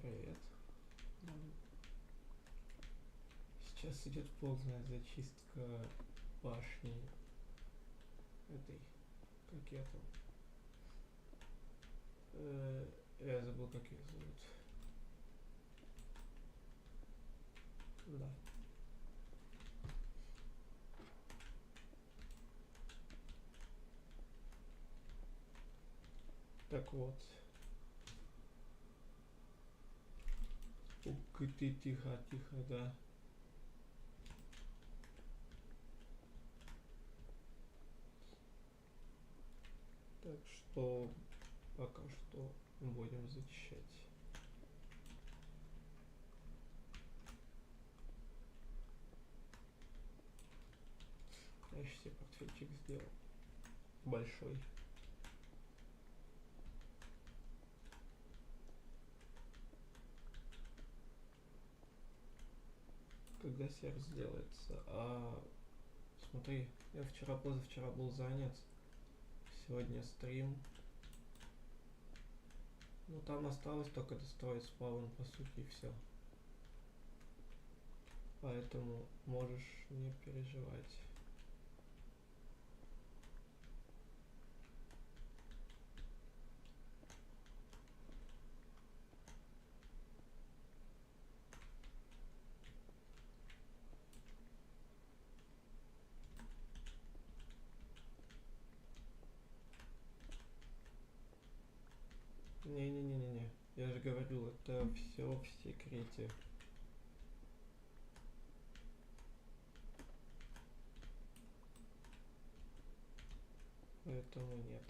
Привет. Сейчас идет полная зачистка башни этой, как я там. Я забыл, как ее зовут. Да. Так вот. Ух ты, тихо, да. Так что пока что будем зачищать. Я сейчас себе портфельчик сделал. Большой. Когда сервис сделается? Смотри, я позавчера был занят. Сегодня стрим. Ну там осталось только достроить спаун, по сути, и все. Поэтому можешь не переживать. Не-не-не-не-не. Я же говорю, это все в секрете. Поэтому нет.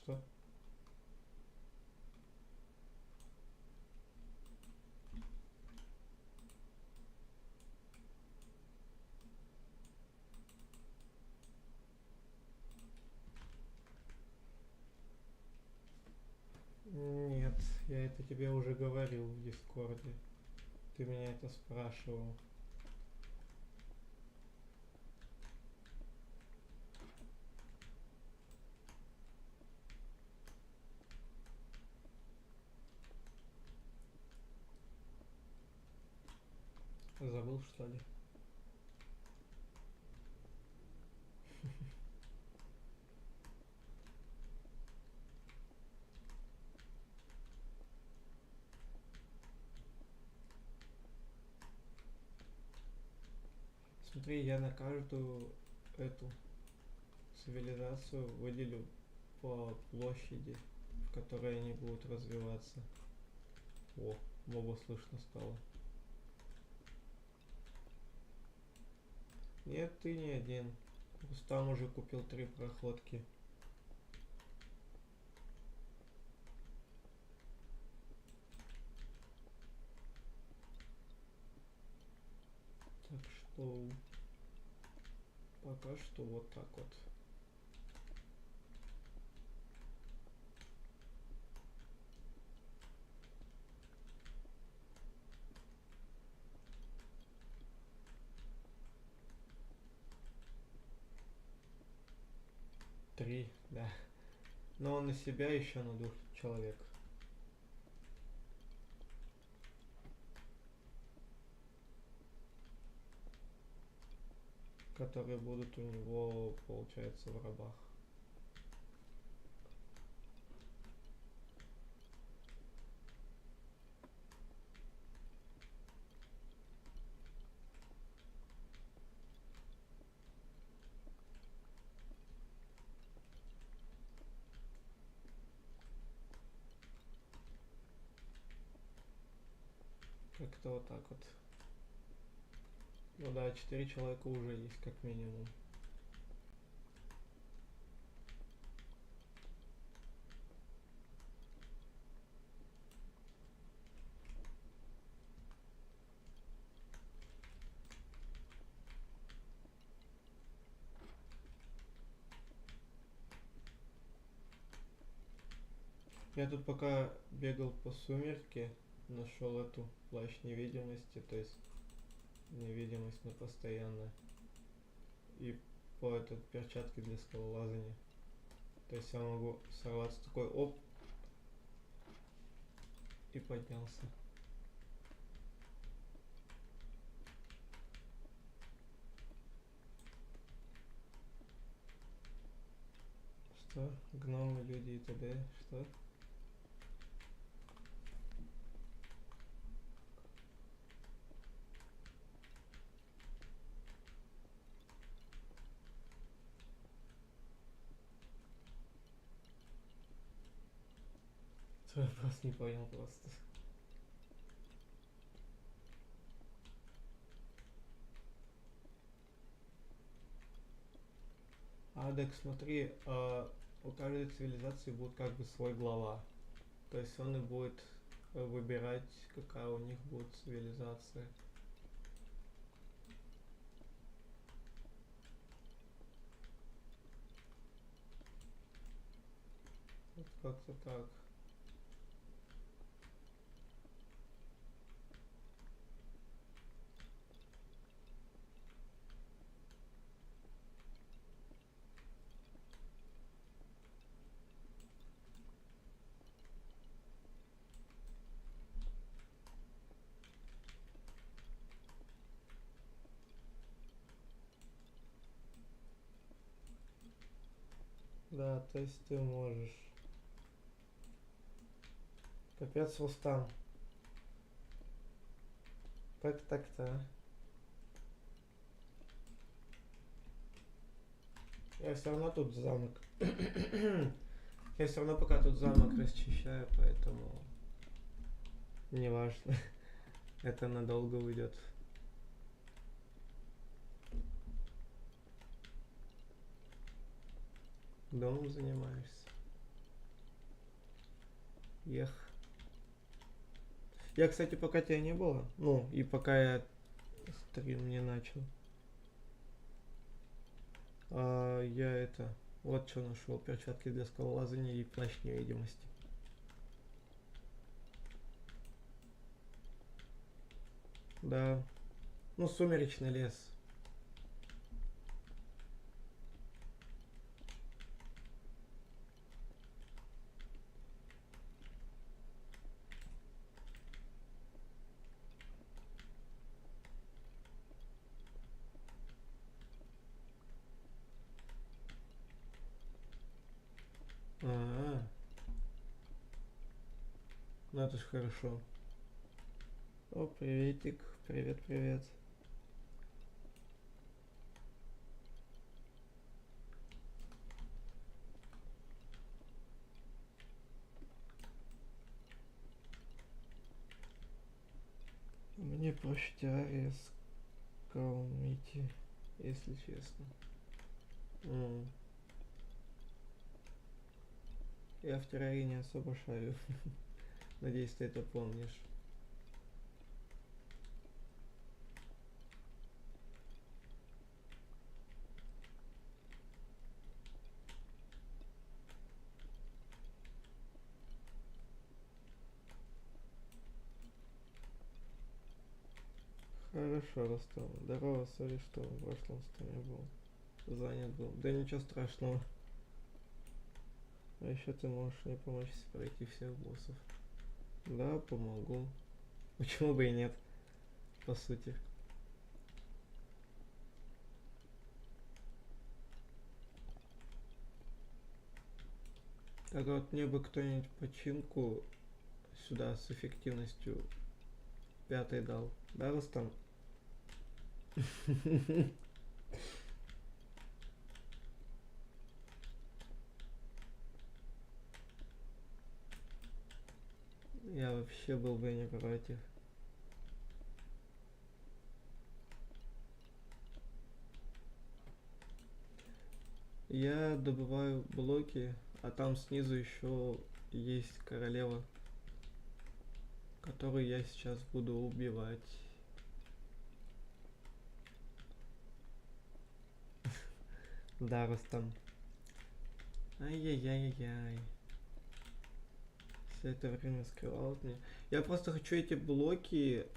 Что? Нет, я это тебе уже говорил в Дискорде. Ты меня это спрашивал. Забыл, что ли? Смотри, я на каждую эту цивилизацию выделю по площади, в которой они будут развиваться. О, моба слышно стало. Нет, ты не один. Рустам уже купил 3 проходки. Так что пока что вот так вот. Три, да. Но он на себя еще на 2 человек. Которые будут у него, получается, в рабах. Как-то вот так вот. Ну да, 4 человека уже есть, как минимум. Я тут пока бегал по сумерке, нашел эту плащ невидимости, то есть невидимость на постоянно. И по этой перчатке для скалолазания. То есть я могу сорваться такой оп и поднялся. Что? Гномы, люди и т.д. Что? Твой вопрос не понял просто. Так смотри, у каждой цивилизации будет как бы свой глава. То есть он и будет выбирать, какая у них будет цивилизация. Вот как-то так. Да, то есть ты можешь. Капец, Рустам. Как так-то, а? Я все равно тут замок. Я все равно пока тут замок расчищаю, поэтому не важно. Это надолго уйдет. Домом занимаешься. Ех. Я, кстати, пока тебя не было. Ну, и пока я стрим не начал. Я это... Вот что нашел. Перчатки для скалолазания и плащ невидимости. Да. Ну, сумеречный лес. А-а-а. Ну это ж хорошо. О, приветик. Привет, привет. Мне проще террария скалмити, если честно. Я в террарии не особо шарю. Надеюсь, ты это помнишь. Хорошо, Ростов. Здорово, сори, что в прошлом стриме был. Занят был. Да ничего страшного. А еще ты можешь мне помочь пройти всех боссов. Да, помогу. Почему бы и нет, по сути. Так вот, мне бы кто-нибудь починку сюда с эффективностью 5 дал. Да, Рустам? Я вообще был бы не против. Я добываю блоки, а там снизу еще есть королева, которую я сейчас буду убивать. Да, Рустам. Ай-яй-яй-яй. все это время скрывал от меня. Я просто хочу эти блоки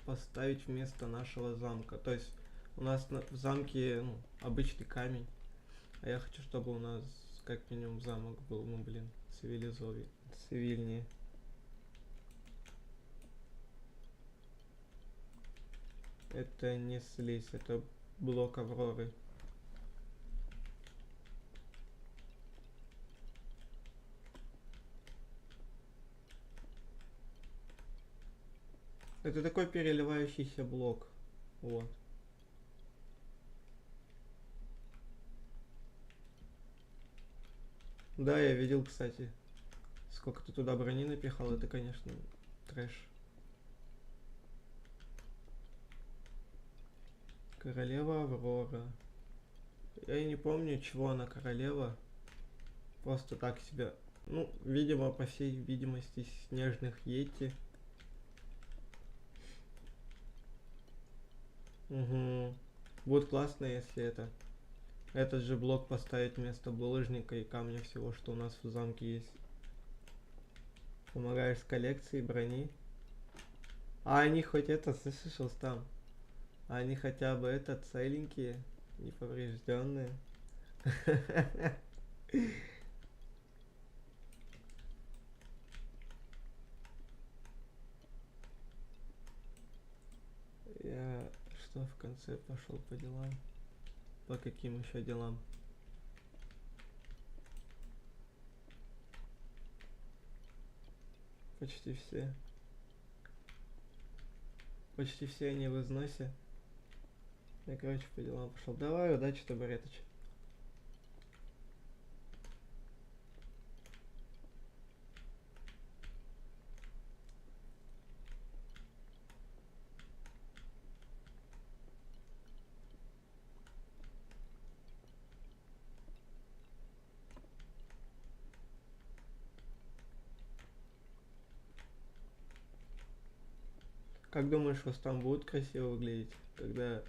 поставить вместо нашего замка. То есть у нас в замке обычный камень. А я хочу, чтобы у нас как минимум замок был, цивильнее. Это не слизь, это блок Авроры. Это такой переливающийся блок. Вот. Да, я видел, кстати. Сколько ты туда брони напихал, это, конечно, трэш. Королева Аврора. Я не помню, чего она королева. Просто так себя. Ну, видимо, по всей видимости, снежных йети. Угу. Будет классно, если этот же блок поставить вместо булыжника и камня, всего, что у нас в замке есть. Помогаешь с коллекцией брони. А они хоть слышал там. Они хотя бы целенькие, неповрежденные. Я что в конце пошел по делам? По каким еще делам? Почти все. Почти все они в износе. Я, короче, по делам пошел. Давай, удачи, Табуретыч. Как думаешь, Рустам будет красиво выглядеть, когда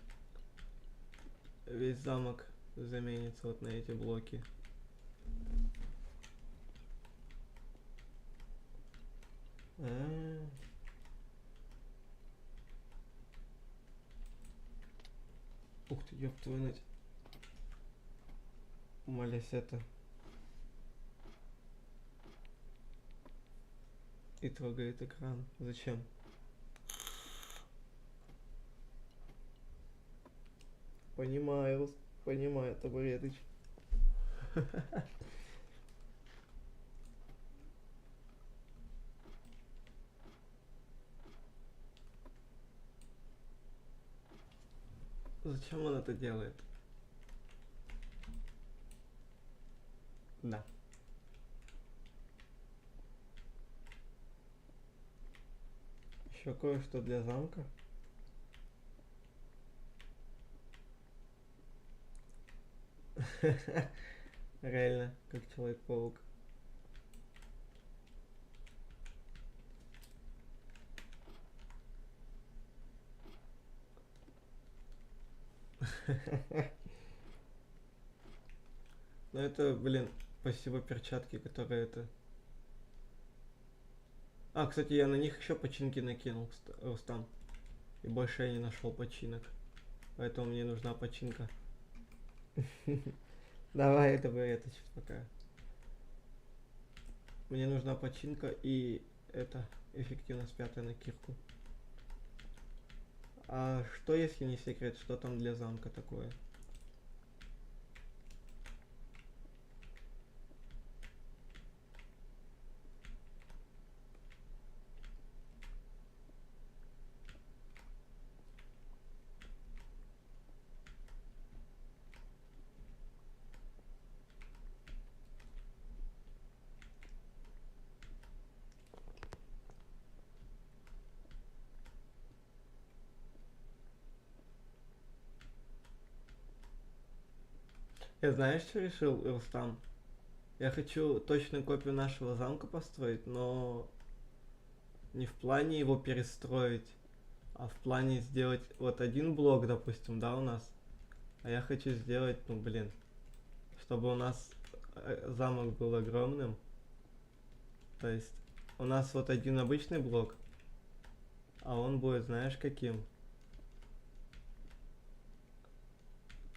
весь замок заменится вот на эти блоки? Ух ты, ёб твою мать. Молясь это. И трогает экран. Зачем? Понимаю, Табуретыч. Зачем он это делает? Да. Еще кое-что для замка. Реально, как Человек-паук. Ну это, блин, спасибо перчатки, которые это... А, кстати, я на них еще починки накинул, Рустам. И больше я не нашел починок. Поэтому мне нужна починка. Давай, это чуть пока. Мне нужна починка и эффективность 5 на кирку. А что если не секрет, что там для замка такое? Я знаешь, что решил, Рустам? Я хочу точную копию нашего замка построить, но не в плане его перестроить, а в плане сделать вот один блок, допустим, да, у нас. А я хочу сделать, чтобы у нас замок был огромным. То есть у нас вот один обычный блок, а он будет, знаешь, каким?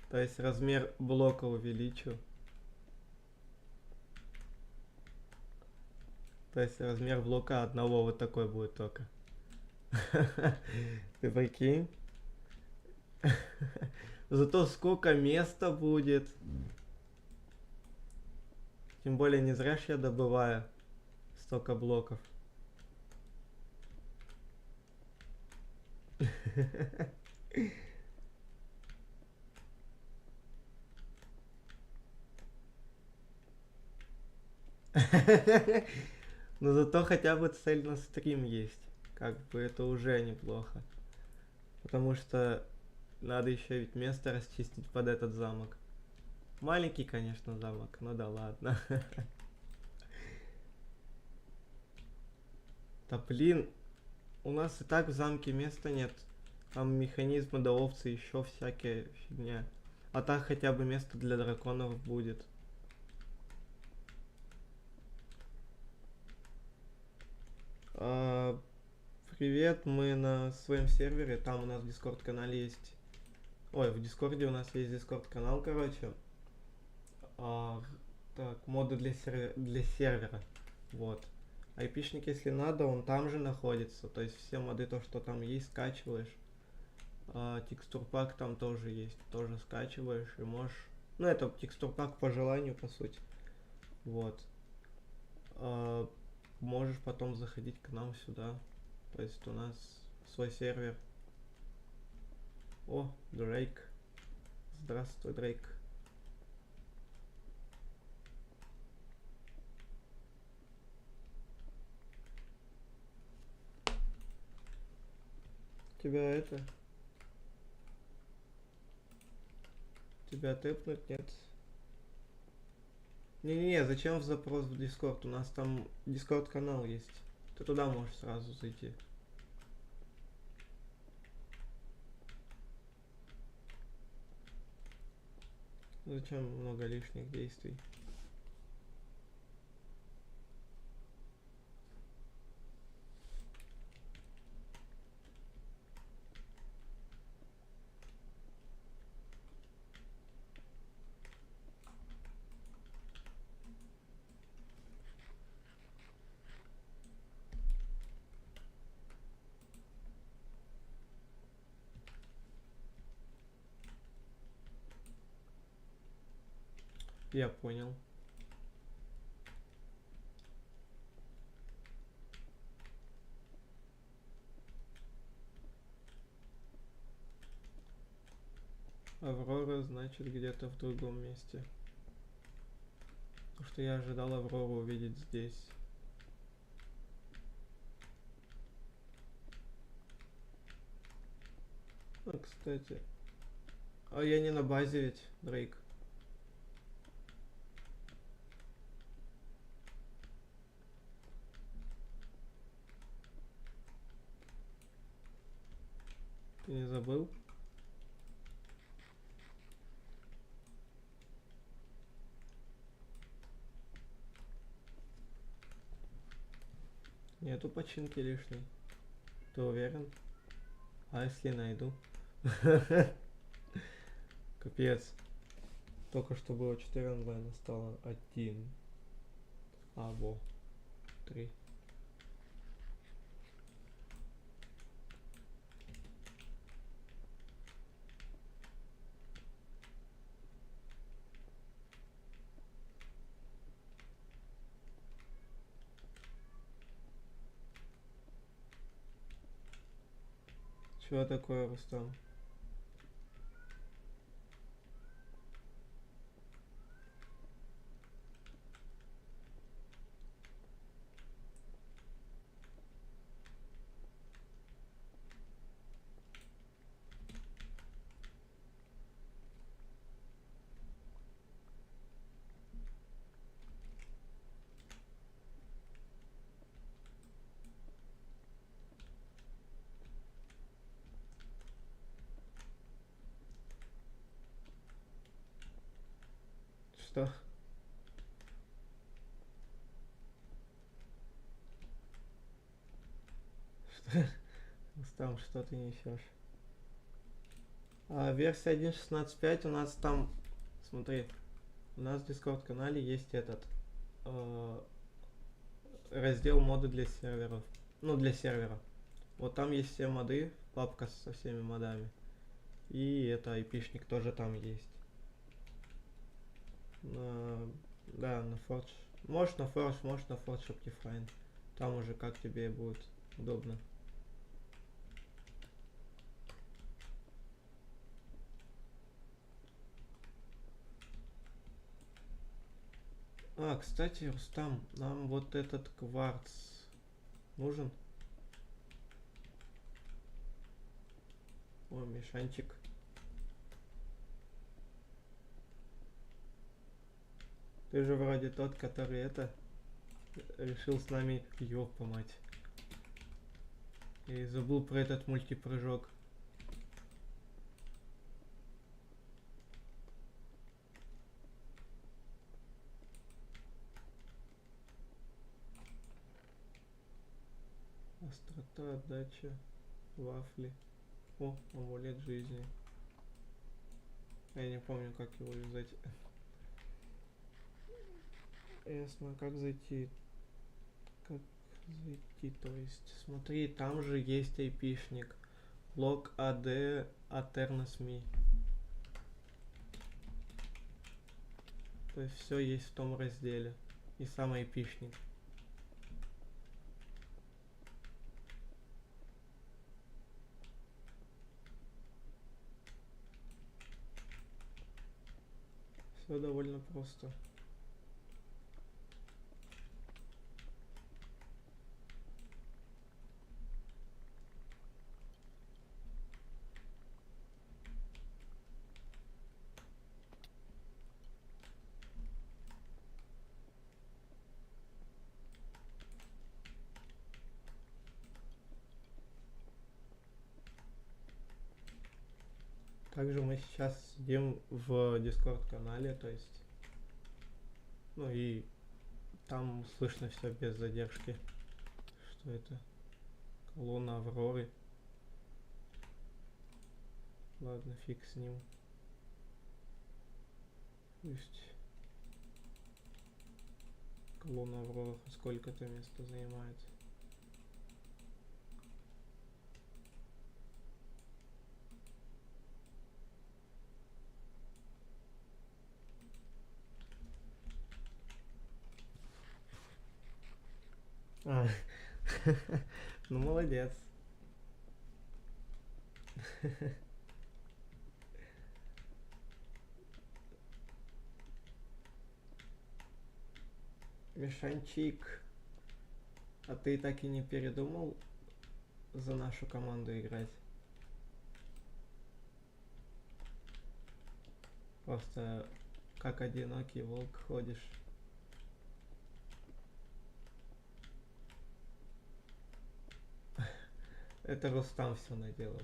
То есть размер блока увеличу. То есть размер блока одного вот такой будет только. Ты прикинь? Зато сколько места будет. Тем более не зря ж я добываю столько блоков. Но зато хотя бы цель на стрим есть. Как бы это уже неплохо. Потому что надо еще ведь место расчистить под этот замок. Маленький, конечно, замок, но да ладно. Да блин, у нас и так в замке места нет. Там механизмы до овцы, еще всякая фигня. А так хотя бы место для драконов будет. А, привет, мы на своем сервере, там у нас в Discord канале есть. Ой, в Дискорде у нас есть Discord канал, короче. Так, моды для сервера. Вот. Айпишник, если надо, он там же находится. То есть все моды, то, что там есть, скачиваешь. Текстурпак там тоже есть. Тоже скачиваешь и можешь... Ну, это текстурпак по желанию, по сути. Вот. Можешь потом заходить к нам сюда. То есть у нас свой сервер. О, Дрейк. Здравствуй, Дрейк. Тебя это... Тебя тэпнуть, нет? Не-не-не, зачем в запрос в Discord? У нас там Discord канал есть. Ты туда можешь сразу зайти. Зачем много лишних действий? Я понял. Аврора, значит, где-то в другом месте. Потому что я ожидал Аврору увидеть здесь. А, кстати. А я не на базе ведь, Дрейк. Ты не забыл? Нету починки лишней. Ты уверен? А если найду? Капец. Только что было 4 онлайна, стало 1. А, во. 3. Чего такое, Рустам? Что? там, что ты несешь. А версия 1.16.5 у нас там, смотри, у нас в Discord канале есть этот раздел моды для серверов. Ну, для сервера. Вот там есть все моды, папка со всеми модами. И это айпишник тоже там есть. Да, на Forge. Можешь на Forge, можешь на Forge Optifine. Там уже как тебе будет удобно. А, кстати, Рустам, нам вот этот кварц нужен? О, Мишанчик. Ты же вроде тот, который решил с нами, ёпа мать. И забыл про этот мультипрыжок. Острота, отдача, вафли. О, амулет жизни. Я не помню, как его юзать. Ясно, как зайти? Как зайти, то есть. Смотри, там же есть айпишник. Log AD Aternos.me. То есть все есть в том разделе. И сам айпишник. Все довольно просто. Также мы сейчас сидим в Discord канале, то есть, ну и там слышно все без задержки. Что это? Колонна Авроры. Ладно, фиг с ним. Пусть колонна Авроры сколько-то места занимает. А, ну молодец. Мишанчик, а ты так и не передумал за нашу команду играть? Просто как одинокий волк ходишь. Это Рустам все наделал.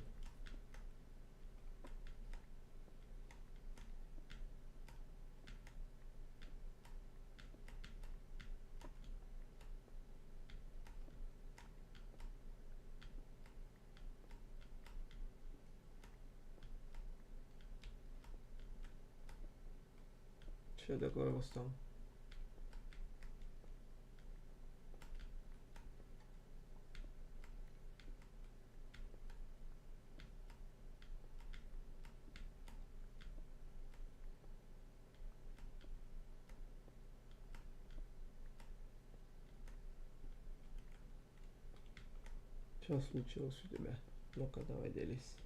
Что такое, Рустам? Что случилось у тебя? Ну-ка, давай делись.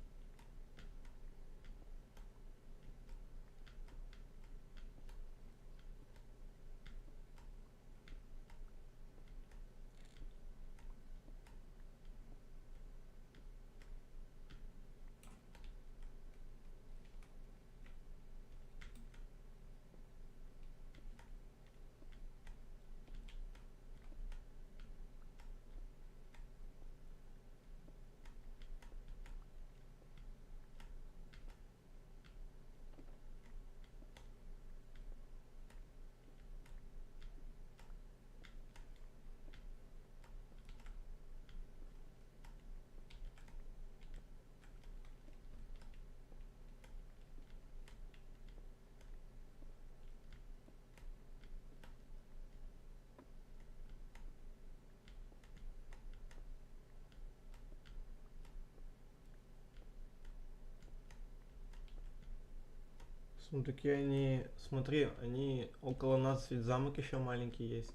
Сундуки, они, смотри, они около нас, ведь замок еще маленький есть.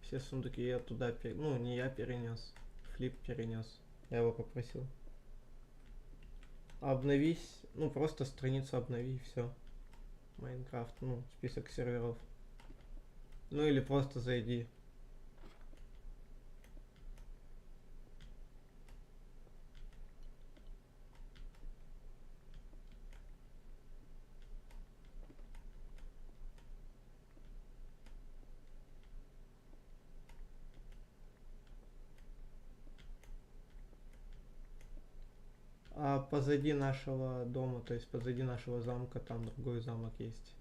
Все сундуки я туда, ну, не я перенес, Флип перенес. Я его попросил. Обновись, ну, просто страницу обнови и все. Майнкрафт, ну, список серверов. Ну, или просто зайди. А позади нашего дома, то есть позади нашего замка, там другой замок есть.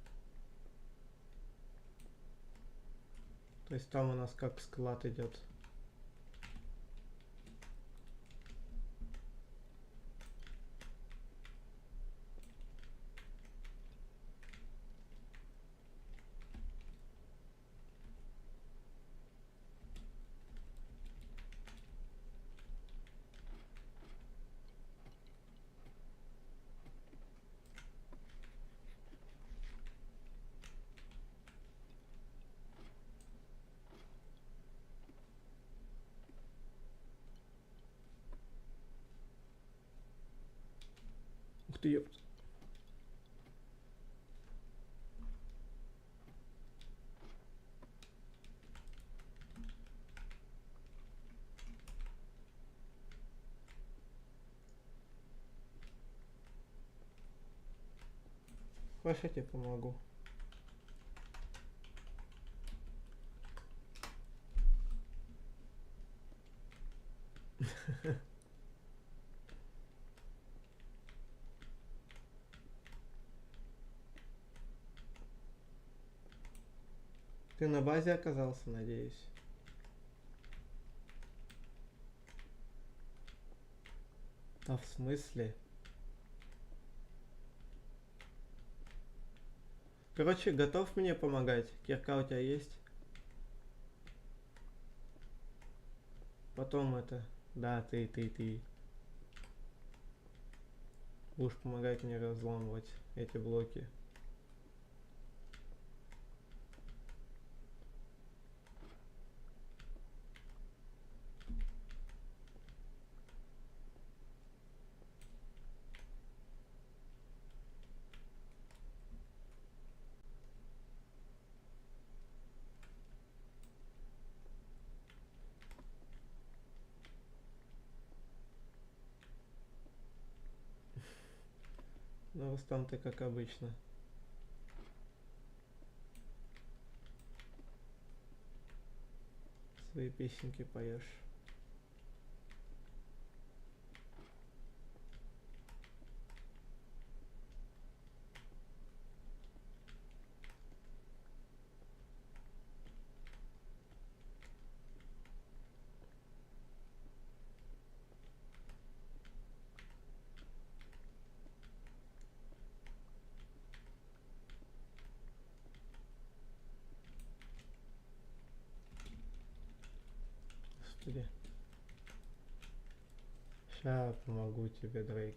То есть там у нас как склад идет. Ух ты, ёпт. Хочешь, я тебе помогу? Ты на базе оказался, надеюсь? Да в смысле? Короче, готов мне помогать? Кирка у тебя есть? Потом это... Да, ты. Будешь помогать мне разламывать эти блоки. Ну, Рустам, ты как обычно. Свои песенки поешь. Господи. Ща помогу тебе, Дрейк.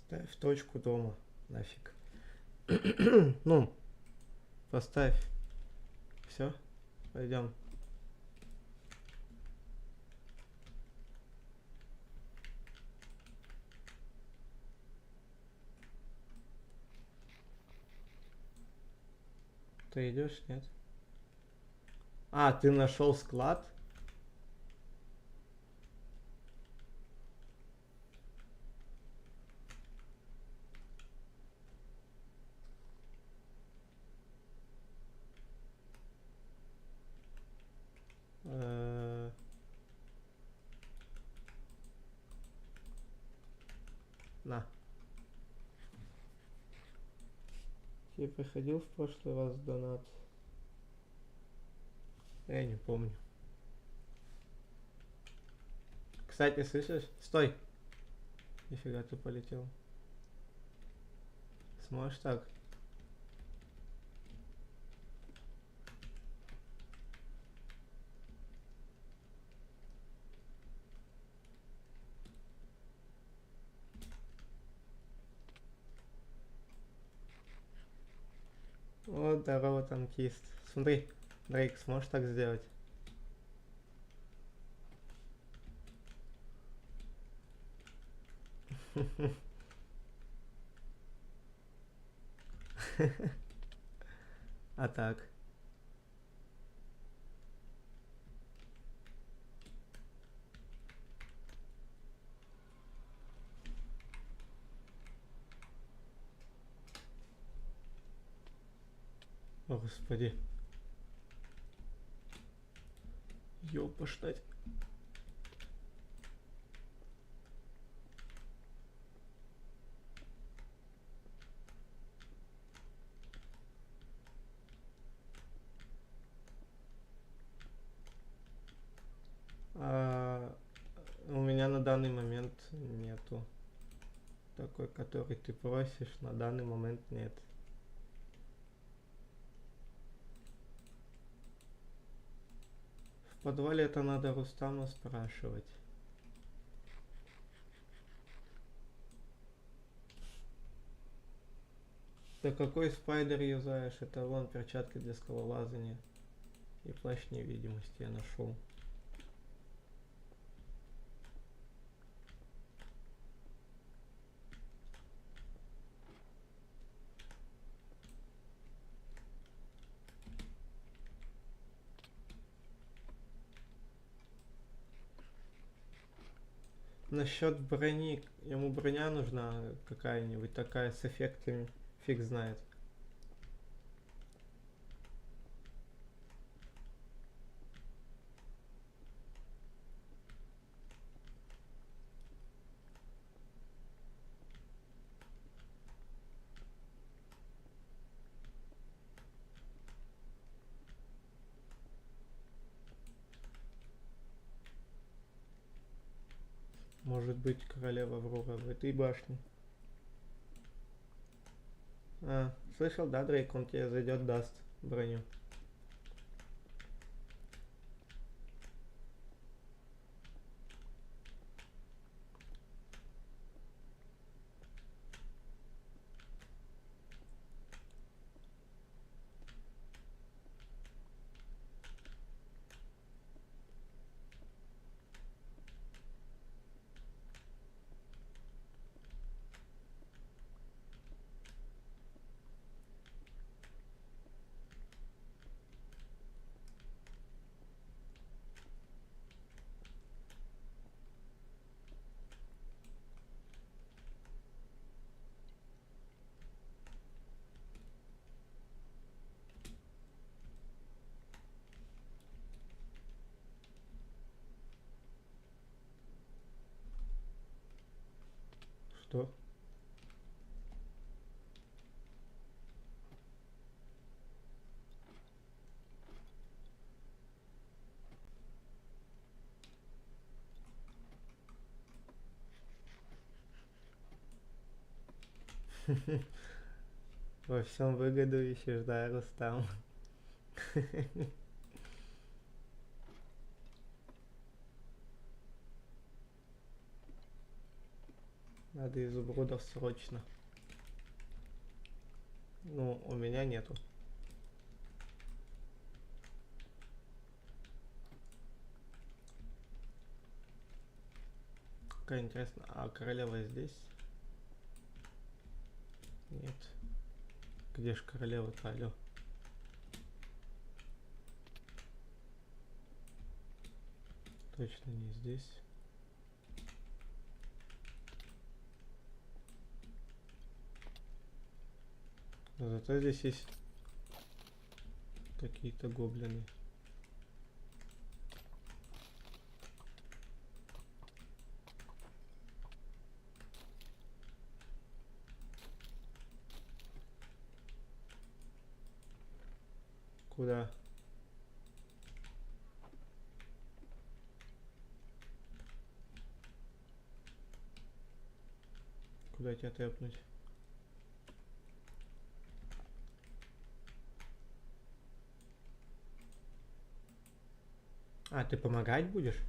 Ставь точку дома. Нафиг. Ну, поставь. Все, пойдем. Ты идешь, нет? А, ты нашел склад? Э, На. Тебе приходил в прошлый раз донат? Я не помню. Кстати, слышишь? Стой! Нифига ты полетел. Сможешь так? Вот, здорово, танкист. Смотри, Дрейк, сможешь так сделать? А так? О, господи. Ёпаштать. У меня на данный момент нету. Такой, который ты просишь, на данный момент нет. В подвале это надо Рустама спрашивать. Да какой спайдер юзаешь? Это вон перчатки для скалолазания. И плащ невидимости я нашел. Насчет брони, ему броня нужна какая-нибудь такая с эффектами, фиг знает. Может быть, королева Аврора в этой башне. А, слышал, да, Дрейк, он тебе зайдет, даст броню. Что? Во всем выгоду ищешь, да, Рустам? Надо изумрудов срочно. Ну, у меня нету. Какая интересно. А королева здесь? Нет. Где ж королева-то, алё? Точно не здесь. Но зато здесь есть какие-то гоблины. Куда? Куда тебя тэпнуть? А, ты помогать будешь?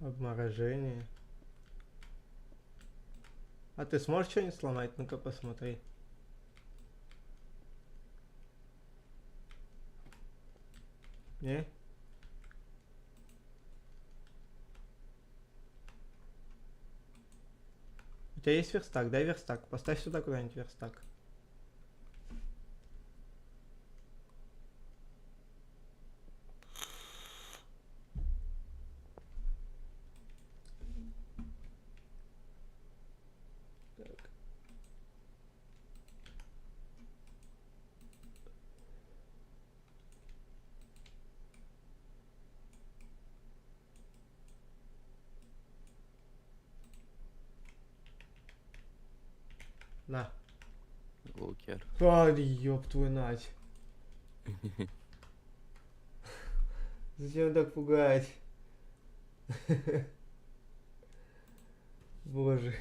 Обморожение. А ты сможешь что-нибудь сломать? Ну-ка посмотри. Не? У тебя есть верстак? Дай верстак. Поставь сюда куда-нибудь верстак. Так. На. Лукер. А, ёб твою нать. Зачем так пугать? Боже.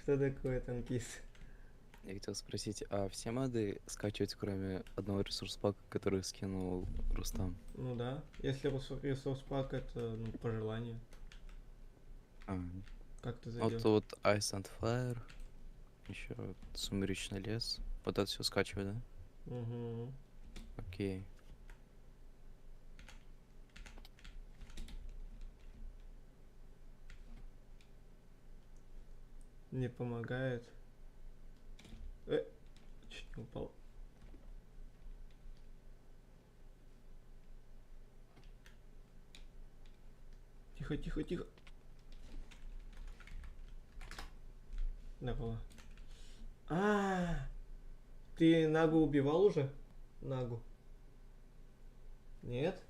Что такое, танкист? Я хотел спросить, а все моды скачивать, кроме одного ресурс пака, который скинул Рустам? Ну да. Если ресурс пак, это ну, по желанию. А, Как ты вот зайдешь? тут Ice and Fire, еще Сумеречный лес. Вот это все скачивать, да? Угу. Окей. Не помогает. Чуть не упал. Тихо, тихо, тихо. Здорово. Ты Нагу убивал уже? Нагу. Нет?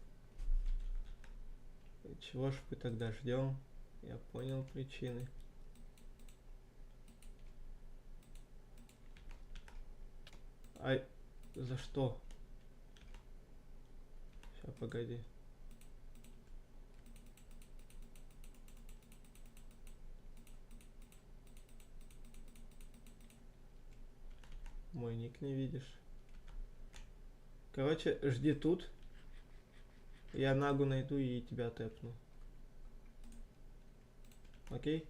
Чего ж мы тогда ждем? Я понял причины. Ай, за что? Сейчас, погоди. Мой ник не видишь. Короче, жди тут. Я Нагу найду и тебя тэпну. Окей?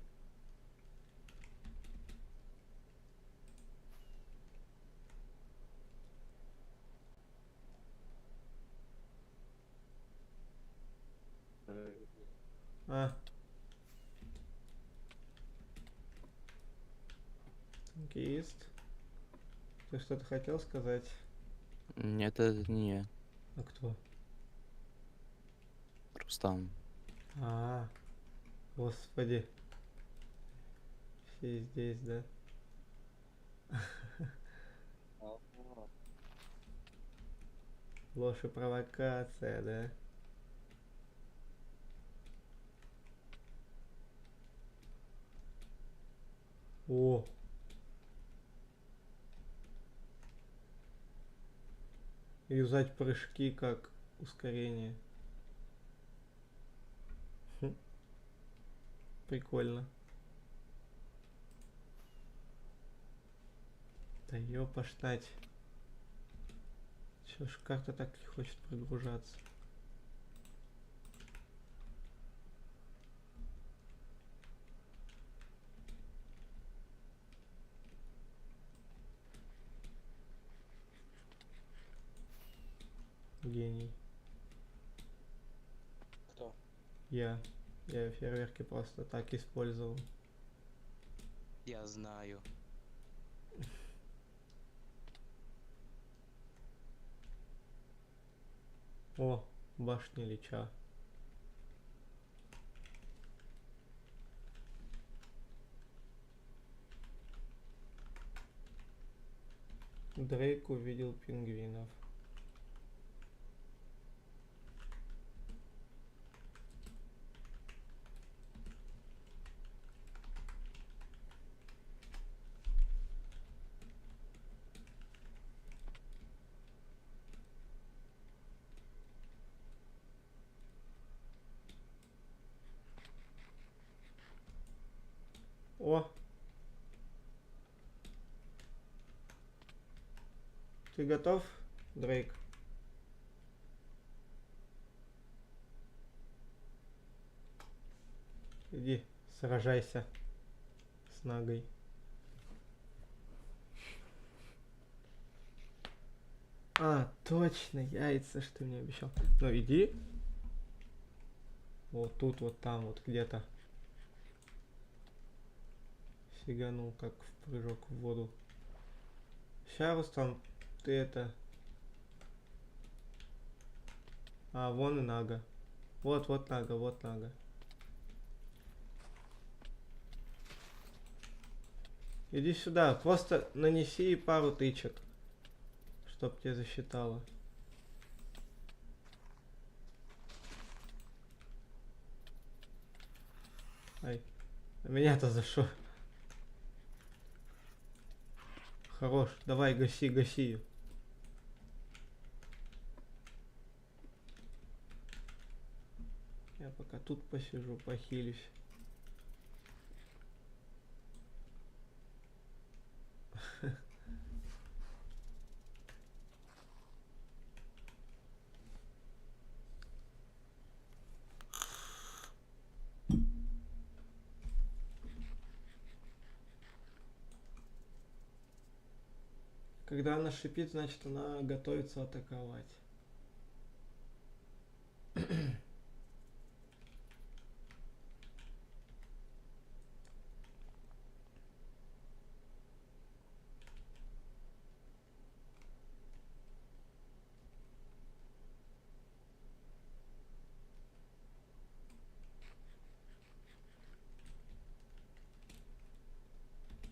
А. Танкист. Ты что-то хотел сказать? Нет, это не я. А кто? Рустам. А, господи. Все здесь, да? Ложь и провокация, да? О! Юзать прыжки как ускорение. Хм, прикольно. Да ёпаштать. Чё ж карта так не хочет прогружаться? Гений. Кто? Я. Я фейерверки просто так использовал. Я знаю. О, башня Лича. Дрейк увидел пингвинов. О! Ты готов, Дрейк? Иди, сражайся с Нагой. А, точно, яйца, что ты мне обещал. Ну иди. Вот тут, вот там, вот где-то. Сиганул, как в прыжок в воду. Ща, Рустам, ты это... А, вон и Нага. Вот, вот Нага, вот Нага. Иди сюда, просто нанеси пару тычек, чтоб тебе засчитало. Ай, а меня-то за что? Хорош, давай, гаси, гаси ее. Я пока тут посижу, похилюсь. Когда она шипит, значит она готовится атаковать.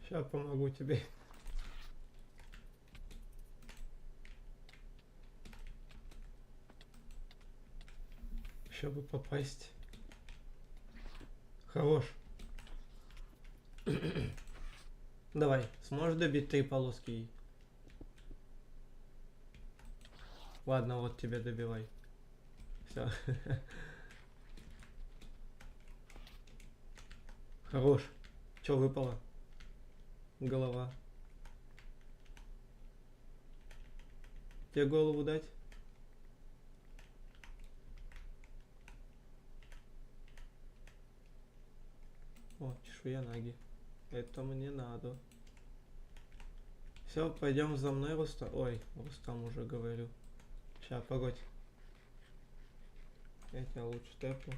Сейчас помогу тебе. Еще бы попасть. Хорош. Давай, сможешь добить 3 полоски? Ладно, вот тебе добивай. Все. Хорош. Че выпало? Голова. Тебе голову дать? О, чешуя Наги. Это мне надо. Все, пойдем за мной, Рустам. Ой, Рустам уже говорю. Сейчас, погодь. Я тебя лучше тэпну.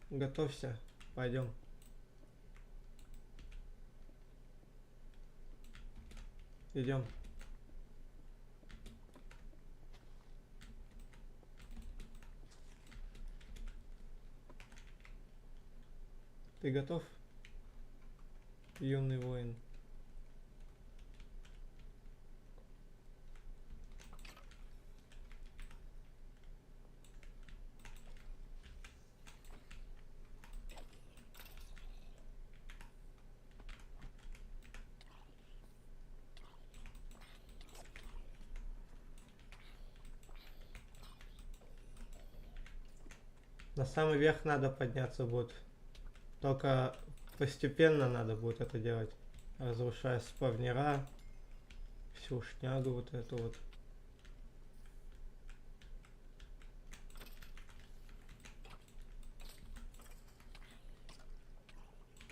Готовься. Пойдем. Идем. Ты готов, юный воин? На самый верх надо подняться будет. Только постепенно надо будет это делать. Разрушая спавнера. Всю шнягу вот эту вот.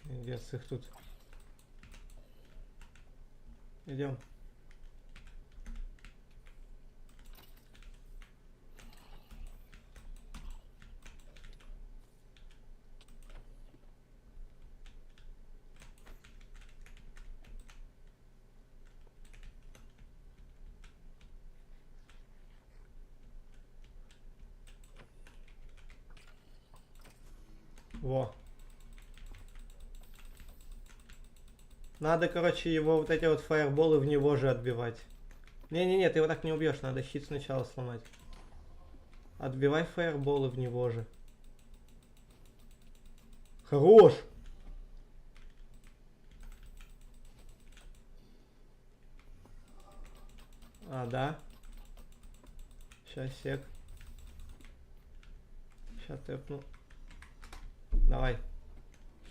Пиздец, их тут. Идем. Во. Надо, короче, его вот эти вот фаерболы в него же отбивать. Не-не-не, ты его так не убьешь, надо щит сначала сломать. Отбивай фаерболы в него же. Хорош! А, да? Сейчас, сек. Сейчас тэпну. Давай.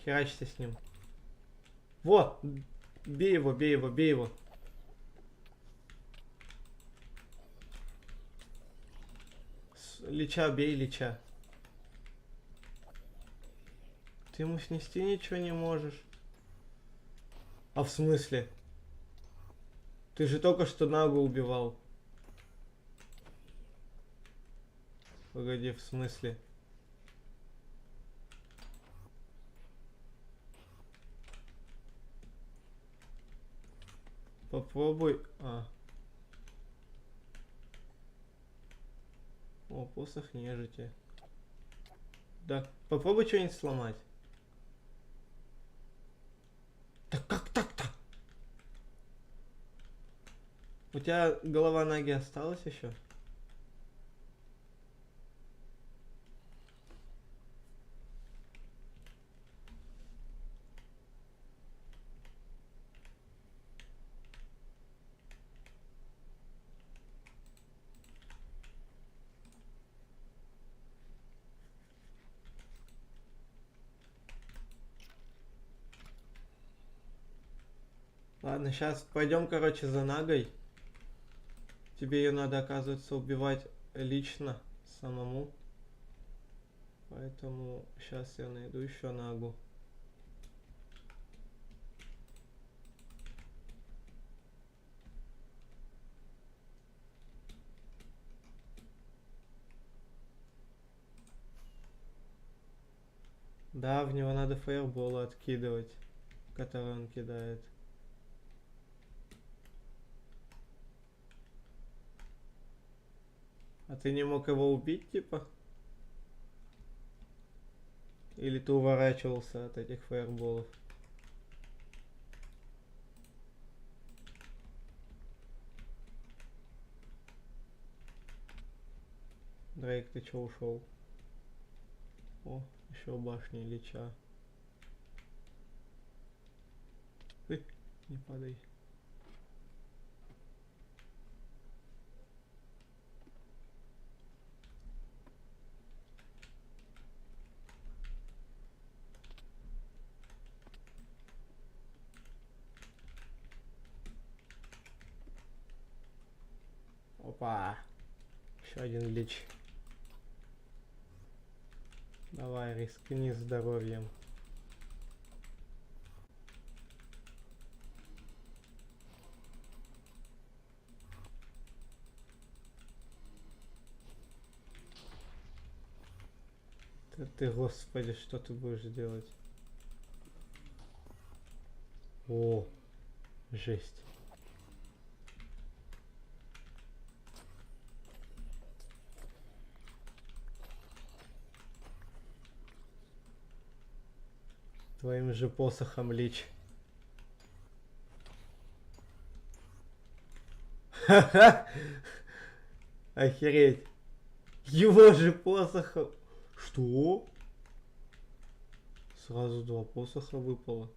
Херачься с ним. Вот! Бей его, бей его, бей его. Лича, бей лича. Ты ему снести ничего не можешь. А в смысле? Ты же только что Нагу убивал. Погоди, в смысле? Попробуй. А. О, посох нежити. Да, попробуй что-нибудь сломать. Да как так-то? У тебя голова Наги осталась еще? Ладно, сейчас пойдем, короче, за Нагой. Тебе ее надо, оказывается, убивать лично, самому. Поэтому сейчас я найду еще Нагу. Да, в него надо фаерболы откидывать, которые он кидает. А ты не мог его убить, типа? Или ты уворачивался от этих фаерболов? Дрейк, ты чё ушел? О, еще башня лича. Не падай. Опа. Еще один лич. Давай, рискни здоровьем. Да ты, господи, что ты будешь делать? О, жесть. Твоим же посохом лич. Ха-ха! Охереть. Его же посохом. Что? Сразу два посоха выпало.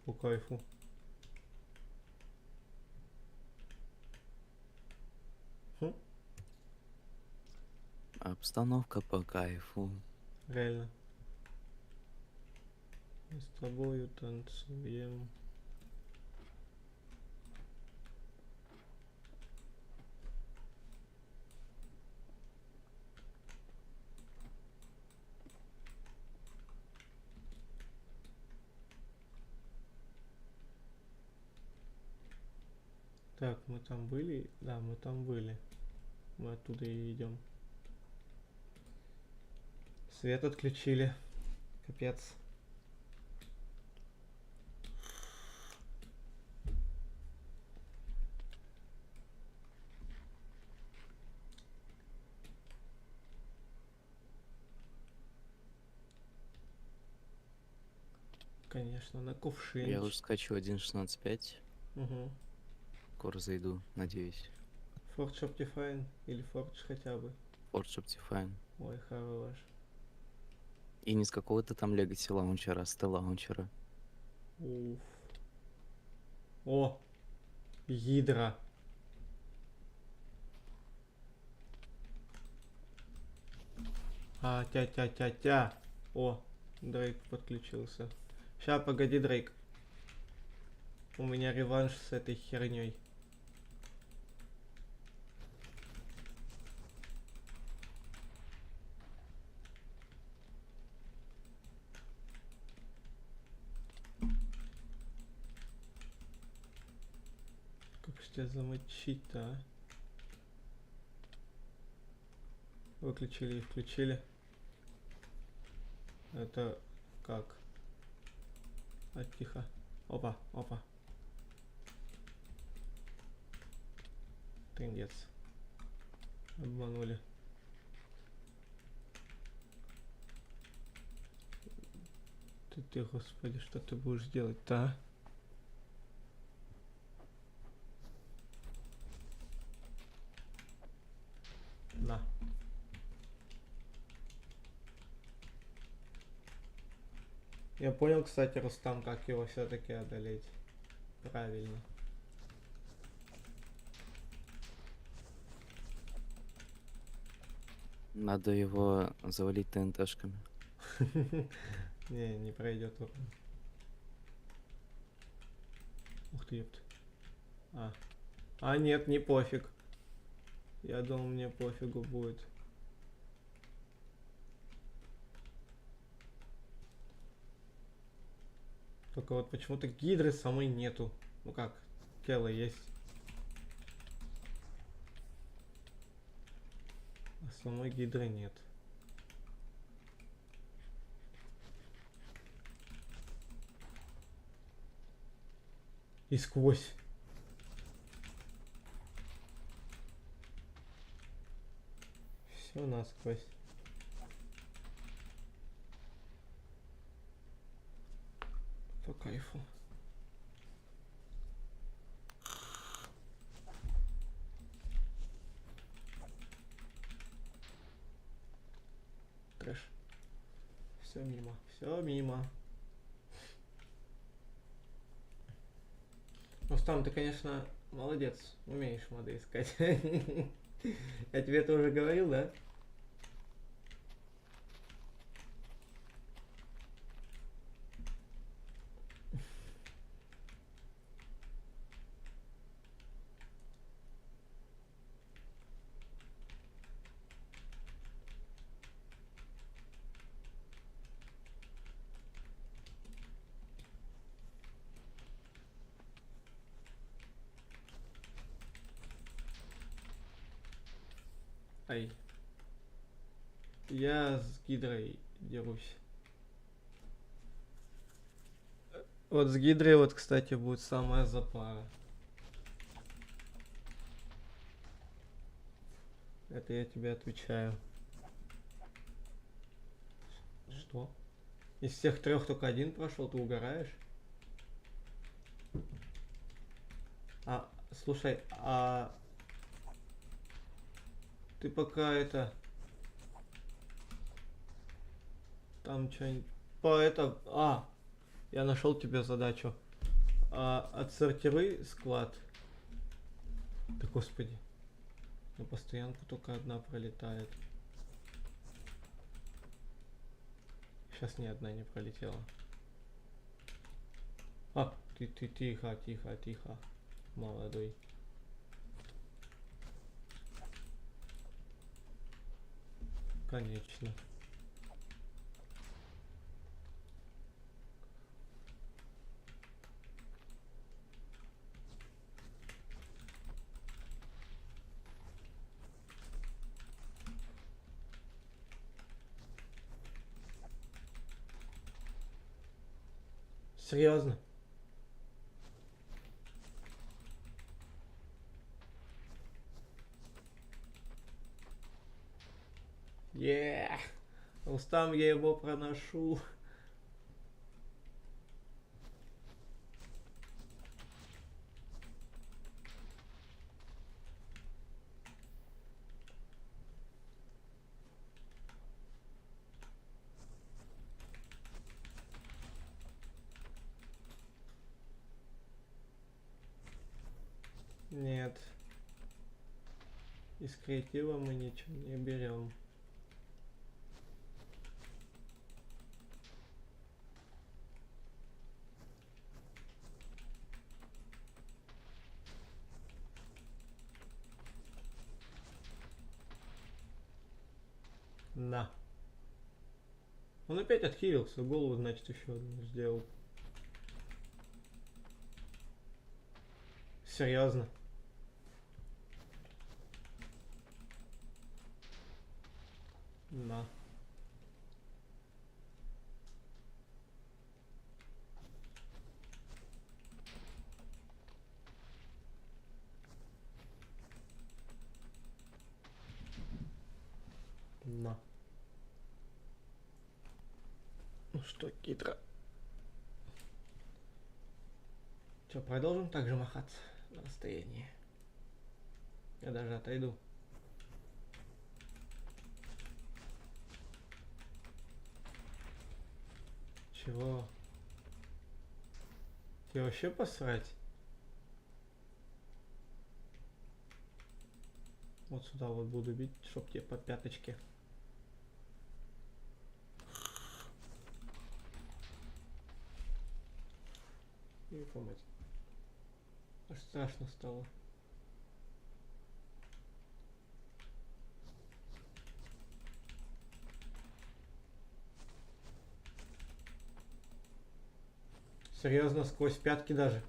По кайфу. Хм, Обстановка по кайфу. реально. Мы с тобою танцуем. Так, мы там были? Да, мы там были. Мы оттуда и идем. Свет отключили. Капец. Конечно, на Я кувшинчик. уже скачу 1.16.5. Угу. Скоро зайду, надеюсь. Forge Optifine или Forge хотя бы. Forge Optifine. Ой, хорош. И не с какого-то там Legacy лаунчера, а с T-лаунчера. Уф. О! Гидра. А, тя-тя-тя-тя. О, Дрейк подключился. Ща, погоди, Дрейк. У меня реванш с этой херней. Как же тебя замочить-то, а? Выключили и включили. Это как? А, тихо. Опа, опа. Трындец. Обманули. Ты, господи, что ты будешь делать-то, а? На. Я понял, кстати, Рустам, как его все-таки одолеть. Правильно. Надо его завалить ТНТшками. Не пройдет урон. Ух ты, ёпт. А, нет, не пофиг. Я думал, мне пофигу будет. Только вот почему-то гидры самой нету. Ну как, тело есть. А самой гидры нет. И сквозь. Все насквозь. По кайфу. Трэш. Все мимо. Все мимо. Рустам, ты, конечно, молодец. Умеешь моды искать. Я тебе это уже говорил, да? Ай. Я с гидрой дерусь. Вот с гидрой вот, кстати, будет самая запара. Это я тебе отвечаю. Что? Из всех трех только один прошел, ты угораешь? А, слушай, а ты пока это... Там что-нибудь... По это... Я нашел тебе задачу. Отсортируй склад. Да господи. На постоянку только одна пролетает. Сейчас ни одна не пролетела. Ты тихо, тихо, тихо. Молодой. Конечно. Серьезно? Рустам, я его проношу. Нет. Из креатива мы ничего не берем. На. Он опять отхилился, голову, значит, еще одну сделал. Серьезно? На. На. Ну что, Китра? Че, продолжим так же махаться на расстоянии? Я даже отойду. Чего? Тебе вообще посрать? Вот сюда вот буду бить, чтоб тебе по пяточке. И помыть. Аж страшно стало. Серьезно, сквозь пятки даже.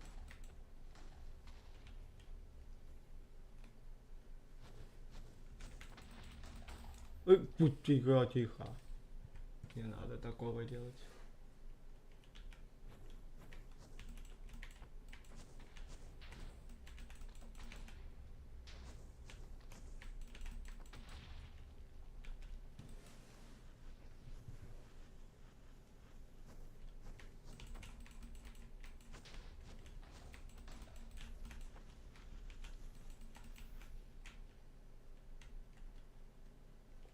Тихо, тихо. Не надо такого делать.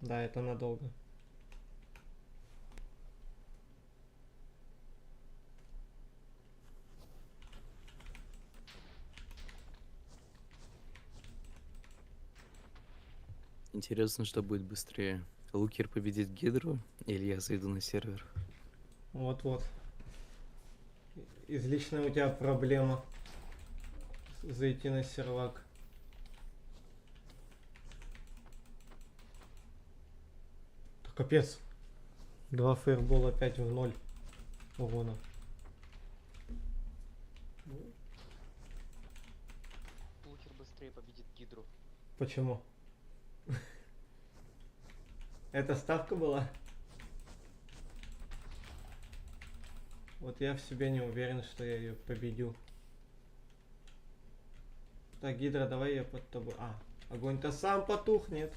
Да, это надолго. Интересно, что будет быстрее. Лукер победит Гидру или я зайду на сервер? Вот-вот. Излишняя у тебя проблема. Зайти на сервак. Да капец. 2 фейербола опять в 0 урона. Лукер быстрее победит Гидру. Почему? Это ставка была? Вот я в себе не уверен, что я ее победю. Так, Гидра, давай я под тобой. А, огонь-то сам потухнет.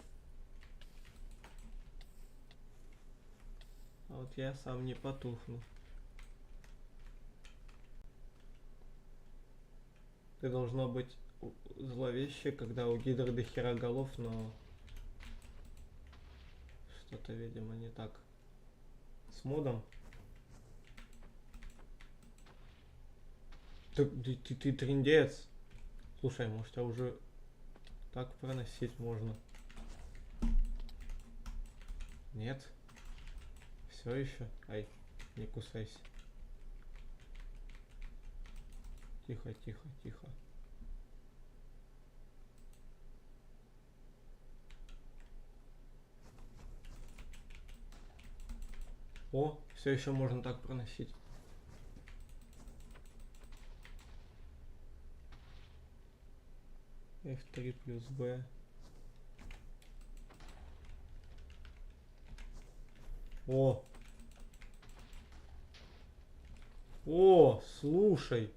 А вот я сам не потухну. Ты должно быть зловеще, когда у Гидры до хера голов, но что-то, видимо, не так с модом. Ты трындец. Слушай, может, а уже так проносить можно? Нет? Все еще? Ай, не кусайся. Тихо, тихо, тихо. О, все еще можно так проносить. F3 плюс B. О! О, слушай!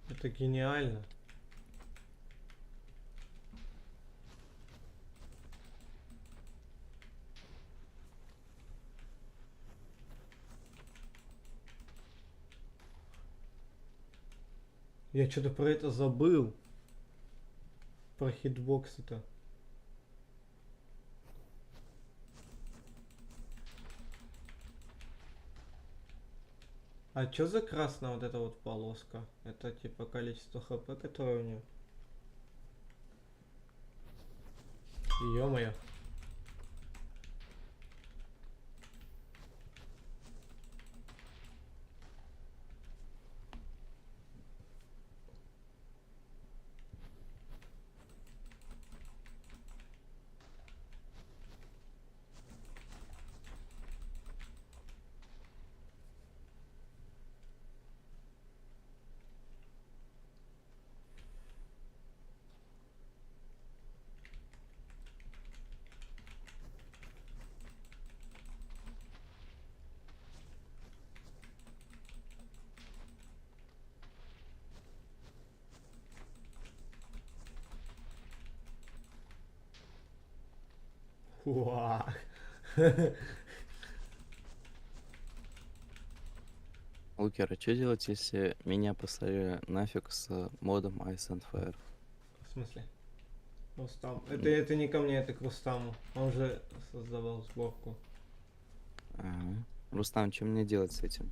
Это гениально. Я что-то про это забыл. Про хитбокс это. А чё за красная вот эта вот полоска? Это типа количество хп, которое у нее. Ё-моё. Уа. Лукер, а что делать, если меня послали нафиг с модом Ice and Fire? В смысле? Рустам. Это не ко мне, это к Рустаму. Он же создавал сборку. Ага. Рустам, что мне делать с этим?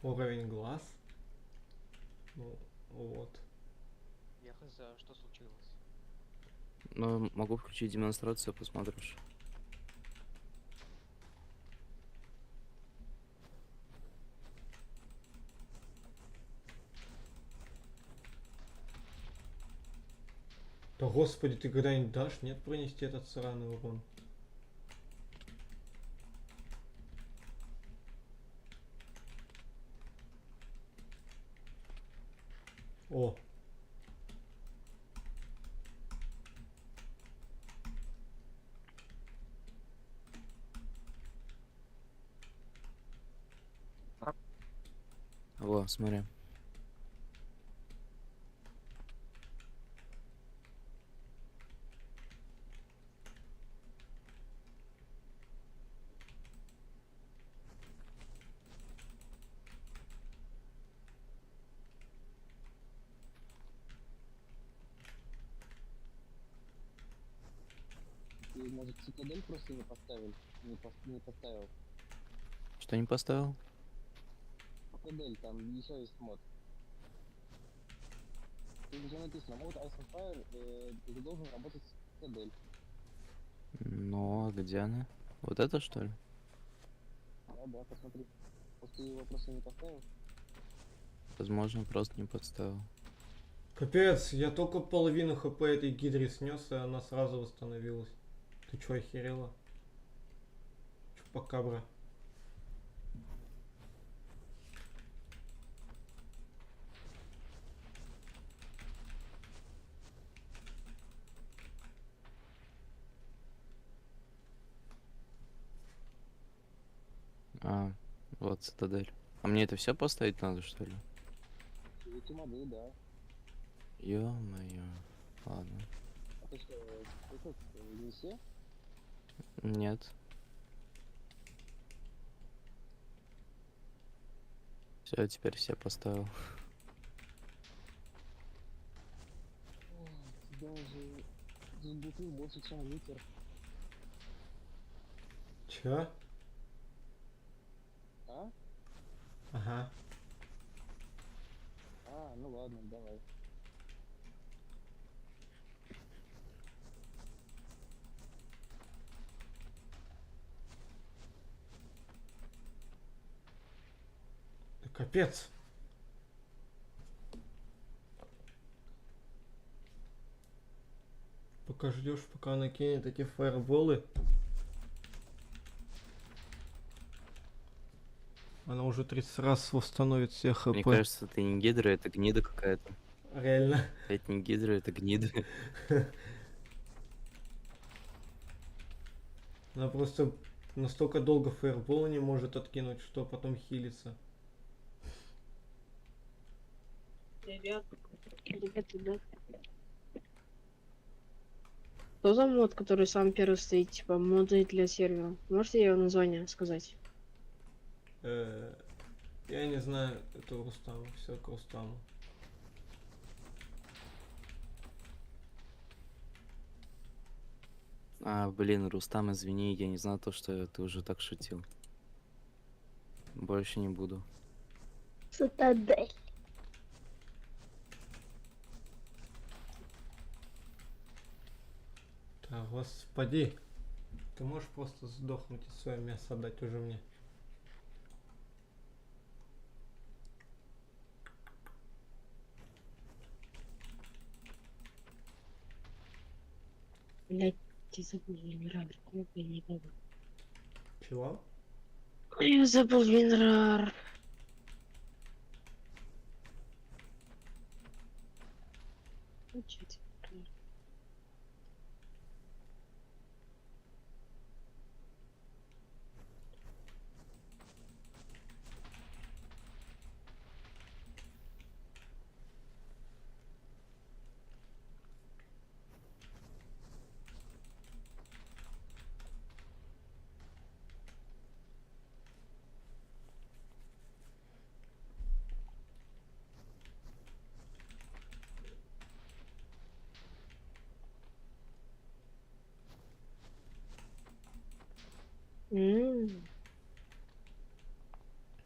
Уровень глаз. Ну, вот. Я хз, а что случилось? Ну, могу включить демонстрацию, посмотришь. Да господи, ты когда-нибудь дашь, нет, пронести этот сраный урон? О. Во, смотри. Ты, может, цитадель просто не поставил? Не поставил. Что не поставил? Цитадель, там еще есть мод. Тут уже написано, мод Ice and Fire, ты должен работать с цитадель. Ну, а где она? Вот это, что ли? Да, посмотри. Может, ты его просто не поставил? Возможно, просто не подставил. Капец, я только половину хп этой гидре снес, и она сразу восстановилась. Ты чё, охерела? Чупакабра. А, вот цитадель. А мне это все поставить надо, что ли? Эти моды, да. Ё-моё. Ладно. А ты что, не все? Нет. Все, теперь все поставил. Тебя уже забутыл больше, чем литер. Чё? А? Ага. А, ну ладно, давай. Да капец. Пока ждешь, пока она кинет эти фаерболы. Она уже 30 раз восстановит все хп. Мне кажется, это не гидра, это гнида какая-то. Реально. Это не гидра, это гнида. Она просто настолько долго фаербола не может откинуть, что потом хилится. Ребят. Что за мод, который сам первый стоит, типа моды для сервера? Можете его название сказать? Я не знаю, это Рустаму, все к Рустаму. Блин, Рустам, извини, я не знал то, что ты уже так шутил. Больше не буду. Цитадель. Да, господи. Ты можешь просто сдохнуть и свое мясо отдать уже мне? Блять, я забыл Винрар. Я не могу. Чего? Я забыл Винрар. Ну, чё это Винрар?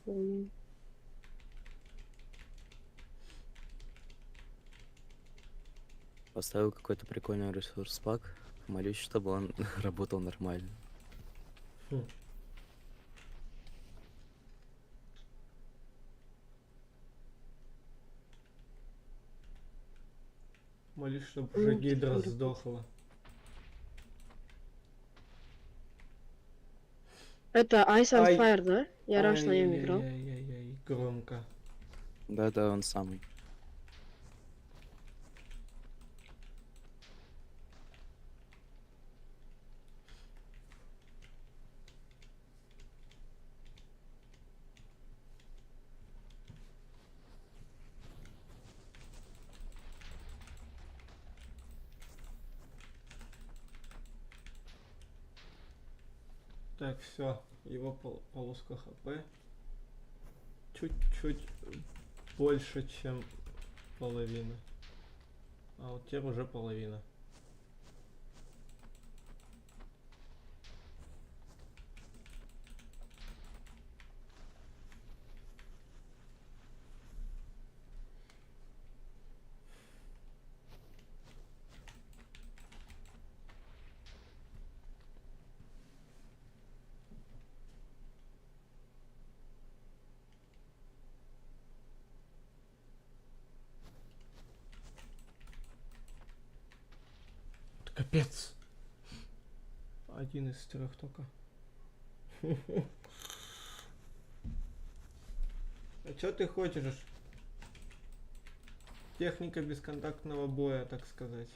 Понял. Поставил какой-то прикольный ресурс пак. Молюсь, чтобы он работал нормально. Хм. Молюсь, чтобы Ну, уже Гидра такой сдохла. Это Ice and Ай. Fire, да? Я раньше на нем играл. Ай-яй-яй-яй, громко. Да-да, он самый. Так, все, его полоска хп. Чуть-чуть больше, чем половина. А вот теперь уже половина. Капец. Один из 3 только. А чё ты хочешь? Техника бесконтактного боя, так сказать.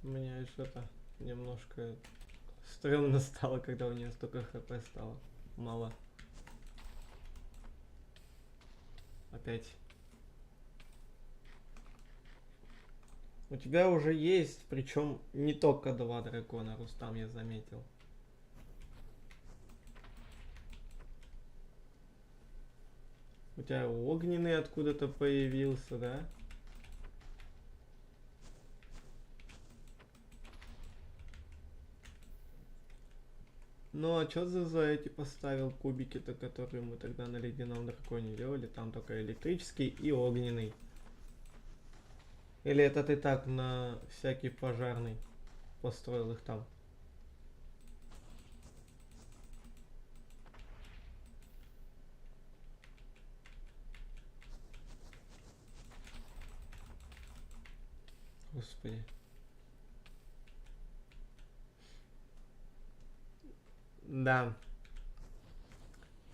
У меня что-то немножко стрёмно стало, когда у нее столько хп стало. Мало. Опять. У тебя уже есть, причем не только 2 дракона, Рустам, я заметил. У тебя огненный откуда-то появился, да? Ну а чё за эти поставил кубики-то, которые мы тогда на ледяном драконе делали? Там только электрический и огненный. Или это ты так на всякий пожарный построил их там? Господи. Да.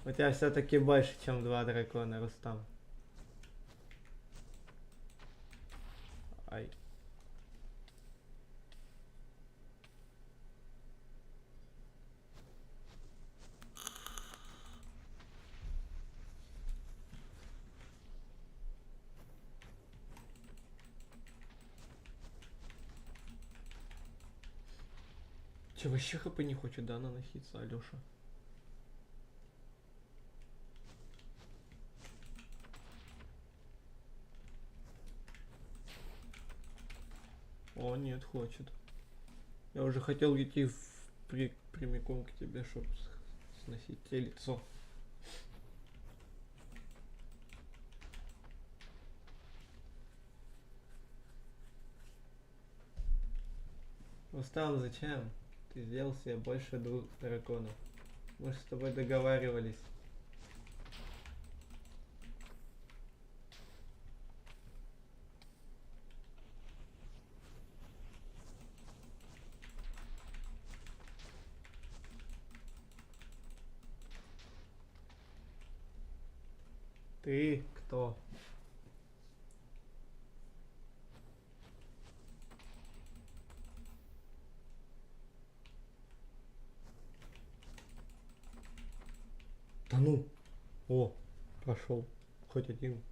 У тебя все-таки больше, чем 2 дракона, Рустам. Ай. Че, вообще хп не хочет, да, наноситься, Алёша? О, нет, хочет. Я уже хотел идти прямиком к тебе, чтобы сносить тебе лицо. Рустам, зачем? Ты сделал себе больше двух драконов. Мы же с тобой договаривались. Ты кто? Да ну! О, прошел. Хоть один.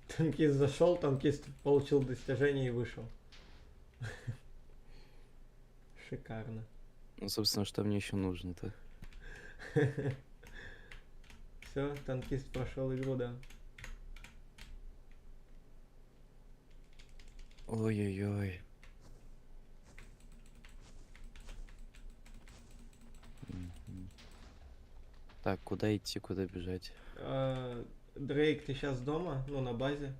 Танкист зашел, танкист получил достижение и вышел. Шикарно. Ну, собственно, что мне еще нужно-то? Все, танкист прошел игру, да. Ой-ой-ой. Мгм. Так, куда идти, куда бежать? Дрейк, ты сейчас дома? Ну, на базе.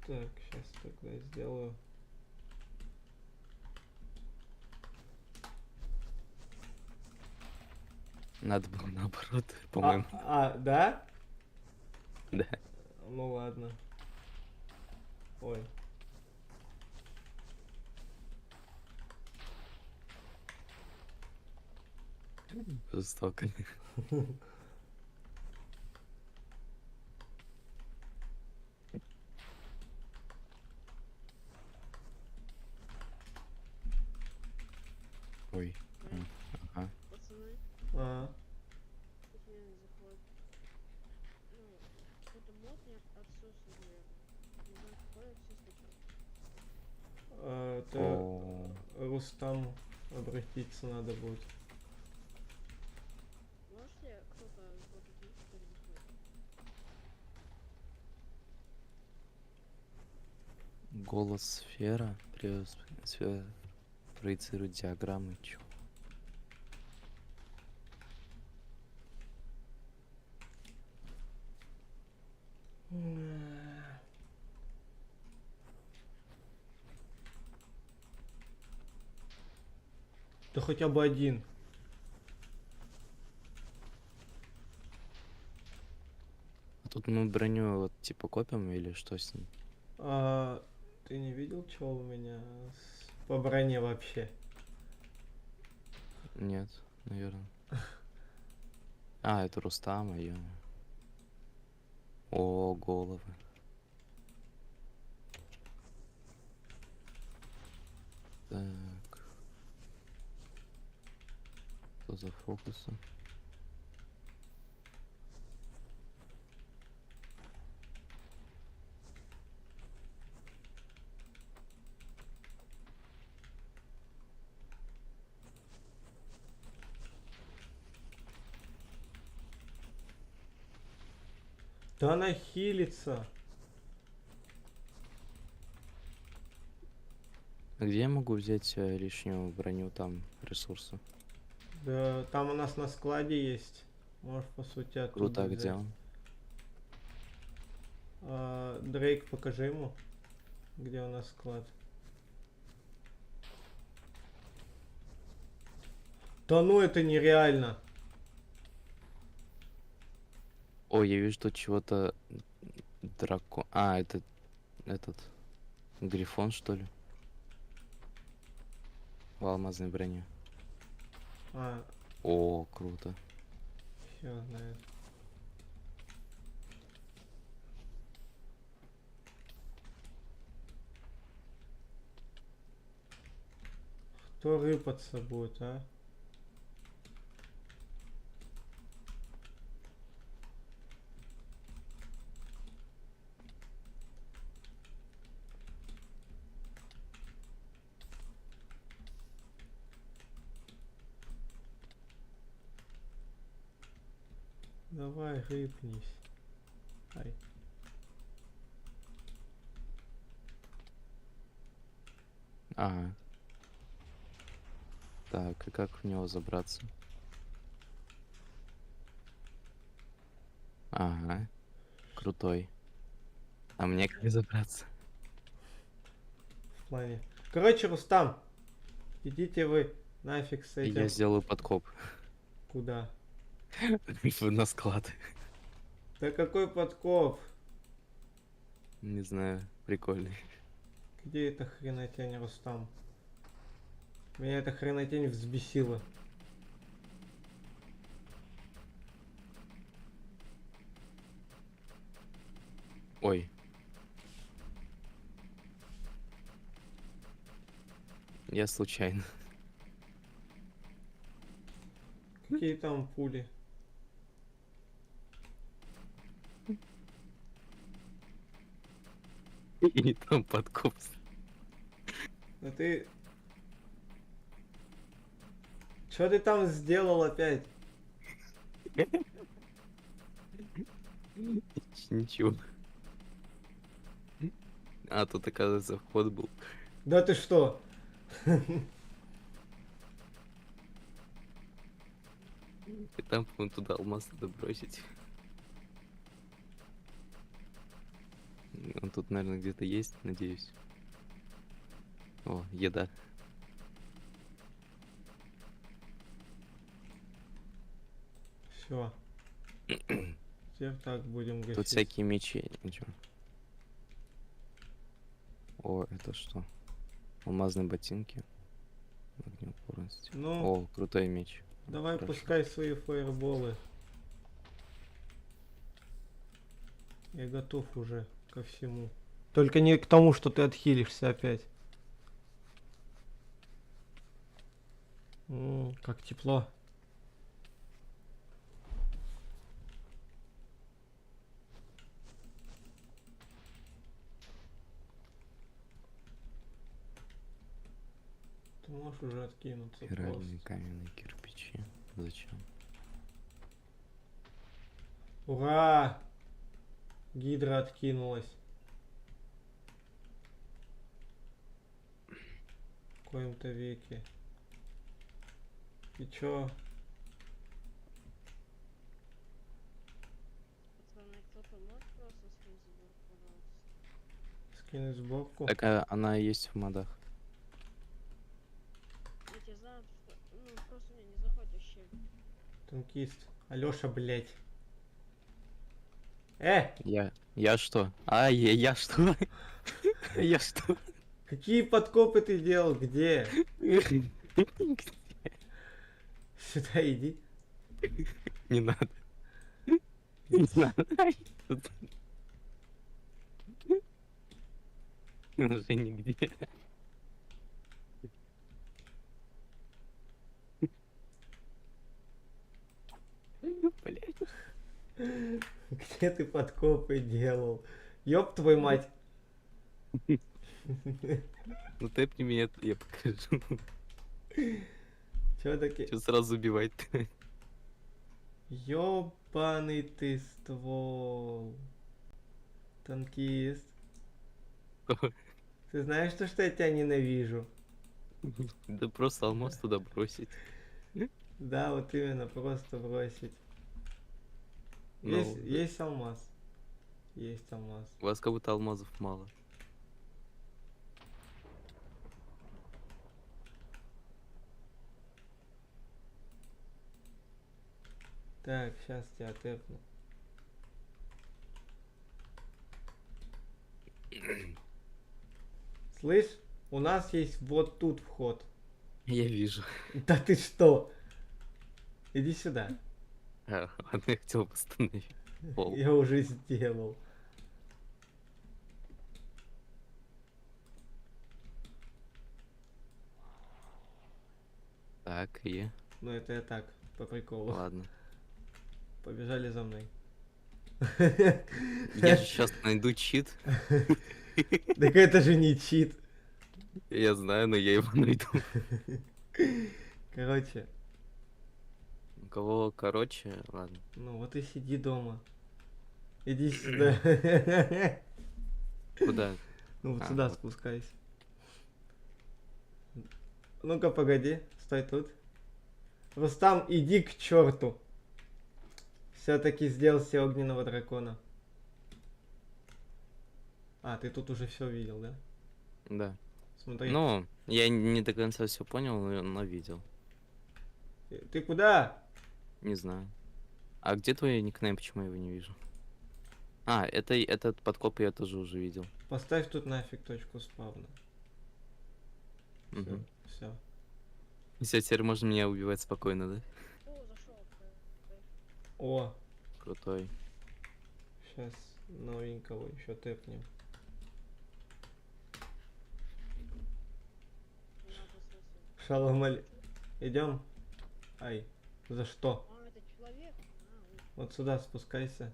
Так, сейчас тогда сделаю. Надо было наоборот, по-моему. Да? Да. Ну ладно. Ой. Жестоко. Ой. Ага. Пацаны, А, тут меня захват. Ну, какой-то мод не отсутствует, наверное. Не знаю, какой отсутствует. это О, Рустаму обратиться надо будет. Можете кто-то объяснить, кто рисует? голос сфера проецирует диаграммы. Чё? Да хотя бы один. А тут мы броню вот типа копим или что с ним? Ты не видел, что у меня по броне вообще? Нет, наверное. А, это Рустам, ё. О, головы. Так. Что за фокусы? Да она хилится. А где я могу взять лишнюю броню, там ресурсы? Да, там у нас на складе есть. Можешь, по сути, оттуда Круто, а где взять. он? Дрейк, покажи ему, где у нас склад. Да ну это нереально. Ой, я вижу тут чего-то дракон. А, это этот грифон, что ли? В алмазной броне. О, круто. Все знает. Кто рыпаться будет, а? Давай, рыпнись. Ай. Ага. Так, и как в него забраться? Ага. Крутой. А мне как забраться? В плане. Короче, Рустам, идите вы нафиг с И этим. я сделаю подкоп. Куда? На склад. Да какой подкоп? Не знаю, прикольный. Где эта хренотень, Рустам? Меня эта хренотень взбесила. Ой. Я случайно. Какие там пули? И там подкоп. Да ты... Что ты там сделал опять? Ничего. А, тут, оказывается, вход был. Да ты что? И там, по-моему, туда алмаз надо бросить. Он тут, наверное, где-то есть, надеюсь. О, еда. Все. Теперь так будем гасить. Тут всякие мечи. Ничего. О, это что? Алмазные ботинки. Огнеупорность. Ну, О, крутой меч. давай хорошо. пускай свои фаерболы. Я готов уже ко всему. Только не к тому, что ты отхилишься опять. Как тепло. Ты можешь уже откинуться Спиральные просто. каменные кирпичи. Зачем? Ура! Гидра откинулась. В коем-то веке. И чё? Пацаны, кто-то может просто скинуть сбор, пожалуйста? Скинуть сборку? Так она есть в модах. Я тебе знаю, что... Ну, просто мне не заходит вообще. Танкист. Алёша, блять. Я что? А, я что? Я что? Какие подкопы ты делал? Где? Сюда иди. Не надо. Не надо. Тут- Уже нигде. Блять. Где ты подкопы делал? Ёб твою мать. Ну тэпни меня, я покажу. Чё таки? Че сразу убивать? Ёбаный ты ствол. Танкист. Ты знаешь, что я тебя ненавижу? Да просто алмаз туда бросить. Да, вот именно, просто бросить. Ну, Есть алмаз. Есть алмаз. у вас как будто алмазов мало. Так, сейчас тебя тэпну. Слышь, у нас есть вот тут вход. Я вижу. Да ты что? Иди сюда. А, ладно, я хотел восстановить. Пол. Я уже сделал. Так, и... Ну это я так, по приколу. Ладно. Побежали за мной. Я же сейчас найду чит. Так это же не чит. Я знаю, но я его найду. Короче, кого короче, ладно. Ну вот и сиди дома. Иди сюда. Куда? Ну вот А, сюда вот. спускайся. Ну-ка, погоди, стой тут. Рустам, иди к черту. Все-таки сделал себе огненного дракона. А, ты тут уже все видел, да? Да. Смотри. Ну, я не до конца все понял, но видел. Ты куда? Не знаю. А где твой никнейм, почему я его не вижу? А, этот подкоп я тоже уже видел. Поставь тут нафиг точку спавна. Все, Мгм. все. Все, теперь можно меня убивать спокойно, да? О, зашел. О, Крутой. сейчас новенького еще тэпнем. Шалом аль... Идем? Ай, за что? А, это человек? А, Вот сюда спускайся.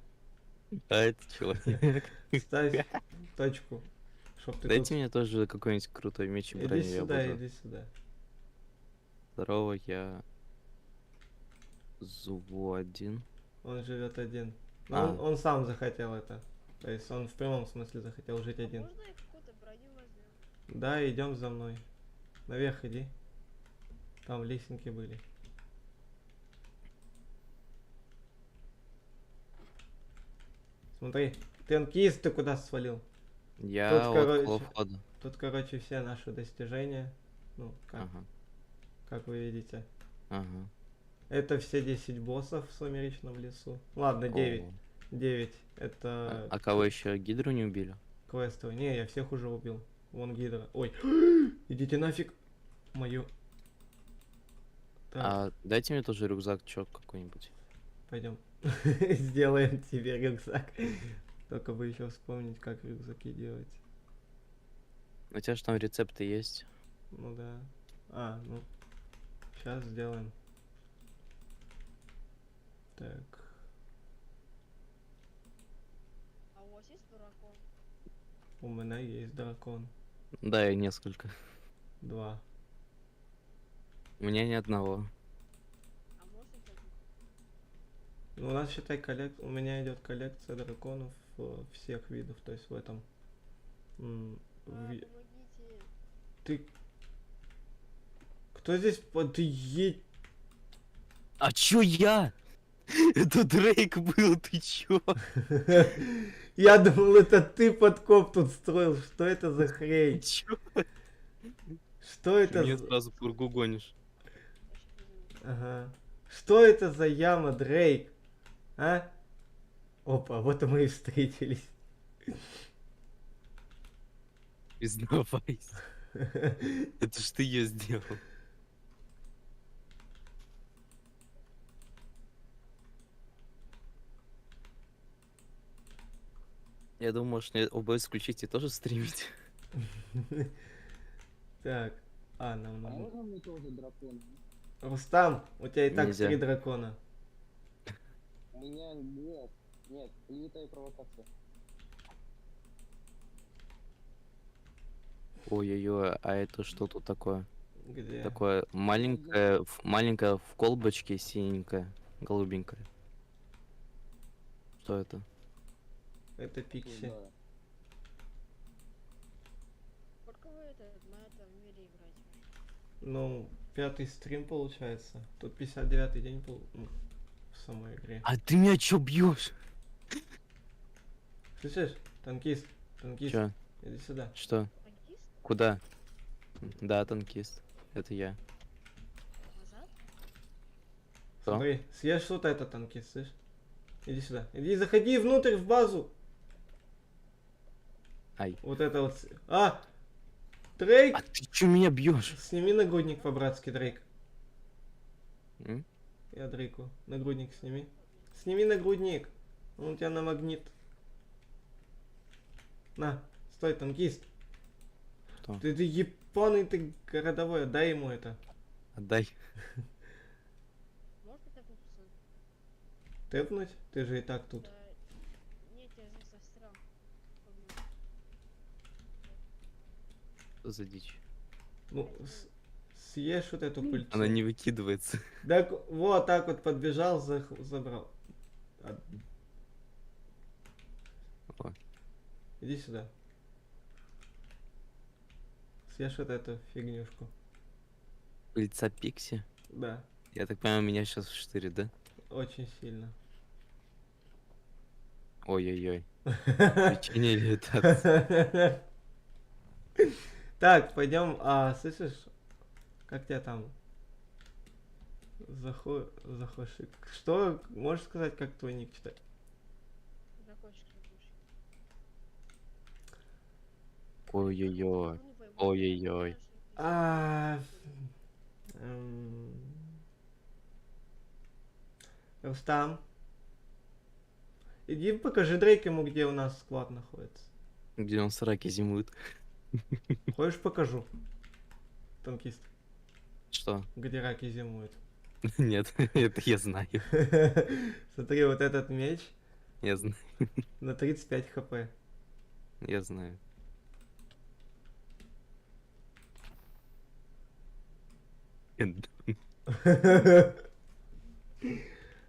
А это человек. Ставь точку. Чтоб ты Дайте тут... мне тоже какой-нибудь крутой меч и Иди броню, я сюда, буду. иди сюда. Здорово, я Зуву один. Он живет один. Но А. он сам захотел это. То есть он в прямом смысле захотел жить а один. можно я какую-то броню возьмем? Да, идем за мной. Наверх иди. Там лесенки были. Смотри, танкист, ты куда свалил? Я Тут, от короче, входа. Тут, короче, все наши достижения. Ну, Ага, как вы видите. ага. Это все 10 боссов в Сумеречном лесу. Ладно, 9. О. 9. Это А кого еще Гидру не убили? квестовые. Не, я всех уже убил. Вон гидра. Ой, идите нафиг. Мою. Так, А дайте мне тоже рюкзак-чок какой-нибудь. пойдем. Сделаем тебе рюкзак. Только бы еще вспомнить, как рюкзаки делать. У тебя же там рецепты есть. Ну да. А, ну. Сейчас сделаем. Так. А у вас есть дракон? У меня есть дракон. Да, и несколько. 2. У меня ни одного. А можно так? Ну, у нас, считай, у меня идет коллекция драконов всех видов. То есть в этом. Помогите. Ты. Кто здесь А чё я? Это Дрейк был, ты чё? Я думал, это ты подкоп тут строил. Что это за Ты хрень? чё? Что Ты это меня за... сразу пургу гонишь. Я щас призову. Ага. Что это за яма, Дрейк? А? Опа, вот и мы и встретились. Признавайся. Это ж ты ее сделал. Я думаю, может, мне OBS включить и тоже стримить. Так. А, нам А нужно. можно мне тоже дракона? Рустам, у тебя и так Нельзя. 3 дракона. У меня нет. Нет, лютая провокация. Ой-ой-ой, а это что тут такое? Где? Такое маленькое, маленькое в колбочке, синенькое, голубенькое. Что это? Это Пикси. Да. Сколько вы на этом мире играете? Ну, 5-й стрим получается. Тут 59-й день ну, в самой игре. А ты меня чё бьешь? Слышишь? Танкист. Танкист. Чё? Иди сюда. Что? Танкист? Куда? Да, танкист. Это я. Назад? Что? Смотри, съешь что-то это танкист, слышь? Иди сюда. Иди, заходи внутрь в базу. Ай. Вот это вот. А! Дрейк! А ты чё меня бьешь? Сними нагрудник по-братски, Дрейк. Я Дрейку. Нагрудник сними. Сними нагрудник. Он у тебя на магнит. На, стой, танкист. Что? Ты японый, ты городовой, отдай ему это. Отдай. Можно так пацан? Тэпнуть? Ты же и так тут. Да. Нет, я здесь застрял. Что за дичь? Ну, съешь вот эту пыльцу. Она не выкидывается. Так, вот так вот подбежал, забрал. Ой. Иди сюда. Съешь вот эту фигнюшку. Лица Пикси. Да, Я так понимаю, меня сейчас вштырит, да? очень сильно. Ой-ой-ой. Печенье летает. Так, пойдем, слышишь, как тебя там? Захошик. Что можешь сказать, как твой ник читать? Закончик, закончик. Ой-ой-ой. Ну, не пойму, Ой-ой-ой. знаешь, А, эм, Рустам, иди покажи Дрейк ему, где у нас склад находится. Где он сраки зимует. Хочешь, покажу? Танкист, Что? где раки зимуют. Нет, это я знаю. Смотри, вот этот меч Я знаю. на 35 хп. Я знаю.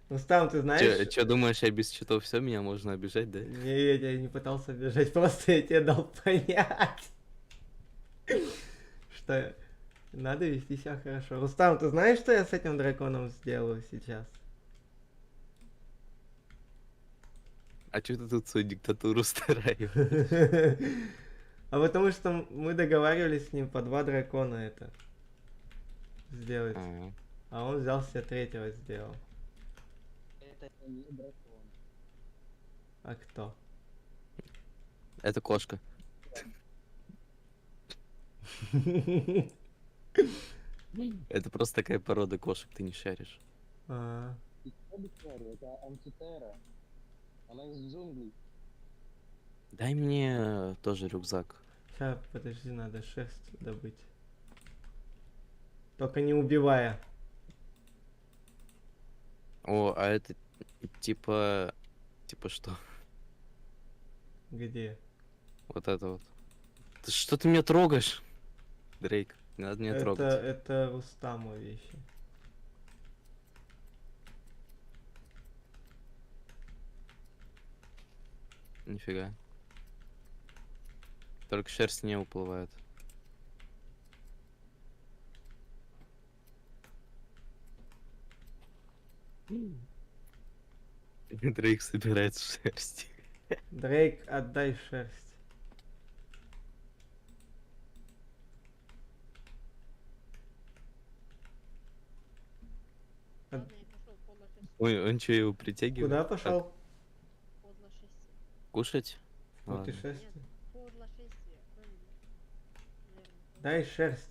Рустам, ты знаешь? Че, думаешь, я без читов все, меня можно обижать, да? Не, я тебя не пытался бежать, просто я тебе дал понять, что надо вести себя хорошо. Рустам, ты знаешь, что я с этим драконом сделаю сейчас? А что ты тут свою диктатуру устраиваешь? А потому что мы договаривались с ним по 2 дракона это сделать. Ага. А он взял себе 3-го сделал. Это Это не дракон. А кто? Это кошка. Это просто такая порода кошек, ты не шаришь. А, И что Виктория? Это антитера. Она из джунглей. Дай мне тоже рюкзак. Сейчас, подожди, надо шерсть добыть. Только не убивая. О, а это типа... Типа что? Где? Вот это вот. Что ты меня трогаешь? Дрейк, не надо меня трогать. Это Рустама вещи. Нифига. Только шерсть не уплывает. Дрейк собирает шерсть. Дрейк, отдай шерсть. Ладно, я пошел подло 6. Ой, он что, его притягивает? Куда Так, пошел? Подло 6. кушать? В Ладно. путешествие. Нет, подло 6, правильно? Наверное. Дай шерсть.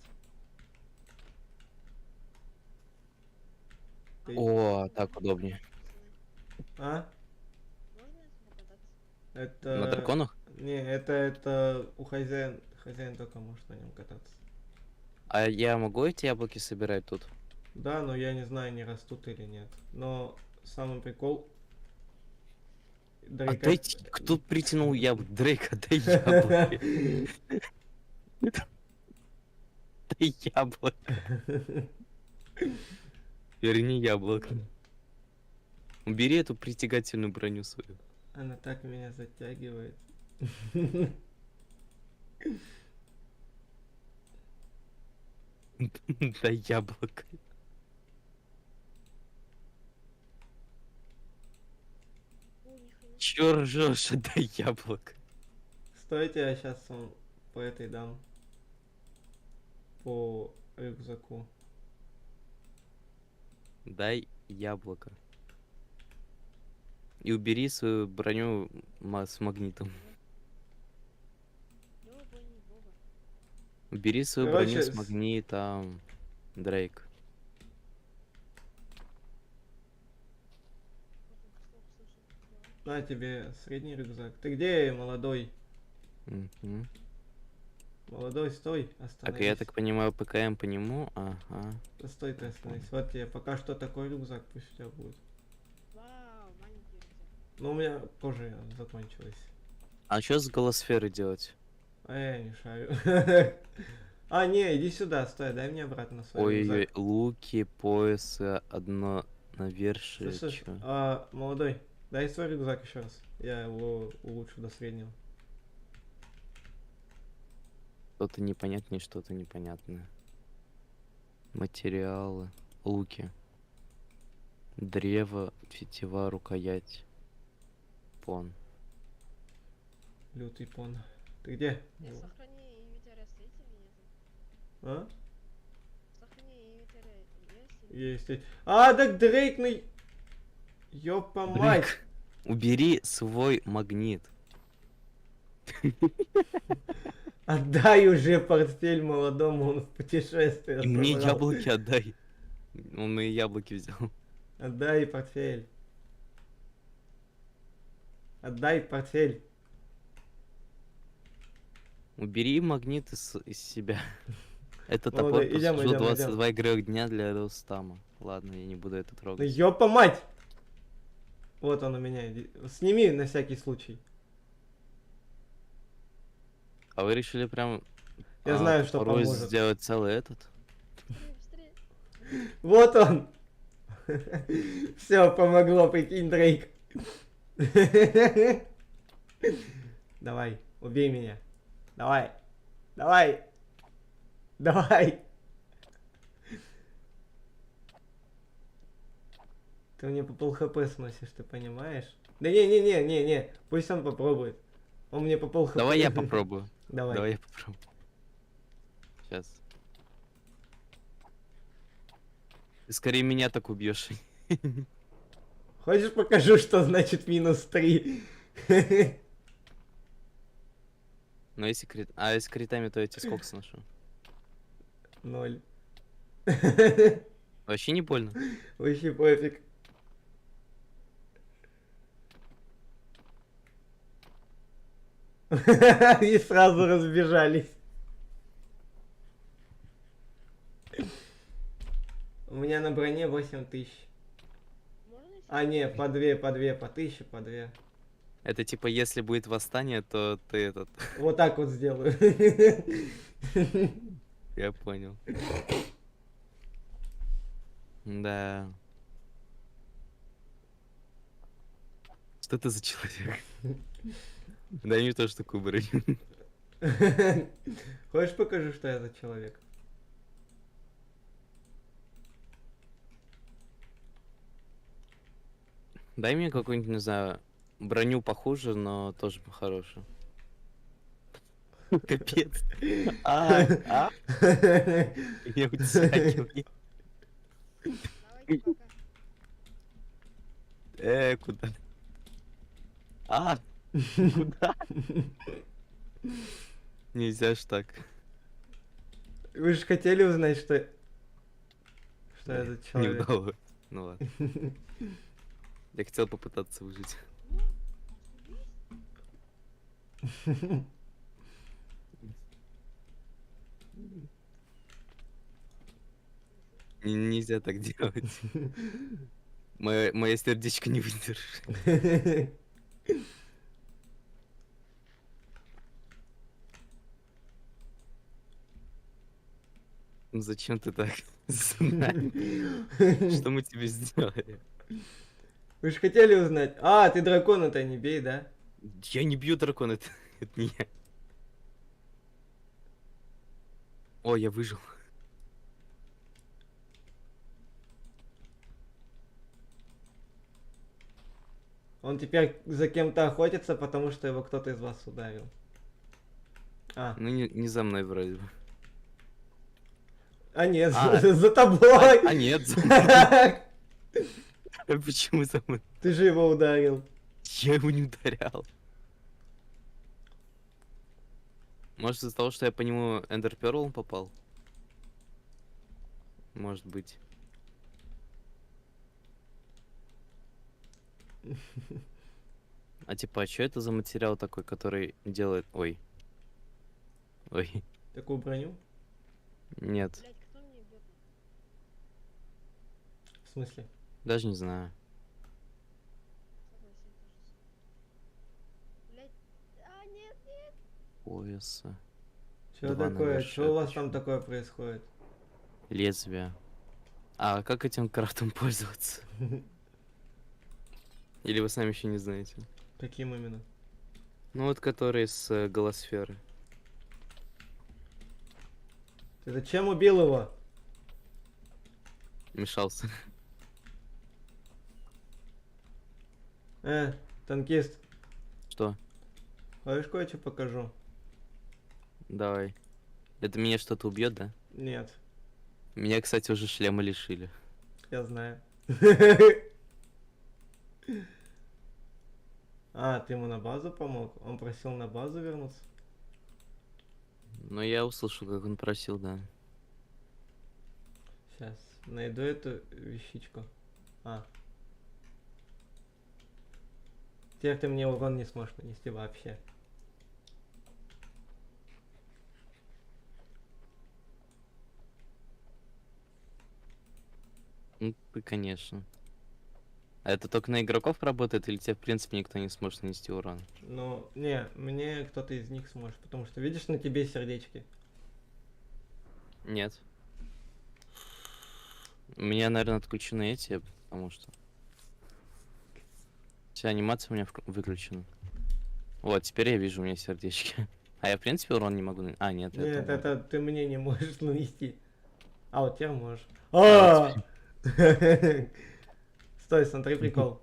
Ты- О, так удобнее. А? Можно я покататься? Это... На драконах? Не, это у хозяин только может на нем кататься. А я могу эти яблоки собирать тут? Да, но я не знаю, не растут или нет. Но самый прикол... Дрейк, Отдайте, кто притянул яблоки? Дрейк, отдай яблоки. Дай яблоко. Верни яблоко. Убери эту притягательную броню свою. Она так меня затягивает. Дай яблоко. О, нихрена. Чё ржешь? Дай яблоко. Стойте, я сейчас вам по этой дам. По рюкзаку. Дай яблоко. И убери свою броню с магнитом. Ёбаный бога. Убери свою броню Короче, с магнитом. Дрейк. Вот он слух слышит. На Да. тебе средний рюкзак. Ты где, молодой? Мгм. Молодой, стой, Так, я остановись. так понимаю, ПКМ по нему. Ага. Стой, ты остановись. Вот тебе пока что такой рюкзак, пусть у тебя будет. Вау, маленький рюкзак. Но у меня кожа закончилась. А что с голосферой делать? А я не шарю. А, не, иди сюда, стой, дай мне обратно свой Ой-ой-ой, рюкзак. луки, поясы, одно навершие, Слышь, чё? молодой, дай свой рюкзак еще раз. Я его улучшу до среднего. Что-то непонятнее, что-то непонятное. Материалы, луки, древо, тетива, рукоять, пон. Лютый пон. Ты где? Сохрани инвентарь, стоите меня там? А? Сохрани инвентарь, есть? Есть. А, так Дрейк, ну... Ёпа мать! Дрейк, убери свой магнит. Отдай уже портфель молодому, он в путешествие И мне собрал. яблоки отдай. Он мои яблоки взял. Отдай портфель. Отдай портфель. Убери магнит из себя. Это Молодой, топор идем, прослужил идем, 22 игровых дня для Рустама. Ладно, я не буду это Ну трогать. ёпа мать! Вот он у меня. Сними на всякий случай. А вы решили прям Я знаю, что топорой поможет. сделать целый этот? Быстрее, быстрее. Вот он! Все, помогло, прикинь, Дрейк. Давай, убей меня. Давай. Давай. Давай. Ты мне по пол хп сносишь, ты понимаешь? Да не. Пусть он попробует. Он мне по пол хп. Давай я попробую. Давай. Давай я попробую. Сейчас. Ты скорее меня так убьешь. Хочешь покажу, что значит -3? Но если крит... А если критами, то я тебе сколько сношу? 0. Вообще не больно. Вообще пофиг. И сразу разбежались. У меня на броне 8000. Можно если А, не, по 2, по 1000, по 2. Это типа, если будет восстание, то ты этот... Вот так вот сделаю. Я понял. Да. Что ты за человек? Дай мне тоже такую броню. Хочешь покажу, что я за человек? Дай мне какую-нибудь, не знаю, броню похуже, но тоже хорошую. Капец. Меня утягивает. давайте пока. Куда? Куда? Нельзя ж так. Вы же хотели узнать, что я за Не человек? удалось. Ну ладно. Я хотел попытаться выжить. Нельзя так делать. Моя сердечко не выдержит. Ну зачем ты так с нами? Что мы тебе сделали? Вы же хотели узнать. А, ты дракона-то не бей, да? Я не бью дракона, это не я. О, я выжил. Он теперь за кем-то охотится, потому что его кто-то из вас ударил. А, Ну не за мной вроде бы. нет, А. за тобой! А нет, почему за мной? Ты же его ударил. Я его не ударял. Может из-за того, что я по нему Эндер Перлом попал? Может быть. А типа, а что это за материал такой, который делает... Ой. Ой. Такую броню? Нет, Блять, кто мне бьет? В смысле? даже не знаю. Согласен, тоже. Блять. А, нет, нет. Пояса. Что Два такое? навершия, Что у вас почему? там такое происходит? Лезвие. А как этим крафтом пользоваться? Или вы сами еще не знаете? Каким именно? Ну вот который с голосферы. Ты зачем убил его? Мешался. Танкист, Что? хочешь кое-что покажу? Давай. Это меня что-то убьет, да? Нет, Меня, кстати, уже шлема лишили. я знаю. А, ты ему на базу помог? Он просил на базу вернуться? Но я услышал, как он просил, да. Сейчас, найду эту вещичку. А. Теперь ты мне урон не сможешь нанести вообще. Ну, ты, конечно. А это только на игроков работает, или тебе, в принципе, никто не сможет нанести урон? Ну, не, мне кто-то из них сможет, потому что видишь на тебе сердечки? Нет. У меня, наверное, отключены эти, потому что... Вся анимация у меня выключена. Вот, теперь я вижу, у меня сердечки. А я, в принципе, урон не могу... А, нет, Нет, могу. это ты мне не можешь нанести. А вот теперь можешь. А, А! Стой, смотри прикол.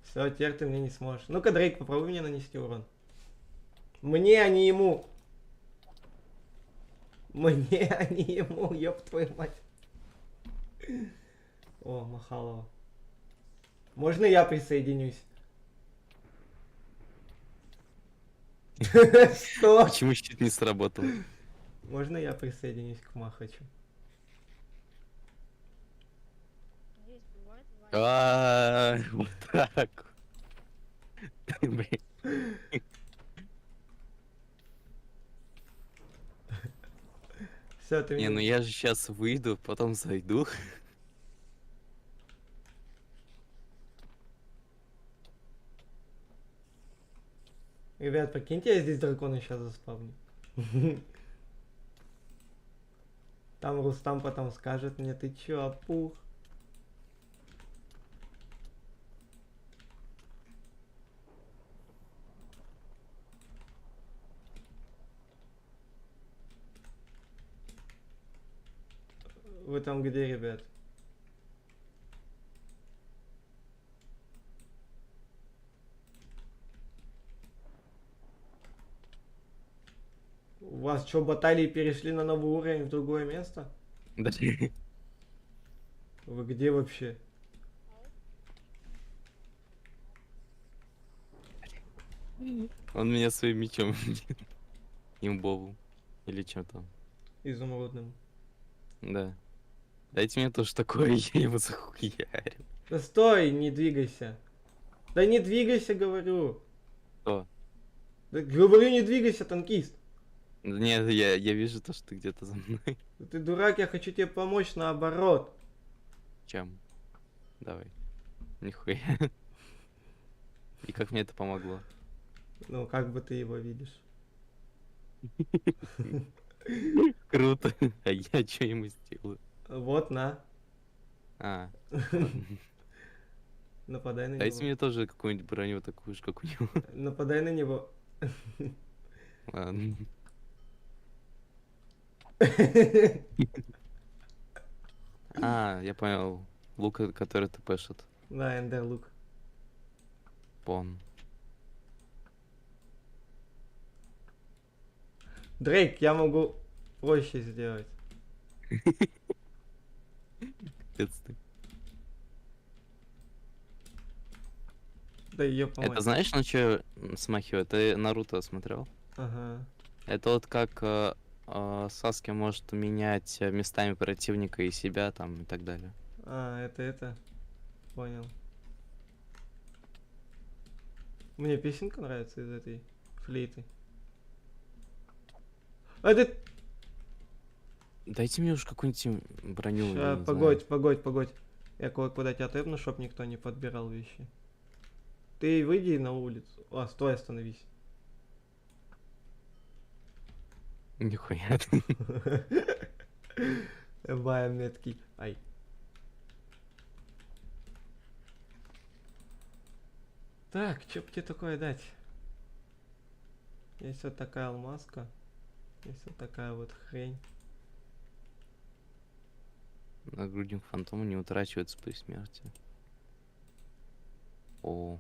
Все, теперь ты мне не сможешь. Ну-ка, Дрейк, попробуй мне нанести урон. Мне, а не ему. Мне, а не ему, ёб твою мать. О, Махалова. Можно я присоединюсь? Что? Почему щит не сработал? Можно я присоединюсь к Махачу? Здесь бывает Ваня. Вот так. Блин. Все, ты Не, ну мне... я же сейчас выйду, потом зайду. Ребят, прикиньте, я здесь дракона сейчас заспавню. Там Рустам потом скажет мне, ты чё, опух? Вы там где, ребят? У вас что, баталии перешли на новый уровень в другое место? Да. Вы где вообще? Он меня своим мечом имбовым. Или что там. Изумрудным. Да. Дайте мне тоже такое, я его захуярю. Да стой, не двигайся. Да не двигайся, говорю. Что? Да говорю, не двигайся, танкист. Нет, я вижу то, что ты где-то за мной. Да ты дурак, я хочу тебе помочь наоборот. Чем? Давай. Нихуя. И как мне это помогло? Ну, как бы ты его видишь. Круто. А я что ему сделаю? Вот, на. А, Нападай на дайте него. мне тоже какую-нибудь броню такую же, как у него. Нападай на него. Ладно. А, я понял. Лук, который ты пишет. Да, эндерлук. Пон. Дрейк, я могу проще сделать. Пиздец ты. Да ее помочь. Это знаешь, на что смахивает? Ты Наруто смотрел? Ага. Это вот как Саски может менять местами противника и себя там и так далее. А, это. Понял. Мне песенка нравится из этой флейты. А ты... Дайте мне уж какую-нибудь броню. я не Погодь. Я куда тебя тэпну, чтоб никто не подбирал вещи. Ты выйди на улицу. А, стой, остановись. Нихуя. Бая меткий. Ай. Так, что бы тебе такое дать? Есть вот такая алмазка. Есть вот такая вот хрень. Нагрудник фантома не утрачивается при смерти. О,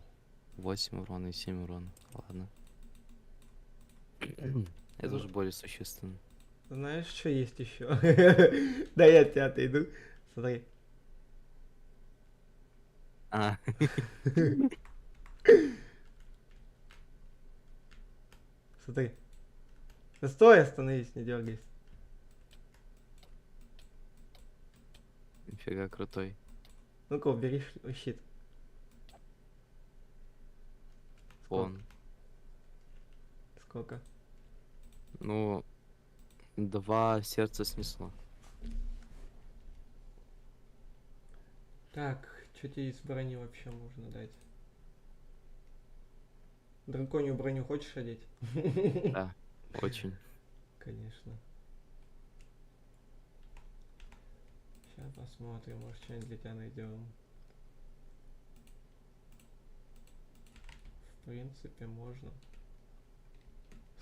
8 урона и 7 урона. Ладно. Это уже более существенно. Знаешь, что есть еще? Да я от тебя отойду. Смотри. А, Смотри. Да стой, остановись, не дергайся. нифига крутой. Ну-ка, убери щит. Он. Сколько? Ну, 2 сердца снесло. Так, что тебе из брони вообще можно дать? Драконью броню хочешь одеть? Да, очень. Конечно. Сейчас посмотрим, может что-нибудь для тебя найдем. В принципе, можно.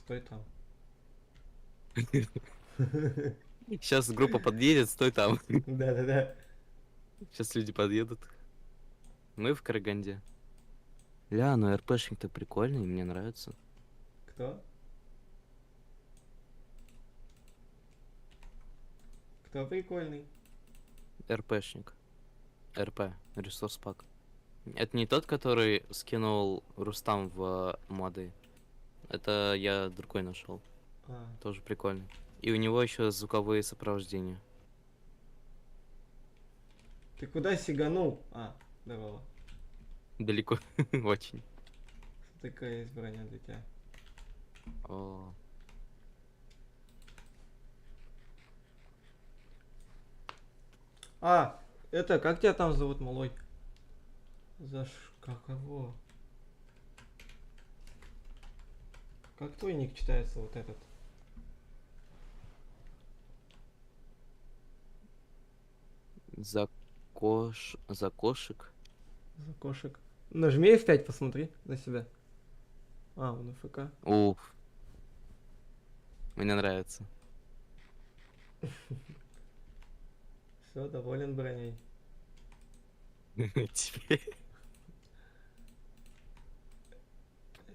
Стой там. Сейчас группа подъедет, стой там. Да-да-да. Сейчас люди подъедут. Мы в Караганде. Ля, ну РПшник-то прикольный, мне нравится. Кто? Кто прикольный? РПшник. РП, ресурс пак. Это не тот, который скинул Рустам в моды. Это я другой нашел. А, Тоже прикольный. И у него еще звуковые сопровождения. ты куда сиганул? А, здорово. Далеко. Очень. Такая есть броня для тебя. О. А, это, как тебя там зовут, малой? Как его? Как твой ник читается, вот этот? За кошек. За кошек. Нажми F5, посмотри на себя. А, он ФК. Уф. Мне нравится. Все, доволен броней. Тебе.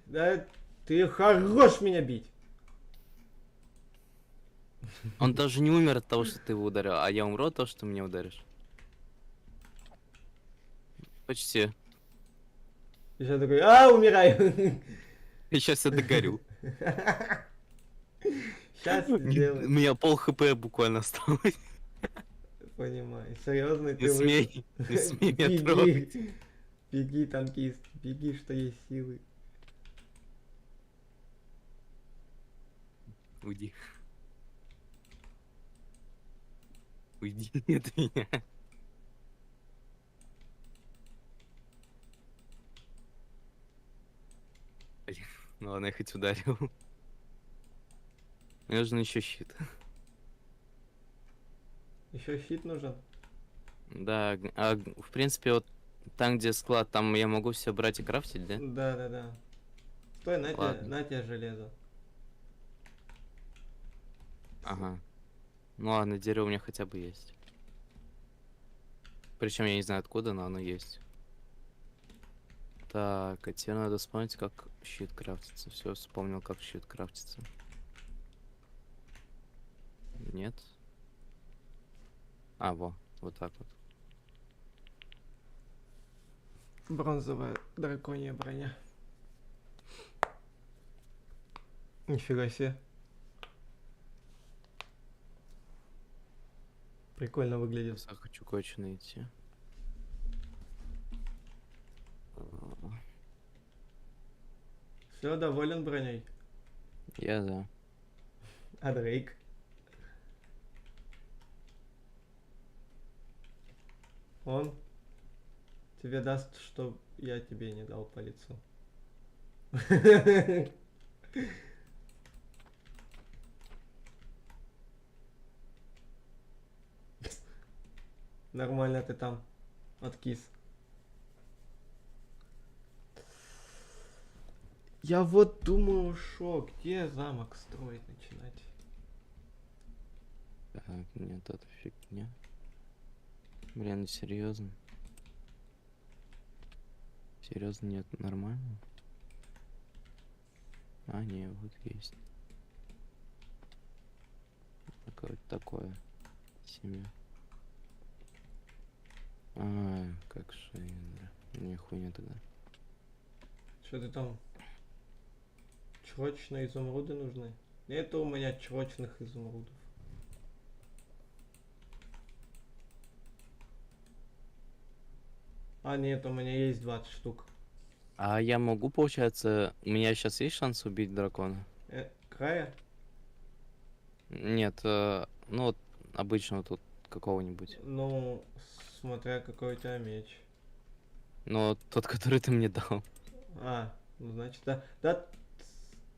Да ты хорош меня бить. Он даже не умер от того, что ты его ударил, а я умру от того, что ты меня ударишь. Почти. И сейчас такой, умираю. И сейчас я догорю. Сейчас У сделаю. меня пол хп буквально осталось. Понимаю. Серьезно, Не ты смей, не смей меня Беги. трогать. Беги, танкист. Беги, что есть силы. Уйди. Уйди от меня. Блин, ну ладно, я хоть ударил. Мне нужен еще щит. Еще щит нужен. Да, в принципе, вот там, где склад, там я могу все брать и крафтить, да? Да. Стой, Ладно. на тебе железо. Ага. Ну ладно, дерево у меня хотя бы есть. Причем я не знаю откуда, но оно есть. Так, а теперь надо вспомнить, как щит крафтится. Все, вспомнил, как щит крафтится. Нет. А, вот так вот. Бронзовая драконья броня. Нифига себе. Прикольно выглядит. Сейчас я хочу кое-что найти. Все, доволен броней. Я да. А Дрейк? Он тебе даст, что я тебе не дал по лицу. Нормально ты там откис. Я вот думаю, шо, где замок строить начинать? Так, нет, это фигня. Блин, серьезно. Серьезно, нет, нормально. А, не, вот есть. Такое семя. А, как шейнер. Не хуйня тогда. Что ты там? Чрочные изумруды нужны? Нет у меня чрочных изумрудов. А, нет, у меня есть 20 штук. А я могу, получается, у меня сейчас есть шанс убить дракона? Края? Нет, ну вот обычного тут какого-нибудь. Ну, смотря какой у тебя меч. Но тот, который ты мне дал. А, ну значит, да. Да.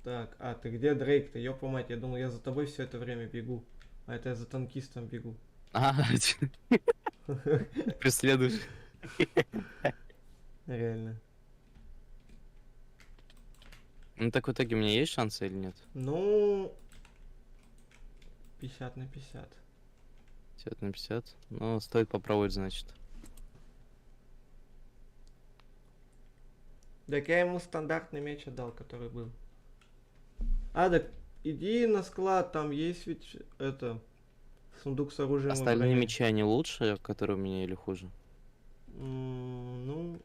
Так, а ты где, Дрейк-то? Ёпа мать, я думал, я за тобой все это время бегу. А это я за танкистом бегу. А, преследуешь. Реально. Ну так в итоге у меня есть шансы или нет? Ну, 50 на 50. 50 на 50. Ну, стоит попробовать, значит. Так я ему стандартный меч отдал, который был. А, так иди на склад, там есть ведь это сундук с оружием и Остальные броней. мечи, они лучше, которые у меня, или хуже? Ну,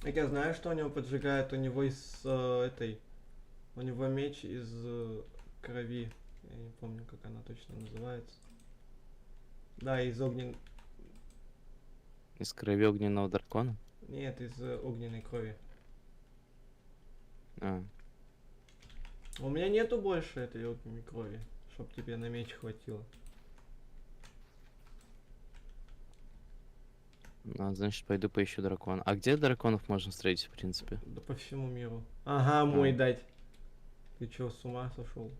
так я знаю, что у него поджигает, у него у него меч из крови. Я не помню, как она точно называется. Да, из Из крови огненного дракона? Нет, из огненной крови. А, У меня нету больше этой огненной крови, чтоб тебе на меч хватило. ну, значит, пойду поищу дракона. А где драконов можно встретить, в принципе? Да по всему миру. Ага, мой дать. Ты чё, с ума сошел?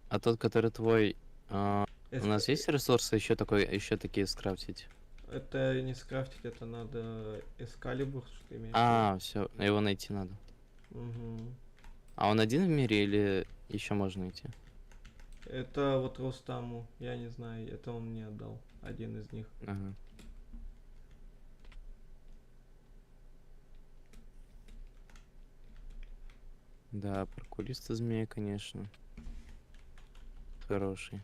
А тот, который твой... у нас есть ресурсы еще такие скрафтить? Это не скрафтить, это надо эскалибур, что ты имеешь. А, все, его найти надо. Угу. А он один в мире или еще можно найти? Это вот Рустаму, я не знаю, это он мне отдал, один из них. Ага. Да, прокуриста змея, конечно. Хороший.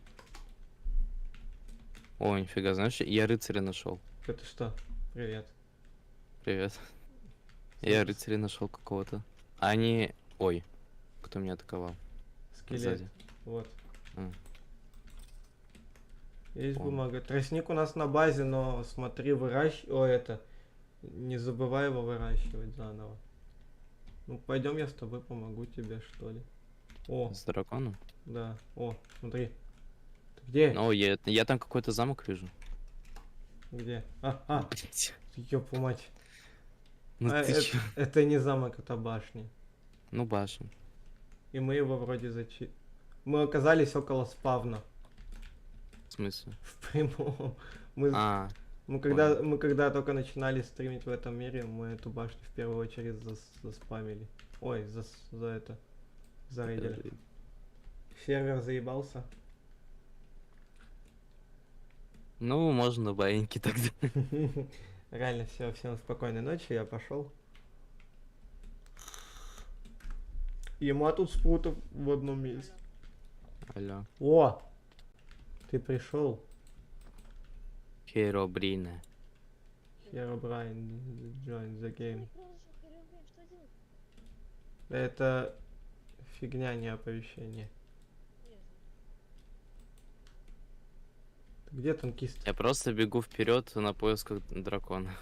О, нифига, знаешь, я рыцаря нашел. Это что? Привет. Привет. Я рыцаря нашел какого-то. Они. Ой, кто меня атаковал? Скелет. Сзади. Вот. А. Есть Понял. бумага. Тростник у нас на базе, но смотри, не забывай его выращивать заново. Ну, пойдем, я с тобой помогу тебе, что ли. О, С драконом? да. О, смотри. Ты где? О, я там какой-то замок вижу. Где? Блять. Ёпу мать. Ну ты это, чё? это не замок, это башня. Ну башня. И мы его вроде Мы оказались около спавна. В смысле? В прямом. Мы, А, мы когда только начинали стримить в этом мире, мы эту башню в первую очередь заспамили. Ой, зарейдили. подожди. Сервер заебался. Ну, можно баиньки тогда. Реально, все, всем спокойной ночи, я пошел. Ема тут спрутов в одном месте. Алло. О! Ты пришел. Херобрина. Herobrine, join the game. Что делать? Это фигня, не оповещение. Нет. Ты где танкист? Я просто бегу вперед на поисках дракона.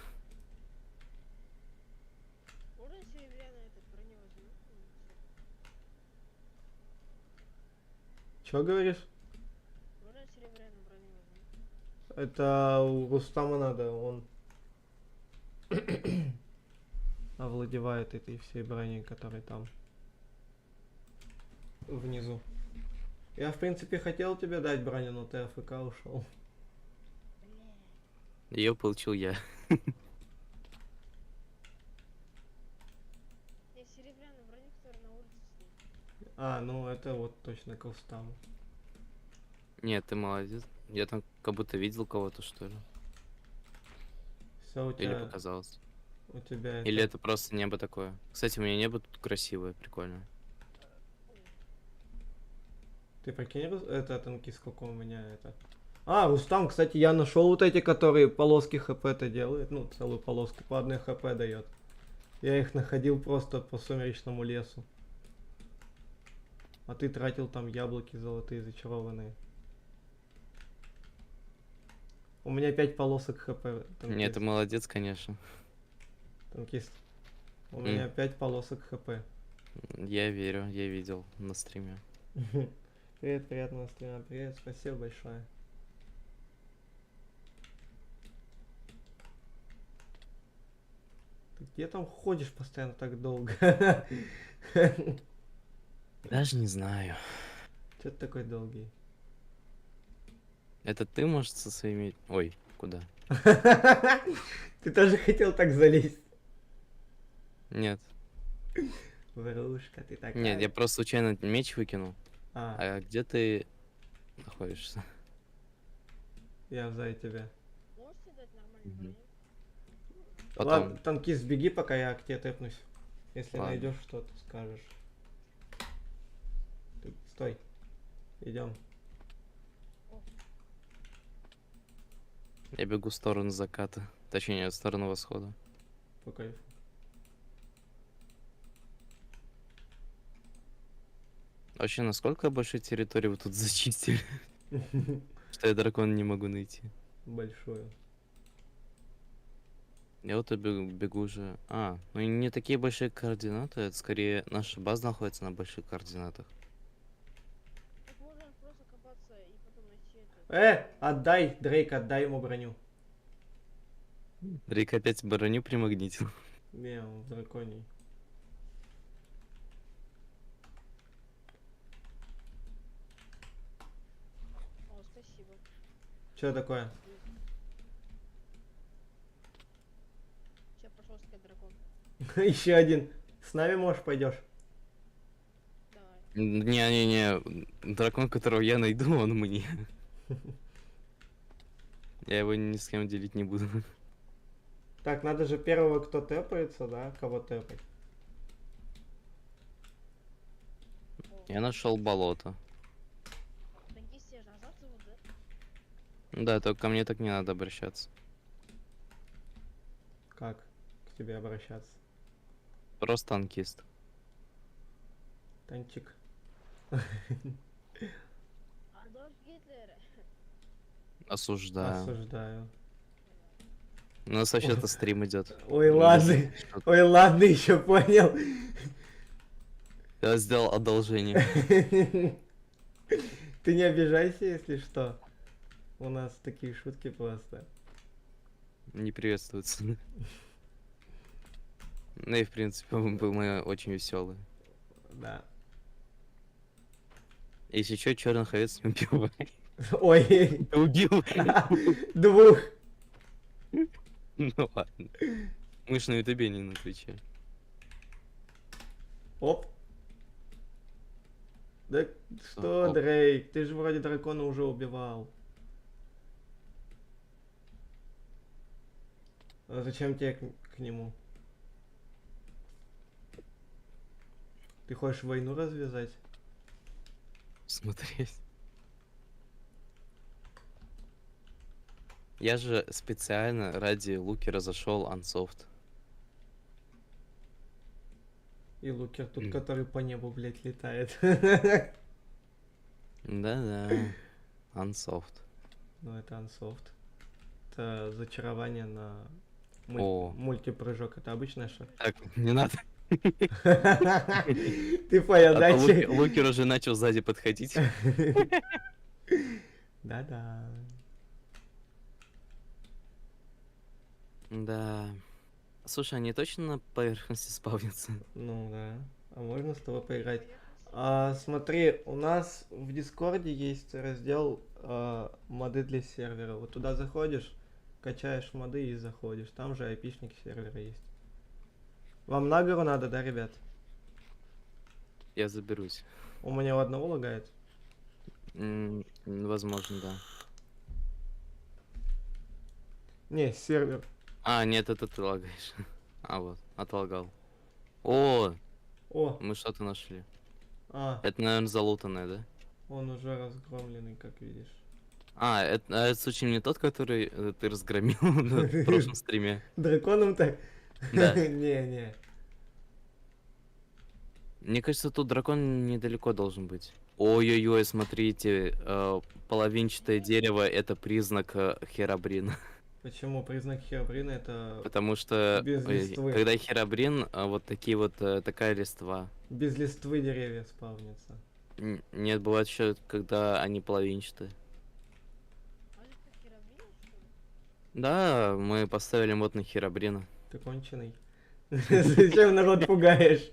Можно серебряный этот броню возьму? Чё говоришь? Можно серебряную броню возьму? Это у Рустама надо, он овладевает этой всей броней, которая там внизу. Я в принципе хотел тебе дать броню, но ты АФК ушел. Блять. Ее получил я. Я серебряный броник, который на улице стоит. А, ну это вот точно Костам. Нет, ты молодец. Я там как будто видел кого-то, что ли. Все у Или тебя, показалось. у тебя Или это просто небо такое. Кстати, у меня небо тут красивое, прикольное. Ты прикинь, это танки, сколько у меня это. А, Рустам, кстати, я нашел вот эти, которые полоски хп-то делают. Ну, целую полоску по одной хп дает. Я их находил просто по сумеречному лесу. А ты тратил там яблоки золотые зачарованные. У меня 5 полосок хп. Танкист. Нет, ты молодец, конечно. Танкист. У меня 5 полосок хп. Я верю, я видел на стриме. Привет, приятного стрима. Привет, спасибо большое. Ты где там ходишь постоянно так долго? Даже не знаю. Че ты такой долгий? Это ты, может, со своими... Ой, куда? Ты тоже хотел так залезть? Нет. Врушка, ты такая. Нет, я просто случайно меч выкинул. А, А где ты находишься? я сзади тебя. Можете дать нормальный Мгм. броник? Потом. Ладно, танкист, беги, пока я к тебе тэпнусь. Если Ладно. найдешь что-то, скажешь. Ты, стой. Идем. Я бегу в сторону заката. Точнее, в сторону восхода. По кайфу. Вообще, насколько большой территорию вы тут зачистили? Что я дракона не могу найти. Большую. Я вот и бегу уже. А, ну и не такие большие координаты, это скорее наша база находится на больших координатах. Так можно просто копаться и потом найти это. Отдай, Дрейк, отдай ему броню. Рик опять броню примагнитил. Не, он в драконий. О, спасибо. Что такое? Сейчас пошел искать дракон. Еще один. С нами, можешь, пойдешь? Давай. Не-не-не, дракон, которого я найду, он мне. Я его ни с кем делить не буду. Так, надо же первого, кто тэпается, да? Кого тэпать? Я нашел болото. Такие все же назад зовут, да? Да, только ко мне так не надо обращаться. Как к тебе обращаться? Просто танкист. Танчик. Адольф Гитлер. Осуждаю. Осуждаю. У нас вообще-то стрим идет. Ой, ладно. Ой, ладно, еще понял. Я сделал одолжение. Ты не обижайся, если что. У нас такие шутки просто. Не приветствуется. Ну и в принципе мы очень веселые. Да. Если что, черных овец не убивай. Ой, Ты убил. двух. Ну ладно. Мы ж на ютубе, не на твиче. Оп. Да что, Оп. Дрейк, ты же вроде дракона уже убивал. А зачем тебе к нему? Ты хочешь войну развязать? Смотреть. Я же специально ради Лукера зашел Unsoft. И Лукер тут, который по небу, блядь, летает. Да-да. Unsoft. Ну, это Unsoft. Это зачарование на О. мультипрыжок. Это обычная шаг. Так, не надо. Ты понял, А да? то Лукер уже начал сзади подходить. Да-да. Да. Слушай, они точно на поверхности спавнятся? Ну да. А можно с тобой поиграть? Смотри, у нас в Дискорде есть раздел моды для сервера. Вот туда заходишь, качаешь моды и заходишь. Там же айпишник сервера есть. Вам на гору надо, да, ребят? Я заберусь. У меня у одного лагает. Возможно, да. Не, сервер. А, нет, это ты лагаешь. А, вот, отлагал. О, О, мы что-то нашли. это Это, наверное, залутанное, да? он уже разгромленный, как видишь. Это случай не тот, который ты разгромил в прошлом стриме. Драконом-то? Да. Не. Мне кажется, тут дракон недалеко должен быть. Ой-ой-ой, смотрите, половинчатое дерево это признак херабрина. Почему? Признак херобрина это Потому что без листвы. когда херабрин, вот такие вот такая листва. без листвы деревья спавнятся. Нет, бывает еще, когда они половинчатые. А это херобрин, что ли? Да, мы поставили мод на херабрина. Ты конченый. Зачем народ пугаешь?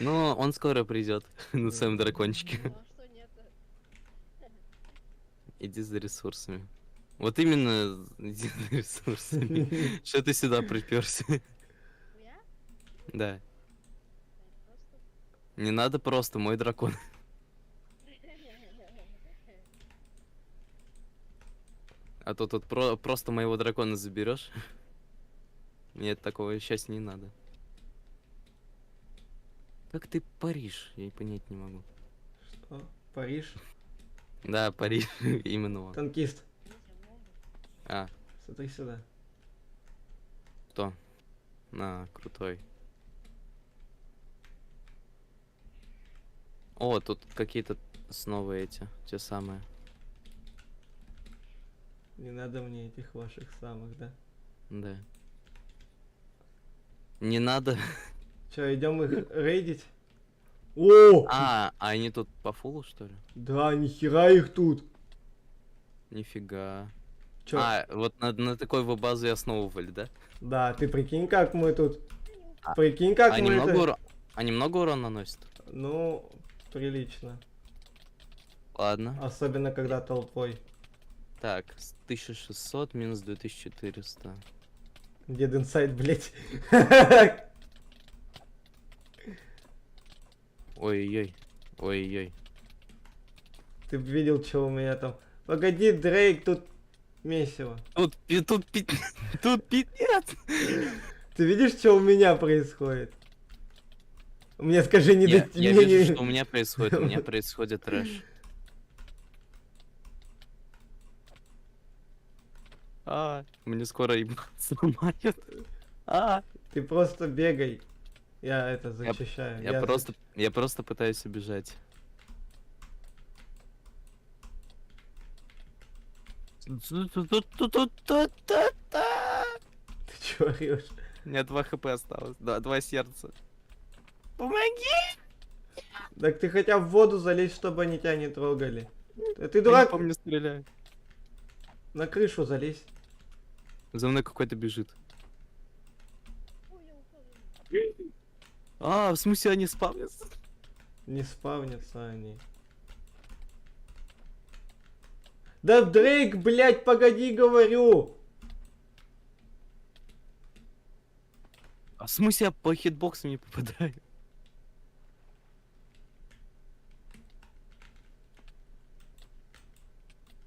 Ну, он скоро придет на своем дракончике. Ну а что нет-то? Иди за ресурсами. Вот именно иди за ресурсами. Что ты сюда приперся? Я? Да. Просто... Не надо просто, мой дракон. А то тут просто моего дракона заберешь. Мне такого счастья не надо. Как ты паришь? Я и понять не могу. Что? Париж? Да, Париж, именно он. Танкист. А, Смотри сюда. кто? На, крутой. О, тут какие-то снова эти, те самые. Не надо мне этих ваших самых, да? Да. Не надо. Че, идем их рейдить? О! А они тут по фулу, что ли? Да, нихера их тут. Нифига. Чё? А, вот на такой вы базу и основывали, да? Да, ты прикинь, как мы тут. А- Прикинь, как Они мы много, это... они много урона наносят? Ну, прилично. Ладно. Особенно когда толпой. Так, 1600 минус 2400. Дед инсайд, блять. Ой-ой-ой. Ой-ой. Ты б видел, что у меня там. Погоди, Дрейк, тут месиво. Тут тут пиздец. Ты видишь, что у меня происходит? Мне скажи, не Я до... мне вижу, не- что у меня происходит. У меня происходит трэш. Мне скоро сломают. Ты просто бегай. Я это защищаю. Я просто пытаюсь убежать. Ты чё орёшь? У меня 2 хп осталось. 2 сердца. Помоги! Так ты хотя в воду залезь, чтобы они тебя не трогали. Ты Они дурак, по мне стреляют. на крышу залезь. За мной какой-то бежит. Ой, я упал. В смысле они спавнятся? Не спавнятся они. Да Дрейк, блять, погоди, говорю. А в смысле я по хитбоксам не попадаю?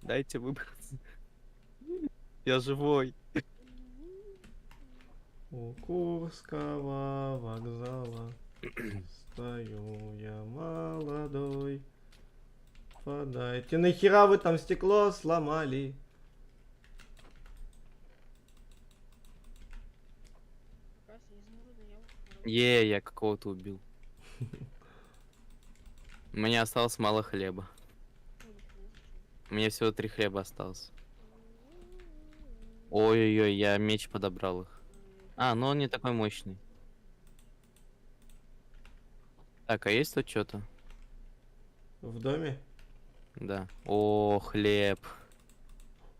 Дайте выбраться. Я живой. У Курского вокзала стою я молодой. Подайте, нахера вы там стекло сломали? Раз изумрудный, я упал. Я какого-то убил. У меня осталось мало хлеба. Ой, ни хрена себе. У меня всего 3 хлеба осталось. Ой-ой-ой, я меч подобрал их. Ну он не такой мощный. Так, а есть тут что-то? В доме? Да. О, хлеб.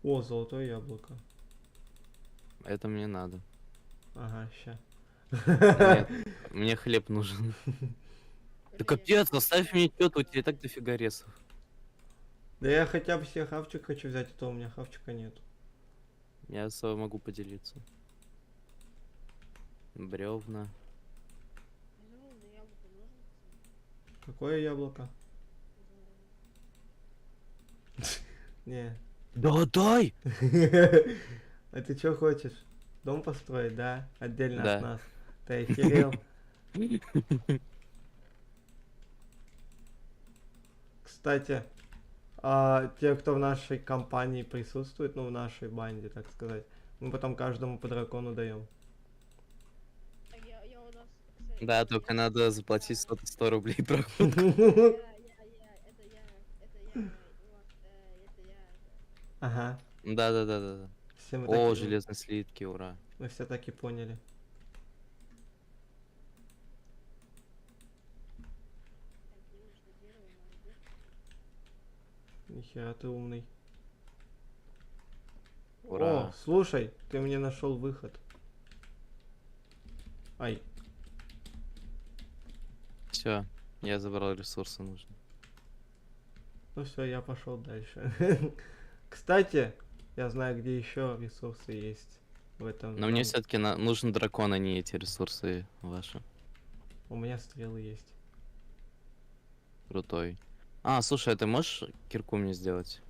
О, золотое яблоко. Это мне надо. Ага, ща. Нет, мне хлеб нужен. Да Блин, капец, оставь мне что-то, у тебя и так дофига ресов. Да я хотя бы себе хавчик хочу взять, а то у меня хавчика нет. Я с собой могу поделиться. Бревна. Изумрудное яблоко можно, пацаны? Какое яблоко? Изумрудное. Не. Да дай! А ты что хочешь? Дом построить, да? Отдельно Да. от нас. Ты охерел? Кстати, те, кто в нашей компании присутствует, ну, в нашей банде, так сказать, мы потом каждому по дракону даем. Так, я у нас, кстати, Да, это только я. надо заплатить 100 рублей проход. Это я. Ага, Да. все мы О, таки, железные слитки, ура. мы все таки поняли. Так, мне нужно дерево, надо. Нихера ты умный. Ура. О, слушай, ты мне нашел выход. Ай, Все, я забрал ресурсы нужные. ну все, я пошел дальше. Кстати, я знаю, где еще ресурсы есть в этом. Но мне замке. все-таки нужен дракон, а не эти ресурсы ваши. У меня стрелы есть. Крутой. А, слушай, а ты можешь кирку мне сделать?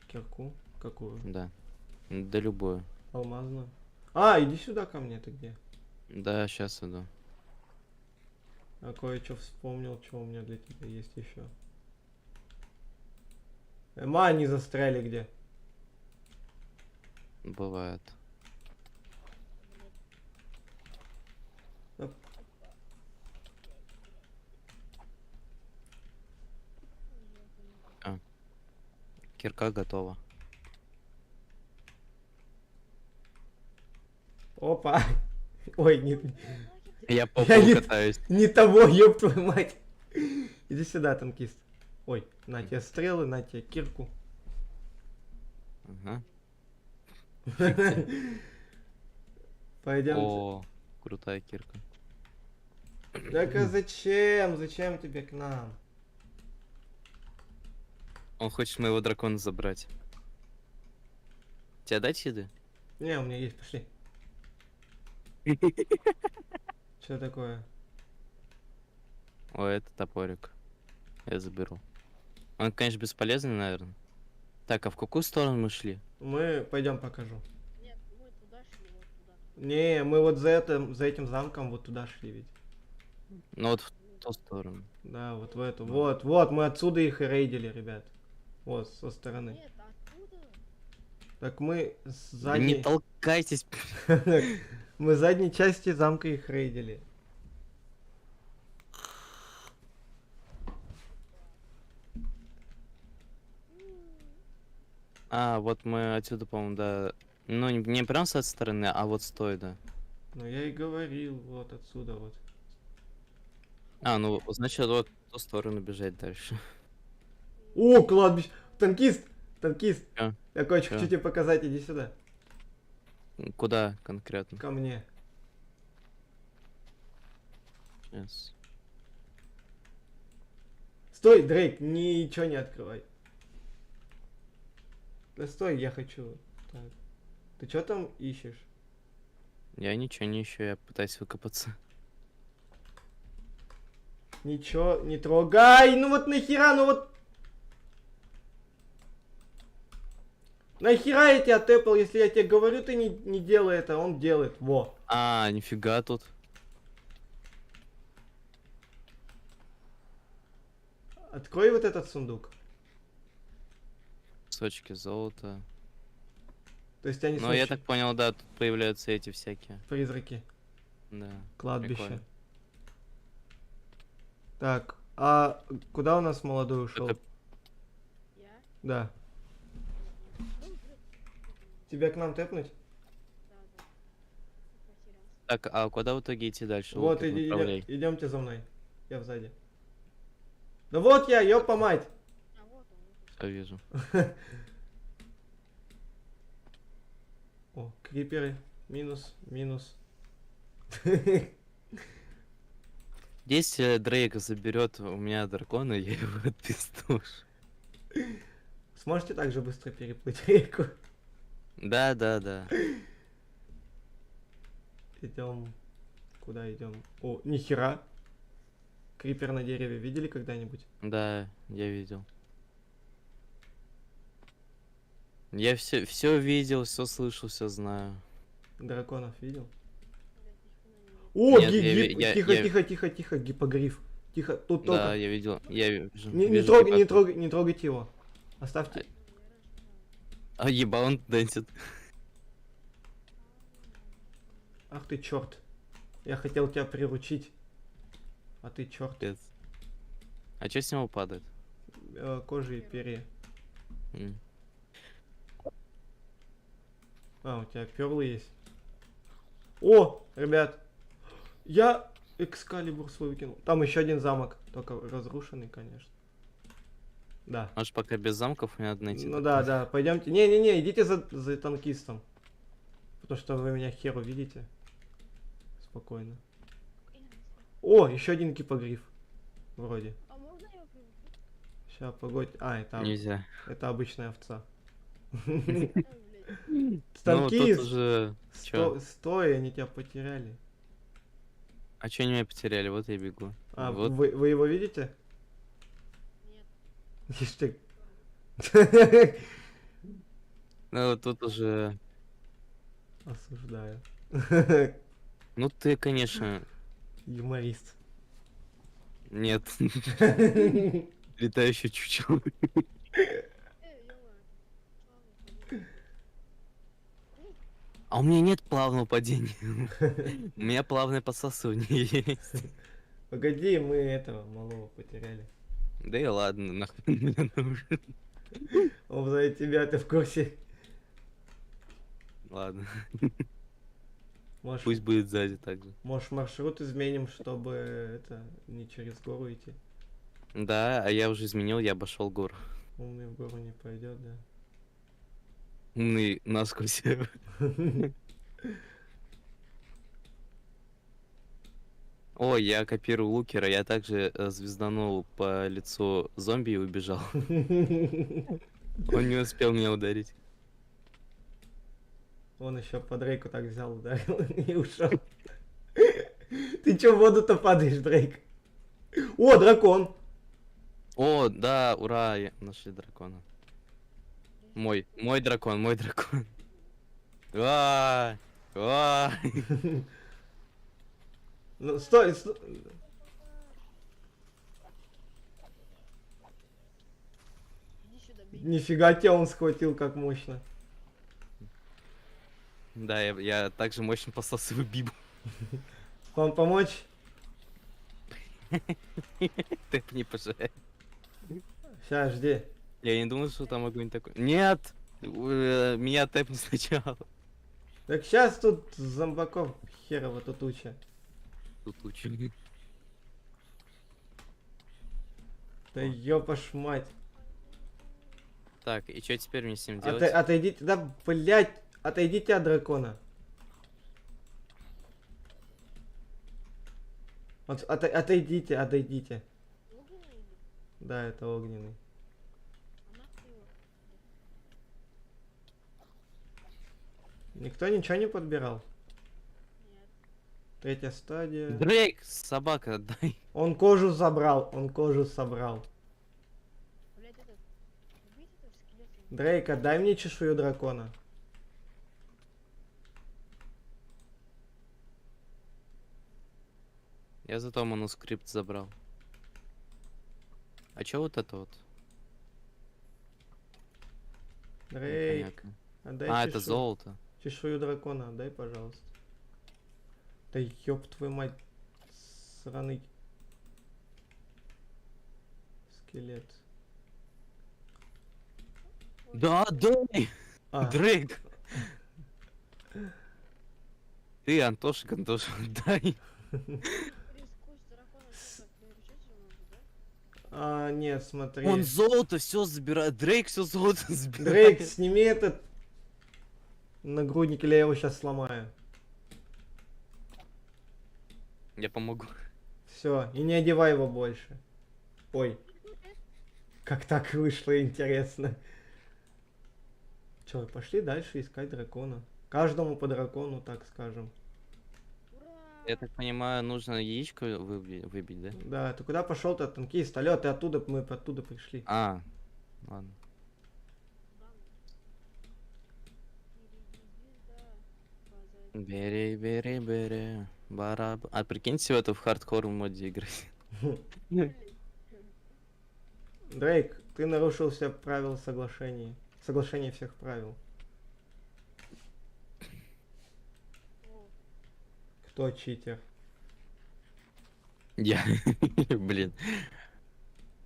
Кирку? Какую? Да. Да любую. Алмазную? А, иди сюда ко мне, ты где? Да, сейчас иду. А кое-что вспомнил, что у меня для тебя есть еще. Они застряли где? Бывает. Оп. Кирка готова. Опа! Ой, Я по Я полу не- катаюсь. не того, ёб твою мать! Иди сюда, танкист. Ой, на тебе стрелы, на тебе кирку. Ага. Пойдем. О, крутая кирка. Так а зачем? Зачем тебе к нам? Он хочет моего дракона забрать. Тебе дать еды? Не, у меня есть, пошли. Что такое? О, это топорик. Я заберу. Он, конечно, бесполезный, наверное. Так, а в какую сторону мы шли? Мы пойдем покажу. Нет, мы туда шли, вот туда. Не, мы вот за этим замком вот туда шли ведь. Ну вот в ту сторону. Да, вот в эту. Вот, мы отсюда их и рейдили, ребят. Вот, со стороны. Нет, оттуда. Так мы с Да не задней... толкайтесь. Мы с задней части замка их рейдили. А, вот мы отсюда, по-моему, да. Ну, не прям с этой стороны, а вот с той, да. Ну я и говорил, вот отсюда вот. А, ну, значит, вот в ту сторону бежать дальше. О, кладбище! Танкист! Танкист! Чё? Я кое-что Чё? хочу тебе показать, иди сюда. Куда конкретно? Ко мне. Сейчас. Стой, Дрейк, ничего не открывай. Да стой, я хочу. Так. Ты что там ищешь? Я ничего не ищу, я пытаюсь выкопаться. Ничего не трогай! Ну вот нахера, ну вот... Нахера я тебя тэпал, если я тебе говорю, ты не делай это, он делает. Во. А, нифига тут. Открой вот этот сундук. Кусочки золота. То есть они Ну, я так понял, да, тут появляются эти всякие. призраки. Да. Кладбище. Прикольно. Так, а куда у нас молодой ушел? Это- Я? Да. Ну, блин, Тебя к нам тэпнуть? да. Потерялся. Так, а куда в итоге идти дальше? Вот, Лукер, направляй. идемте за мной. Я сзади. Да вот я, ёпа мать! А вот он. Все вижу. О, криперы. Минус, минус. Если Дрейк заберет у меня дракона, я его отпиздушу. Сможете так же быстро переплыть реку? Да, да, да. Идем. Куда идем? О, нихера. Крипер на дереве видели когда-нибудь? Да, я видел. Я все видел, все слышал, все знаю. Драконов видел? Блядь, ни хрена не видно. О, Нет, тихо, я- тихо, тихо, тихо, гипогриф. Тихо, тут Да, только. я видел. Я вижу. Не вижу трогай, не гепарда. трогай, не трогайте его. Оставьте. Ну, я раньше знала. А ебал он дэнсит. Ах ты черт. Я хотел тебя приручить. А ты черт. Пец. А что с него падает? Кожи и перья. М. А, у тебя перлы есть. О, ребят. Я экскалибур свой выкинул. Там еще один замок. Только разрушенный, конечно. Да. Может, пока без замков мне надо найти. Ну такой. да, да. Пойдемте. Не-не-не, идите за танкистом. Потому что вы меня херу видите. Спокойно. О, еще один гипогриф. Вроде. А можно его приручить? Сейчас, погодь. А, Нельзя. это обычная овца. Блядь. Ну, тут Танкист! уже... Чё? Стой, они тебя потеряли. А чё они меня потеряли? Вот я бегу. А, Вот. вы его видите? Нет. Ишь ты. Ну, вот тут уже... Осуждаю. Ну, ты, конечно... Юморист. Нет. Летающий чучело. Ё-моё. Слава, А у меня нет плавного падения. У меня плавное посасывание есть. Погоди, мы этого малого потеряли. Да и ладно, нахуй мне нужен. Он за тебя, ты в курсе? Ладно, Можешь, пусть будет сзади так же. можешь маршрут изменим, чтобы это не через гору идти. Да, а я уже изменил, я обошел гору. Умный в гору не пойдет, да. Умный насквозь. О, я копирую лукера, я также звезданул по лицу зомби и убежал. Он не успел меня ударить. Он еще по Дрейку так взял, ударил и ушел. Ты че в воду-то падаешь, Дрейк? О, дракон! О, да, ура, нашли дракона. Мой дракон, мой дракон. А, а. Ну, стой, стой. иди сюда, бей. Нифига тебя он схватил, как мощно. Да, я также мощно посасываю бибу. Вам помочь? Ты не пожалеешь. Сейчас, жди. Я не думал, что там огонь такой. Нет! Меня тэпни сначала. Так сейчас тут зомбаков херово тут туча. Тут лучше. Да ёпаш мать. Так, и что теперь мне с ним делать? Отойдите, да, блять, отойдите от дракона. Вот, отойдите, отойдите. Огненный или? Да, это огненный. А нахуй его? Никто ничего не подбирал? Нет. Третья стадия. Дрейк, собака, дай. Он кожу забрал, он кожу собрал. Блядь, этот. Убить этого скелета. Дрейк, отдай мне чешую дракона. Я зато манускрипт забрал. А чё вот это вот? Дрейк, Непонятно. отдай А, чешую. это золото. Чешую дракона отдай, пожалуйста. Да ёб твою мать, сраный скелет. Да, дай! А, Дрейк! Ты, Антошек, дай! Кость дракона что, приручать его надо, да? нет, смотри. Он золото все забирает. Дрейк все золото забирает. Дрейк, сними этот нагрудник, или я его сейчас сломаю. Я помогу. Все, и не одевай его больше. Ой. Как так вышло, интересно. Чё, пошли дальше искать дракона. Каждому по дракону, так скажем. Ура! Я так понимаю, нужно яичко выбить, да? Да, ты куда пошел-то, танкист? Алло, ты оттуда, мы оттуда пришли. А, ладно. Бам. Звезда. База. Бери, бараб. А прикиньте, это в хардкор моде играть. Дрейк, ты нарушил все правила соглашения. Соглашение всех правил. О, Кто читер? Я. Блин.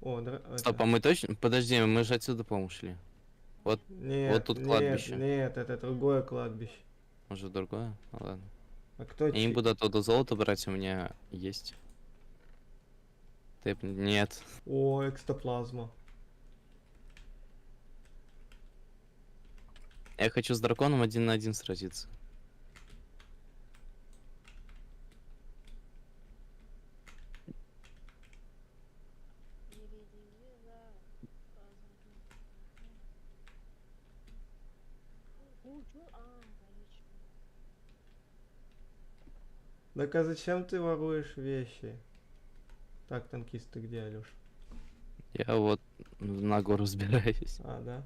О, Стоп, а мы точно... Подожди, мы же отсюда, по-моему, шли. Нет, тут нет, кладбище. нет, это другое кладбище. Может, другое? Ну, ладно. А кто Я не читер? буду оттуда золото брать, у меня есть. Нет. О, экстоплазма. Я хочу с драконом 1 на 1 сразиться. звезда. База. Чё? А, конечно. Так а зачем ты воруешь вещи? Так, танкист, ты где, Алёш? Я вот на гору сбираюсь. А, да?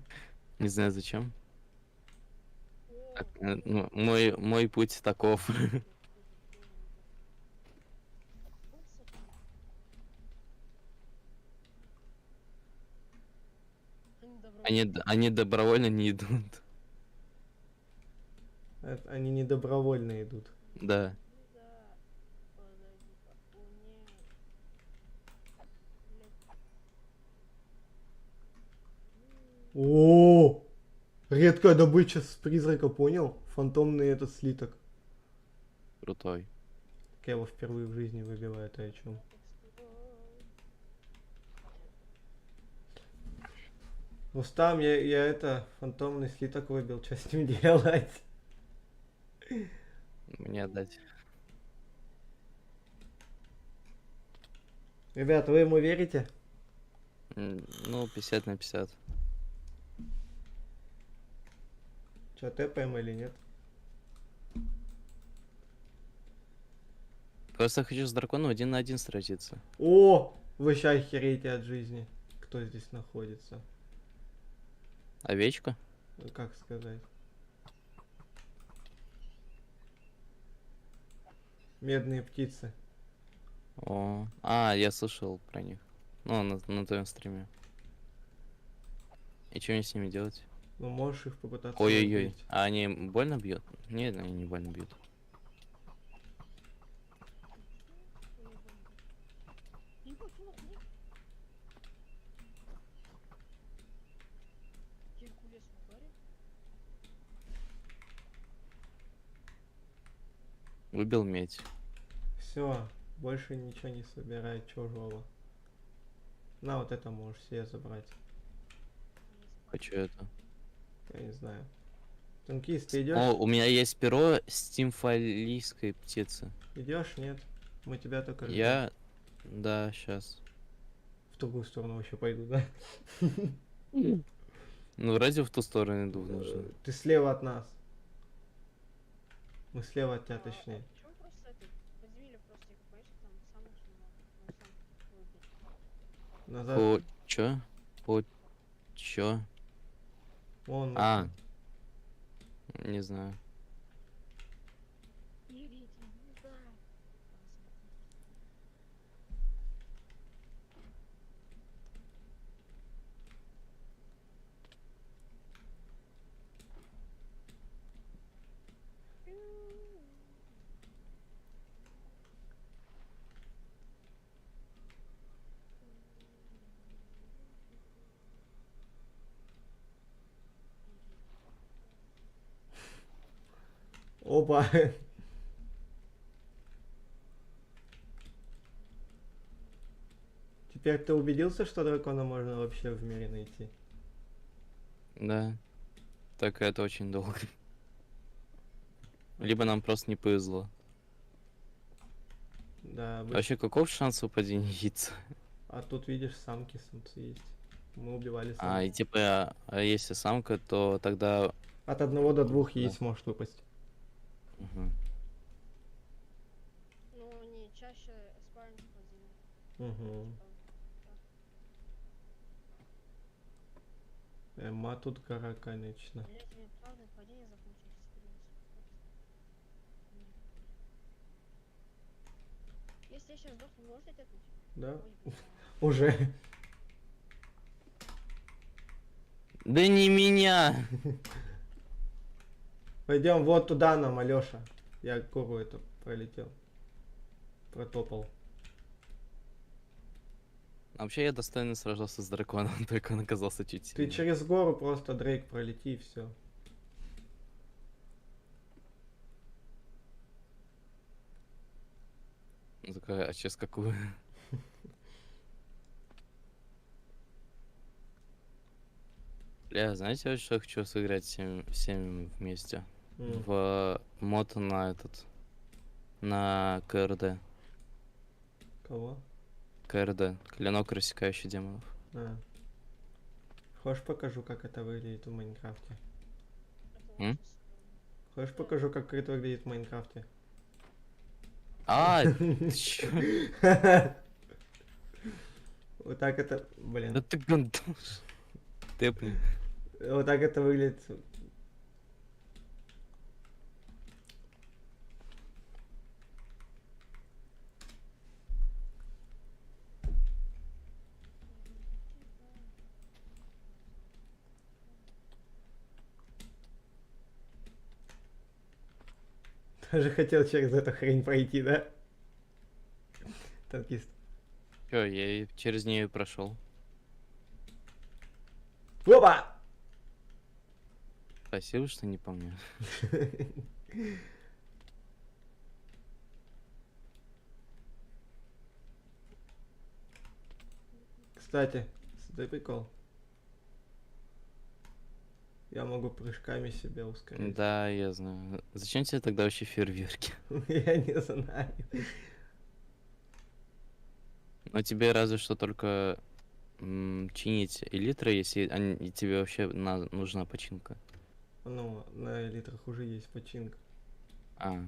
Не знаю зачем. О, Так, ну, мой путь таков. Они добровольно не идут. Они не добровольно идут. Да. О, редкая добыча с призрака, понял? Фантомный этот слиток. Крутой. Я его впервые в жизни выбиваю, ты о чем? Рустам, я это, фантомный слиток выбил, что с ним делать? Мне отдать. Ребята, вы ему верите? Ну, 50 на 50. Че, тэпаем или нет? Просто хочу с драконом 1 на 1 сразиться. О, вы ща охереете от жизни. Кто здесь находится? Овечка? Как сказать? Медные птицы. О. А, я слышал про них. Ну, на твоем стриме. И что мне с ними делать? Ну, можешь их попытаться Ой-ой-ой. убить. А они больно бьют? Нет, они не больно бьют. Геркулес в баре? Выбил медь. Все, больше ничего не собирай чужого. На, вот это можешь себе забрать. Хочу это. Я не знаю. Танкист, ты идешь? О, у меня есть перо стимфалийской птицы. Идешь? Нет. Мы тебя только ждем. Я... Да, сейчас. В другую сторону вообще пойду, да? Ну, вроде в ту сторону иду нужно. Ты слева от нас. Мы слева от тебя, точнее. Почему просто это? Подземелье просто их боишься, там самых много. Он сам выбит. Назад. Чё? Вон. А. Не знаю. Звезда. Опа. Теперь ты убедился, что дракона можно вообще в мире найти? Да. Так это очень долго. Либо нам просто не повезло. Да. Вообще, каков шанс выпадения яйца? А тут видишь, самки, самцы есть. Мы убивали А, и самку. типа, а если самка, то тогда... От 1 до 2 Да. яиц может выпасть. Мгм. Но они чаще спариваются под землей. Угу. Типа, Эма тут гора, конечно. блять, мне правда падение закончилось. Если я сейчас сдохну, можете текнуть? Да? Ой, бля. Уже. Да не меня! Пойдем вот туда нам, Алёша. Я гору эту пролетел. Протопал. Вообще я достойно сражался с драконом, только он оказался чуть Ты сильнее. через гору просто, Дрейк, пролети и все. Он такой, а сейчас какую? Бля, знаете, вот что я хочу сыграть всем вместе? В мод на этот... На КРД. Кого? КРД. Клинок, рассекающий демонов. А. Хочешь покажу, как это выглядит в Майнкрафте? Это М? очень странно. Хочешь покажу, как это выглядит в Майнкрафте? А, ты чё? Вот так это, Да блин. ты гандош. Тэпни. Вот так это выглядит. Тоже хотел через эту хрень пройти, да? Танкист. Чё, я и через нее прошел. Опа! Спасибо, что не помню. Кстати, да прикол. Я могу прыжками себя ускорить. Да, я знаю. Зачем тебе тогда вообще фейерверки? Я не знаю. Ну тебе разве что только чинить элитры, если и тебе вообще нужна починка. Ну, на элитрах уже есть починка. А.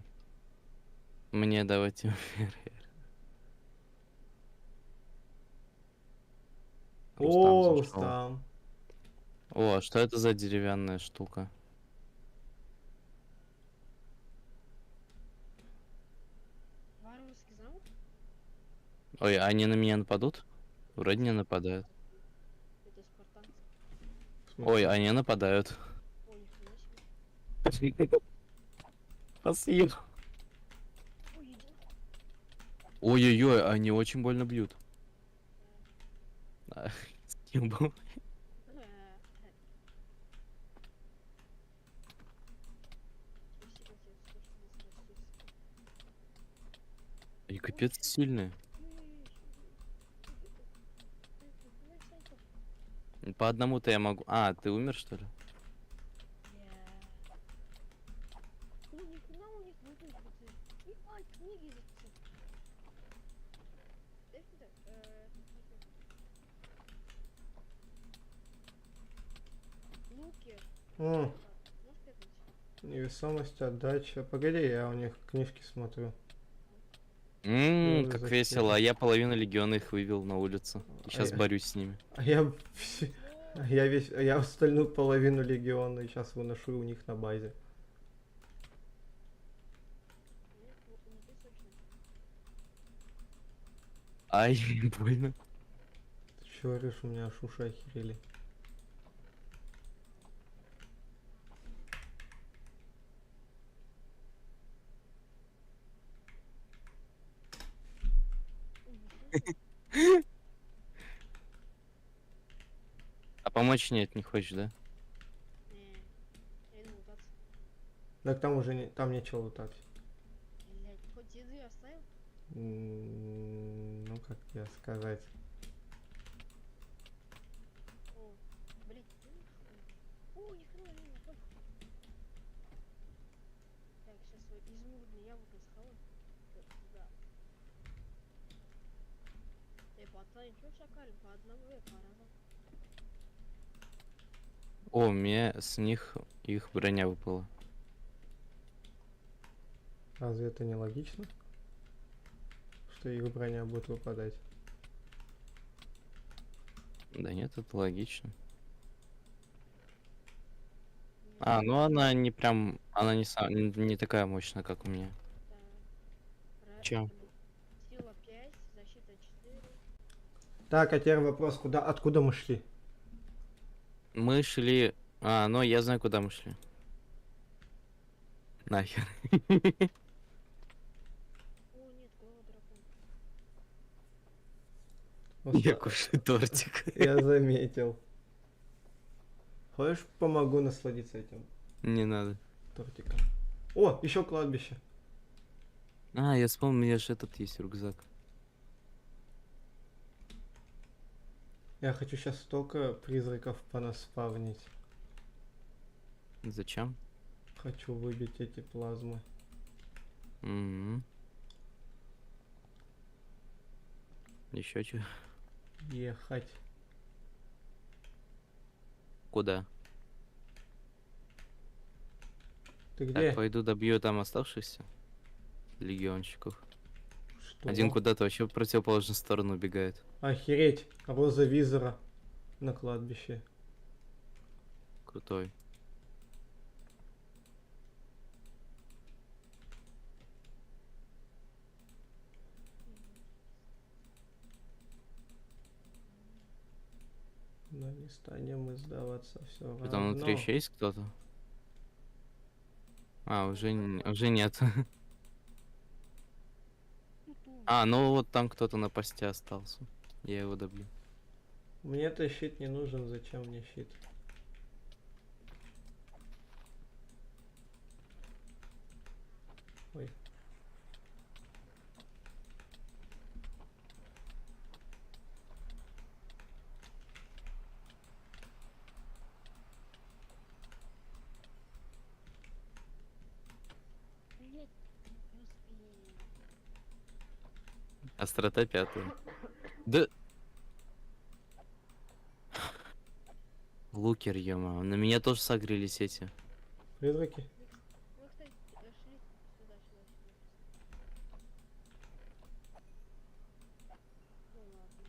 Мне давайте фейерверк. Рустам О, зашел. Рустам. О, а что это за деревянная штука? Варварский замок? Ой, они на меня нападут? Вроде не нападают. Это спартанцы. В смысле? Ой, они нападают. Ой, нихрена себе. Спасибо. Ой, иди нахуй. Ой-ой-ой, они очень больно бьют. А, с кем был? Спасибо тебе, слушай, не спастись. И капец сильные. По одному-то я могу. А, ты умер, что ли? Ну ни хрена у них выглядит. Ебать, книги записать. Луки. М, Можешь пекнуть? невесомость, отдача. Погоди, я у них книжки смотрю. Как защита. весело. А я половину легиона их вывел на улицу. И А сейчас я- борюсь с ними. А я я остальную половину легиона сейчас выношу у них на базе. Нет, не ты сочный. Ай, больно. Ты чё говоришь, у меня аж уши охерели. А помочь нет, не хочешь, да? Не, я иду лутаться. Так там уже там нечего лутать. Блять, хоть еды оставил? Ну как тебе сказать. О, блять, о, ни хрена не готов. Так, сейчас свой изумрудный яблоко схаваю. Да. Эй, пацаны, чё шакалим? По одному и по разам. О, мне с них их броня выпала. Разве это не логично? Что их броня будет выпадать? Да нет, это логично. А, ну она не прям, она не такая мощная, как у меня. Чё? Сила 5, защита 4. Так, а теперь вопрос, откуда мы шли? Мы шли... А, ну я знаю, куда мы шли. Нахер. О, нет, голый дракон. Я кушаю тортик. Я заметил. Хочешь, помогу насладиться этим Не надо. тортиком? О, еще кладбище. А, я вспомнил, у меня же этот есть рюкзак. Я хочу сейчас столько призраков понаспавнить. Зачем? Хочу выбить эти плазмы. Еще что? Ехать. Куда? Ты где? Так, пойду добью там оставшихся легионщиков. Что? Один куда-то вообще в противоположную сторону убегает. Охереть. Роза визора на кладбище. Крутой. Но не станем мы сдаваться все равно. Там внутри еще есть кто-то? А, уже нет. А, ну вот там кто-то на посте остался. Я его добью. Мне-то щит не нужен, зачем мне щит? Ой. Нет, не успею. Острота 5. Да. Лукер, ё-моё. На меня тоже согрелись эти. Призраки? Вы, кстати, шли сюда. Ну ладно.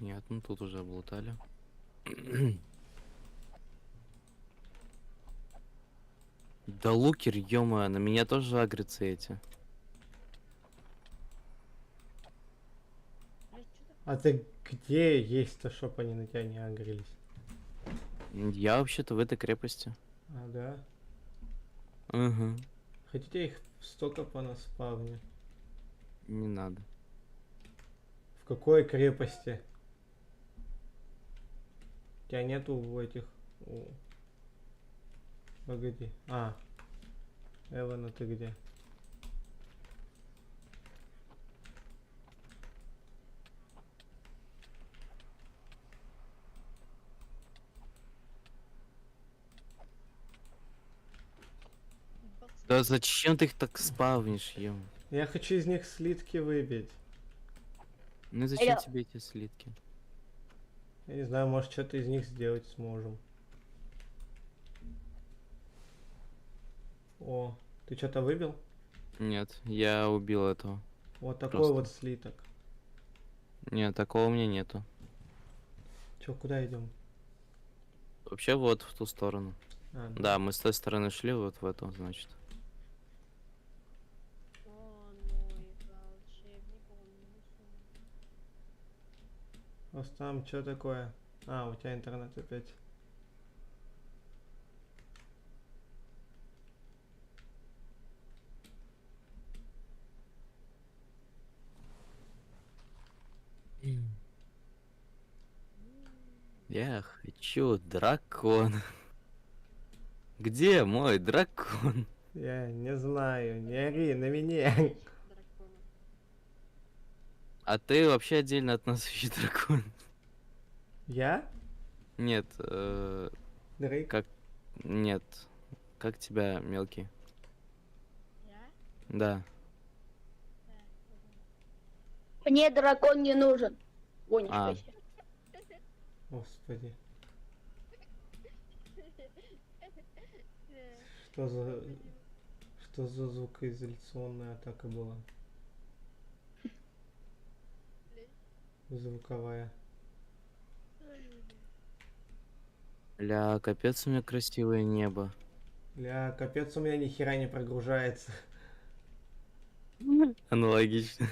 Нет, ну тут уже облутали. Да лукер, ё-моё, на меня тоже агрятся эти. А ты где есть-то, чтоб они на тебя не агрелись? Я вообще-то в этой крепости. А, да? Угу. Хотите их столько понаспавню? Не надо. В какой крепости? Тебя нету в этих... Погоди. А. Эвана, ты где? Да зачем ты их так спавнишь, ем? Я хочу из них слитки выбить. Ну и зачем тебе эти слитки? Я не знаю, может что-то из них сделать сможем. О, ты что-то выбил? Нет, я убил этого. Вот такой Просто. вот слиток. Нет, такого у меня нету. Чё, куда идем? Вообще вот в ту сторону. А, Да, мы с той стороны шли вот в эту, значит. Он мой волшебник, он мусор. просто там что такое? А, у тебя интернет опять. Я хочу дракон. Где мой дракон? Я не знаю, не ори на меня. Дракона. А ты вообще отдельно от нас ищи дракон. Я? Нет, Дрейк? как... Нет. Как тебя, мелкий? Я? Да. Мне дракон не нужен. О, ничего А. себе. Господи. Да. Что за... Что за звукоизоляционная атака была? Звуковая. Ля, капец у меня красивое небо. Ля, капец, у меня ни хера не прогружается. Аналогично.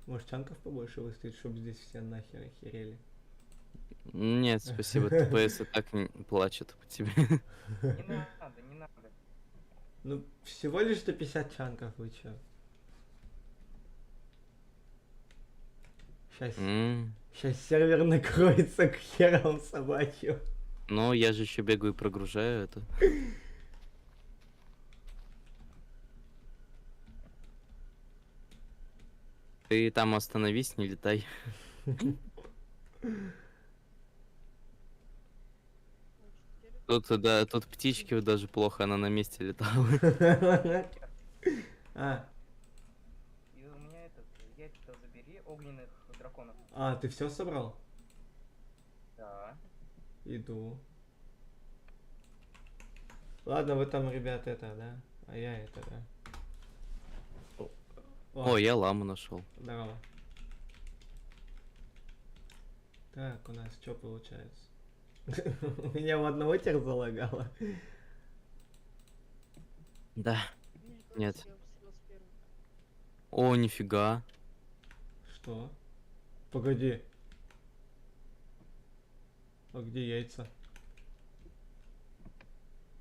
Может, чанков побольше выставить, чтобы здесь все нахер охерели? Нет, спасибо, ТПС и так плачет по тебе. Не надо, не надо. Ну, всего лишь 150 чанков, вы чё? Сейчас сервер накроется к херам собачьим. Ну, я же еще бегаю и прогружаю это. Ты там остановись, не летай. Тут, да, тут птички вот даже плохо, она на месте летала. А, И у меня этот, яйца забери, огненных драконов. ты все собрал? Да. Иду. Ладно, вы там, ребят, это, да? А я это, да? О, я ламу нашел. Здорово. Так, у нас что получается? У меня в одного теперь залагало. Да. Мне кажется, Нет. я обстрел с первым. О, нифига. Что? Погоди. А где яйца?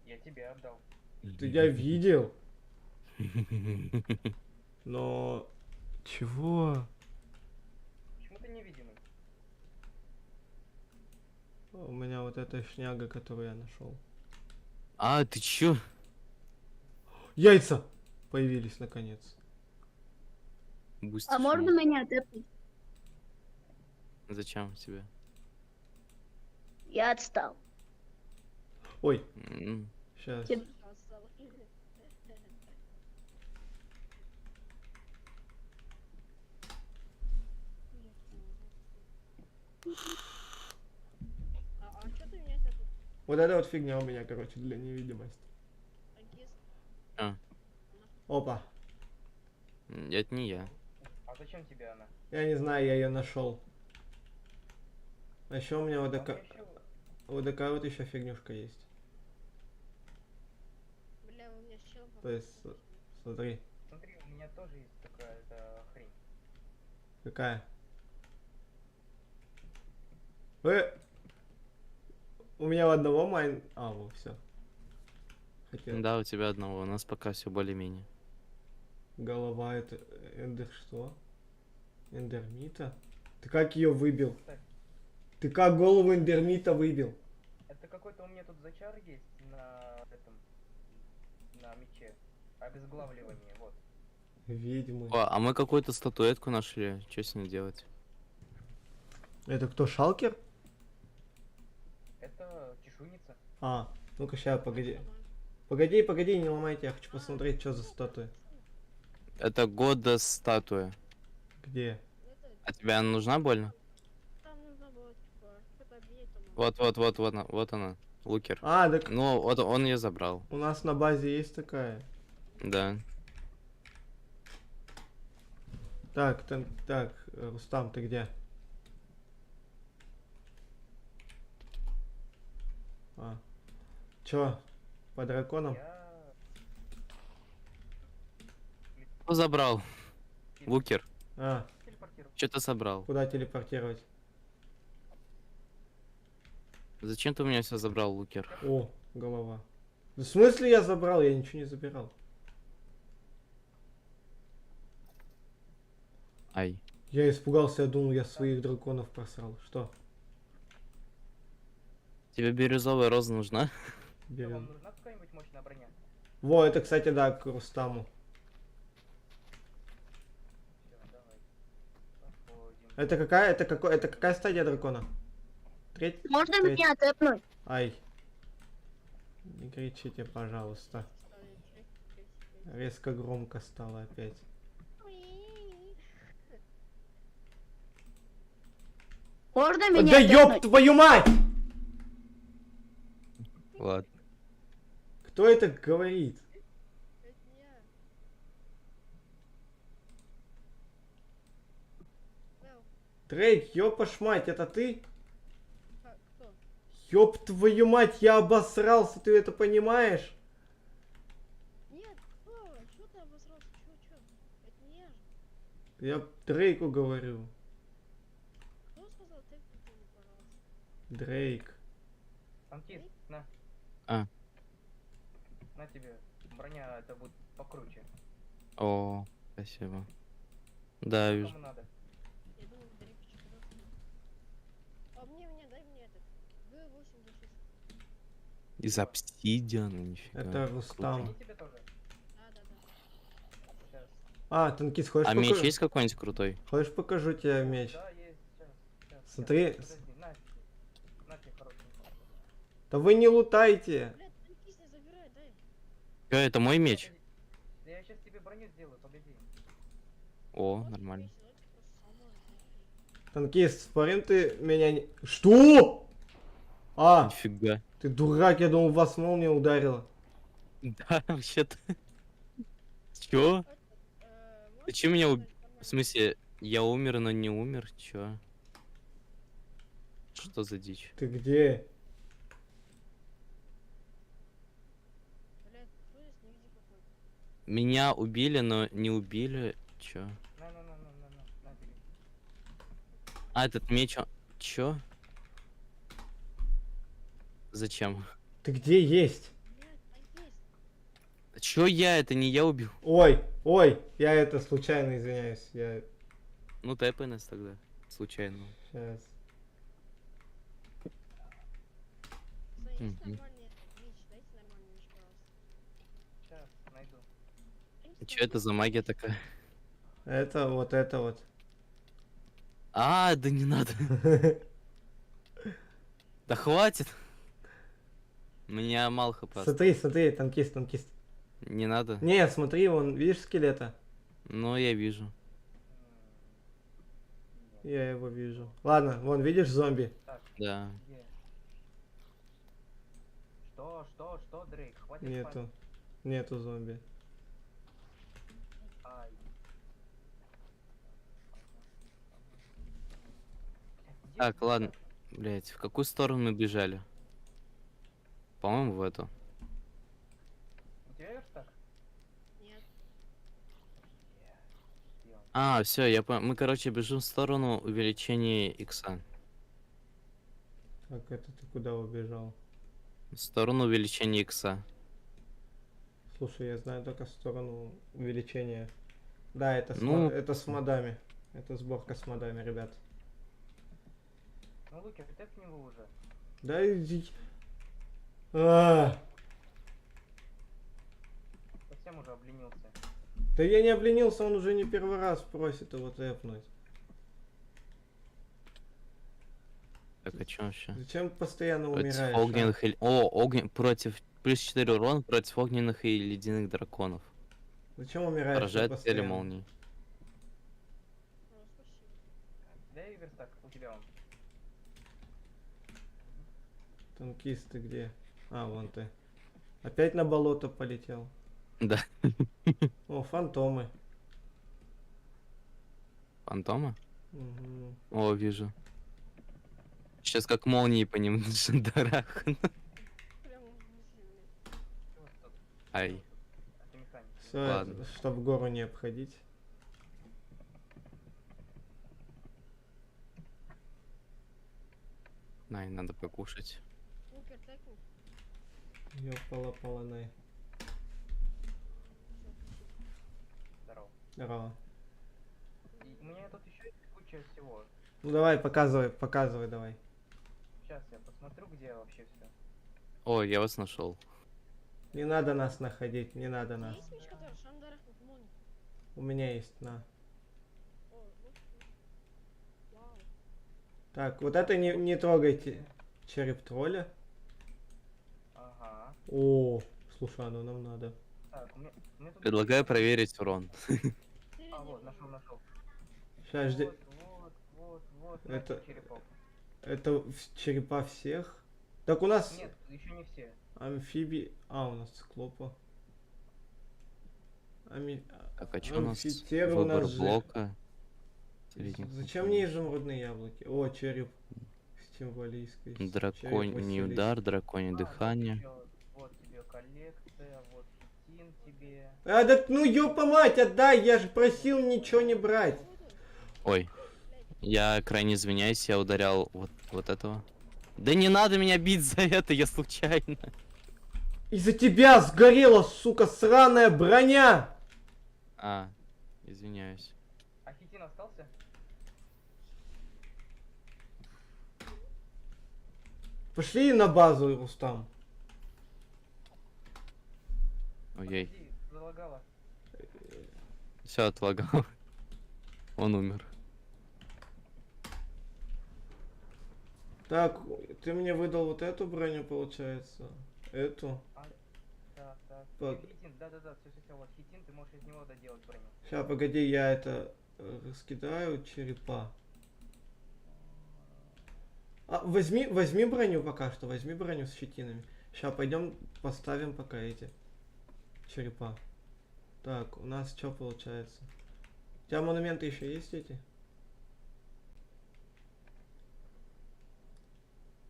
Я тебе отдал. Ты я видел, но... Чего? Почему ты невидимый? У меня вот эта шняга, которую я нашел. А, ты чё? Яйца! Появились наконец. Бустишь А можно меня? меня тэпнуть? Зачем тебе? Я отстал. Ой, М, сейчас. Тебе- Осталось. А что ты меня сейчас Вот эта вот фигня у меня, короче, для невидимости. агис? Опа. Это не я. А зачем тебе она? Я не знаю, я ее нашел. А еще у меня вот Там такая ещё- вот еще фигнюшка есть. Бля, у меня чел То есть, смотри, Смотри, у меня тоже есть такая хрень. какая. У меня у одного майн... А, вот, все. Хотел. Да, у тебя одного. У нас пока все более-менее. Голова это... Эндер что? Эндермита? Ты как ее выбил? Кстати, Ты как голову эндермита выбил? это какой-то у меня тут зачар есть на этом, на мече. Обезглавливание, вот. Ведьмы. О, а мы какую-то статуэтку нашли. Что с ней делать? Это кто, Шалкер? Это чешуйница. А, ну-ка сейчас, погоди. Нормально. Погоди, не ломайте, я хочу посмотреть, что за статуя. Это года статуя. Где? Это, А тебе она нужна больно? там нужно было, типа, что-то объединить там. Вот она. Лукер. А, так Ну, вот он ее забрал. у нас на базе есть такая. Да. Так, Рустам, ты где? А. Чё? По драконам? Я... Кто забрал? Лукер. А, телепортирую. Что ты собрал? куда телепортировать? Зачем ты у меня все забрал, Лукер? О, голова. В смысле я забрал? Я ничего не забирал. Ай. Я испугался, я думал, я своих драконов просрал. Что? Тебе бирюзовая роза нужна? Вам Берем. нужна какая-нибудь мощная броня? Во, это, кстати, да, к Рустаму. Все, давай. Походим. Это какая стадия дракона? Треть? Можно Треть. меня тэпнуть? Ай. Не кричите, пожалуйста. Ставить чек, чек, чек. Резко громко стало опять. Можно Да меня ёб дернуть? твою мать! Ладно. Кто это говорит? Это не я. Вэл, Дрейк, ёпаш мать, это ты? кто? Ёб твою мать, я обосрался, ты это понимаешь? Нет, что ты обосрался? Чё? Это не я же. Я Дрейку говорю. Кто сказал, ты не порвался? Дрейк. Анкис, на. А. На тебе. Броня это будет покруче. О, спасибо. Да, вижу. Кому надо? Я думал, Дрейк что-то. А мне, дай мне этот. Г86. Из обсидиана, нифига. Это Рустам. Они тебе тоже. Да. Сейчас. А, Танкист, хочешь, А меч есть какой-нибудь крутой? хочешь покажу тебе меч? Да, есть. Сейчас. Смотри. Подожди, на тебе. На тебе хороший. Да вы не лутайте. Блядь, Танкист не забирай, дай. Чё, это мой меч? Да я сейчас тебе броню сделаю, погоди. О, Вот нормально. вещи, давайте просто сломаем. Танкист, спорим, ты меня не... Что? А, Нифига. ты дурак, я думал, вас молния ударила. Да, вообще-то. Чё? Ты чё меня уб... В смысле, я умер, но не умер? Чё? Что за дичь? Ты где? Блядь, кто здесь не видит какой? Меня убили, но не убили. Чё? На тебе. А, этот меч... Чё? Зачем? Ты где есть? Блядь, а есть. Чё я? Это не я убил. Ой, я это случайно извиняюсь. Я Ну, тэпай нас тогда. Случайно. сейчас. Кстати, есть Мгм. нормальный меч? Дайте нормальный меч, пожалуйста. Сейчас, найду. Чё это за магия такая? Это вот. А, да не надо. Да хватит. Меня мало хп. Смотри, танкист. Не надо. Не, смотри, вон, видишь скелета? Ну, я вижу. Я его вижу. Ладно, вон, видишь зомби? Так, Да. где? Что, Дрейк? Хватит Нету зомби. Ай. Где Так, ты? ладно. Блять, в какую сторону мы бежали? По-моему, в эту. У тебя верстак? Нет. Где он? А, все, я понял. Мы, короче, бежим в сторону увеличения икса. Так, это ты куда убежал? В сторону увеличения икса. Слушай, я знаю только сторону увеличения. Да, это Ну, это с модами. Это сборка с модами, ребят. Ну, Луки, ты к нему уже. Да иди. А, Совсем уже обленился. да я не обленился, он уже не первый раз просит его тэпнуть. Так, а чё вообще? Зачем постоянно Против умираешь? огненных и... О, против... Плюс 4 урона против огненных и ледяных драконов. Зачем умираешь? Поражает цели постоянно? молнии. О, спасибо. Дай верстак, у тебя он. Танкист, ты где? А, вон ты. Опять на болото полетел. Да. О, фантомы. Фантома? Мгм. О, вижу. Сейчас как молнии по ним шандарахну. Прямо в мысли, Вот тут. Ай. Это механик. Все, Ладно. чтобы гору не обходить. Най, надо покушать. Лукер, тэкни. Ёпала-паланай. Всё, спасибо. Здорово. Здорово. И у меня тут еще есть куча всего. Ну давай, показывай, давай. Сейчас я посмотрю, где вообще все. О, я вас нашел. Не надо нас находить, не надо У тебя нас. есть меч, который шандарахнет молнию? У меня есть, на. О, вот. Вау. Так, вот это не трогайте. Череп тролля. Ага. О, слушай, оно нам надо. Так, у меня тут... Предлагаю проверить урон. А, вот, нашел. Сейчас, жди. Вот, Это- черепок. Это черепа всех? Так у нас Нет, еще не все. амфибии... А, у нас циклопа. Так, а что у нас? Амфитеры у Выбор нас же. блока. Средних Зачем мне изумрудные яблоки? О, череп символийский. Драконий удар, драконье дыхание. Вот тебе коллекция, вот хитин тебе. А, так ну ёпа мать, отдай, я же просил ничего не брать. Ой, я крайне извиняюсь, я ударял вот этого. Да не надо меня бить за это, я случайно. Из-за тебя сгорела, сука, сраная броня. А, извиняюсь. А хитин остался? Пошли на базу, Рустам. Ой, Подожди, залагало. все отлагал. Он умер. Так, ты мне выдал вот эту броню, получается. Эту. Так, так. Пог- Хитин, да-да-да, все, вот хитин, ты можешь из него доделать броню. Сейчас, погоди, я это раскидаю черепа. А, возьми броню пока что, возьми броню с щетинами. Сейчас пойдем поставим пока эти черепа. Так, у нас что получается? У тебя монументы еще есть эти?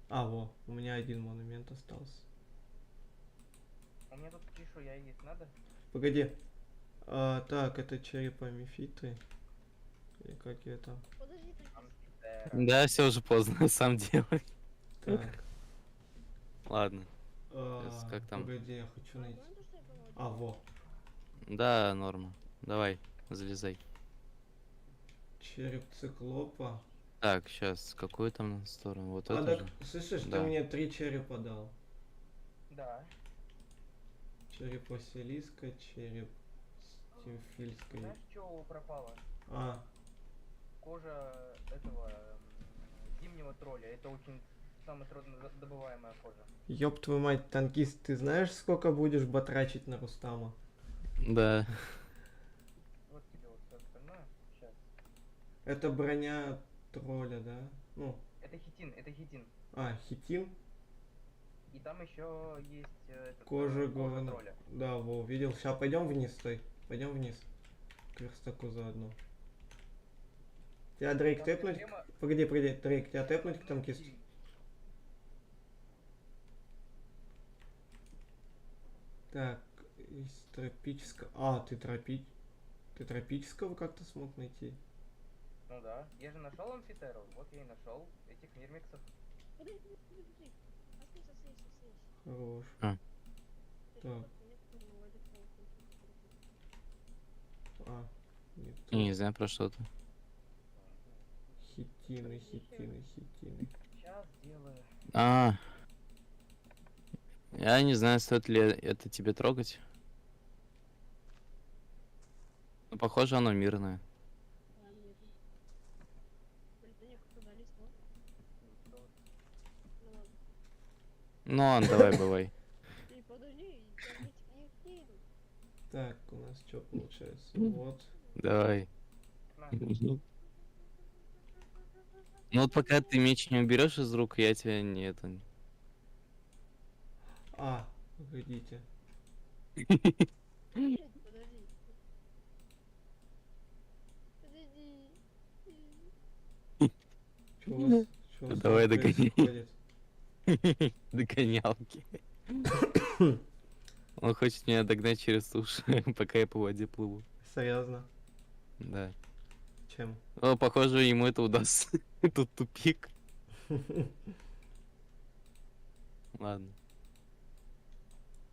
А, во, у меня один монумент остался. У меня тут чешуя есть, надо? Погоди. Так, это черепа мефиты. Или как я там? Подожди, так Амфитера. Да, все уже поздно, сам делай. Так. Ладно. Сейчас, как там? Погоди, я хочу найти. нормально, что я помогу? А, во. Да, норма. Давай, залезай. Череп циклопа. Так, сейчас, какую там сторону? Вот А, эту так, же? слышишь, Да. ты мне 3 черепа дал. Да. Череп Василиска, череп Стимфильской. Знаешь, что пропало? А, Кожа этого зимнего тролля. Это очень самая трудно добываемая кожа. ёб твою мать, танкист, ты знаешь, сколько будешь батрачить на Рустама? Да. Вот тебе вот все остальное. Сейчас. Это броня тролля, да? Ну, Это хитин, это хитин. хитин, И там еще есть кожа кожа горна. тролля. Да, во, увидел. Сейчас пойдем вниз, стой. Пойдем вниз. К верстаку заодно. Тебя Дрейк Там тэпнуть? проблема- Погоди, Дрейк, тебя тэпнуть к танкисту? Так, из тропического... А, ты тропического как-то смог найти? Ну да. Я же нашел амфитеру. Вот я и нашел этих мирмиксов. Подожди, подожди. Остановись. Хорош. А. Так. А, не то. Я не знаю про что ты. Хитины. Сейчас сделаю. А. Я не знаю, стоит ли это тебе трогать. Но похоже, оно мирное. Ну ладно, давай, бывай. Подожди, я не кину. Так, у нас что получается? Вот. Давай. На. Ну вот пока ты меч не уберешь из рук, я тебя не это. А, погодите. Подожди. Что у вас, чё у вас Давай там догоняй. происходит? Догонялки. Он хочет меня догнать через суши, пока я по воде плыву. Серьезно? Да. Чем? О, похоже, ему это удастся. Тут тупик. Ладно.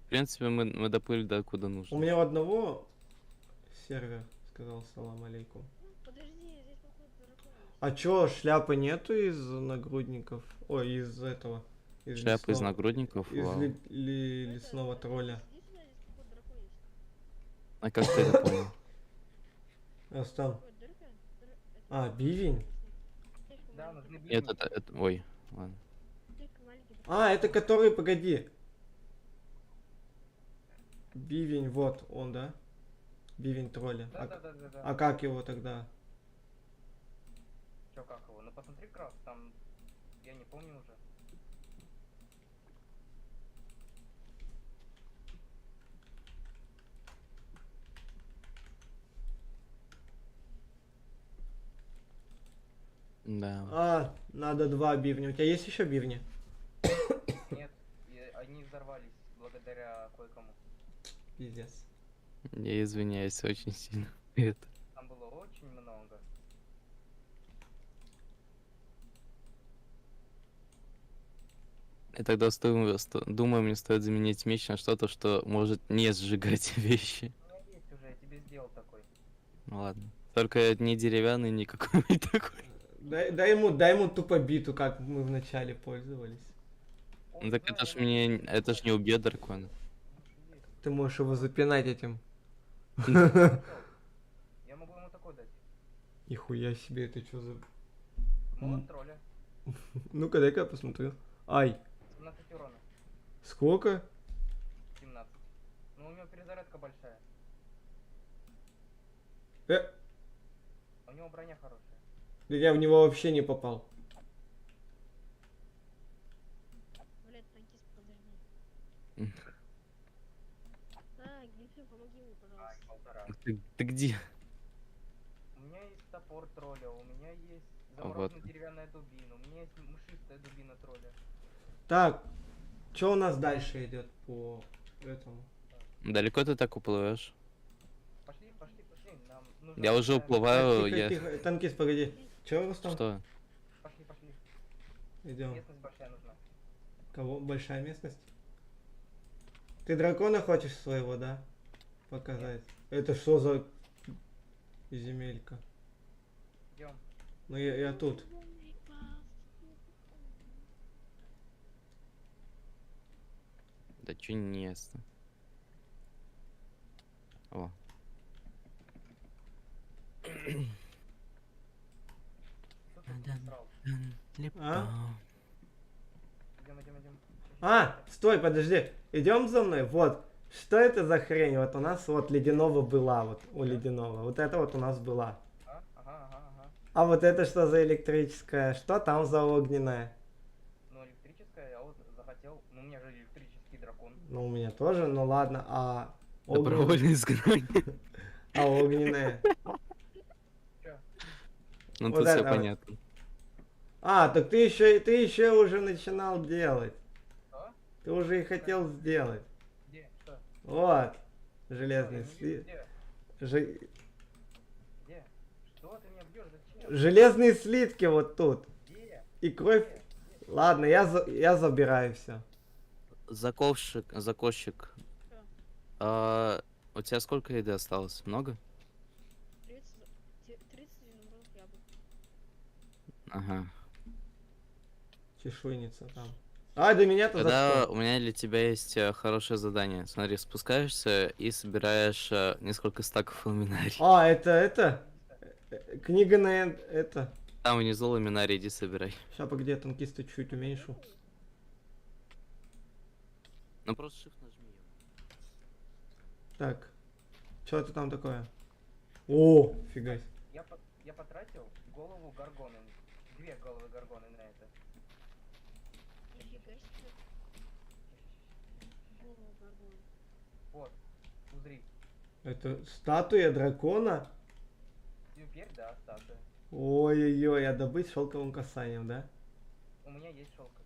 В принципе, мы доплыли до куда У нужно. меня у одного сервер сказал салам алейкум. Подожди, здесь походу дракон есть. А чё, шляпы нету из нагрудников? Ой, из этого. Из Шляпа из лесного- нагрудников. Из Вау. лесного тролля. Иди сюда, здесь походу дракон есть. А как ты это понял? Рустам. Ой, дырка? А, бивень? Да, нужны Нет, блин. это... Ой, ладно. Дырка маленький. А, это который, погоди. Бивень, вот он, да? Бивень тролля. Да, да, да, да, да. А как его тогда? Чё, как его? Ну посмотри крафт, там Я не помню уже. Да. А, надо 2 бивня. У тебя есть еще бивни? Нет, и они взорвались благодаря кое-кому. Пиздец. Я извиняюсь очень сильно. Это. Там было очень много. И тогда думаю, мне стоит заменить меч на что-то, что может не сжигать вещи. У меня есть уже, я тебе сделал такой. Ну ладно. Только не деревянный, не какой-нибудь такой. Дай ему тупо биту, как мы вначале пользовались. Ой, Ну так знаю, это ж я мне. могу Это ж не убьет дракона. есть. Ты можешь его запинать этим. Я могу ему такой дать. Нихуя себе, это что за... Молот тролля. Ну-ка, дай-ка я посмотрю. Ай, 17 урона. сколько? 17. Ну у него перезарядка большая. У него броня хорошая. Да я в него вообще не попал. Блядь, танкист, подожди. Гриффин, помоги ему, Ай, пожалуйста. 1,5. Ты где? У меня есть топор тролля, у меня есть Вот. замороженная деревянная дубина, у меня есть мшистая дубина тролля. Так, что у нас дальше идет по этому? Далеко ты так уплывешь? Пошли, пошли, пошли. Нам нужно... Я уже уплываю, Так, я. тихо, танкист, погоди. Че, Рустам? Что? Пошли, пошли. Идем. Местность большая нужна. Кого? Большая местность? Ты дракона хочешь своего, да? Показать? Это что за земелька? Идем. Ну я тут. Да чё не ясно. О. Что ты засрал? А? Идем, идем, идем. А, стой, подожди. Идем за мной. Вот. Что это за хрень? Вот у нас вот ледяного была. Вот у ледяного. Вот это вот у нас была. А? Ага, ага, ага. А вот это что за электрическая? Что там за огненная? Ну, электрическая, я вот захотел... Ну, у меня же электрический дракон. Ну, у меня тоже, ну ладно. А Добровольное изгнание. А огненная? Чё? Ну Вот тут все это вот. понятно. А, так ты еще уже начинал делать. Что? Ты уже и хотел сделать. Где? Что? Вот. Что? Железный Я не вижу, слит. где? Где? Что ты меня бьешь? Зачем? Железные слитки вот тут. Где? И кровь. Где? Ладно, я забираю все. Закольщик. У тебя сколько еды осталось? Много? 30 изумрудных яблок. Ага. Чешуйница там. А, до меня-то за Тогда что? у меня для тебя есть хорошее задание. Смотри, спускаешься и собираешь несколько стаков ламинарий. А, это. Книга на это. Там внизу ламинарий, иди собирай. Сейчас, погоди, я танкиста чуть уменьшу. Ну просто shift нажми. Так. Что это там такое? О, фига себе. Я потратил голову горгоны. 2 головы горгоны на это. Нифига себе. Голову горгона. Вот. Узри. Это статуя дракона? Теперь, да, статуя. Ой-ой-ой, а добыть шелковым касанием, да? У меня есть шелка.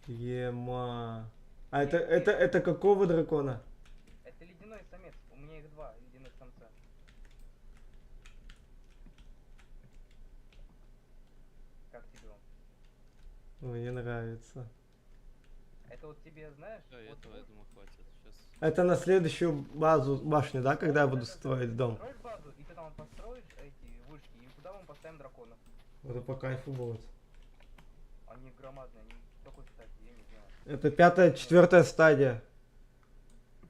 Ема. А это какого дракона? Это ледяной самец. У меня их 2 ледяных самца. Как тебе он? Мне нравится. Это вот тебе, знаешь, вот я думаю, хватит. Сейчас. Это на следующую башню, да, когда я буду строить дом? Строишь базу, и ты там построишь эти вышки, и туда мы поставим драконов. Это по кайфу будет. Они громадные, они такой, кстати, я не знаю. Это 5-4 стадия.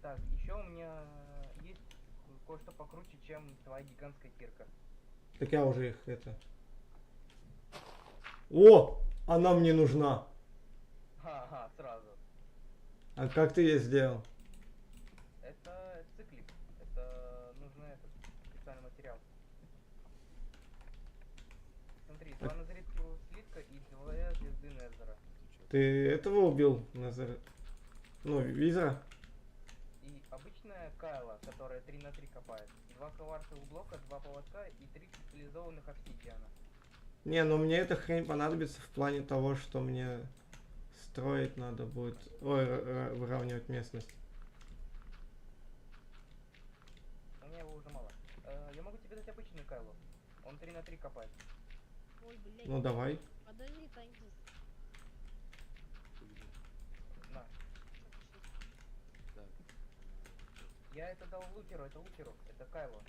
Так, еще у меня есть кое-что покруче, чем твоя гигантская кирка. Так я уже их это... О! Она мне нужна. Ага, сразу. А как ты ее сделал? Это циклик. Это нужно этот специальный материал. Смотри, 2 назритого слитка и 2 звезды Ты этого убил, Назар? Ну, Визера? И обычная Кайла, которая 3 на 3 копает. 2 коварцевых блока, 2 поводка и 3 специализованных обсидиана. Не, ну мне эта хрень понадобится в плане того, что мне строить надо будет. Ой, выравнивать местность. У меня его уже мало. Я могу тебе дать обычную Кайлу. Он 3 на 3 копает. Ой, блядь. Ну давай. Подожди, Таньки. На. Так. Я это дал лутеру, это Кайло.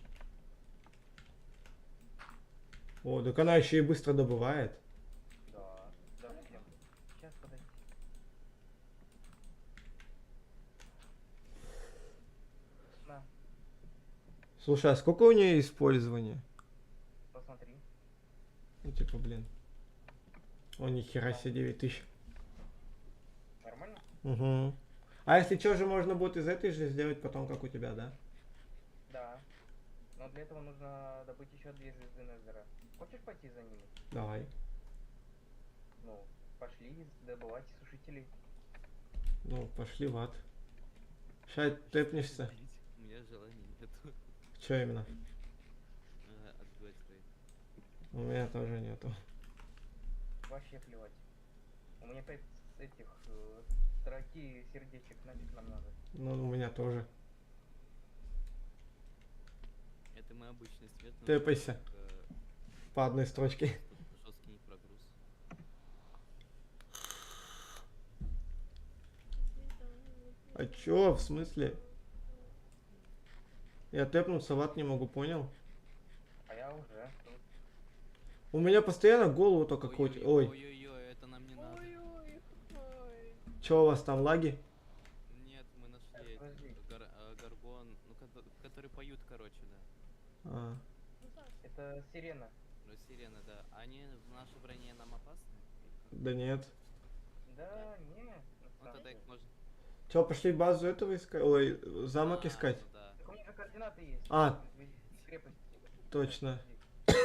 О, так она еще и быстро добывает. Да. Да, всем. Сейчас подожди. На, Слушай, а сколько у нее использования? посмотри. Ну типа, блин. О, нихера себе, 9000. Нормально? Угу. А если что же можно будет из этой же сделать потом, как у тебя, да? Да. Но для этого нужно добыть еще 2 звезды Незера. Хочешь пойти за ними? Давай. Ну, пошли добывать сушителей. Ну, пошли в ад. Сейчас тэпнешься. Убить. У меня желания нету. Че именно? Отбивать свои. У меня тоже нету. Вообще плевать. У меня 5 этих строки сердечек, нафиг нам надо. Ну, у меня тоже. Это мой обычный свет. но Тэпайся. так, По одной строчке. жесткий не прогруз. А чё, в смысле? Я тэпнуться в ад не могу, понял? А я уже тут. У меня постоянно голову только крутит. Ой, Ой-ой-ой, это нам не надо. Ой-ой, ой. чё у вас там, лаги? Нет, мы нашли этих, Подожди. горгон, ну, которые поют, короче, да. А, Ну так, Это сирена. Ну, сирены, да. Они в нашей броне нам опасны? да нет. Да, не. Ну, тогда их можно... Чё, пошли базу этого искать? Ой, замок А, искать? ну да. Так у меня же координаты есть. А. Крепости. Точно. Подожди. иди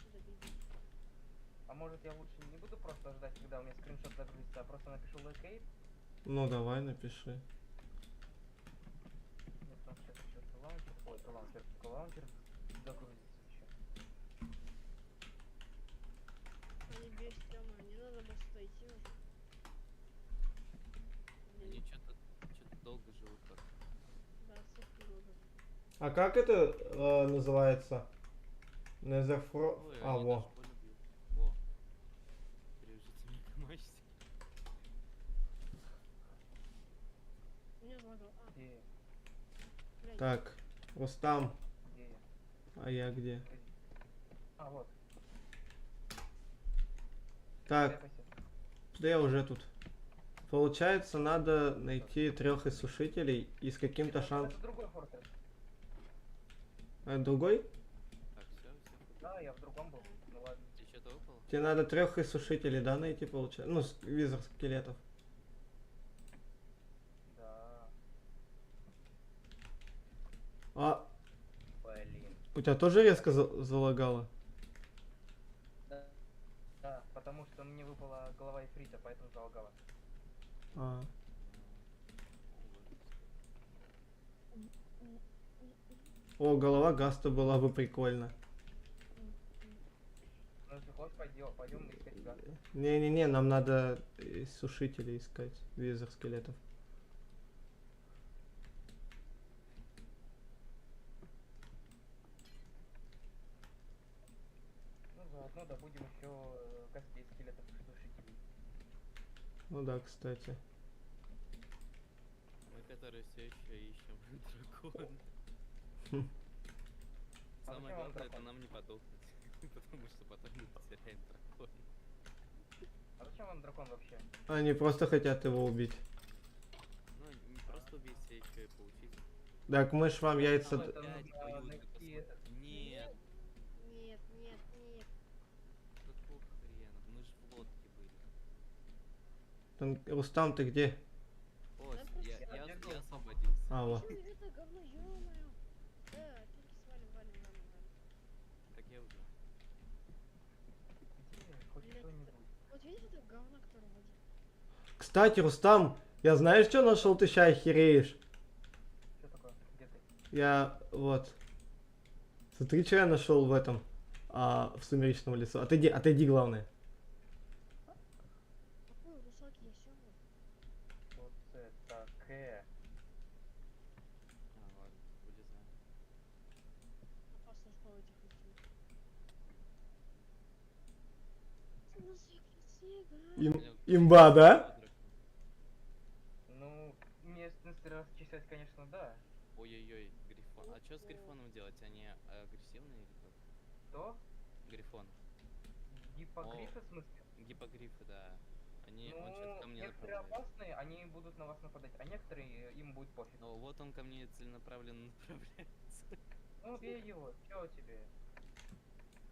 сюда, беги. А может я лучше не буду просто ждать, когда у меня скриншот загрузится, а просто напишу locate? Ну, давай, напиши. Нет, там сейчас еще лаунчер. Ой, это лаунчер загрузится еще. Они без стрёма, не надо просто идти уже. Они что-то долго живут как. Да, сутки нужно. А как это называется? Незерфро... Ой, А, они во. даже больно бьют. Во. Привяжите меня к мачте. Меня залагал. А, Где я? блядь. Так, Рустам. Где я? А я где? А, вот. Так, Крепости. да я уже тут. Получается, надо найти 3 иссушителей и с каким-то шансом... Это другой фортресс. Другой? Так, все. Да, я в другом был. Ну ладно. Тебе что-то выпало? Тебе надо 3 иссушителей, да, найти, получается? Ну, визор скелетов. Да. А, Блин. у тебя тоже резко залагало? Да. Да, потому что мне выпала голова ифрита, поэтому залагала. А, о, голова Гаста была бы прикольно. Ну если хочешь, пойдем искать газ. Не-не-не, нам надо иссушителей искать, визор скелетов. Ну заодно добудем еще костей скелетов и сушителей. Ну да, кстати. Мы, которые все еще ищем дракона. А Самое зачем вам главное, это дракон? нам не подохнуть. Потому что потом мы потеряем дракона. А зачем вам дракон вообще? Они просто хотят его убить. Ну, не просто убить, а еще и получить. Так, мы ж вам яйца... Ну, это Опять нужно поют, найти посмотри. этот. Нет, Нет, нет, нет. какого хрена? Мы же в лодке были. Рустам, ты где? О, Да я просто- освободился. А, во. Чё это говно, ё-моё? Тільки свалим, валим. Так я уже. видишь это говно, которое в воде? Кстати, Рустам, я знаешь, что нашел? Ты ща охереешь. Что такое? Где ты? Я вот. Смотри, что я нашел в этом. В сумеречном лесу. Отойди, главное. Какой высокий я сёмый. Вот это Ладно, вылезаем. Опасно, что этих идти. Имба, да? Ну, местность расчесать, конечно, да. Ой-ой-ой, грифон. А что с грифоном делать? Они агрессивные или как? То? Грифон. Гипогрифы, в смысле? Гипогрифы, да. Он Ну, сейчас ко мне некоторые направляется. опасные, они будут на вас нападать, а некоторые им будет пофиг. Но вот он ко мне целенаправленно направляется. Ну, бей его, чё тебе?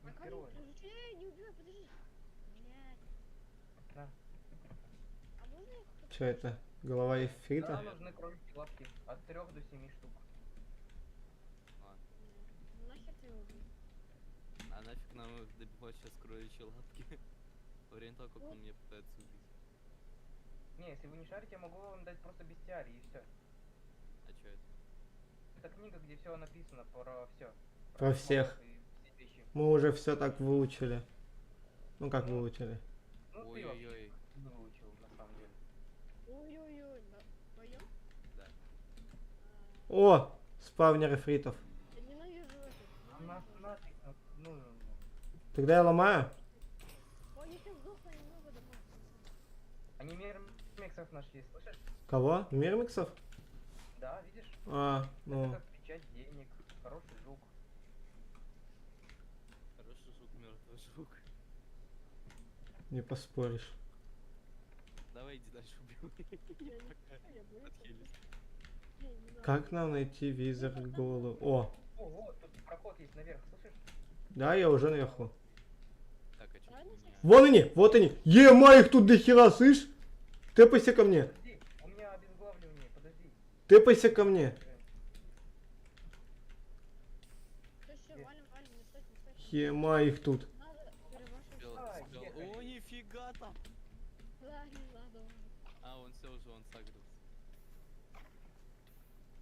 Не А как герой. не убивай, подожди. Блядь. На. А можно их как-то Что это? Голова Да, Ефрита? нужны кролики лапки. От 3 до 7 штук. Ладно. Ну нахер ты его убил? А нафиг нам их добивать сейчас кроличьи лапки? Во время того, как он меня пытается убить. Не, если вы не шарите, я могу вам дать просто бестиарий и все. А чё это? Это книга, где все написано про все. Про всех. Мы уже все так выучили. Ну как Ну. выучили? Ну, ты вообще Ой-ой-ой. не выучил, на самом деле. Ой-ой-ой, поем? Да. О! Спавнер эфритов. Я ненавижу это. А нас нафиг, ну, Тогда я ломаю. Ой, я сейчас сдохну немного дома. они мексов нашли, слышишь? Кого? Мирмиксов? Да, видишь? Ну. Это как печать денег, хороший жук. Хороший жук, мертвый жук. Не поспоришь. Давай иди дальше убил. Я боюсь. Отхились. Как нам найти визор голову? О! О, вот, тут проход есть наверх, слышишь? Да, я уже наверху. Так, а чё Правильно у меня? Вон они! Вот они! Ема, их тут до хера, слышь? Тэпайся ко мне! Подожди, у меня обезглавливание, подожди. Тэпайся ко мне! Все, валим, не стой, не стой. Ема, их тут. Надо перебашивать. Спел, А, спел. ехали. О, нифига там! Да, не надо уже. А, он все уже, он сагрился.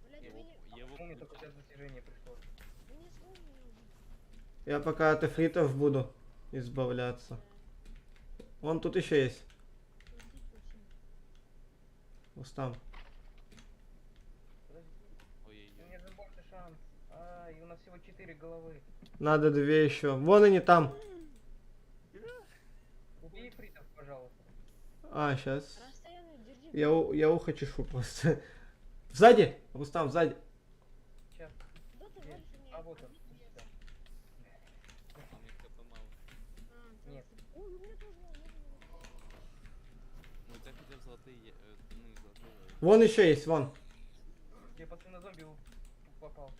Блядь, Я вы его, не... я его Мне только включил. сейчас достижение пришло. Вы не сможете меня убить. Я пока от эфритов буду избавляться. Вон тут еще есть. Простите, Максим. Рустам. Подожди, у Ой-ой-ой. меня же больше шанс. А, и у нас всего 4 головы. Надо 2 еще. Вон они там. Убей фритов, пожалуйста. Сейчас. Расстояние держи. Я ухо чешу просто. Сзади! Рустам, сзади. Сейчас. Куда ты Где? валишь у меня? А вот он. Нет. Всё. А мне хп мало. Нет. Ой, у меня тоже мало. Ну у тебя хотя бы золотые, ну не золотые. Вон еще есть, вон. Я после на зомби попал.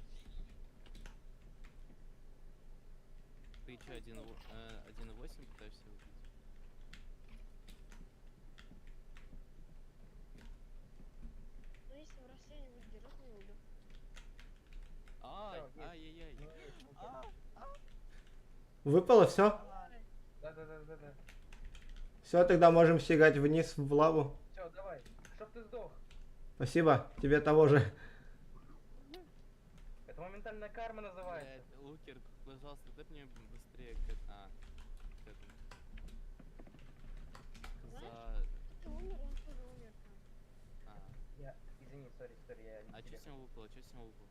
Ты что, 1.8 пытаешься убить? Но если в расстоянии будет держать, не убил. Ай, Всё, есть. ай-яй-яй. Не умеешь, не А, Выпало все? Да. Все, тогда можем стегать вниз в лаву. Все, давай. Чтоб ты сдох. Спасибо, тебе того же. Это моментальная карма называется. блядь, Лукер, пожалуйста, дай мне быстрее к этому. К этому. Ты умер, он тоже умер там. Я, извини, сори, я не А что тебе. с него выпало? Что с него выпало?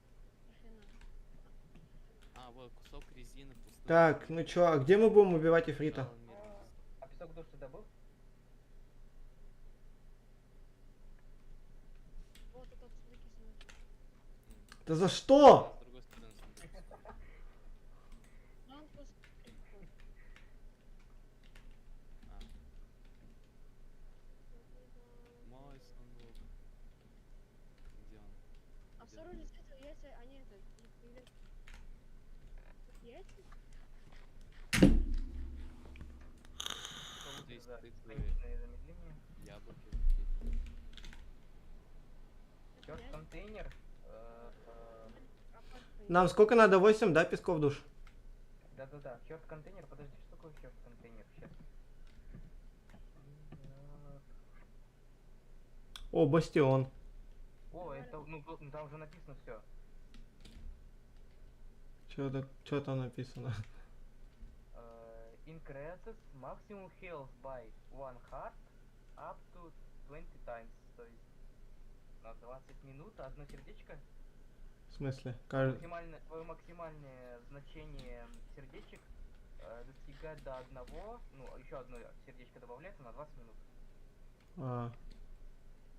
Ни хрена. А, вот кусок резины пустой. Так, ну чё, а где мы будем убивать эфрита? А песок душ ты добыл? Вот этот великий смысл. Да за что? С другой стороны сундук. Да он просто... А, мой сундук. Где он? А в стороне света яйца, они это... не появляются. Яйца? Здесь За тыквы, конечное замедление. яблоки какие-то. Чёрт, Яйца? контейнер. Нам сколько надо? 8, да, песков душ? Да. Хёрд контейнер, подожди, что такое хёрд контейнер? Сейчас. О, бастион. О, это, ну там уже написано все. Чё там написано? Increases maximum health by 1 heart up to 20 times. То есть на 20 минут одно сердечко. В смысле? Твое максимальное значение сердечек достигает до одного, ну, еще одно сердечко добавляется на 20 минут. А,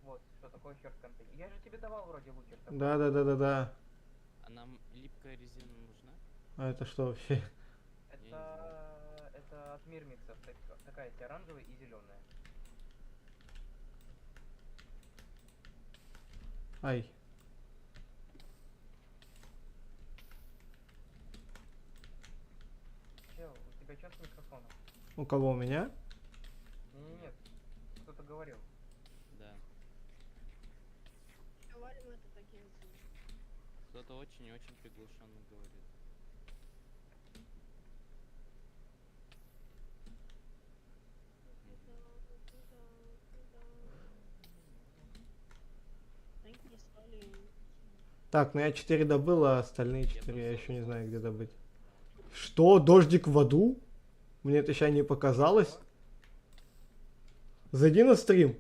Вот, что такое черт контейнер. Я же тебе давал вроде лучер. да. А нам липкая резина нужна? А это что вообще? Это от мирмиксов, такая есть оранжевая и зеленая. Ай. Чел, у тебя что с микрофоном? У кого, у меня? Нет, кто-то говорил. Да. Валим это такие вот. Кто-то очень-очень приглушенно говорит. Танки стали. Так, ну я 4 добыл, а остальные 4 я просто еще не забыл. знаю, где добыть. Что? Дождик в аду? Мне это сейчас не показалось. Зайди на стрим.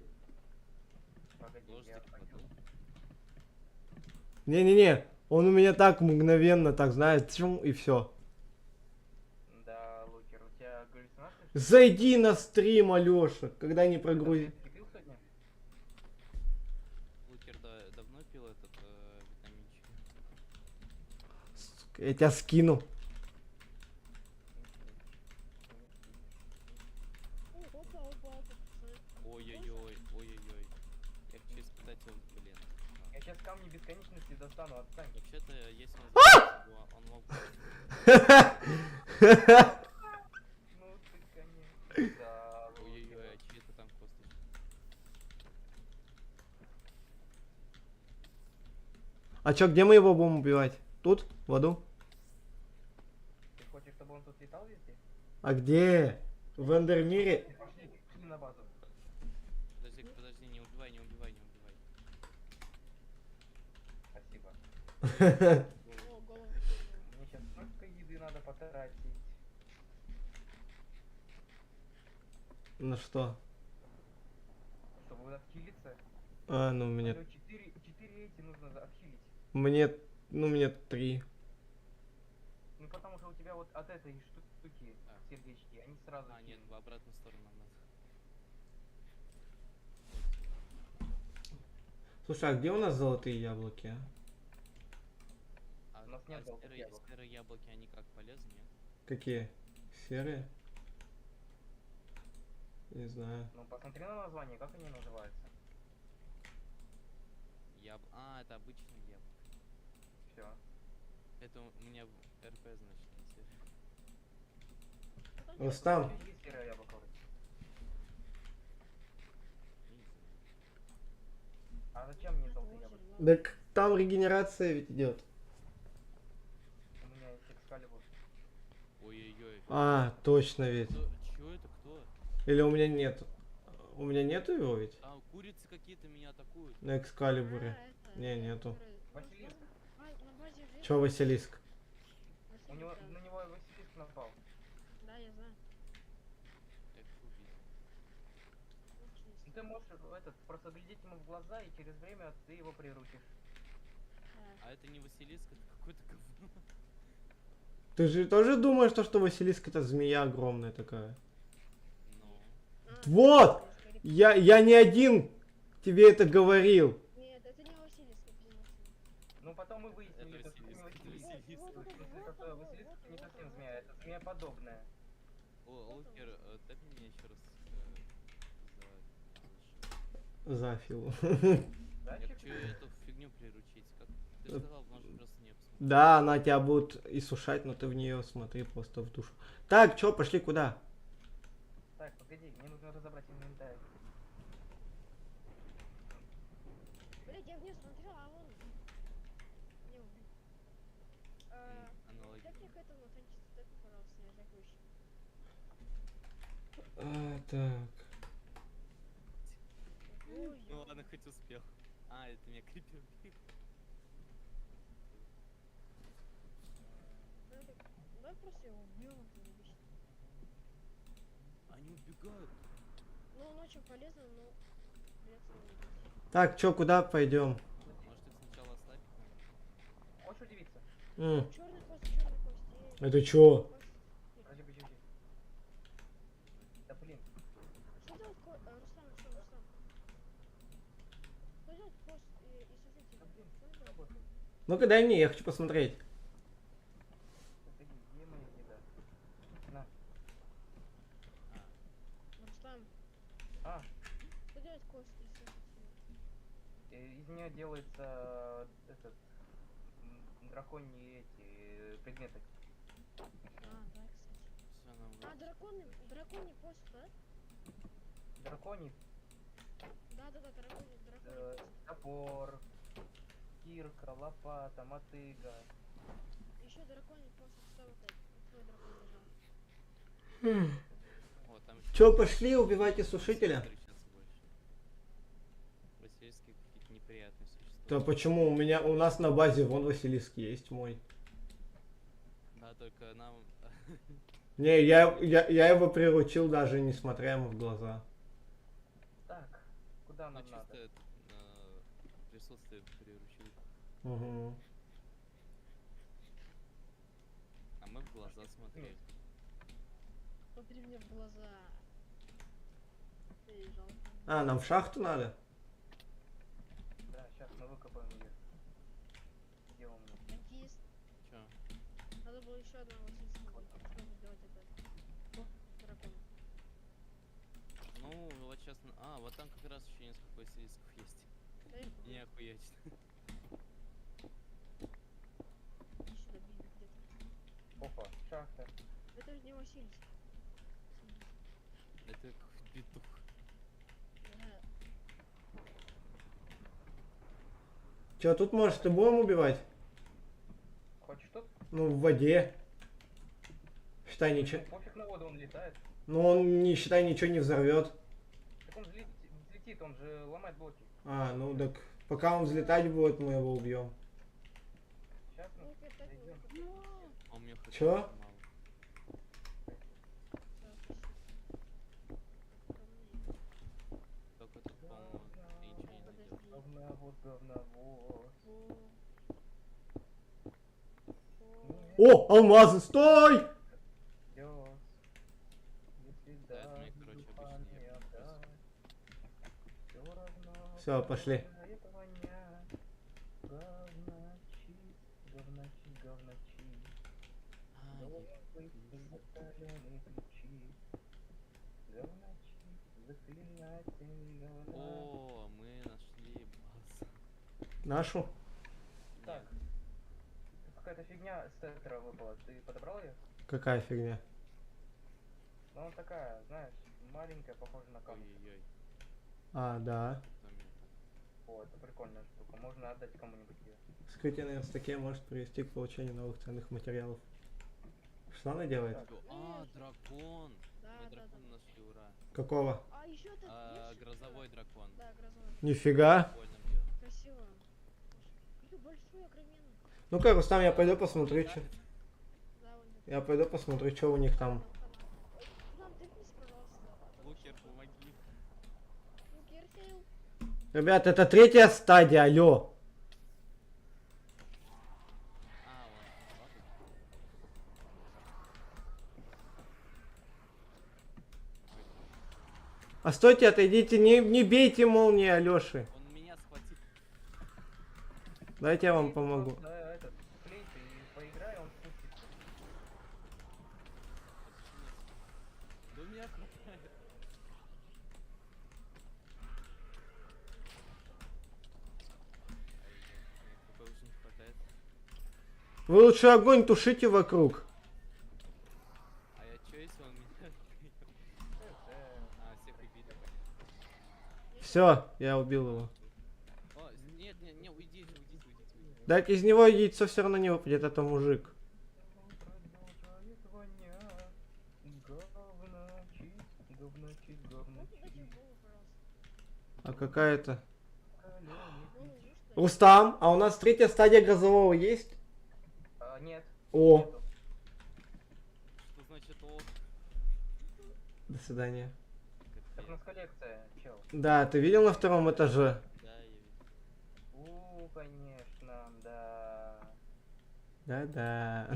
Погоди, Дождик я в хотел. аду. Не-не-не, он у меня так мгновенно, так знаешь, чум, и все. Да, Лукер, у тебя галлюцинации? Зайди на стрим, Алёша, когда не Ты прогрузи. пил сегодня? Лукер давно пил этот витаминчик? Я тебя скину. Опа, пацаны. Ой-ой-ой, ой-ой-ой. Я хочу испытать его, блин. Я сейчас камни бесконечности достану, отстань. Вообще-то, если он захочет его, он мог бы... Ну ты, конечно. Да, Ой-ой-ой, а чьи это там косточки? А чё, где мы его будем убивать? Тут? В аду? Ты хочешь, чтобы он тут летал везде? А где? В Эндермире? Пошли на базу. Подожди, не убивай, не убивай, не убивай. Спасибо. О, голову. Мне сейчас столько еды надо потратить. На что? Чтобы отхилиться. А, ну мне... Алло, 4 эти нужно отхилить. Мне 3. Ну потому что у тебя вот от этой штуки А. сердечки, они сразу А, нет, хилят. в обратную сторону надо. Слушай, а где у нас золотые яблоки, а? А, У нас нет золотых яблок. серые яблоки, они как полезны, нет? Какие? Серые? Не знаю. Ну посмотри на название, как они называются. А, это обычные яблоки. Все. Это у меня в РП, значит, не серые. Рустам, Есть серое яблоко вроде. Не знаю. А зачем мне желтые яблоки? так там регенерация ведь идет. У меня есть экскалибур. Ой-ой-ой. А, точно ведь. Чё это, кто? Или у меня нет? У меня нету его ведь? Там курицы какие-то меня атакуют. На экскалибуре. Не, нету. Василиск. На базе жесть. Чё, Василиск? На него Василиск напал. Да, я знаю. Я их убить. Ну, ты можешь просто глядеть ему в глаза, и через время ты его приручишь. А это не Василиск, это какой-то говно. Ты же тоже думаешь, что Василиск это змея огромная такая? Ну. Вот! Я не один тебе это говорил. Нет, это не Василиск, это не Василиск. Ну потом мы выяснили, Это что это не Василиск, это Василиск. Василиск. В смысле, что Василиск это не совсем змея, это змея подобная. О, Лукер, дай мне еще раз Зафил. Да, я Чип? хочу эту фигню приручить. Как ты же сказал, можно просто не посмотреть. Да, она тебя будет иссушать, но ты в нее смотри просто в душу. Так, чё, пошли куда? Так, погоди, мне нужно разобрать инвентарь. Блять, я вниз смотрел, а вон. Не, блин. Аналогично. Техника этого танчиста, дай, пожалуйста, я закончу. Так. Ну ладно, хоть хоть успел. А, это меня крипер бил. Давай просто его убьем, это не бесит. Они убегают. Ну, он очень полезный, но придется его убить. Так, чё, куда пойдем? Может их сначала ослабить надо? Хочешь удивиться? Черный кость, черный кость. Это чё? Кость. Подожди, подожди, подожди. Да блин. Что делать Руслан, что, Руслан? Что делать кость и смотрите? Да блин, Что что делать? работает? Ну-ка дай мне, я хочу посмотреть. Подожди, где моя еда? На. Руслан, А, что делать кость и смотрите? из нее делается этот драконьи эти предметы. А, да, кстати. Все, нам А, драконий кость, да? Драконий Да, драконий кость. топор, кирка, лопата, мотыга. Еще драконий кость, что вот это? Твой дракон лежал. Вот, там Чё, пошли, убивайте сушителя? встречаться больше. Васильевские какие-то неприятные существа. Да почему? У нас на базе вон Василиск есть мой. Да, только нам... Не, я его приручил даже несмотря ему в глаза. Так, куда Ну, нам надо? чисто присутствие приручил. Угу. А мы в глаза смотрели. Смотри мне в глаза. Эй, жалко. А, нам в шахту надо? Да, сейчас мы выкопаем ее. Где он? Такист. Чё? Надо было еще одного Васильского, чтобы сделать это. Дракон. Ну, вот сейчас... А, вот там как раз еще несколько василисков есть. Эй, Не охуеть. иди сюда, бей где-то. Опа, шахта. Это же не Васильевский. Это какой-то петух. Да. Чё, тут может и будем убивать? Хочешь тут? Ну, в воде. Считай, Ну, ничего. пофиг на воду, он летает. Ну, он, не считай, ничего не взорвет. Так он взлетит, он же ломает блоки. А, ну так, пока он взлетать будет, мы его убьем. Сейчас мы Ну, опять так найдем. много. А у меня хоть Чё? мало. Только тут, по-моему, ты ничего не найдешь. Говновоз, говновоз. О, алмазы, стой! Пёс. Если Да, это мне, дать, короче, духа обычно не не отдать. Всё равно, Всё, пошли. знает воня. Говночи, говночи, говночи. А, Новый закаленный ключи. Говночи, заклинатель говна. О, мы нашли базу. Нашу? Так. Какая-то фигня с тетра выпала. Ты подобрал ее? Какая фигня? Ну, она такая, знаешь, маленькая, похожа на камушек. Ой-ой-ой. А, да. Кто мне так? О, это прикольная штука. Можно отдать кому-нибудь ее. Скрытие на верстаке может привести к получению новых ценных материалов. Что она делает? А, дракон! Да, Мы да, дракона да. нашли, ура. Какого? А, еще этот. есть? Грозовой дракон. Да, грозовой. Нифига. Прикольно бьет. Красиво. Какой большой, огроменный. Ну-ка, Рустам, я пойду посмотрю, что. Да, вон где-то. Я пойду посмотрю, что у них там. Ой, Нам тыкнись, пожалуйста. Лукер, помоги. Ну, Герхейл. Ребят, это третья стадия, алло. А, вот, ладно. А стойте, отойдите, не бейте молнии Алёши. Он меня схватил. Дайте я вам Ты помогу. просто, этот, флейт и поиграй, он спустится. Да он меня хватает. Ай-яй, мне уже не хватает. Вы лучше огонь тушите вокруг. А я чё, если он меня... А, всех убили. Все, я убил его. О, нет, нет, не, уйдите. Так из него яйцо все равно не выпадет, это мужик. Продолжает вонять. Говночи, говночи, Ну, дайте говночи. голову, пожалуйста. А какая-то... Рустам, а у нас третья стадия грозового есть? Нет. О, Нету. Что значит о? до свидания. Так у Капец. нас коллекция, чел. Да, ты видел на втором этаже? Да, я видел. Конечно, да. Да-да.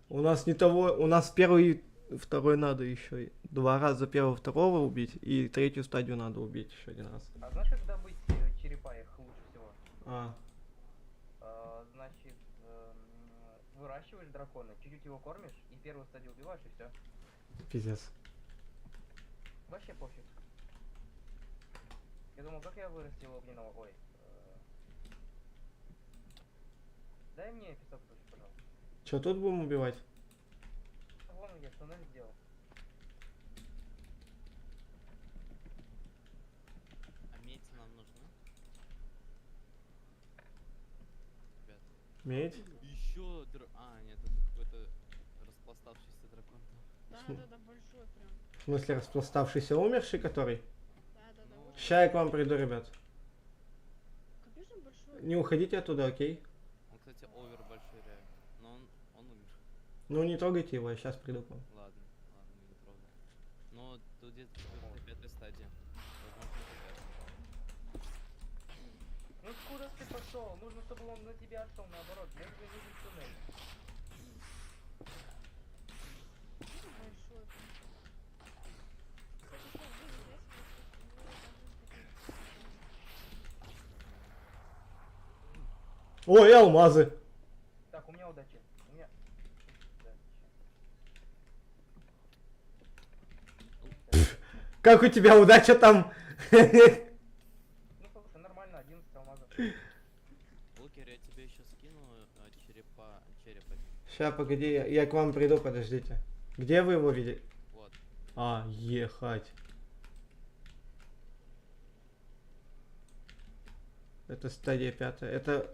У нас не того, у нас первый и второй надо еще. Два раза первого, второго убить, и третью стадию надо убить еще один раз. А знаешь, как добыть черепаек лучше всего? Значит, выращиваешь дракона, чуть-чуть его кормишь, и первую стадию убиваешь, и все. Пиздец. Вообще пофиг. Я думал, как я вырастил огненного... Ой. Дай мне песок тоже, пожалуйста. Че тут будем убивать? Вон я туннель сделал. А медь нам нужна? Ребят. Медь? Еще А, нет, это какой-то распластавшийся дракон. Да, большой прям. В смысле распластавшийся умерший который? Да, Ну, очень. Ща я к вам приду, ребят. Капец, он большой. Не уходите оттуда, окей? Он, кстати, овер большой реально. Но он умер. Ну не трогайте его, я сейчас приду к вам. Ладно, мы не трогаем. Но тут где-то 4-5 стадия. Возможно, это 5. Ну куда ты пошел? Нужно, чтобы он на тебя шел, наоборот. Мне же нужен туннель. Он большой прям. Кстати, что, вы знаете, Ой, алмазы! Так, у меня удача. У меня... Удача. Как у тебя удача там? Ну, слушай, нормально, 11 алмазов. Лукер, я тебе еще скину череп один. Ща, погоди, я к вам приду, подождите. Где вы его видели? Вот. А, ехать. Это стадия 5. Это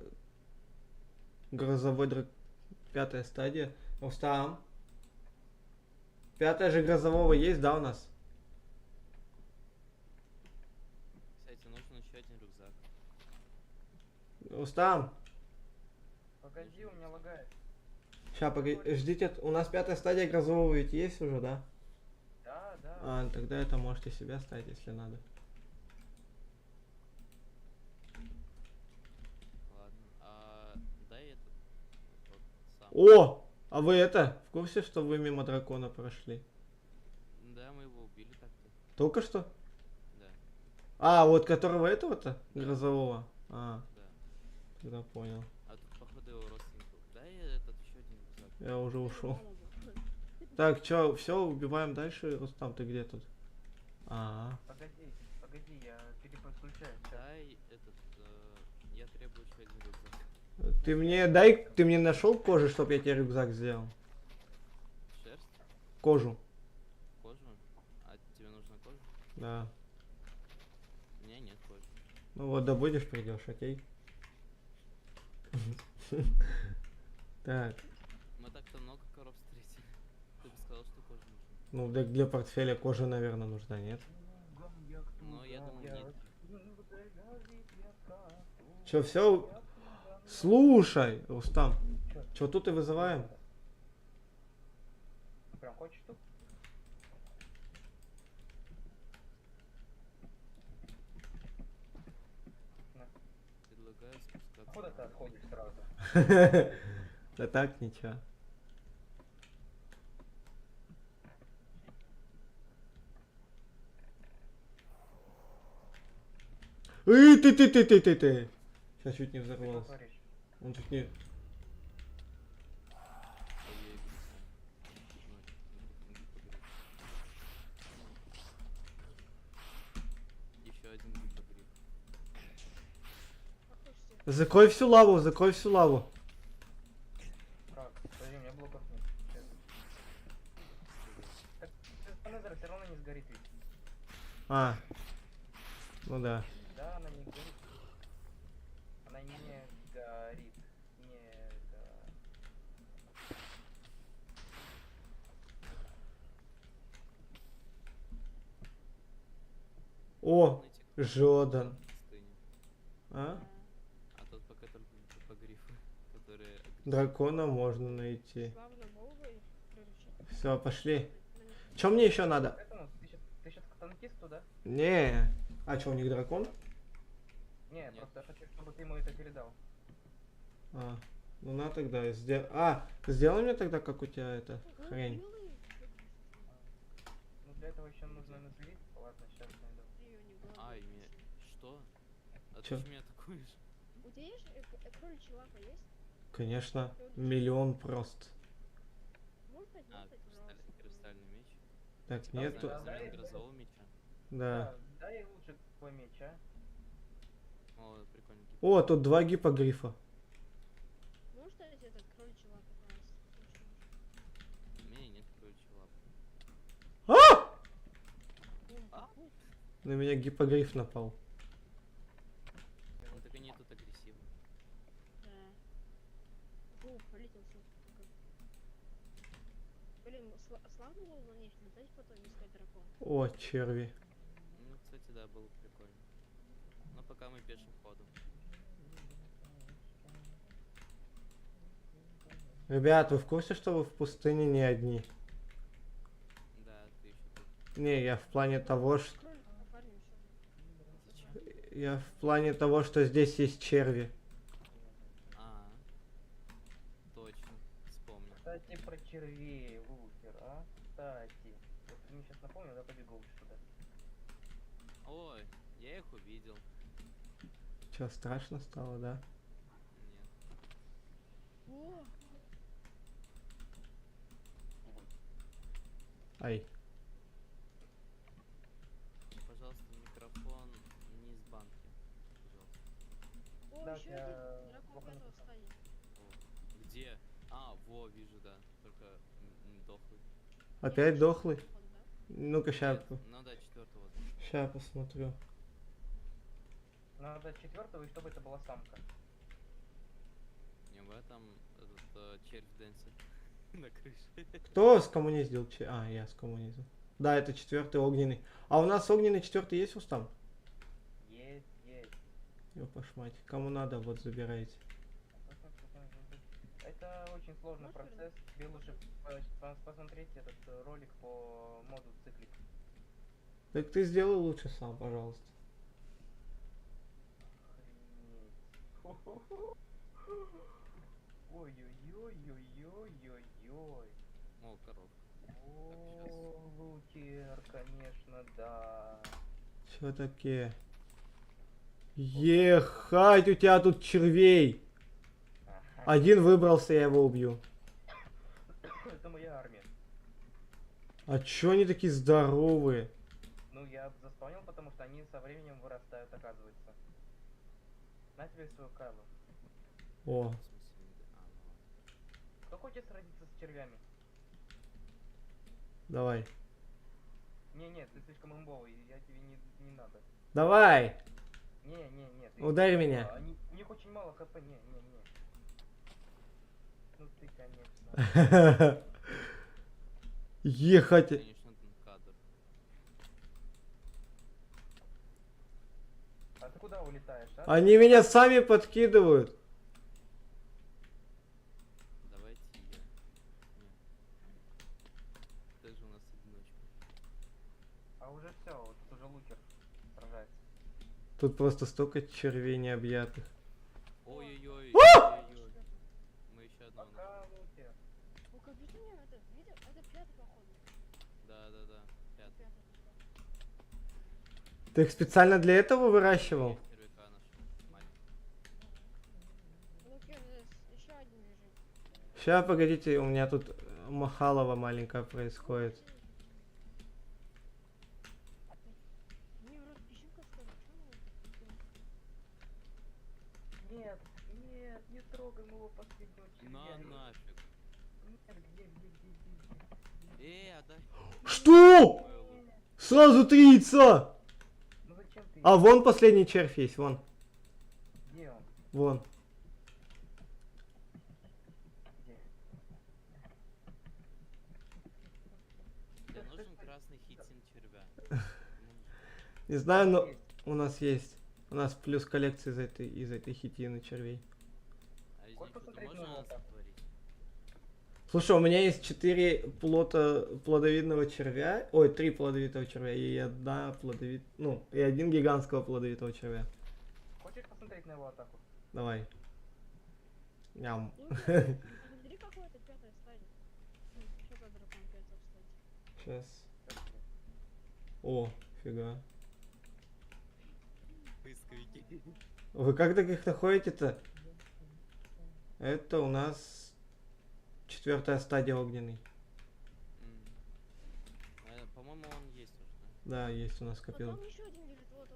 грозовой драк... 5 стадия. Рустам. 5 же грозового есть, да, у нас? Кстати, нужен еще один рюкзак. Рустам. Погоди, у меня лагает. Ща, погоди, ждите, у нас 5 стадия грозового ведь есть уже, да? Да, да. А, тогда это можете себя ставить, если надо. Ладно, дай этот тот сам. О! А вы это, в курсе, что вы мимо дракона прошли? Да, мы его убили так-то. Только что? Да, А, вот которого этого-то? Грозового? А, да. тогда понял. А тут, походу, его родственник был. Дай этот еще один рюкзак. Я уже ушел. мама была. Так, чё, все, убиваем дальше. Рустам, ты где тут? А, Погоди, я переподключаюсь. Дай этот, я требую еще один рюкзак. ты мне нашел кожу, чтобы я тебе рюкзак сделал? Шерсть? Кожу, Кожу? А тебе нужна кожа? да. У меня нет кожи. Ну вот, добудешь, придешь, окей? Так, Мы так-то много коров встретили. Ты бы сказал, что кожа нужна. ну для портфеля кожа, наверное, нужна, нет? Но я думаю, нет. Чё, все? Слушай, Рустам, чё тут и вызываем? Прям хочешь тут? Предлагаю спускаться. Куда ты отходишь сразу? Да так, ничего. Ты. Сейчас чуть не Ты что взорвался. творишь? Он чуть не... Еще один гипогриф. Как хочете? Закрой всю лаву, закрой всю лаву. Как? Подожди, у меня блоков нет. Честно. Так, Спанезер все равно не сгорит ведь. А, ну да. Да, она не горит. Она не горит. Не О, найти кого-то Жодан. в пустыне. А? А тут пока только по грифы, которые агрессивны. Дракона можно найти. Славно Богой приручить. Все, пошли. На них Чё мне еще надо? Этому, ты сейчас к танкисту, да? Не. А чё, у них дракон? Не, Нет. просто я хочу, чтобы ты ему это передал. А, ну на тогда сделай мне тогда, как у тебя это Ну, хрень. делай. Ну для этого еще нужно назлить. Ладно, сейчас найду. Её не было. Ай, что? А Чё? ты меня атакуешь? У тебя есть кроличья лапа есть? Конечно, миллион просто. Можно А, сделать, пожалуйста. кристальный меч? Так, Да, нету. да. Замен грозового меча. Да. Дай лучше твой меч, а? О, прикольненький. О, тут 2 гипогрифа. Можешь дать этот кроличья лапа, пожалуйста? У меня нет кроличьей лапы. На меня гипогриф напал. Ну так они тут агрессивны. Да. О, полетел всё. Блин, славно было на них летать потом искать дракона. О, черви. Ну, кстати, да, было прикольно. Но пока мы пешим ходом. Ребят, вы в курсе, что вы в пустыне не одни? Да, ты еще тут. Не, я в плане того, что... Кролик оформим всё. Зачем? Я в плане того, что здесь есть черви. А, точно, вспомнил. Кстати, про червей, Лукер, а? Кстати. Вот ты мне сейчас напомнил, я побегу лучше туда. Ой, я их увидел. Че, страшно стало, да? Нет. О, Ай. Пожалуйста, микрофон не из банки. Пожалуйста. о, Да, еще я один дракон плохо в этого написал. стадии. О, где? А, во, вижу, да. Только дохлый. Опять дохлый? Дракон, да? Ну-ка, ща, Нет, ну да, четвертого. ща посмотрю. Надо четвертого, и чтобы это была самка. Не в этом, этот червь Дэнси на крыше. Кто скоммуниздил? А, я скоммуниздил. Да, это 4-й огненный. А у нас огненный 4-й есть устам? Есть. Ёпаш мать. Кому надо, вот забирайте. Это очень сложный Можно процесс. Тебе лучше посмотреть этот ролик по моду циклик. Так ты сделай лучше сам, пожалуйста. Ой-ой-ой-ой-ой-ой-ой. О, коровка. О, Лукер, конечно, да. Чё такие? Ехать, у тебя тут червей. Ага. Один выбрался, я его убью. Это моя армия. А чё они такие здоровые? Ну, я заспавнил, потому что они со временем вырастают, оказывается. На тебе свою каву. О, В смысле, а, ну ладно. Кто хочет сразиться с червями? давай. Не, ты слишком имбовый, я тебе не надо. Давай, Не, ты... ударь меня. У них очень мало хп, не. Ну ты, конечно. Ехать. Конечно, кадр. А ты куда улетаешь, а? Они меня сами подкидывают. Давайте я. Нет. Ты же у нас одиночка. А уже все, вот тут уже Лукер сражается. Тут просто столько червей необъятых. Ой-ой-ой. Ой-ой-ой. Мы еще одного нашли. Пока, Лукер. О, как будто у меня это, видел? Это пятый, походу. Да. Пятый. Пятый пошел. Ты их специально для этого выращивал? Червяка нашел. Маленький. Лукер, еще один лежит. Сейчас, погодите, у меня тут махалова маленькая происходит. Мне в рот песчинка вставила. Нет, не трогай моего последнего На червя. нафиг. Нет, где? Отдай. Что? Мой лук. Сразу 3 яйца! Ну зачем ты? А вон последний червь есть, вон. Где он? Вон. Где? Тебе нужен красный хитин червя. Не знаю, но Есть. у нас есть. У нас плюс коллекция из этой хитины червей. А из Хочешь них это посмотреть на можно его атаку? сотворить? Слушай, у меня есть 4 плодовидного червя. Ой, 3 плодовитого червя и и один гигантского плодовитого червя. Хочешь посмотреть на его атаку? Давай. Ням. Ну, смотри, какой-то пятая стадия. Что за дракон пятая стадия? Сейчас. О, фига. Поисковики. Вы как таких находите-то? Это у нас 4-я стадия огненный. По-моему, он есть уже, да? Да, есть у нас А копил. там еще один лежит, вот,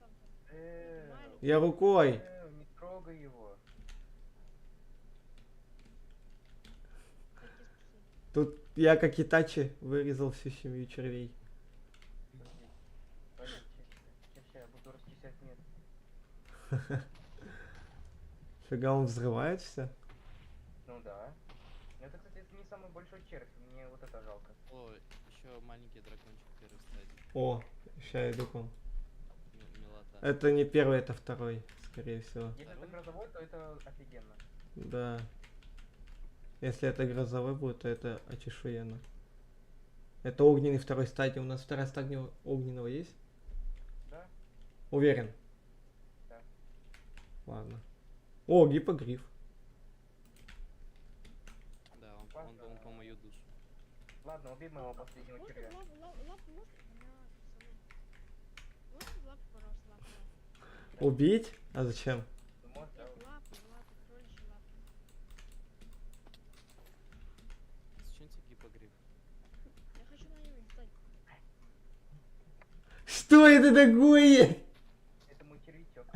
там. Маленький. Я рукой. Не трогай его. Такие спасибо. Тут я как Итачи вырезал всю семью червей. Подожди, чаще я буду расчищать место. Фига, он взрывает все. Ну да. Ну это, кстати, это не самый большой червь, мне вот это жалко. О, еще маленький дракончик первой стадии. О, сейчас иду к вам. Милота. Это не первый, это второй, скорее всего. Если это грозовой, то это офигенно. Да. Если это грозовой будет, то это очешуенно. Это огненный второй стадии. У нас вторая стадия огненного есть? Да? Уверен? Да. Ладно. О, гиппогриф. Да, он был по мою душу. Ладно, убей моего последнего Можно червя. лапу, можно? Пацаны. Можно лапу, пожалуйста, лапу. Убить? А зачем? Ты можешь, да? Лапу, кроличьи лапы. Зачем тебе гиппогриф? Я хочу на него летать. Что это такое? Это мой червячок.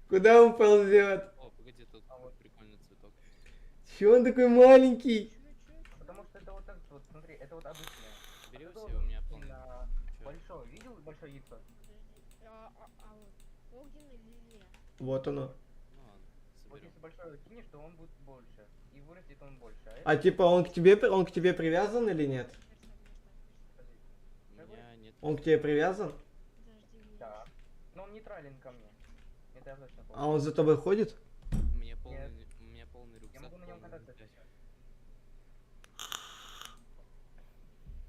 Куда он ползет? О, погоди, тут А вот. прикольный цветок. Чего он такой маленький? Потому что это вот так вот, смотри, это вот обычное. Бери Ты все, у должен меня полный. на Чё? большое, видел большое яйцо? Подожди. А вот огненная лилия. Вот оно. Ну ладно, Вот соберем. если большое кинешь, то он будет больше. И вырастет он больше. А это- типа он к тебе привязан или нет? Подожди. У меня нет. Он к тебе привязан? Подожди, Да. Но он нейтрален ко мне. Это я точно помню. А он за тобой ходит? У меня полный рюкзак. Я могу на нем полный кататься. рюкзак.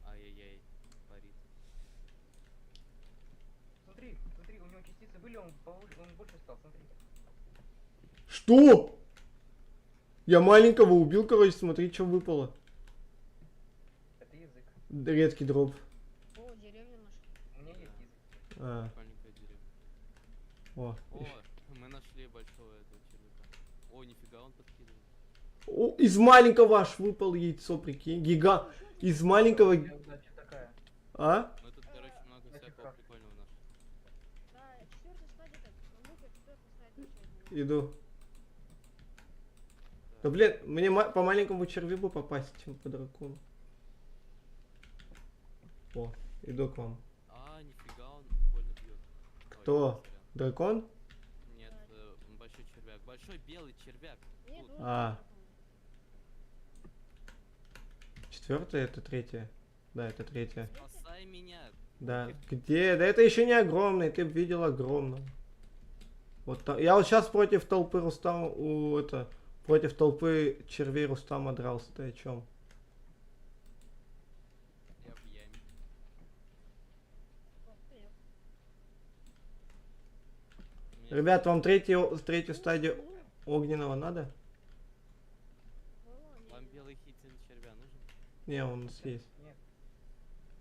Ай-яй-яй, парит. Смотри, смотри, у него частицы были, он больше стал, смотри. Что? Я маленького убил, короче, смотри, что выпало. Это язык. Редкий дроп. О, деревню нашли. У меня есть язык. А, Прикольненькая деревня. о. О, мы нашли большого этого червяка. О, нифига он подкидывает. О, из маленького аж выпал яйцо, прикинь. Из маленького... Удача такая. А? Мы тут, короче, много Значит, всякого как? прикольного нашли. Да, четвертая стадия так. Ну-ка, четвертая стадия начать. Иду. Да блин, мне по маленькому червю бы попасть, чем по дракону. О, иду к вам. А, нифига он больно бьет. Кто? Дракон? Нет, большой червяк. Большой белый червяк. Нет, Тут. вот А. дракон. Четвертая, это третья. Да, это третья. Спасай меня. Да. Где? Да это еще не огромный, ты б видел огромного. Вот я вот сейчас против толпы Рустама, против толпы червей Рустама дрался, ты о чем? Я в яме. Вперед. Меня Ребят, вам третью стадию огненного надо? О, Вам нет. белый хитин червя нужен? Не, он у нас есть. Нет.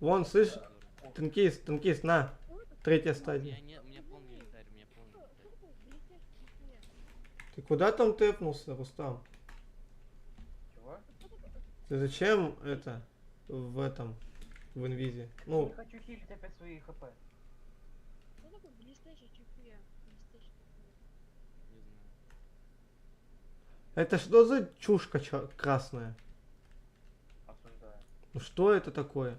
Вон, слышь, Здорово. танкист, на. Третья стадия. У меня полный инвентарь, у меня полный инвентарь. Ты куда там тэпнулся, Рустам? Чего? Ты зачем это в инвизе? Я Ну, не хочу хилить опять свои хп. Что такое блестящая чешуя? Блестящая чешуя. Не знаю. это что за чушка красная? Осуждаю. Ну что это такое?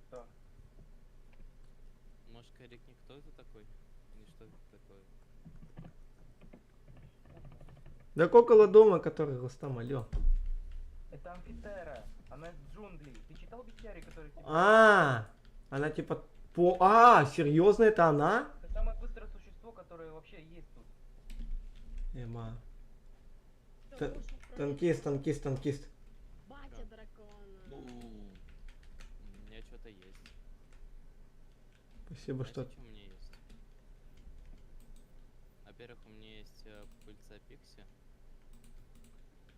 Что? Может, корректнее, кто это такой? Или что это такое? Да около дома, который Рустам, алё. Это амфитера. Она из джунглей. Ты читал бестиарий, который... Она типа серьезно, это она? Это самое быстрое существо, которое вообще есть тут. Эма. Всё, Та- лучше в Танкист, проект. танкист, танкист. Батя дракона. У меня что-то есть. Спасибо, что... Знаете, что у меня есть? Во-первых, у меня есть пыльца пикси.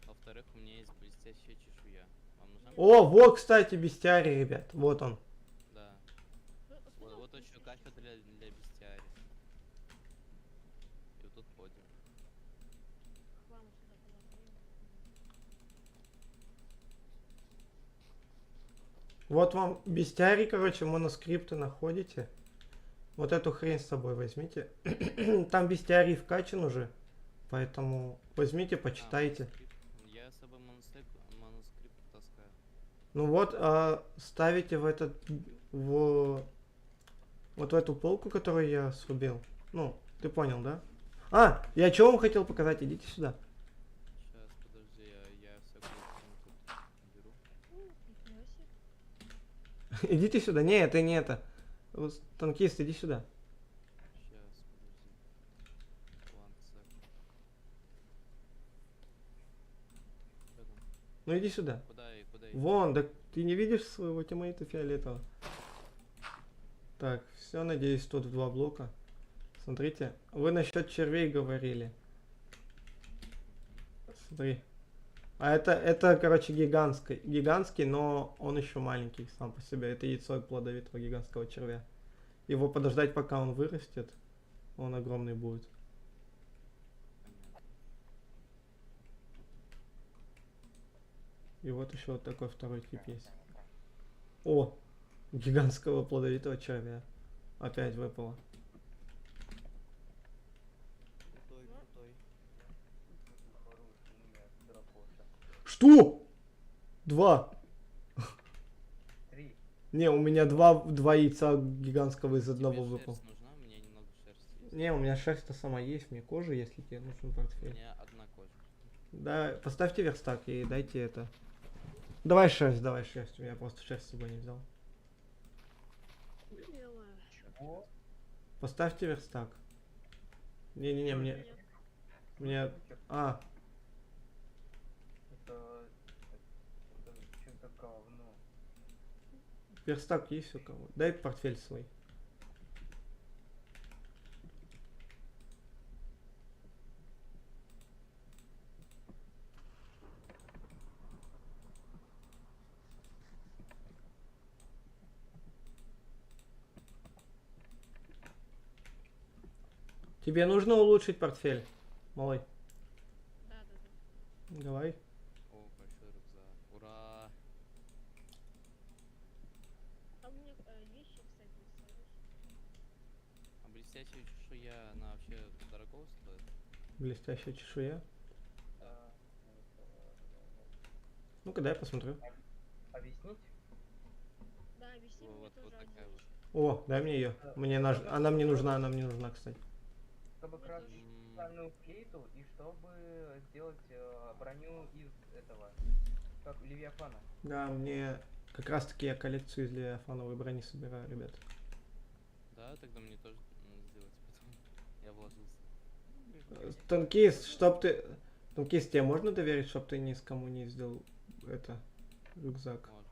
Во-вторых, у меня есть блестящая чешуя. Вам нужна? О, вот, кстати, бестиарий, ребят. Вот он. Да. Ну, Вот еще кафе для бестиария. И вот тут подиум. хлам сюда положи. Вот вам бестиарий, короче, моноскрипты находите. Вот эту хрень с собой возьмите. Там бестиарий вкачан уже. Поэтому возьмите, почитайте. Манускрипт. Я с собой манускрипт таскаю. Ну вот, ставите в этот... Вот в эту полку, которую я срубил. Ну, ты понял, да? Я что вам хотел показать? Идите сюда. Сейчас, подожди, я все тут беру. Нифига себе. Идите сюда. Не, это не это. Вот, танкист, иди сюда. Сейчас, подожди. One second. Что там? Ну иди сюда. Куда и? Вон, да ты не видишь своего тиммейта фиолетового? Так, все, надеюсь, тут 2 блока. Смотрите, вы насчет червей говорили. Смотри. Это, короче, гигантский, но он еще маленький сам по себе. Это яйцо плодовитого гигантского червя. Его подождать, пока он вырастет, он огромный будет. Понятно. И вот еще вот такой второй тип есть. О, гигантского плодовитого червя. Опять выпало. Крутой. Что? 2. 3. Не, у меня два яйца гигантского из одного Тебе выпал. шерсть нужна? У меня немного шерсти есть. Не, у меня шерсть-то сама есть, мне кожа, если тебе нужен У портфель. меня одна кожа. Да, поставьте верстак и дайте это. Давай шерсть, у меня просто шерсть с собой не взял. Делаю. Чего? Поставьте верстак. Не-не-не, мне... Мне... Это что-то говно. Верстак есть у кого? Дай портфель свой. Тебе нужно улучшить портфель, малой? Да. Давай. О, большой рюкзак. Ура! А у меня вещи, кстати, остались. А блестящая чешуя, она вообще дорого стоит? Блестящая чешуя. А, Ну-ка, дай посмотрю. Объяснить? Да, объясни мне Вот тоже такая одну вот. вещь. О, дай мне ее. Она мне нужна, кстати. Чтобы Мне крафтить тоже. специальную флейту и чтобы сделать броню из этого, как Левиафана. Да, мне как раз таки я коллекцию из леофановой брони собираю, ребят. Да, тогда мне тоже сделать потом. Я вложился. Танкист, тебе можно доверить, чтобы ты ни с кому не сделал это рюкзак? Можно.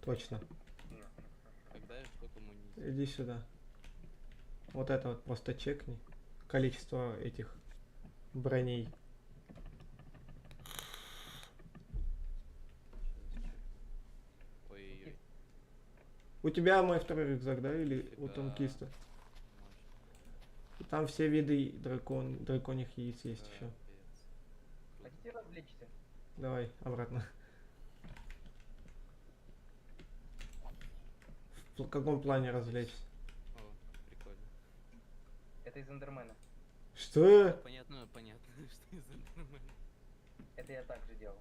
Точно. Когда я что кому не сделаю. Иди сюда. Вот это вот просто чекни. Количество этих броней. Ой-ой-ой. У тебя мой второй рюкзак, да? Или у Да. танкиста? Мощно. Там все виды драконьих яиц есть еще. Капец. Хотите развлечься? Давай, обратно. В каком плане развлечься? О, прикольно. Это из Эндермена. Что? Понятно, что из Эндермена. Это я также делал.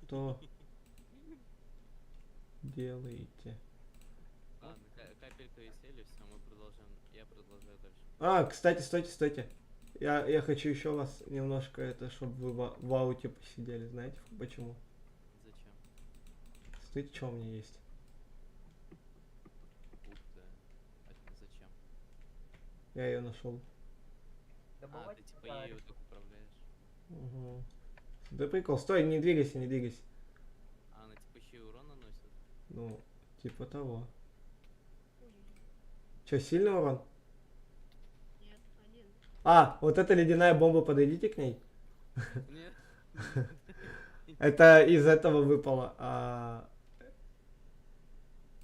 Что делаете? Ладно, капелька и сели, все, мы продолжаем. Я продолжаю дальше. Кстати, стойте. Я хочу еще вас немножко это, чтобы вы в ауте посидели. Знаете почему? Зачем? Смотрите, что у меня есть. Ух ты. А зачем? Я ее нашел. А, Добывать ты типа да, ею так управляешь. Угу. Да прикол. Стой, не двигайся, не двигайся. А она типа еще и урон наносит? Ну, типа того. Ой, Че, сильный урон? нет, один. А, вот эта ледяная бомба, подойдите к ней. Нет. Это из этого выпало.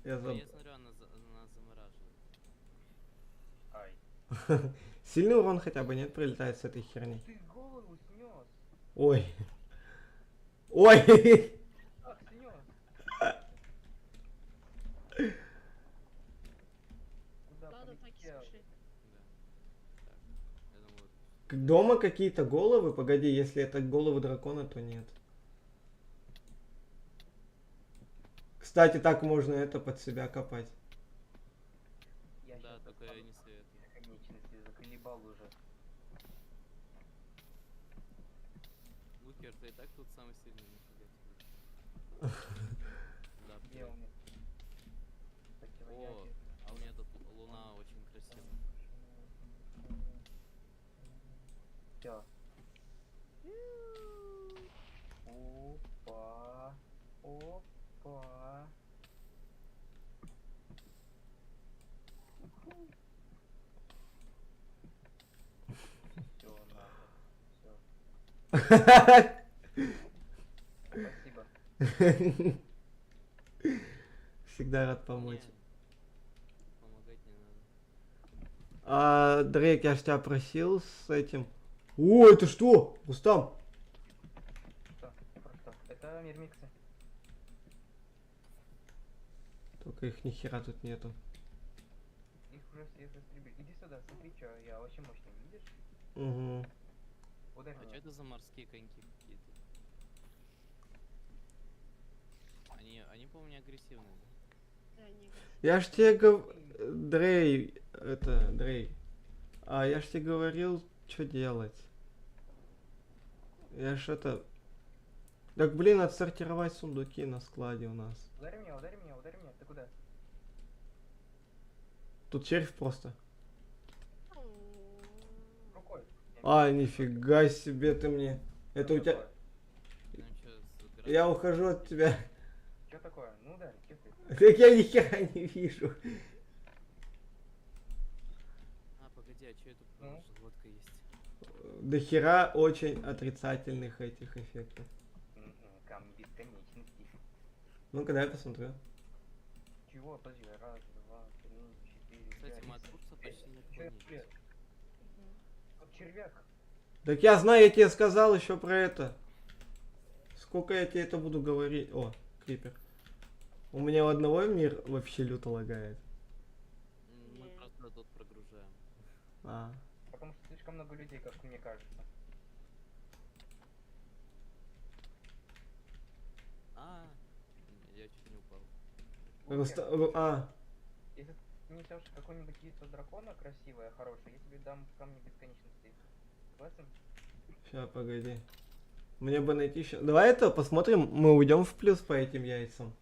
Я Ну, забыл. я смотрю, она замораживает. Ай. Сильный урон хотя бы нет, прилетает с этой херни. Ты голову снес. Ой. Ой. Как снес? Куда Ладно, так и полетел? слушай. Да. Так. Я думаю, Дома какие-то головы? Погоди, если это головы дракона, то нет. Кстати, так можно это под себя копать. Я да, щас только я достану не советую. конечности, заколебал уже. Лукер, ты и так тут самый сильный, нифига себе. Да, Где привет. у меня? О, Противоядие. а у меня тут луна очень красивая. Всё. Опа. Опа. Все, нахуй. Все. Спасибо. Всегда рад помочь. Не, помогать не надо. Дрейк, я ж тебя просил с этим. О, это что? Рустам. Что? Про что? Это мирмиксы. Только их ни хера тут нету. Их уже всех истребили. Иди сюда, смотри, что я очень мощный, видишь? Угу. Ударь А что меня. это за морские коньки какие-то? Они по-моему, не агрессивные, да? Да, не Я ж тебе Дрей, это, Дрей. Я ж тебе говорил, что делать. Я ж это... Так, блин, отсортировать сундуки на складе у нас. Ударь меня, ударь меня, ударь меня. Ты куда? Тут червь просто. Рукой. Нифига себе ты мне. Это у тебя... Там что, Я ухожу от тебя. Что такое? Ну ударь, что ты? Так я ни хера не вижу. А, погоди, а что это Ну? водка есть? До хера очень отрицательных этих эффектов. Камни бесконечности. Ну-ка, дай посмотрю. Чего? Подожди, раз, два, три, четыре, Кстати, пять. мы откуда почти не Червяк. отклонились. Тут червяк. Так я знаю, я тебе сказал еще про это. Сколько я тебе это буду говорить? О, крипер. У меня у одного мир вообще люто лагает. Мы Не. просто тут прогружаем. Потому что слишком много людей, как мне кажется. Я чуть не упал. Если ты несешь какое-нибудь яйцо дракона красивое, хорошее, я тебе дам камни бесконечности. Согласен? Сейчас, погоди. Мне бы найти еще... Давай это посмотрим, мы уйдем в плюс по этим яйцам.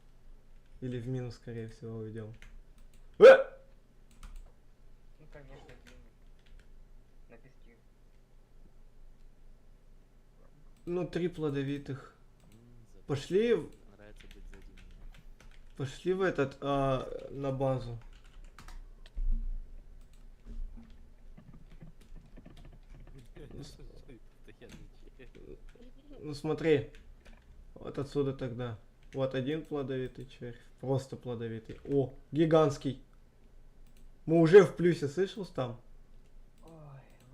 Или в минус, скорее всего, уйдем. Ну, конечно, длинный. На песке. Ну, 3 плодовитых. Зато Пошли, нравится быть сзади меня. пошли в этот, на базу. Ну, смотри. Вот отсюда тогда. Вот один плодовитый червь. Просто плодовитый. О, гигантский. Мы уже в плюсе, слышал там? Ой,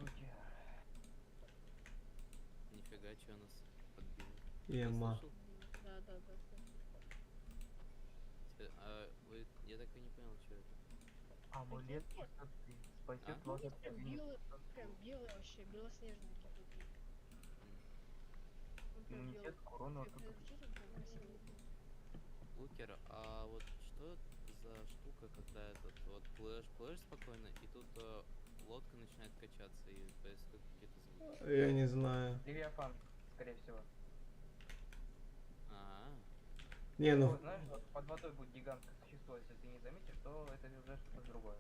Лукер. Нифига, что нас подбили. Ема. Ты слышал? Да, да, да. Я так и не понял, что это. Амулет пустоты. Спасет А? вас от Прям огня. белые, прям белые вообще, белоснежненькие такие. Он прям белый. Иммунитет к урону от Прям утопления. чисто прям красивый. Лукер, а вот что за штука, когда вот плывешь спокойно, и тут лодка начинает качаться и происходят какие-то звуки. Я не знаю. Левиафан, скорее всего. А, Не, ну, Вот, знаешь, вот под водой будет гигантское существо, если ты не заметишь, то это уже что-то другое.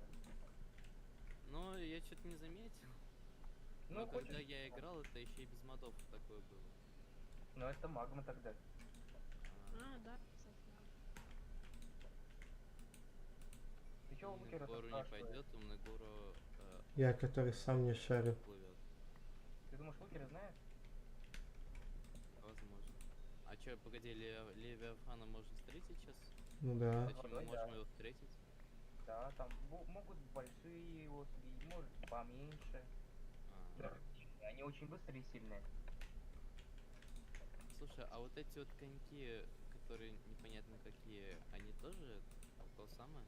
ну я что-то не заметил. Ну, Но хочешь- когда я играл, это еще и без модов такое было. Ну, это магма тогда. А, Да, кстати, да. Ты чё, умный Лукер, в это гору не спрашиваешь? пойдет, умный в гору я который сам не шарю. плывет. Ты думаешь, Лукер знает? Возможно. А чё, погоди, Левиафана можно встретить сейчас? Ну да. Зачем мы Водой, да. можем его встретить? Да, там могут большие особи, может поменьше. А, Да. Они очень быстрые и сильные. слушай, а вот эти вот коньки, которые непонятно какие, они тоже то самое?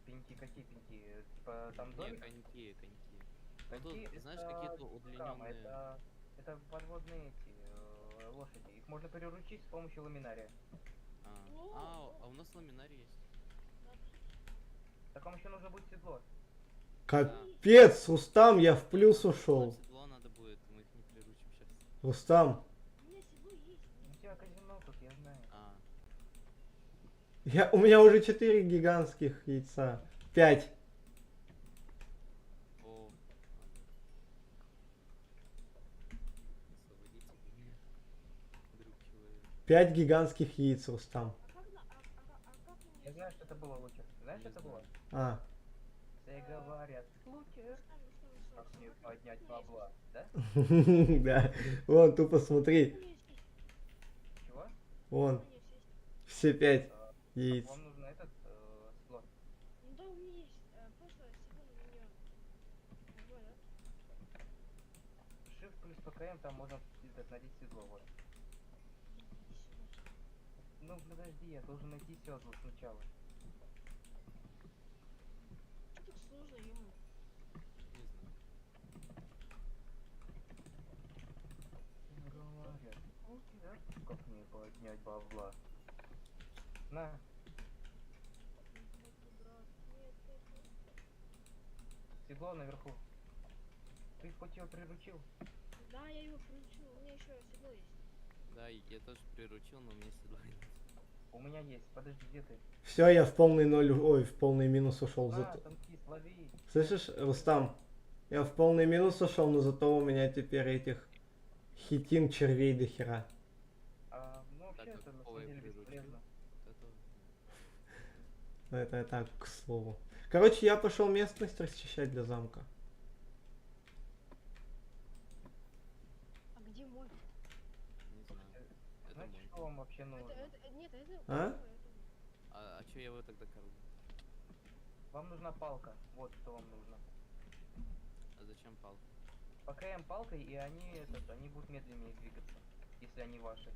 Пеньки, какие пеньки? Типа там Не, домик? коньки. Ну Коньки тут, знаешь, это какие-то гиппокамы, удлиненные. это подводные эти лошади. Их можно приручить с помощью ламинария. А у нас ламинарий есть. Так вам еще нужно будет седло. Капец, Рустам, я в плюс ушел. Седло надо будет, мы их не приручим сейчас. Рустам, У меня седло есть. У тебя казино тут, я знаю. у меня уже 4 гигантских яйца. 5. О, молодец. Освободите меня, друг человек. 5 гигантских яиц, Рустам. А как на... как мне... Я знаю, что это было, Лукер. Знаешь, Не что это знаю. было? А. Все говорят, Лукер, как мне поднять бабла, да? Да. Вон, тупо смотри. Чего? Вон, все 5 Так, яиц. вам нужно этот слот. Ну да, у меня есть просто седло на меня. Другое, да? Shift плюс ПКМ, там можно надеть седло, вот. Ну подожди, я должен найти седло сначала. Что так сложно, ему? Не знаю. Говорят, Лукер, как мне поднять бабла? На, седло наверху. Ты хоть его приручил? Да, я его приручил, у меня еще седло есть. Да, я тоже приручил, но у меня седла нет. У меня есть, подожди, где ты? Все, я в полный ноль, ой, в полный минус ушел. На, Зато... танкист, лови. Слышишь, Рустам? Я в полный минус ушел, но зато у меня теперь этих хитин червей до хера. Ну вообще Так, это на какого самом я деле приручил? бесполезно. Вот это вот. Но это так, к слову. Короче, я пошел местность расчищать для замка. А где мой? Не знаю. Это Знаете, мой. что вам вообще нужно? Нет, это... А? это- А чё я его тогда кормлю? Вам нужна палка. Вот что вам нужно. А зачем палка? ПКМ палкой, и они будут медленнее двигаться, если они ваши.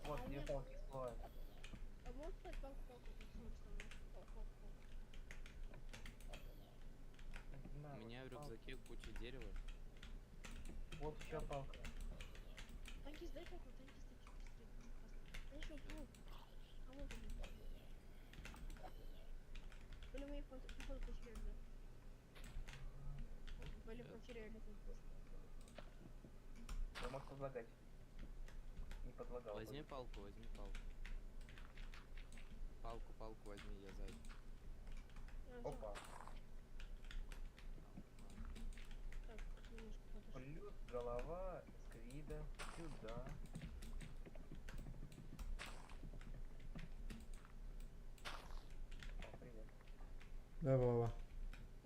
Вот, А у две меня- палки всплывают. А можешь дать палку? Палку. На, У меня в вот рюкзаке куча дерева. палка. Вот еще палка. Танкист, дай палку, танкист, быстрее. Я еще плыл. А вот он. Или мы их походу потеряли, да? Или потеряли танкист. Вы можете подлагать. Не подлагал. Возьми палку, возьми палку. Палку возьми, я сзади. Я взял. Опа. Так, немножко подожди. Плюс голова сквида сюда. О, привет. Здорово.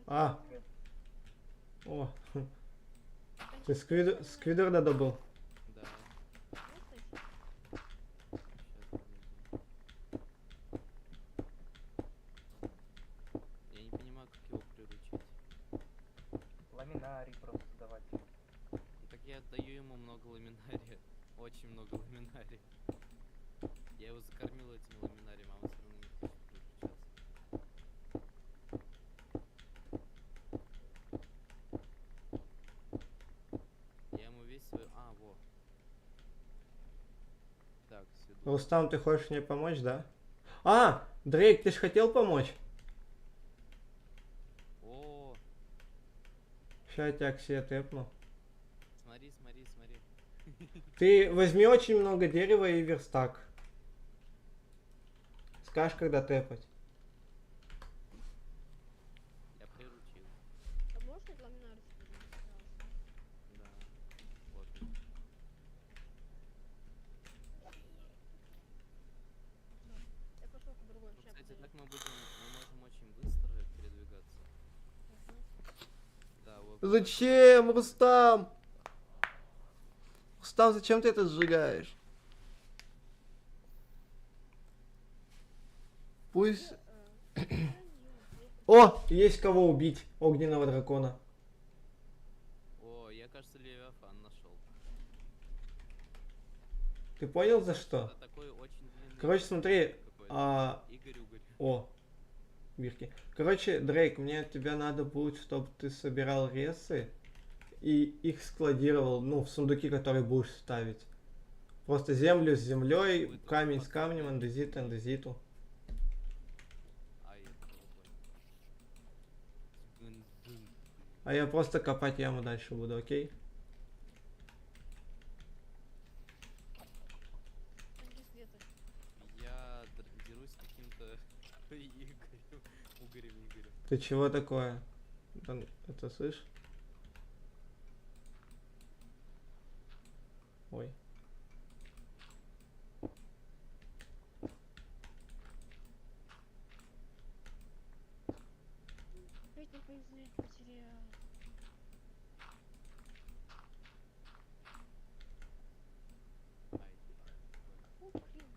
А, Привет. о, Танкист, ты сквидерда добыл? Да, вот, кстати. сейчас подожди. Я не понимаю, как его приручить. Ламинарий просто давать. Так я отдаю ему много ламинария. Очень много ламинария. Я его закормил этим ламинарием, а он все равно не хочет приручаться. Я ему весь свой... А, во. Так, седло. Рустам, ты хочешь мне помочь, да? А, Дрейк, ты ж хотел помочь? О, Ща я тебя к себе тэпну. Смотри, смотри, смотри. Ты возьми очень много дерева и верстак. Скажешь, когда тэпать. Я приручил. А можно ламинар использовать, пожалуйста? Да. Вот. Я пошел по другой Ну, ща кстати, подойду. так мы можем очень быстро передвигаться. Да, вот. Зачем, Рустам? Рустам, зачем ты это сжигаешь? Пусть... О, есть кого убить. Огненного дракона. О, я, кажется, Левиафан нашел. Ты понял за что? Это такой очень длинный. Короче, смотри. какой-то. Игорь. О, бирки. Короче, Дрейк, мне от тебя надо будет, чтобы ты собирал ресы и их складировал, ну, в сундуки, которые будешь ставить. Просто землю с землей, Будет камень с очень камнем, классно. андезиту. А, я понял. А я просто копать яму дальше буду, окей? Тенгиз, где ты? Я дерусь с каким-то Игорем. Ты чего такое? Это слышь? Ой. Опять не появляет материал. О, блин.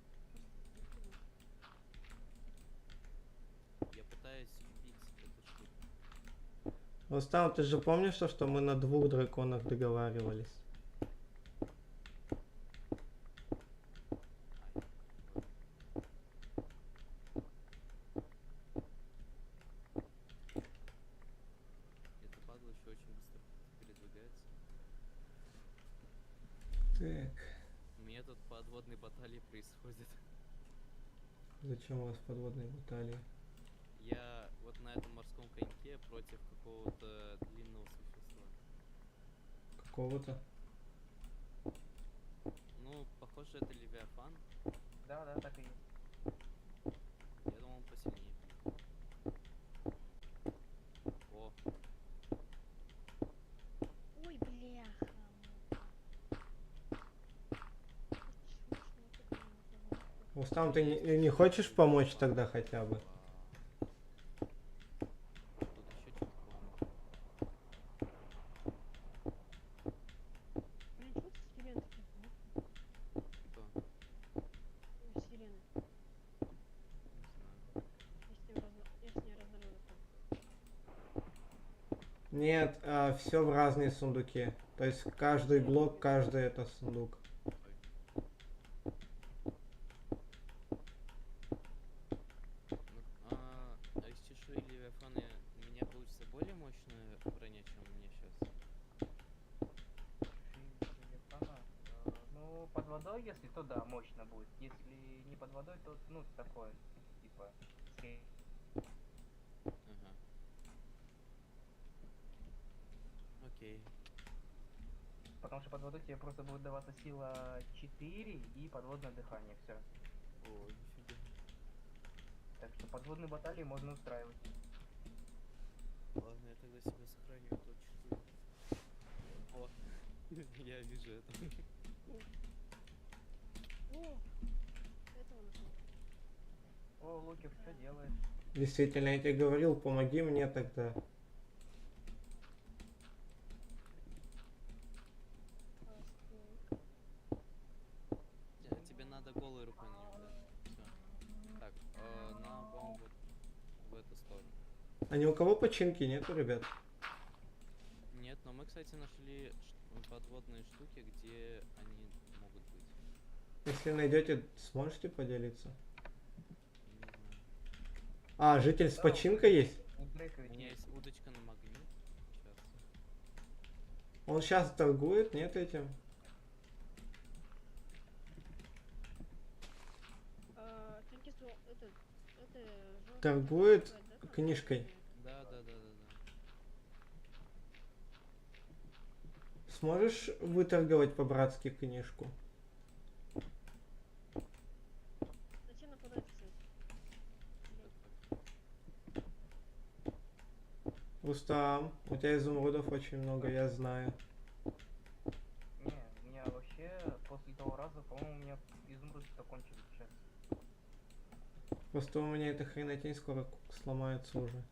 Я пытаюсь убить эту штуку. Рустам, ты же помнишь, что мы на 2 драконах договаривались? Это падла еще очень быстро передвигается. Так, У меня тут подводные баталии происходят. зачем у вас подводные баталии? Я вот на этом морском коньке против какого-то длинного существа. Какого-то? Ну, похоже, это Левиафан. Да, да, так и есть. Я думал, он посильнее. О, Ой, бляха. Рустам, ты не хочешь помочь тогда хотя бы? тут еще чемпион. Блин, что ты сирены такие? Кто? Сирены. Не знаю. Я с ней разорву там. Нет, все в разные сундуки. То есть каждый блок, каждый это сундук. Ну, а из чешуи Левиафана у меня получится более мощная броня, чем у меня сейчас. Телефона. Ну, под водой, если то да, мощно будет. Если не под водой, то, ну, такое, типа, Ага. Окей. потому что под водой тебе просто будет даваться сила 4 и подводное дыхание, все. О, нифига. Так что подводные баталии можно устраивать. Ладно, я тогда себя сохраню, а то чешую. О, я вижу это. О! Этого нашел. О, Лукер, что делаешь? Действительно, я тебе говорил, помоги мне тогда. Тебе надо голой рукой на него, да? Все. Так, нам, по-моему, вот в эту сторону. А ни у кого починки нету, ребят? Нет, но мы, кстати, нашли подводные штуки, где они могут быть. Если найдете, сможете поделиться? Не знаю. А, житель с Да, починкой есть? У Дрейка У ведь меня есть. есть удочка на магнит. Сейчас. Он сейчас торгует, нет, этим? Тенгиз, это Торгует желтый, да, там? книжкой. Да. сможешь выторговать по-братски книжку? Зачем нападать, кстати? Рустам, у тебя изумрудов очень много, я знаю. Не, у меня вообще после того раза, по-моему, у меня изумруды-то кончились сейчас. Просто у меня эта хренотень скоро сломается уже.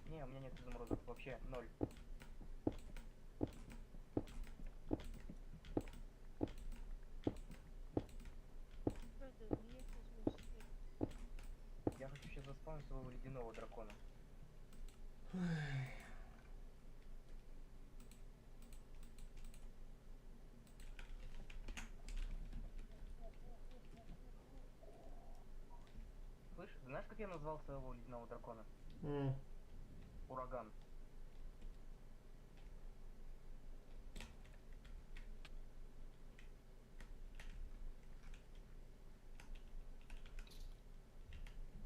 Не, у меня нет изумрудов вообще, 0. Это мне возьму себе. Я хочу сейчас заспавнить своего ледяного дракона. Слышь, знаешь, как я назвал своего ледяного дракона? М. Ураган.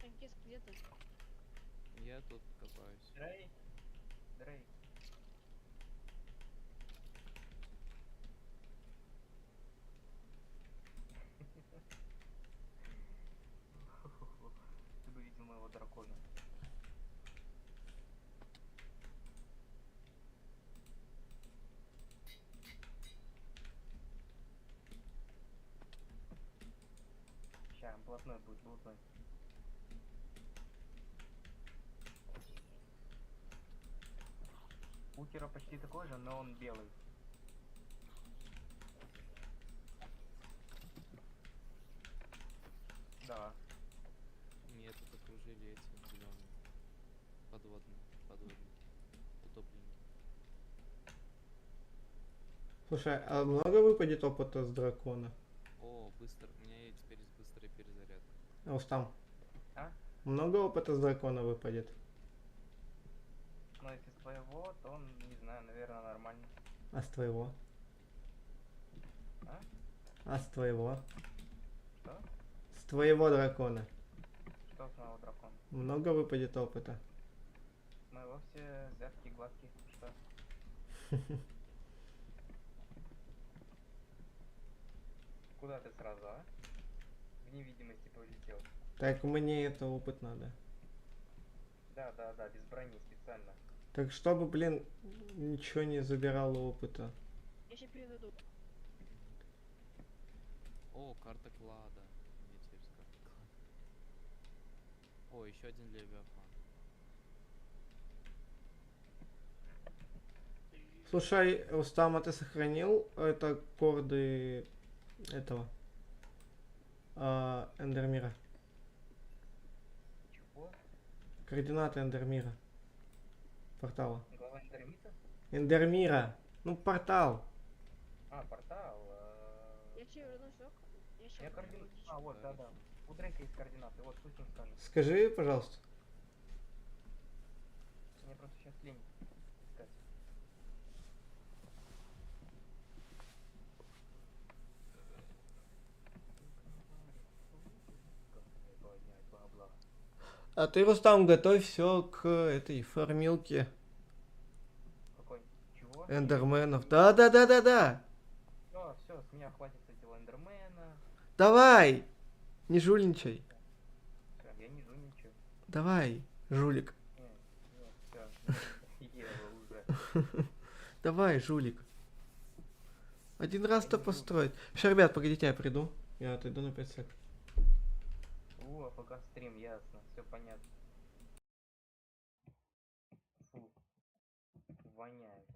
Танкис, где ты? Я тут копаюсь. Дрейк. Дрейк. Ты бы видел моего дракона. Ща, блатной будет, блатной. Утера почти такой же, но он белый. Да. Меня тут окружили эти зеленые. Подводные. Утопленники. Слушай, а много выпадет опыта с дракона? О, быстро. У меня есть теперь быстрая перезарядка. Рустам, А? много опыта с дракона выпадет? Но если с твоего, то, не знаю, наверное, нормально. А с твоего? А? А с твоего? Что? С твоего дракона. Что с моего дракона? Много выпадет опыта? С моего все взятки гладкие. Что? Куда ты сразу, а? В невидимости полетел. Так мне это опыт надо. Да, без брони специально. Так чтобы, блин, ничего не забирало опыта. Я сейчас передаду. О, карта клада. Мне теперь с карты клада. О, еще один левиафан. Слушай, Рустам, а ты сохранил это корды этого Эндермира? Чего? Координаты Эндермира. Портала. Глава Эндермита? Эндермира! Ну, портал! А, портал. Я все верну, все. Я Я сейчас координаты. А, вот, да. У Дрейка есть координаты. Вот, пусть он скажет. Скажи, пожалуйста. Мне просто сейчас лень искать. Поднять, бла-бла. А ты, Рустам, готовь все к этой фармилке Какой? Чего? эндерменов. Да. Все, с меня хватит этого эндермена. Давай! Не жульничай. Все, я не жульничаю. Давай, жулик. Нет, все. Ева уже. Давай, жулик. Один раз-то построить. Сейчас, ребят, погодите, я приду. Я отойду на 5 сек. О, пока стрим, ясно, все понятно. Фу, воняет.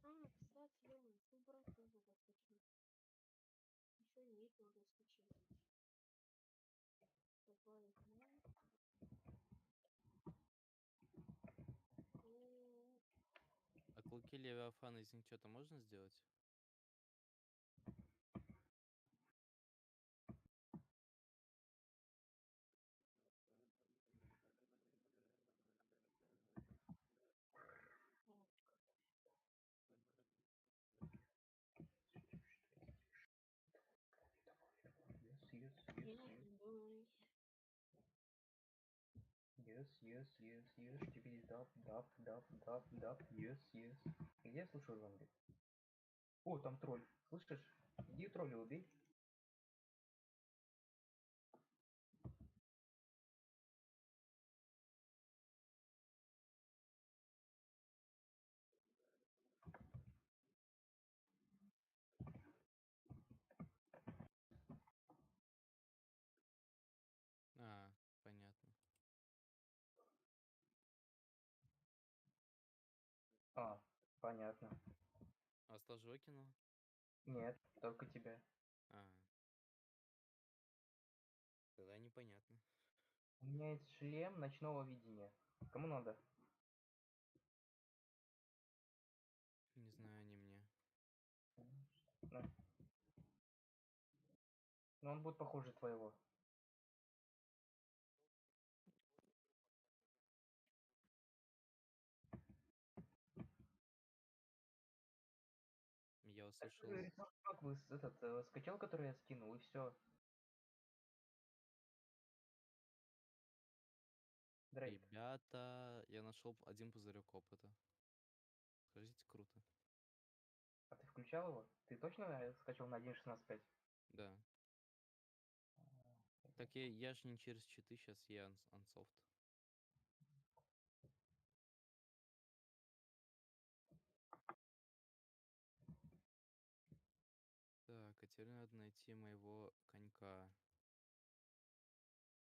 А, кстати, я выбрал тоже заскочил. Еще и меч можно скачать. Добавить ман. А клыки левиафана из них что-то можно сделать? yes, yes, yes, теперь дап, дап, дап, дап, дап, yes, yes. Где я слышу зомби? О, там тролль. Слышишь? Иди тролля убей. А, понятно. А, понятно. Вас тоже выкинул? Нет, только тебя. А. Тогда непонятно. У меня есть шлем ночного видения. Кому надо? Не знаю, не мне. На. Но он будет похуже твоего. Я Так услышал... ты ресурс пак скачал, который я скинул, и все. Дрейк, Ребята, я нашел один пузырек опыта. Скажите, круто. а ты включал его? Ты точно скачал на 1.16.5? Да. Так я ж не через читы, сейчас я ансофт. Так, а теперь надо найти моего конька.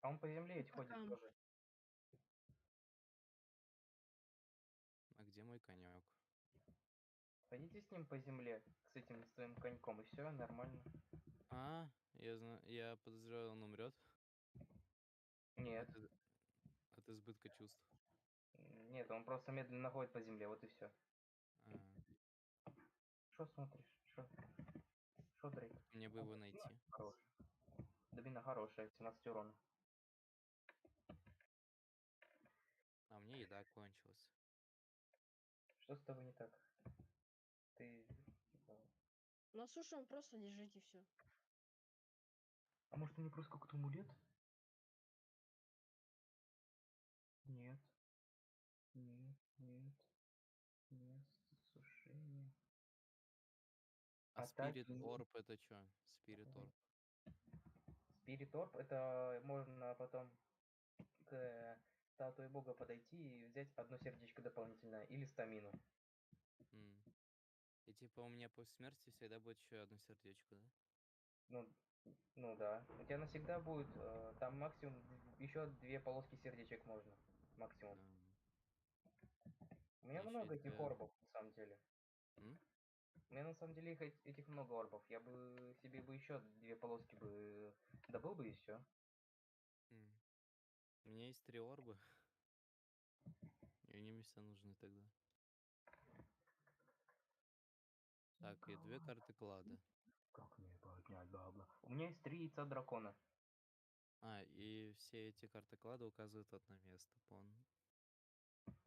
А он по земле ведь ходит Пока. тоже. А где мой конек? Ходите с ним по земле, с этим, с твоим коньком, и все, нормально. А, я знаю, я подозреваю, он умрет Нет, от, от избытка чувств. нет, он просто медленно ходит по земле, вот и все. А, Что смотришь? Что, Дрейк? так мне бы его найти. Хорош. Добина хорошая, 17 урона. А мне еда кончилась. Что с тобой не так? Ты, типа... На суше он просто лежит и все. А может, у него просто какой-то амулет? Нет, нет, нет, нет, сушение. А Атаки Spirit нет. Orb это что? Spirit Orb. Spirit Orb, это можно потом к статуе бога подойти и взять одно сердечко дополнительное или стамину. М. И типа у меня после смерти всегда будет еще одно сердечко, да? Ну, ну да. У тебя навсегда будет, там максимум еще две полоски сердечек можно. Максимум. У меня Мне еще много этих это... орбов, на самом деле. М? У меня на самом деле этих много орбов. Я бы себе бы еще две полоски бы добыл бы и все. М. У меня есть 3 орба, и они мне все нужны тогда. Так, и 2 карты клада. Как мне поднять бабла? У меня есть 3 яйца дракона. А, и все эти карты клада указывают в одно место,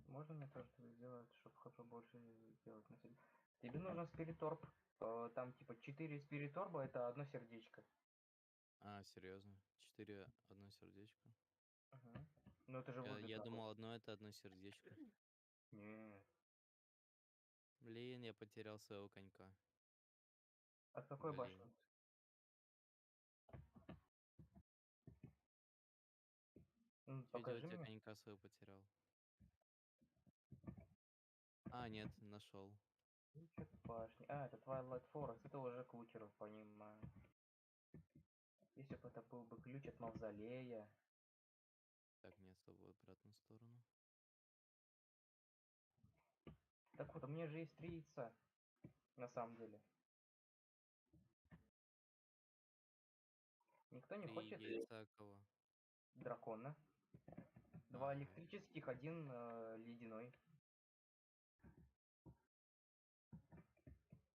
Можно мне тоже так сделать, чтобы хп больше сделать на себе? Тебе нужен спириторб. Там типа 4 спириторба это одно сердечко. А, серьезно? 4 одно сердечко? Угу. Ну это же выглядит Я нахуй. думал, одно это одно сердечко. Нет. Блин, я потерял своего конька. От какой башни? Блин. Что Покажи делать, я мне. конька своего потерял. А, нет, нашел. Ключ от башни. А, это Twilight Forest. Это уже к лукеру, понимаю. Если бы это был бы ключ от мавзолея. Так, нет, с тобой в обратную сторону. Так вот, у меня же есть 3 яйца. На самом деле. Никто не 3 хочет яйца кого? дракона. 2 А, электрических, один ледяной.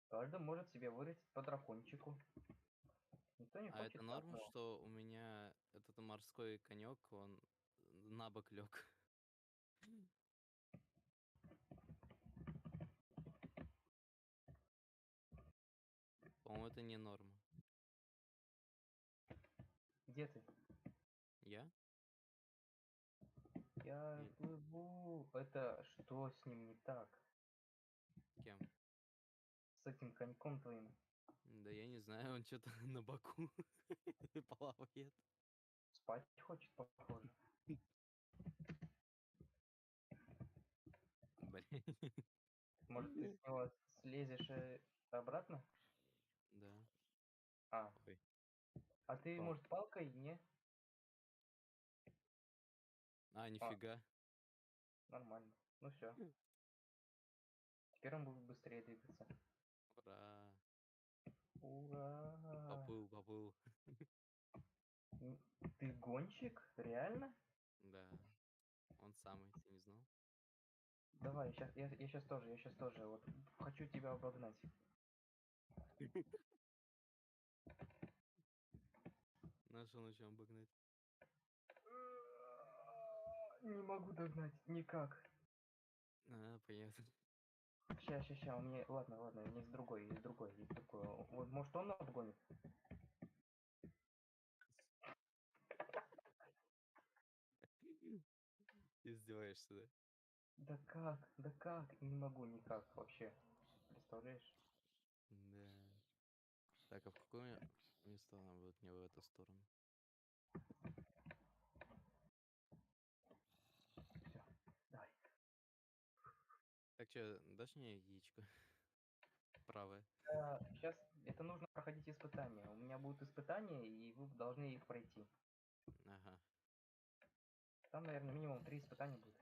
Каждый может себе вырастить по дракончику. Никто не а это хочет норм, одного. что у меня этот морской конек, он на бок лег. По-моему, это не норма. Где ты? Я? Я М. плыву. Это что с ним не так? Кем? С этим коньком твоим. Да я не знаю, он что-то на боку плавает. Спать хочет, похоже. Блин. Может, ты с него слезешь обратно? Да. А. Ой. А ты, Что? может, палкой? Не? А, нифига. Нормально. Ну все. Теперь он будет быстрее двигаться. Ура. Ура! Поплыл. Ты гонщик? Реально? Да. Он самый, ты не знал? Давай, я сейчас тоже. Вот хочу тебя обогнать. Нашел на чем обогнать. Не могу догнать. Никак. А, понятно. Ща. У меня. Ладно, есть другой. Вот, может, он обгонит? Издеваешься, да? Да как? Да как? Не могу никак вообще. Представляешь? Да. Так, а в какое место нам будет не в эту сторону? Все. Давай. Так что, дашь мне яичко? Правое. Сейчас это нужно проходить испытания. У меня будут испытания, и вы должны их пройти. Ага. Там, наверное, минимум 3 испытания будет.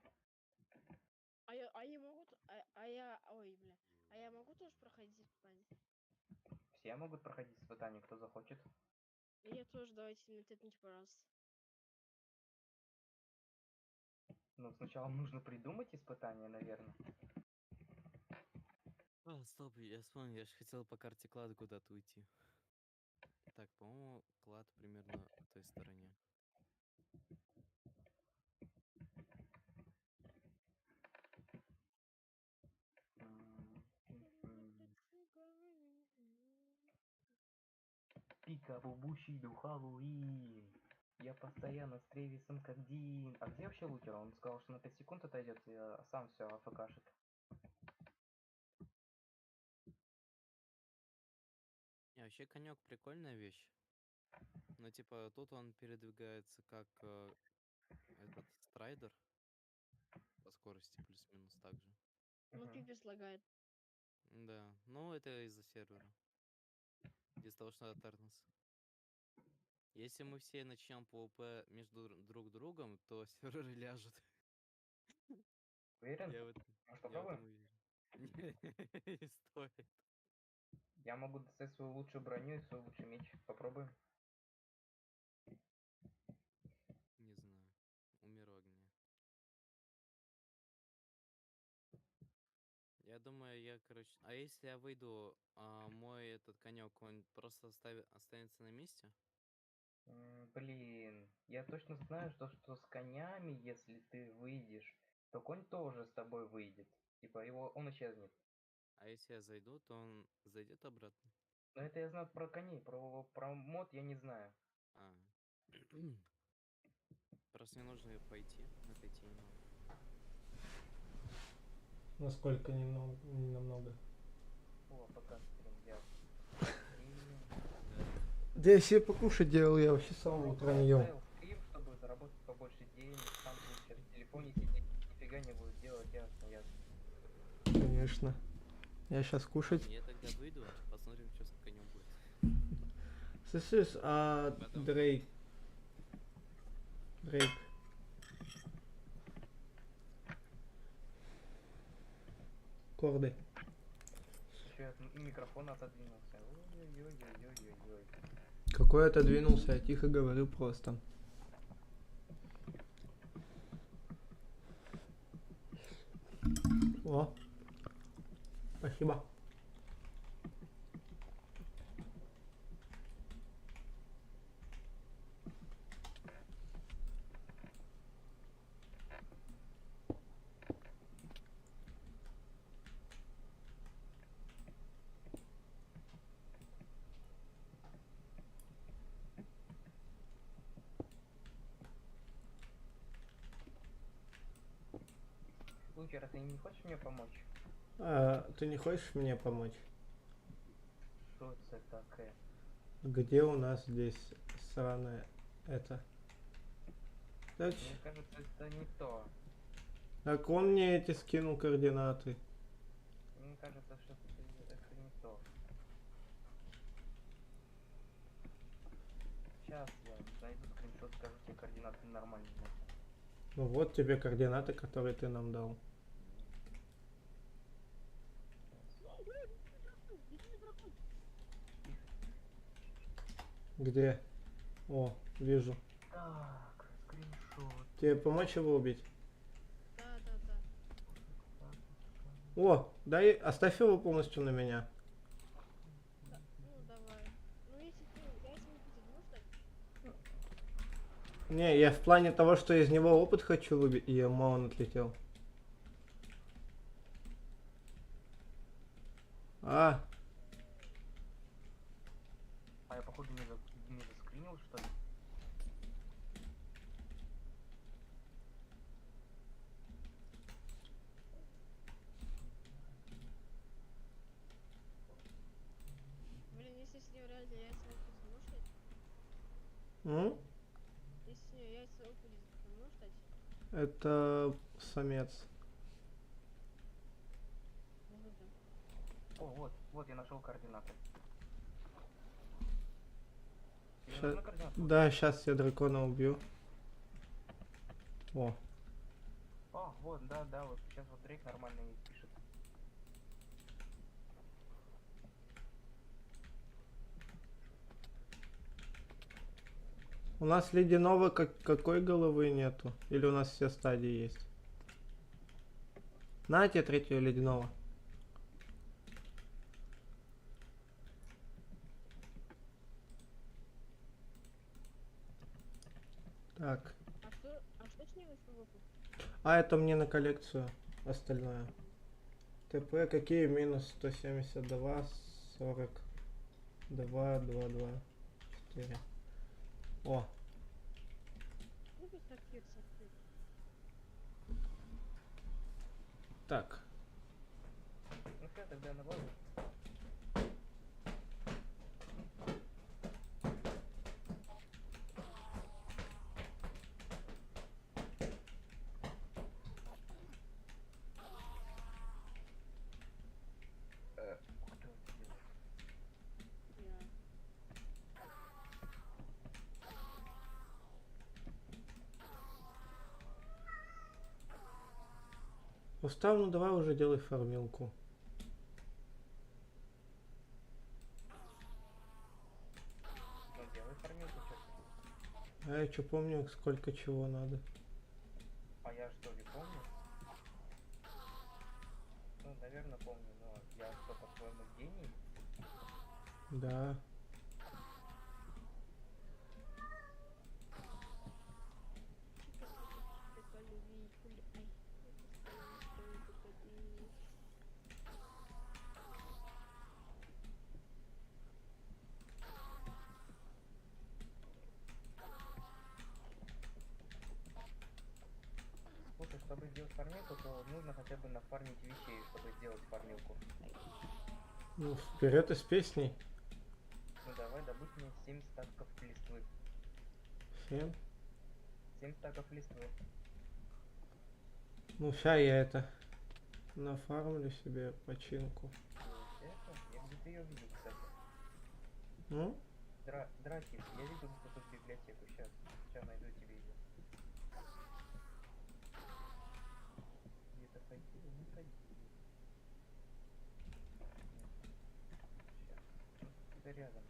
Они могут, ой, бля, а я могу тоже проходить испытания? Все могут проходить испытания, кто захочет. И я тоже, давайте мне тыкните, пожалуйста. Но сначала нужно придумать испытания, наверное. А, стоп, я вспомнил, я же хотел по карте клада куда-то уйти. Так, по-моему, клад примерно в той стороне. Пика бубущий Хэллоуин. Я постоянно с Тревисом как Дин. А где вообще лутер? Он сказал, что на 5 секунд отойдет, и сам все АФКшит. Не, вообще конек прикольная вещь. Но типа тут он передвигается как этот страйдер по скорости плюс-минус так же. Ну, Мгм. пипец лагает. Да, ну это из-за сервера. Из-за того, что надо тернуться. Если мы все начнем PvP между друг другом, то серверы ляжут. Уверен? Я в этом, Может, я в этом попробуем? уверен. Не стоит. Я могу достать свою лучшую броню и свой лучший меч. Попробуем. Не знаю. Умеру огня. Я думаю, я, короче... А если я выйду, мой этот конек, он просто останется на месте? Блин, я точно знаю, что с конями, если ты выйдешь, то конь тоже с тобой выйдет. Типа он исчезнет. А если я зайду, то он зайдет обратно? Но это я знаю про коней, про мод я не знаю. А. Просто мне нужно пойти, отойти немного. Насколько немного, не намного. О, пока стрим я. Да я себе покушать делал, я вообще с самого утра не ел. Оставил стрим, чтобы заработать побольше денег. Сам будешь сейчас в телефоне сидеть, нифига не будет делать, ясно. Конечно. Я сейчас кушать. Я тогда выйду, посмотрим, что с конем будет. Слышишь, а Потом. Дрейк. Корды. Еще от микрофона отодвинулся. Ой-ой-ой-ой-ой-ой. Какой отодвинулся, я тихо говорю просто. О, спасибо. Лучер, а ты не хочешь мне помочь? Ты не хочешь мне помочь? Что это такое? Где у нас здесь сраное это? Так, Мне кажется, это не то. так он мне эти скинул координаты. Мне кажется, что это не то. Сейчас я найду скриншот, скажу тебе координаты нормальные. Ну вот тебе координаты, которые ты нам дал. Где? О, вижу. Так, скриншот. Тебе помочь его убить? Да, да, да. О, дай, оставь его полностью на меня. Ну, давай. Ну, если ты яйца выпустить, можешь дать? Не, я в плане того, что из него опыт хочу выбить. И он отлетел. А, А я походу не заскринил, что ли? Блин, если с нее реально яйца выпустить, можешь дать? м? Если с нее яйца выпустить, ты можешь дать? Это самец. Вот это. О, вот я нашел координаты. Тебе Ща- нужны координаты? Да, сейчас я дракона убью. О, А, вот, да, вот сейчас вот Дрейк нормально не пишет. у нас ледяного какой головы нету? Или у нас все стадии есть? На тебе третьего ледяного. Так. А что с ней выпустить? А это мне на коллекцию остальное. ТП какие? Минус 172, 40, 2, 2, 2, 4. О, Выпуск сапфир, сапфир. так. Ну все, тогда на базу. Кто это делает? Я. Устав, ну давай уже делай фармилку. Ну делай фармилку, чё ты. А я что помню, сколько чего надо. А я что, не помню? Ну, наверное, помню, но я что, по-твоему, гений? Да. Слушай, чтобы сделать фармилку, то нужно хотя бы нафармить вещей, чтобы сделать фармилку. Ну, вперед из песней. Ну давай, добудь мне 7 стаков листвы. 7. 7 стаков листвы. Ну, ща я это нафармлю себе починку. Вот это? Я где-то ее видел, кстати. Ну? Дракис, я видел где-то тут библиотеку. Сейчас найду тебе ее. Где-то ходил, не ходил. Сейчас. Где-то рядом.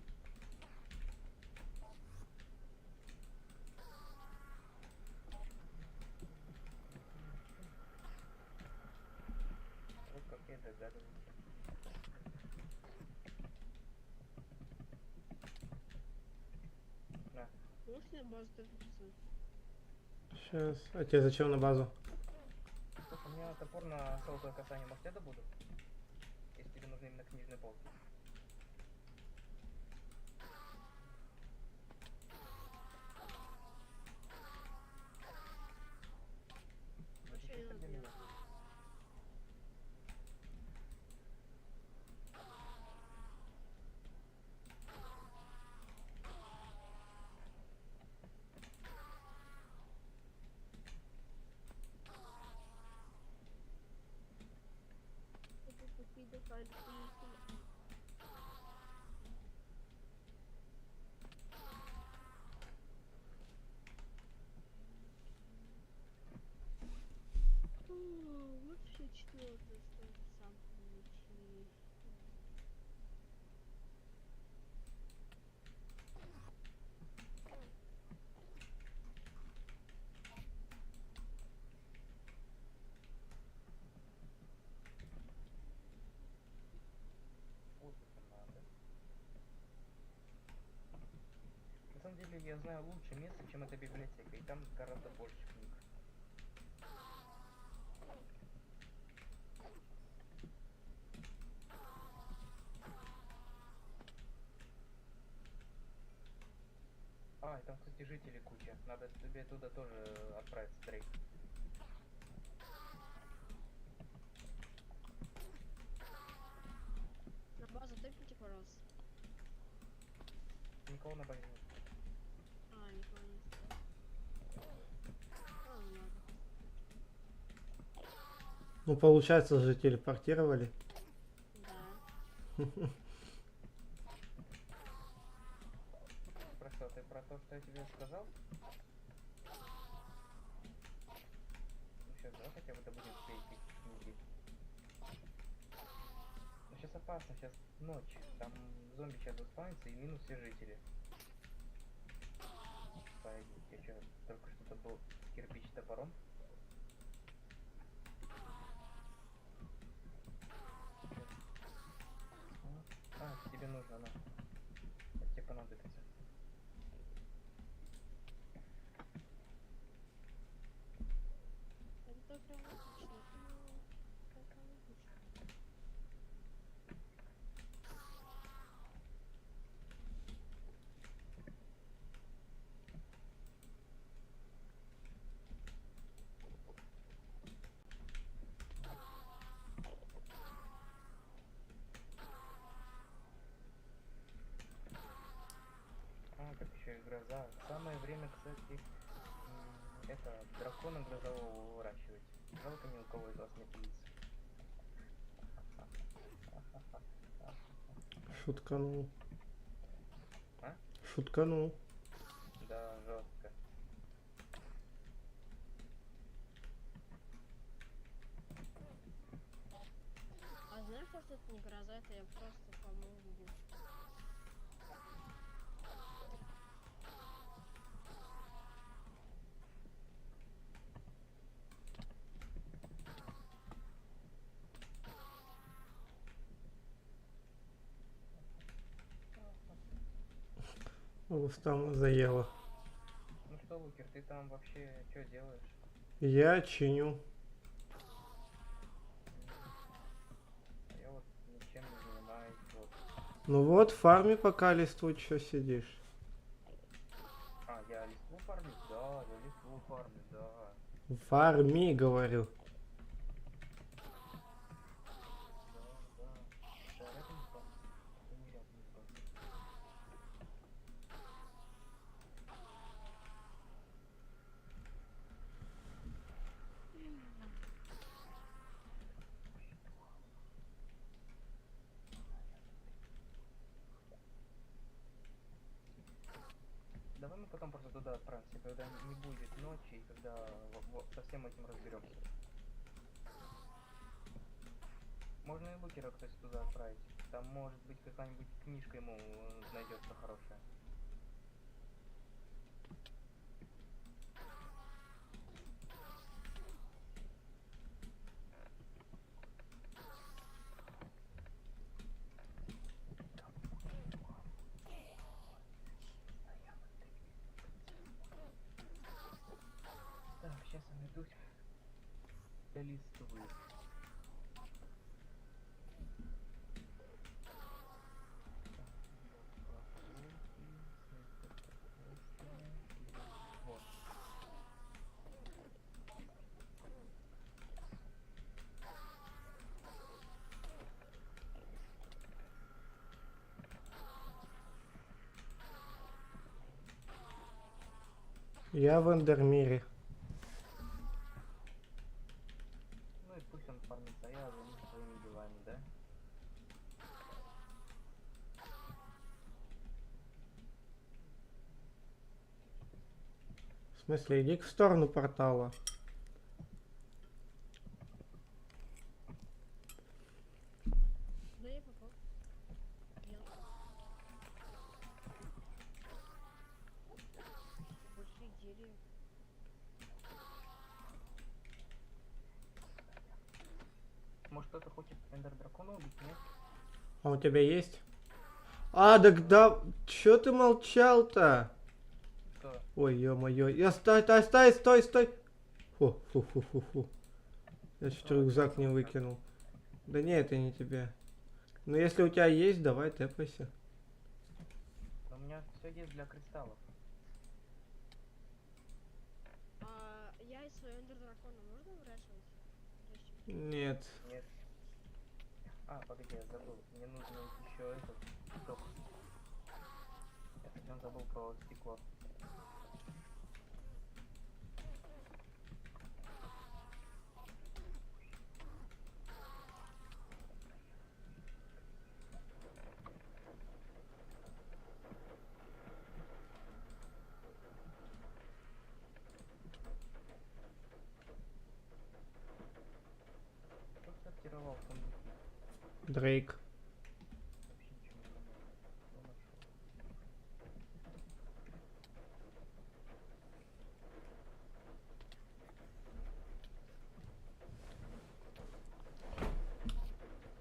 Вот как я догадывался. На. Можешь на базу допуститься? Сейчас. А тебе зачем на базу? Слушай, у меня топор на солтое касание, может, я добуду? Если тебе нужны именно книжные полки. Вообще не надо Зачем делать. Пидофайль, приехали. О, вот все четвертое, что это сам найти. Вот это надо. На самом деле я знаю лучше место, чем эта библиотека, и там гораздо больше книг. А, и там, кстати, жителей куча. Надо тебе туда тоже отправиться, Дрейк. На базу тыкните, пожалуйста. Никого на базе нет. А, никого нет. Ладно, ладно. Ну, получается, же телепортировали. Да. Про что? Ты про то, что я тебе сказал? Ну сейчас, да, хотя бы добудем все эти книги. Ну сейчас опасно, сейчас ночь. Там зомби сейчас заспавнится и минус все жители. Пойди, я что, только что-то был кирпич топором? А, тебе нужно, на. Это тебе понадобится. Это прям отлично. Ну, как обычно. А, так еще и гроза. Самое время, кстати, это дракона грозового выращивать. Жалко ни у кого из вас нет яиц. Шутканул. А? Шутканул. Да, жестко. А знаешь, что это не гроза, это я просто помыл видео. Рустам заело. Ну что, Лукер, ты там вообще что делаешь? Я чиню. А я вот ничем не занимаюсь. Вот. Ну вот, в фарме пока листву что сидишь. А, я листву фармлю? Да, я листву фармлю, да. В фарме, говорю. Да, да. Да, рядом не спал. Да не рядом не спал. Давай мы потом просто туда отправимся, когда не будет ночи, и когда со всем этим разберемся. Можно и Лукера, кстати, туда отправить. Там может быть какая-нибудь книжка ему найдется хорошая. Так, сейчас я найду для листвы. Вот. Я в Эндермире. Ну и пусть он фармится, а я займусь своими делами, да? В смысле, иди в сторону портала. Да я попал. Нет. Большие деревья. Может кто-то хочет эндер дракона убить, нет? А у тебя есть? А, так да... Чё ты молчал-то? Что? Ой, ё-моё. Я стой! Фу. Я чуть рюкзак не выкинул. Да не, это не тебе. Но если у тебя есть, давай тэпайся. У меня все есть для кристаллов. А я из своего эндер дракона можно выращивать? Нет. Нет. А, погоди, я забыл. Мне нужно еще этот сток. Я совсем забыл про стекло. Кто сортировал сундуки? Дрейк. Вообще ничего не понял. Что нашел?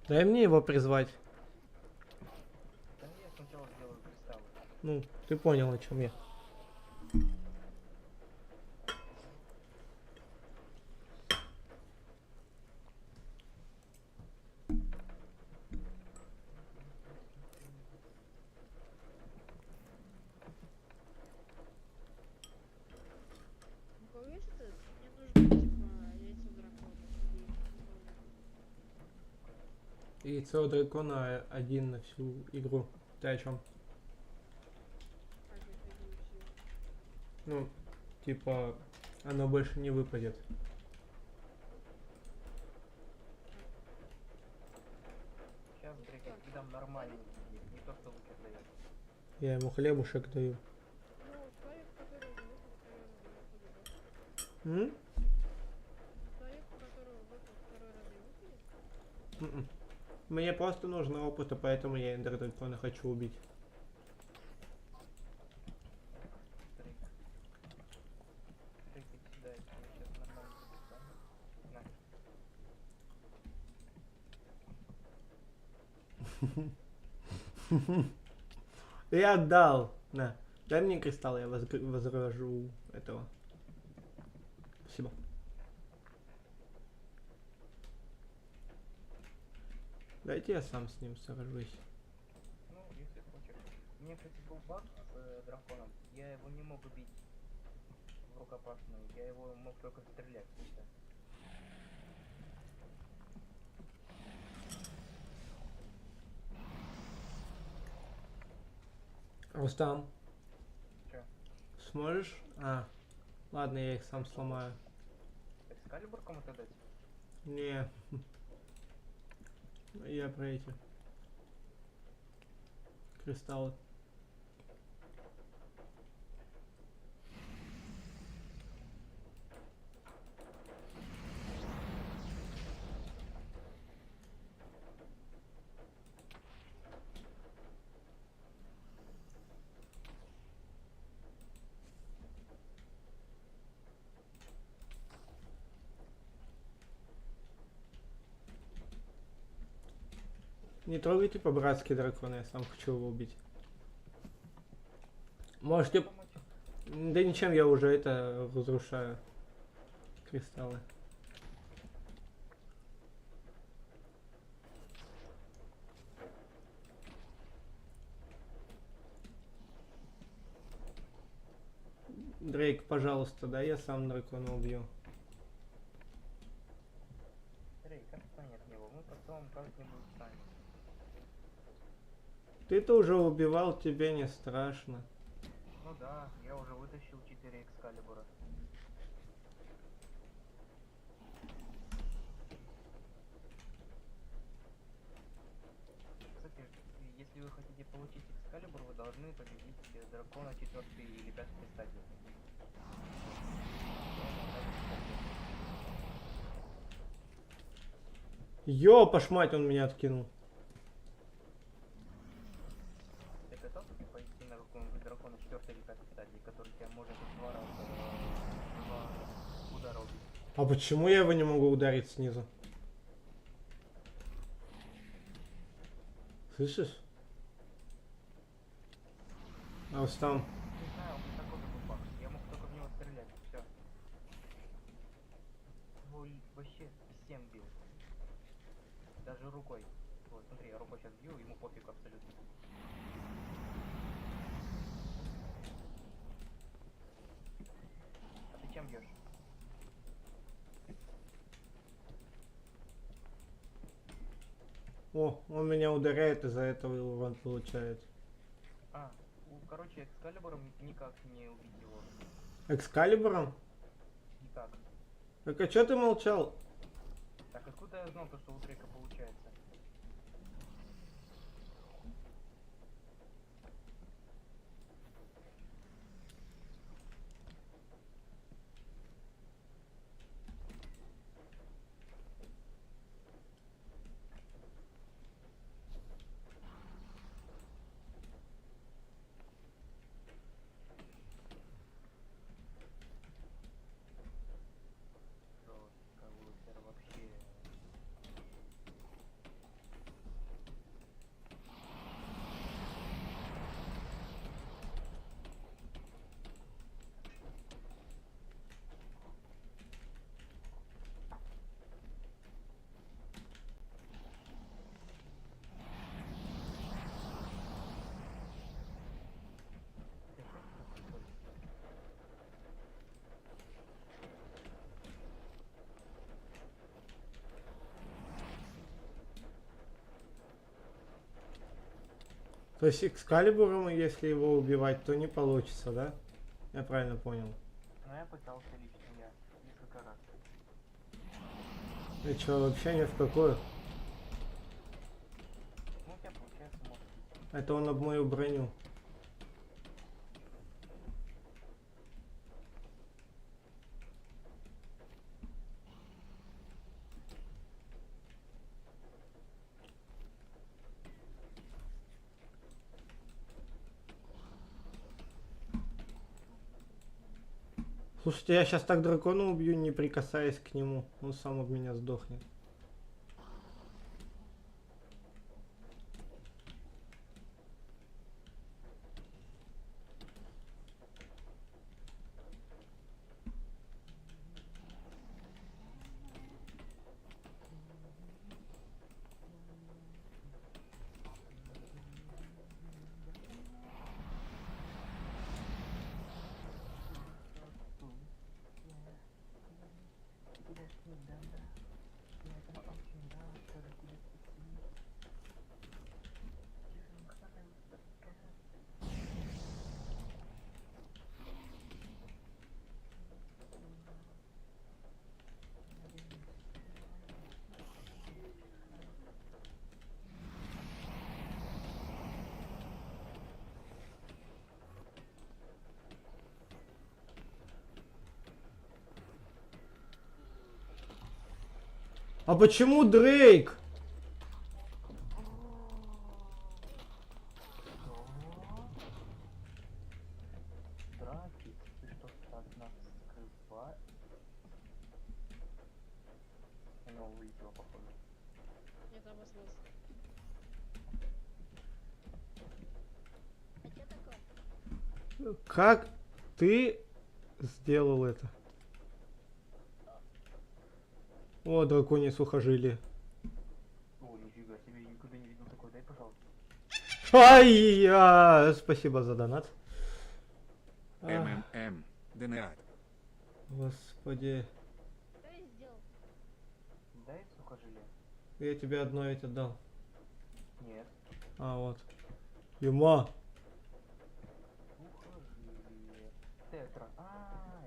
Дай мне его призвать. Да я сначала сделаю кристаллы. Ну, ты понял, о чем я. У кого есть этот? Мне нужно типа яйцо дракона. Или не помню. Яйцо дракона один на всю игру. Ты о чем? Как это не все. Ну, типа, оно больше не выпадет. Сейчас, Дрейк, я тебе дам нормальный, не то, что Лукер дает. Я ему хлебушек даю. Ну, человек, который выпал второй раз не выходит, да? М? Человек, у которого выпал второй раз не выходит? М-м. Мне просто нужно опыта, поэтому я эндер дракона хочу убить. Дрейк. Дрейк, иди сюда, я тебе сейчас нормально достану. На. Я отдал. На. Дай мне кристалл, я возражу этого. Спасибо. Дайте я сам с ним сражусь. Ну, если хочешь. У меня, кстати, был баг с драконом. Я его не мог убить в рукопашную. Я его мог только стрелять всегда. Рустам, Че? сможешь? А, ладно, я их сам сломаю. Экскалибур кому-то дать? Не. Я про эти кристаллы. Не трогайте по-братски дракона, я сам хочу его убить. Можете... Помочь? Да ничем, я уже это разрушаю. Кристаллы. Дрейк, пожалуйста, да, я сам дракона убью. Дрейк, отстань от него. Мы потом как-нибудь станем. Ты-то уже убивал, тебе не страшно. Ну да, я уже вытащил 4 экскалибура. Кстати, если вы хотите получить экскалибур, вы должны победить дракона 4-й или 5-й стадии. Ёпаш мать, он меня откинул. Ты готов пойти на какого-нибудь дракона 4 или 5 стадии, который тебя может из 2 раза, 2 удара убить? А почему я его не могу ударить снизу? Слышишь? А вот там. Не знаю, он такой же был баг. Я мог только в него стрелять, все. Его вообще всем бил. Даже рукой. Вот, смотри, я рукой сейчас бью, ему пофиг абсолютно. А ты чем бьешь? О, он меня ударяет, из-за этого урон получает. Короче, экскалибуром никак не убить его. Экскалибуром? Никак. Так а чё ты молчал? Так откуда я знал, то, что у Дрейка получается? Жестко, лузер, вообще. Ты просто тупой. То есть экскалибуром, если его убивать, то не получится, да? Я правильно понял. Но я пытался лично, я несколько раз. И чё, вообще ни в какую? Ну, у тебя получается, может быть. Это он об мою броню. Слушайте, я сейчас так дракона убью, не прикасаясь к нему. Он сам об меня сдохнет. А почему Дрейк? Драки, ты что, так нас скрываешь? Оно улетело, походу. Нет, обоснался. А чё такое? Как ты сделал это? О, драконье сухожилие. О, нифига себе, я никогда не видел такой, дай, пожалуйста. Ай-я! Спасибо за донат. Ах, МММ. ДНА. Господи. Что я сделал? Дай сухожилие. Я тебе одно ведь отдал. Нет. А, вот. Юма. Сухожилие. Тетра.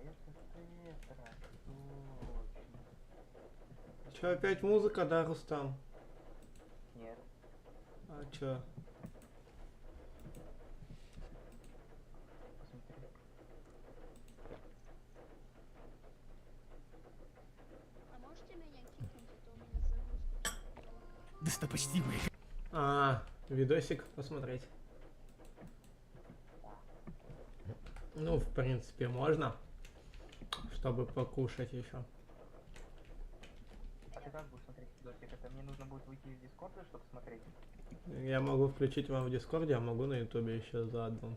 Это тетра. Точно. Чё, опять музыка, да, Рустам? Нет. А чё? Посмотри. А можете меня кикнуть, а то у меня загрузка. Достопочтимый. Видосик посмотреть. Ну, в принципе, можно, чтобы покушать еще. А ты как будешь смотреть видосик? Это мне нужно будет выйти из Дискорда, чтобы смотреть? Я могу включить вам в Дискорде, а могу на Ютубе еще заодно.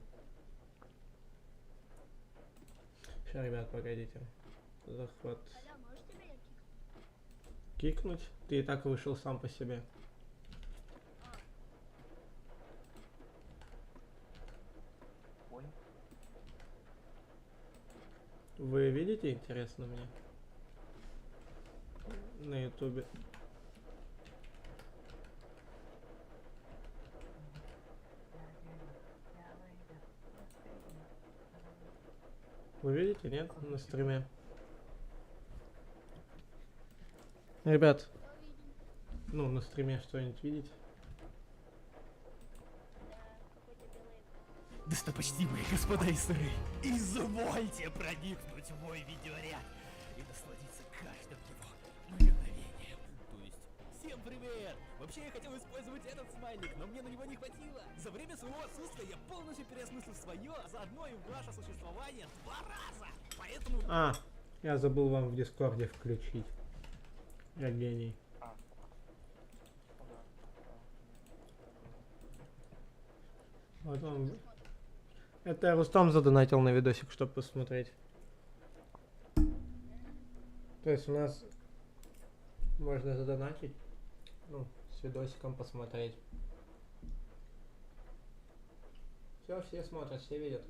Сейчас, ребят, погодите. Захват. Аля, можешь тебя я Кикнуть? Ты и так вышел сам по себе. Ой. Вы видите, интересно мне? На Ютубе. Вы видите, нет? На стриме. Ребят, ну, на стриме что-нибудь видите? Достопочтимые господа и сыры, извольте проникнуть в мой видеоряд и насладиться каждым его мгновением. То есть, всем привет! Вообще я хотел использовать этот смайлик, но мне на него не хватило. За время своего отсутствия я полностью переосмыслил свое, а заодно и ваше существование 2 раза. Поэтому... Я забыл вам в Дискорде включить. Я гений. Вот он. Это Рустам задонатил на видосик, чтобы посмотреть. То есть у нас можно задонатить, ну, с видосиком посмотреть. Все смотрят, все видят.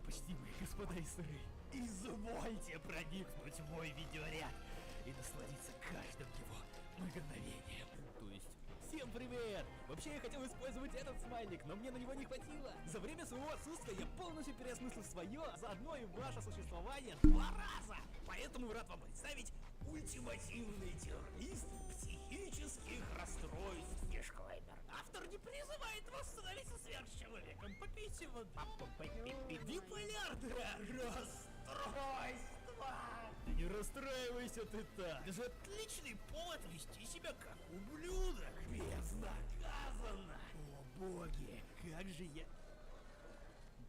Почтимые господа и сыры, извольте проникнуть в мой видеоряд и насладиться каждым его мгновением. То есть, всем привет! Вообще я хотел использовать этот смайлик, но мне на него не хватило. За время своего отсутствия я полностью переосмыслил свое, а заодно и ваше существование 2 раза. Поэтому рад вам представить ультимативный террорист психических расстройств Ешклеймер. Автор не призывает вас становиться сверхчеловеком. Попейте вот биполярное расстройство. Да не расстраивайся ты так. Это же отличный повод вести себя как ублюдок. Безнаказанно. О боги, как же я...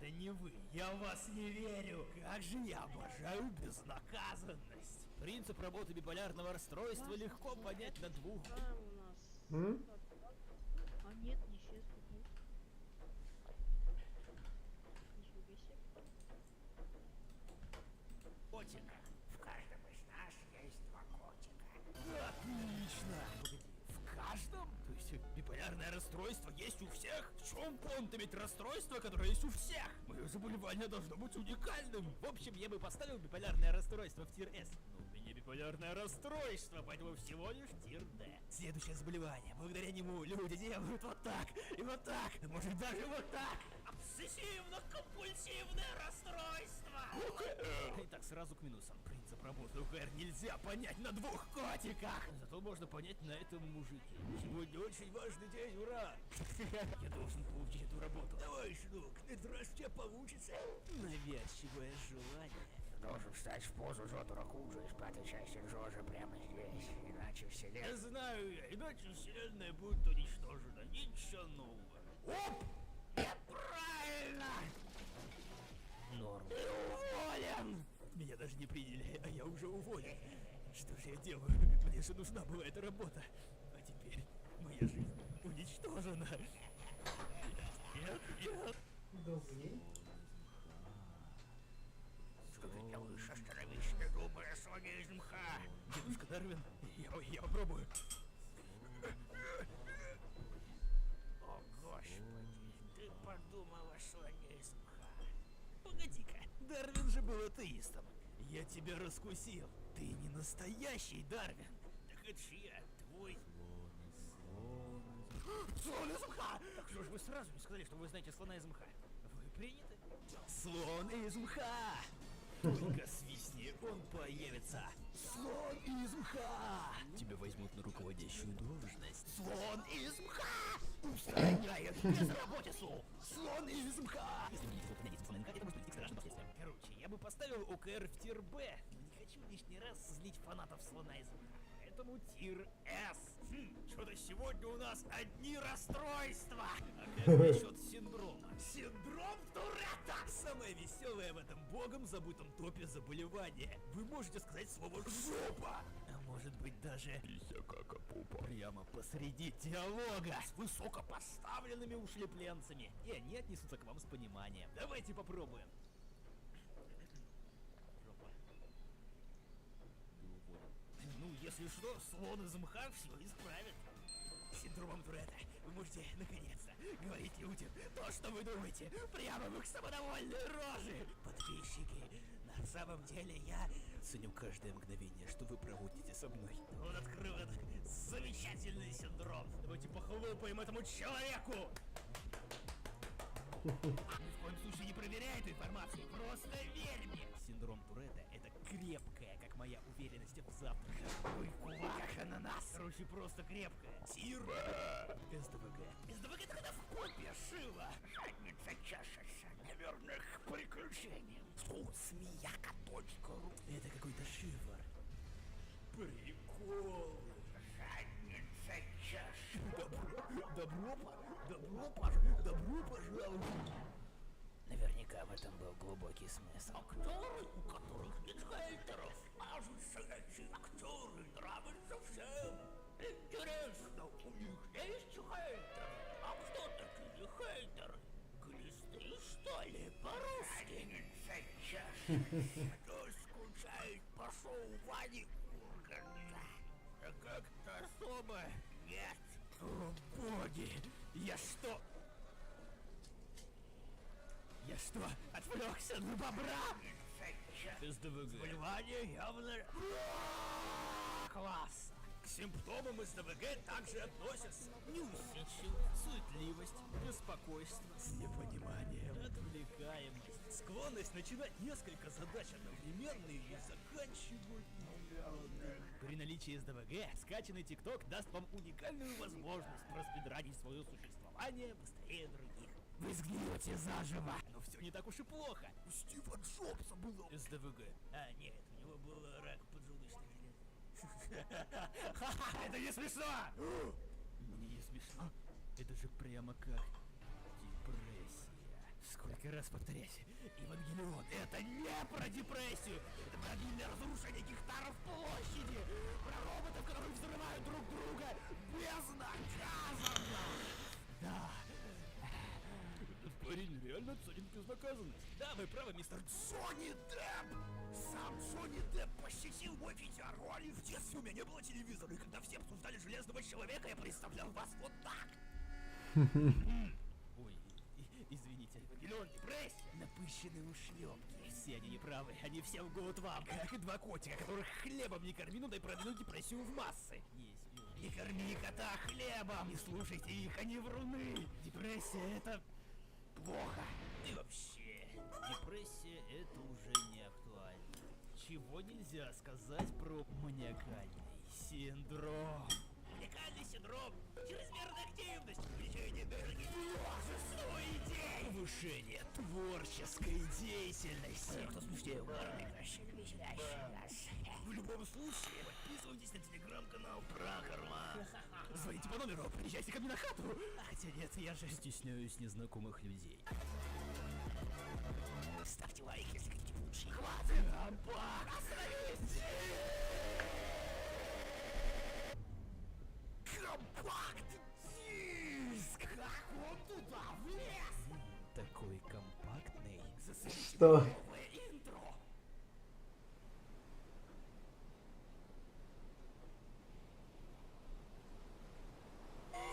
Да не вы, я в вас не верю. Как же я обожаю безнаказанность. Принцип работы биполярного расстройства легко понять на 2. У нас. А нет, не исчез. Нифига себе. Котика. В каждом из нас есть 2 котика. Отлично! Погоди, в каждом? То есть биполярное расстройство есть у всех? В чем понт иметь расстройство, которое есть у всех? Мое заболевание должно быть уникальным. В общем, я бы поставил биполярное расстройство в тир С. Но у меня биполярное расстройство, поэтому всего лишь тир Д. Следующее заболевание. Благодаря нему люди делают вот так и вот так, а может даже вот так. Обсессивно-компульсивное расстройство! Итак, сразу к минусам. Принцип работы УКР нельзя понять на 2 котиках. Зато можно понять на этом мужике. Сегодня очень важный день, ура! Я должен получить эту работу. Давай, Шнук, на этот раз у тебя получится. Навязчивое желание. Ты должен встать в позу Джона Ракуджа из 5-й части Джорджа прямо здесь, иначе вселенная... Я знаю я, иначе вселенная будет уничтожена. Ничего нового. Оп! Правильно! Норм. Ты уволен! Меня даже не приняли, а я уже уволен. Что же я делаю? Мне же нужна была эта работа. А теперь моя жизнь уничтожена. Нет. Что ты делаешь? Остановись, не думай о слоне из мха. Дедушка Дарвин, я попробую. О, господи, ты подумал о слоне из мха. Погоди-ка, Дарвин же был атеистом. Я тебя раскусил. Ты не настоящий Дарвин. Так это ж я, твой... Слон из мха! Так что ж вы сразу не сказали, что вы знаете слона из мха? Вы приняты? Слон из мха! Только свистни, он появится. Слон из мха! Тебя возьмут на руководящую должность. Слон из мха! Устраняет безработицу! Слон из мха! Если мне не выполнять слона из мха, это может быть страшным последствием. Короче, я бы поставил ОКР в тир Б, но не хочу лишний раз злить фанатов слона из мха. поэтому тир С. Что-то сегодня у нас одни расстройства. А как насчет синдрома? Синдром Туретта! Самое веселое в этом богом забытом топе заболевание. Вы можете сказать слово «жопа». А может быть даже прямо посреди диалога с высокопоставленными ушлепленцами. И они отнесутся к вам с пониманием. Давайте попробуем. Жопа. Ну, если что, слон из мха все исправит. Синдромом Туретта вы можете, наконец-то, говорить людям то, что вы думаете, прямо в их самодовольные рожи. Подписчики, на самом деле я ценю каждое мгновение, что вы проводите со мной. Он открыл этот замечательный синдром. Давайте похлопаем этому человеку. Ни в коем случае не проверяй эту информацию, просто верь мне. Синдром Туретта — это крепкая, как моя уверенность в завтраке. Ой, кулак, как ананас. Короче, просто крепкая. Тир. СДВГ. СДВГ — это когда в попе шило. Задница чешется. Наверное, к приключениям. Смеяка.ру. Это какой-то шифр. Прикол. Задница чешется. Добро пожаловать. Наверняка в этом был глубокий смысл. Актеры, у которых нет хейтеров. Кажущие актеры нравятся всем. Интересно, у них есть хейтеры? А кто такие хейтеры? Глисты, что ли, по-русски? Кто скучает по шоу Вани Урганта? Да как-то особо нет. О, боги! Я что, отвлекся на бобра? СДВГ. Заболевание явно... Класс. К симптомам СДВГ также относятся неусидчивость, суетливость, беспокойство, непонимание, отвлекаемость, склонность начинать несколько задач одновременно и заканчивать... При наличии СДВГ скачанный ТикТок даст вам уникальную возможность проспидранить свое существование быстрее других. Вы сгниете заживо! Но все не так уж и плохо. У Стива Джобса было СДВГ. А, нет, у него был рак поджелудочной железы. Это не смешно! Мне не смешно. Это же прямо как депрессия. Сколько раз повторять? Евангелион, это не про депрессию! Это про обильное разрушение гектаров площади! Про роботов, которые взрывают друг друга безнаказанно! Да. Этот парень реально ценит безнаказанность. Да, вы правы, мистер Джонни Депп! Сам Джонни Депп пощадил мой видеоролик. В детстве у меня не было телевизора, и когда все обсуждали Железного Человека, я представлял вас вот так. Ой, извините, Евангелион, депрессия. Напыщенные ушлепки. Все они неправы, они все лгут вам. Как и два котика, которых хлебом не корми, но дай продвинуть депрессию в массы. Не корми кота хлебом, не слушайте их, они вруны. Депрессия — это плохо. И вообще, депрессия — это уже не актуально. Чего нельзя сказать про маниакальный синдром? Маниакальный синдром, чрезмерная активность, увеличение энергии, множество идей, повышение творческой деятельности. Кто смешнее угарный, кращий, веселящий нас. В любом случае, подписывайтесь на телеграм-канал Прахарма. Звоните по номеру, приезжайте ко мне на хату. Хотя нет, я же стесняюсь незнакомых людей. Ставьте лайк, если хотите лучше. Хватит, Ампак! Остановись! Компакт-диск! Как он туда влез? Такой компактный. Что? Новое интро.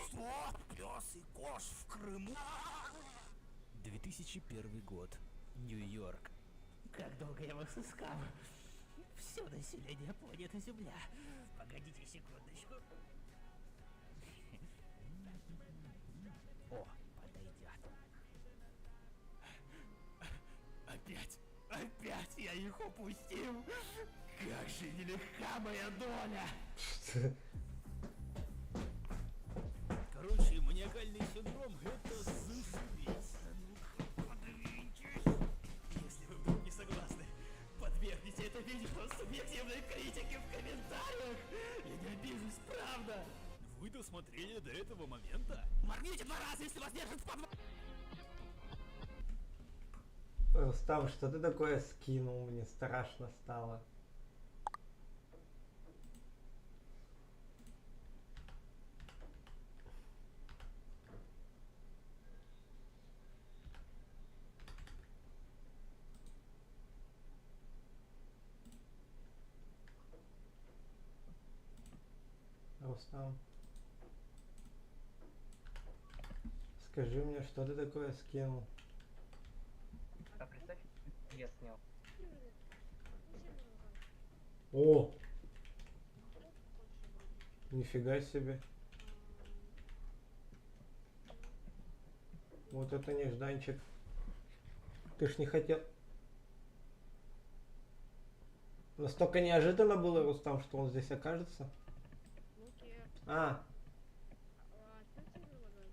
Что? Пёс и кош в Крыму? 2001 год. Нью-Йорк. Как долго я вас искал? Все население планеты Земля. Погодите секундочку. О, подойдет. Опять я их упустил. Как же нелегка моя доля. Короче, маниакальный синдром — это зашибись. Подвиньтесь. Если вы вдруг не согласны, подвергните это видео субъективной критике в комментариях. Я не этого момента моргните 2 раза, если вас держат в подвале. Рустам, что ты такое скинул? Мне страшно стало. Рустам, скажи мне, что ты такое скинул? А представь, я снял. О! Нифига себе. Вот это нежданчик. Ты ж не хотел... Настолько неожиданно было, Рустам, что он здесь окажется? Ну-ки, А, что тебе предлагают?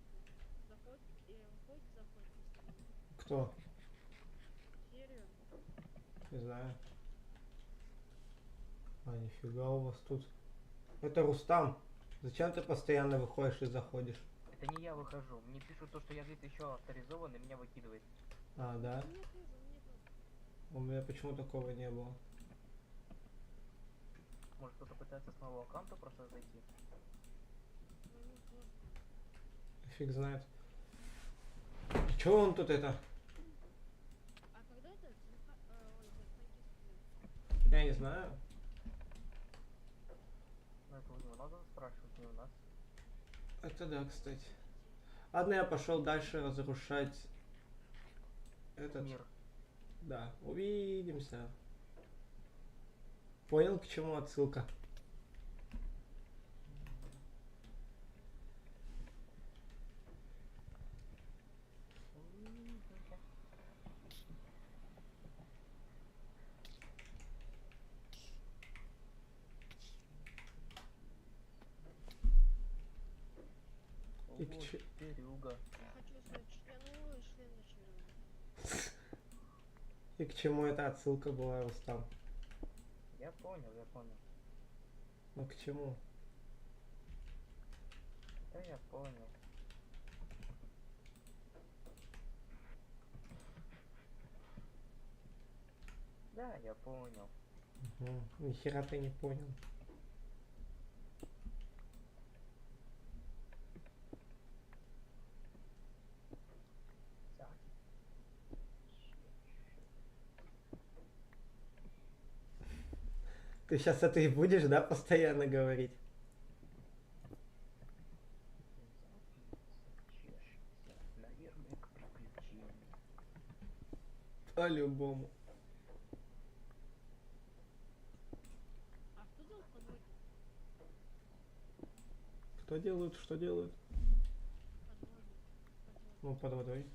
Заход, выходит, заход, кто? серию. Не знаю. А, нифига у вас тут. Это Рустам. Зачем ты постоянно выходишь и заходишь? Это не я выхожу. Мне пишут то, что я где-то еще авторизован, и меня выкидывает. А, да? Мне тоже, мне тоже. У меня почему такого не было? Может, кто-то пытается с моего аккаунта просто зайти? Ну, не то. Фиг знает. Чего он тут это? А когда это танкист? Я не знаю. Ну, это у него надо спрашивать, не у нас. Это да, кстати. Ладно, я пошел дальше разрушать этот... Мир. Да, увидимся. Понял, к чему отсылка? И к Вот, че- Серега. Я хочу сказать, член, член дочерный. И к чему эта отсылка была, Рустам? Я понял, я понял. Ну к чему? Да, я понял. Да, я понял. Угу. Ни хера ты не понял. Так. Ты сейчас это и будешь, да, постоянно говорить? Чешется, наверное, к приключению. По-любому. А кто делал подводник? Кто делают, что делают? Подводник. Ну, под водой.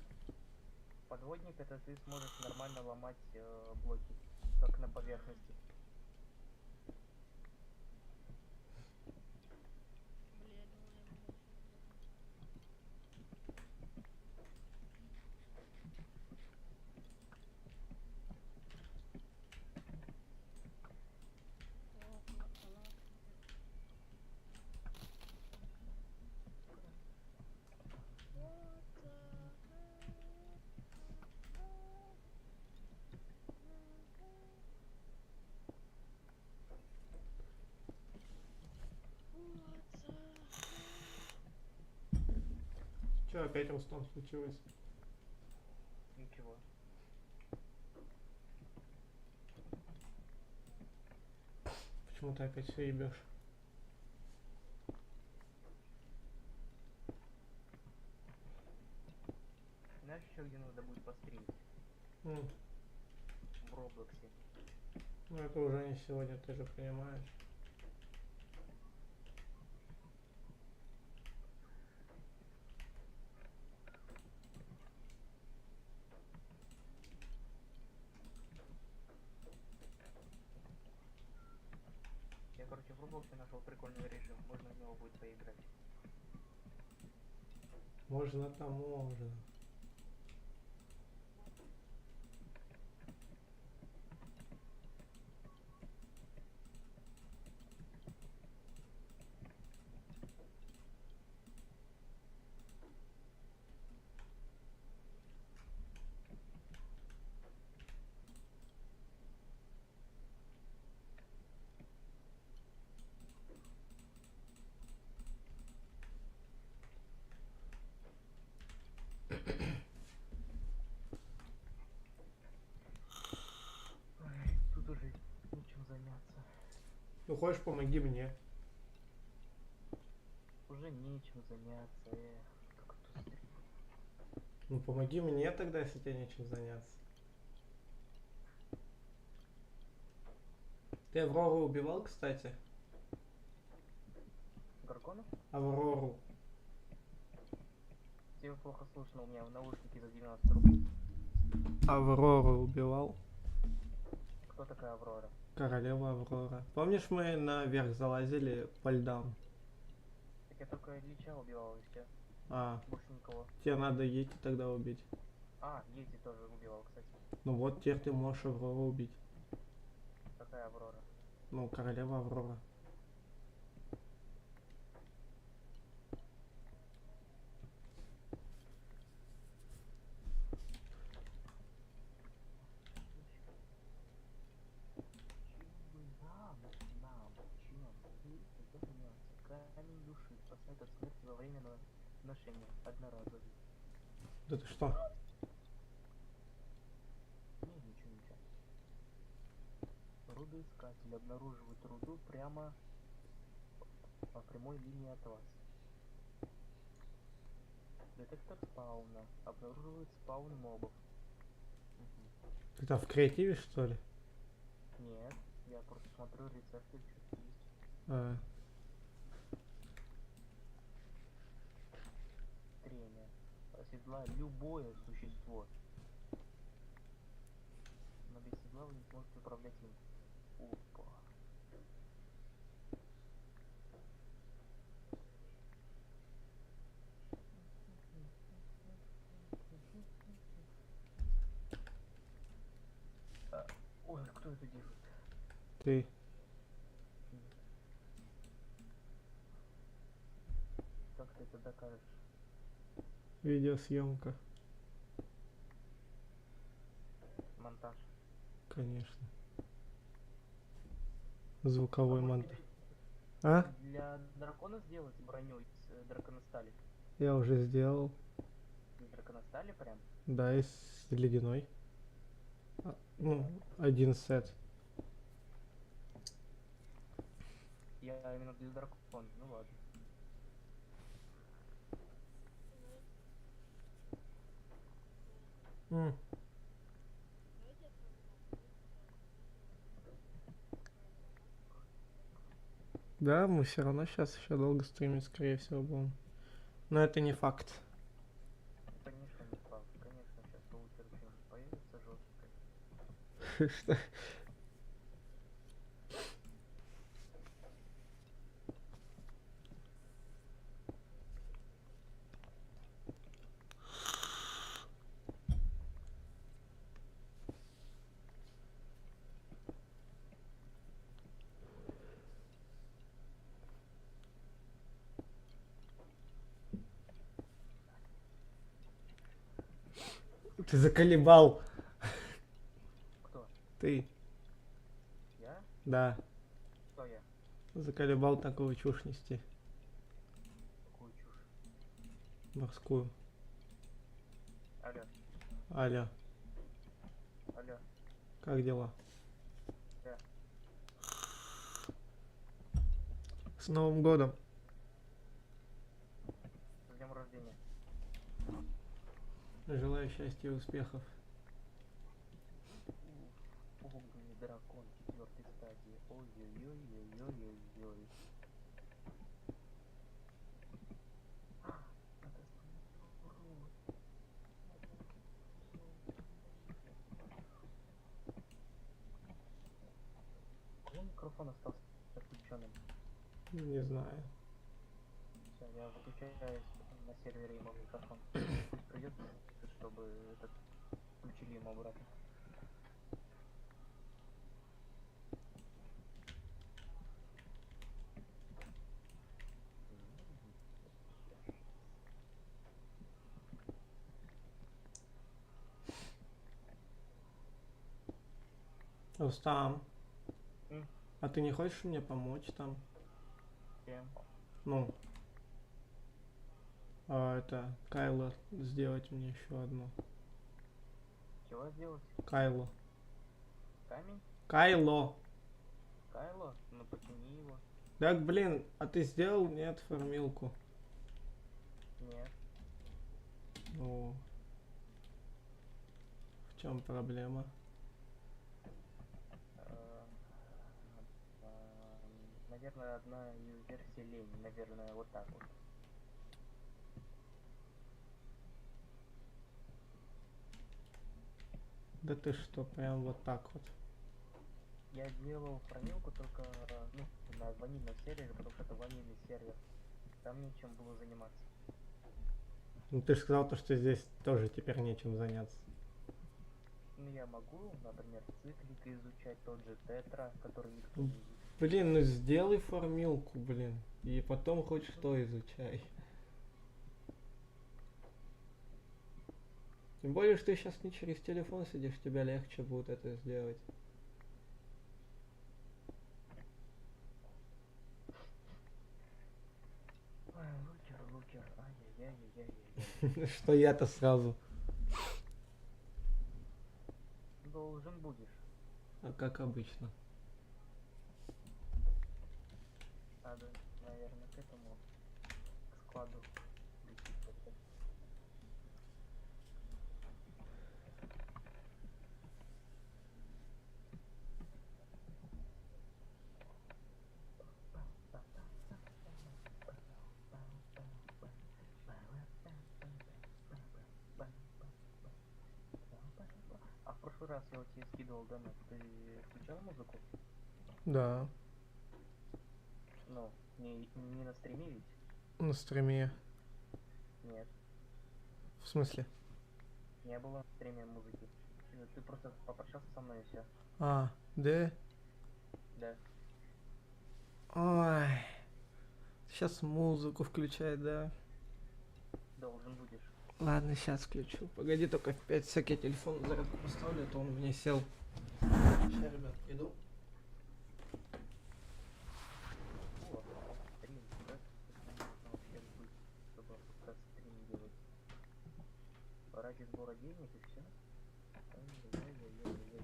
Подводник это ты сможешь нормально ломать блоки, как на поверхности. Бля, я думал, я буду Че опять, Рустам, случилось? Ничего. Почему ты опять все ебешь? Знаешь еще где надо будет постримить? Ну, В Роблоксе. ну это уже не сегодня, ты же понимаешь. Я, короче, в Роблоксе нашел прикольный режим, можно в него будет поиграть. Можно-то можно. Ну хочешь, помоги мне. Уже нечем заняться, как тут Ну помоги мне тогда, если тебе нечем заняться. Ты Аврору убивал, кстати? Гаргона? Аврору. Тебя плохо слышно, у меня в наушники за 90 рублей. Аврору убивал. Кто такая Аврора? Королева Аврора. Помнишь, мы наверх залазили по льдам? Так я только Лича убивал и все. А, Больше никого. тебе надо Йети тогда убить. А, Йети тоже убивал, кстати. Ну вот, теперь ты можешь Аврору убить. Какая Аврора? Ну, королева Аврора. Камень души спасает от смерти во время ношения. Одноразовый. Да ты что? Не, ничего. Рудоискатель обнаруживает руду прямо по прямой линии от вас. Детектор спауна обнаруживает спаун мобов. Ты там в креативе, что ли? Нет, я просто смотрю рецепты, что есть. А, Трение. Оседла любое существо. Но без седла вы не сможете управлять им. Опа. Ой, кто это делает? ты. Как ты это докажешь? Видеосъемка. Монтаж. Конечно. Звуковой А может монтаж. А? Для дракона сделать броню из драконостали? Я уже сделал. Из драконостали прям? Да, и с ледяной. Ну, один сет. Я именно для дракона, ну ладно. М. Да, мы все равно сейчас еще долго стримить, скорее всего, будем. Но это не факт. Конечно, не факт. Конечно, сейчас вытерпим. Появится жесткое. Что? Ты заколебал. Кто? Ты, Я? да, Кто я? заколебал такую чушь нести. Какую чушь? Морскую. Алло, Алло, алло. как дела? Да. С Новым годом. С днем рождения. Желаю счастья и успехов. Огненный дракон 4-й стадии. Ой-ой-ой-ой-ой-ой-ой. Надо остановить урод. Почему микрофон остался отключенным? Не знаю. Все, я выключаюсь на сервере ему микрофон. Пусть придется, чтобы этот включили ему обратно. Рустам, М? а ты не хочешь мне помочь там? Чем? Ну, это, Кайло сделать мне еще одну. Чего сделать? Кайло. Камень? Кайло. Кайло? Ну потяни его. Так, блин, а ты сделал? Нет, формилку. Нет. Ну, в чем проблема? Наверное, одна из версий лень. Наверное, вот так вот. Да ты что, прям вот так вот. Я делал хранилку только ну, на ванильном сервере, потому что это ванильный сервер. Там нечем было заниматься. Ну ты же сказал то, что здесь тоже теперь нечем заняться. Ну я могу, например, циклик изучать, тот же тетра, который никто не изучит. Блин, ну сделай формилку, блин. И потом хоть что изучай. Тем более, что ты сейчас не через телефон сидишь, тебе легче будет это сделать. Ой, лукер, ай-яй-яй-яй-яй-яй. Что я-то сразу. Должен будешь. А как обычно. Надо, наверное, к этому, к складу лететь тогда. А в прошлый раз я вот тебе скидывал донат, ты включал музыку? Да, Ну, не на стриме ведь? на стриме. Нет, В смысле? не было на стриме музыки. Ты просто попрощался со мной и все. А, да? Да. Ой. Сейчас музыку включай, да. Должен будешь. Ладно, сейчас включу. Погоди, только в 5 сек я телефон на зарядку поставлю, а то он у меня сел. Сейчас, ребят, иду. О, стрим, да? Нужно вообще быть, чтобы как раз стрим делать. Ради сбора денег и все. Ай-яй-яй-яй-яй-яй.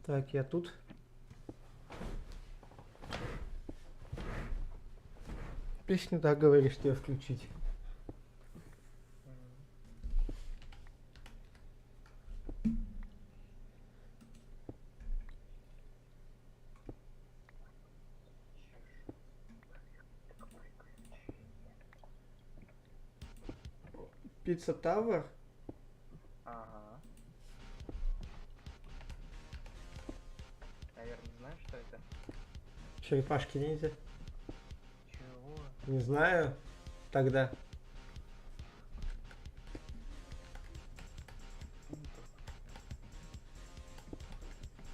Так, я тут. Песню, да, говоришь, тебе включить. Пицца Тавер? Ага. Наверное, знаешь, что это? Черепашки ниндзя? Чего? Не знаю. Тогда.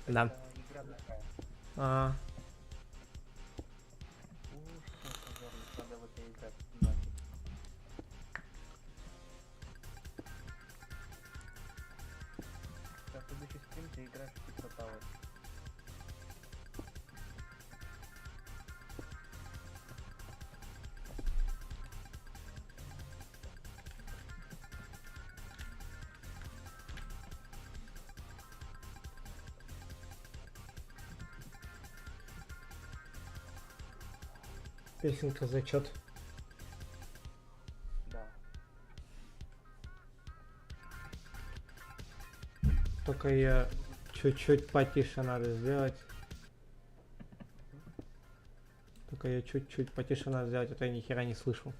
Да. Это игра такая. А, Что позорно, надо в это играть. Нафиг. На следующий стрим ты играешь в Pizza Tower. песенка зачет. Да. Только я чуть-чуть потише надо сделать. Только я чуть-чуть потише надо сделать, а то я ни хера не слышу.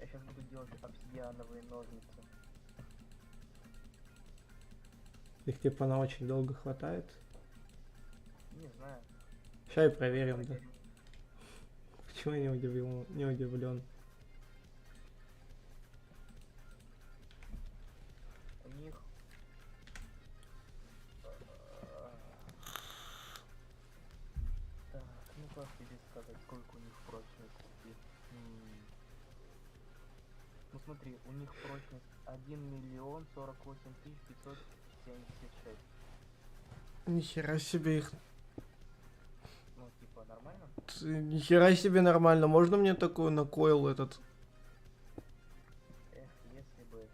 Я сейчас буду делать обсидиановые ножницы. Их типа на очень долго хватает. Не знаю. Сейчас и проверим, да. Почему я не удивлен? У них так, ну как тебе сказать, сколько у них прочности? Ну смотри, у них прочность 1 048 576. Нихера себе их. Ну типа типа нормально? Нихера себе нормально. Можно мне такой на койл этот? Эх, если бы.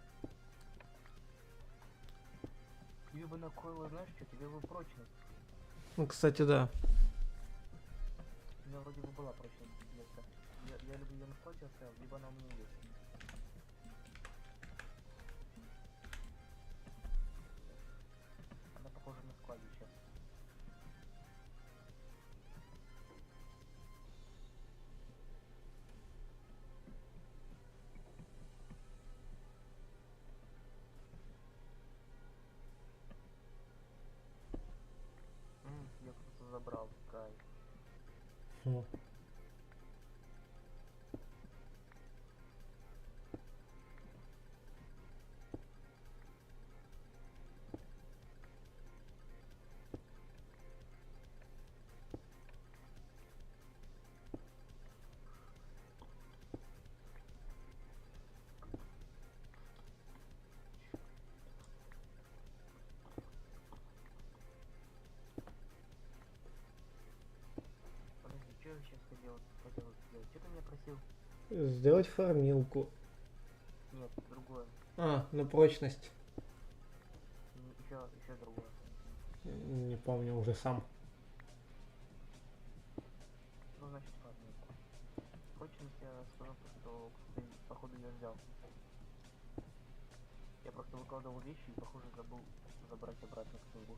Тебе бы на койлы, знаешь что, тебе бы прочность. Ну, кстати, да. У меня вроде бы была прочность. Я либо ее на складе оставил, либо она у меня есть. Она похожа на складе сейчас. Я кто-то забрал, кайф. О. Подожди, что я сейчас хотел сделать? Что ты меня просил? Сделать фармилку. Нет, другое. А, на прочность. Еще другое. Не помню уже сам. Что значит фармилку? Прочность я сказал, что ты походу ее взял. Я просто выкладывал вещи и похоже забыл забрать обратно в книгу.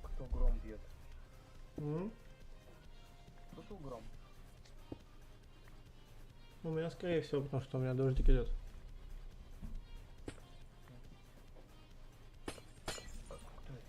Кто гром бьет? Кто тут гром? У меня скорее всего, потому что у меня дождик идет. Кто это?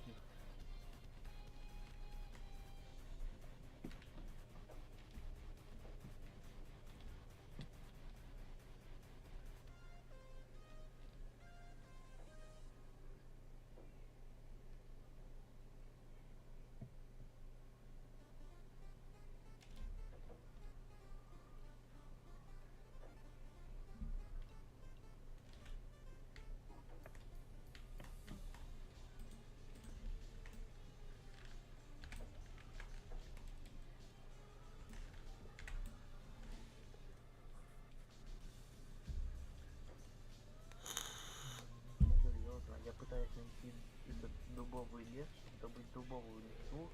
Серьезно, я пытаюсь найти этот дубовый лес, чтобы добыть дубовую лесу.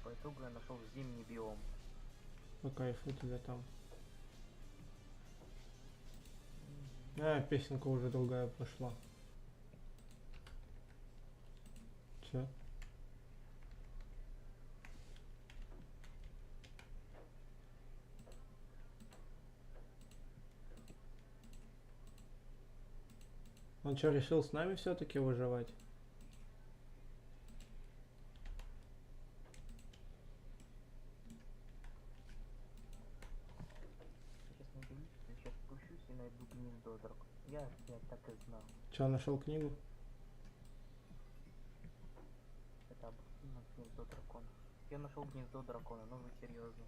По итогу я нашел зимний биом. По кайфу тебя там. А, песенка уже другая пошла. Че? Он что, решил с нами все-таки выживать? Сейчас не боюсь, я сейчас спущусь и найду гнездо дракона. Я так и знал. Че, нашел книгу? Это обратно гнездо дракона. Я нашел гнездо дракона, ну вы серьезно.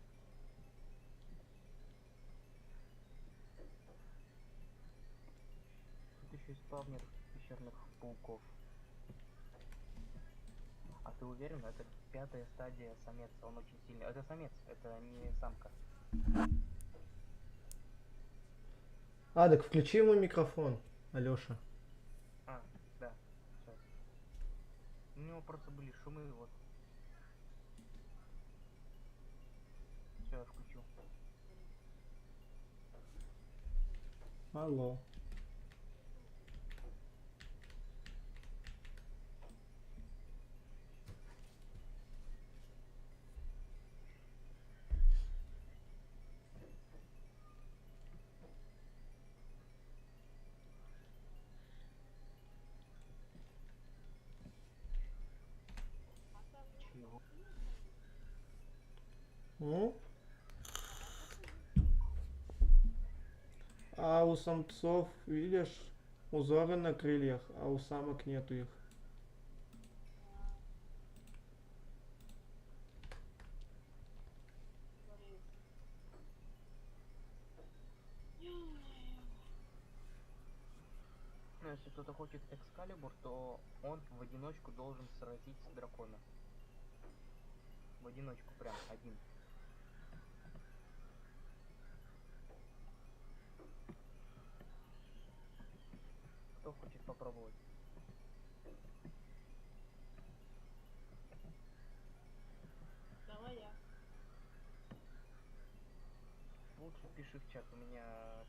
Тут еще и спавнер пещерных пауков. А ты уверен, это 5-я стадия самец, он очень сильный. Это самец, это не самка. Адек, включи ему микрофон, Алёша. А, да, сейчас. У него просто были шумы, вот. Все, я включу. Алло. Чего? Ну? А у самцов, видишь, узоры на крыльях, а у самок нету их. Ну, если кто-то хочет Экскалибур, то он в одиночку должен сразить дракона. В одиночку прям, один. Кто хочет попробовать? Давай я. Лучше пиши в чат, у меня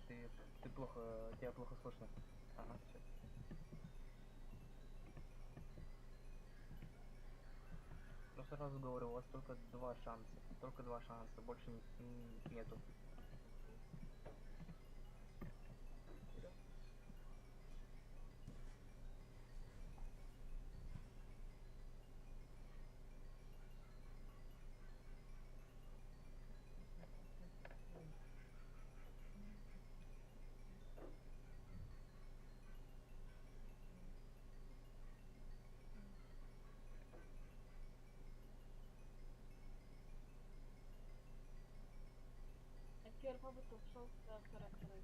ты плохо, тебя плохо слышно. Ага, все. Но сразу говорю, у вас только два шанса. Только два шанса, больше нету. Первый попытка пошел, да, вторая. Все.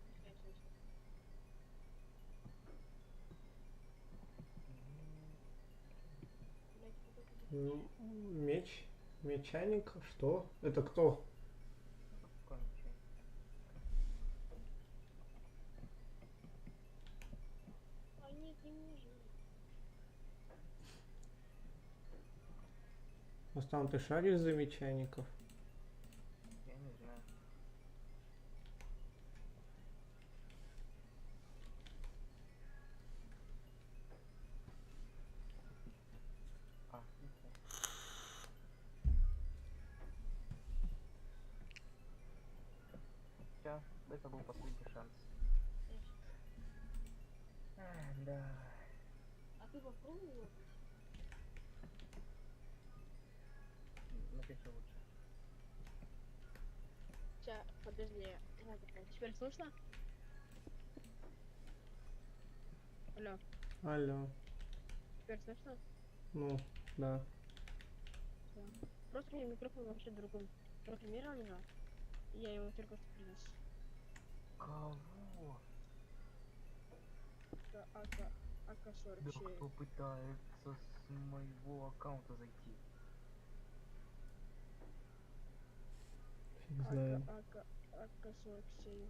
Блять, вот это вот. Меч? Мечаник? Что? Это кто? Кончай. А нет, не нужно. Остан, ты шаришь за мечаников? Я не знаю. А, не знаю. Всё, это был последний шанс. Да. А ты попробовал? Напиши лучше. Сейчас, подожди. Вот это. Теперь слышно? Алло, Алло. теперь слышно? Ну, да. Всё. Просто мне микрофон вообще другом программировали, и я его только что принес. Кого? Это Да АК-47. кто пытается с моего аккаунта зайти? Фиг знает. АК-47.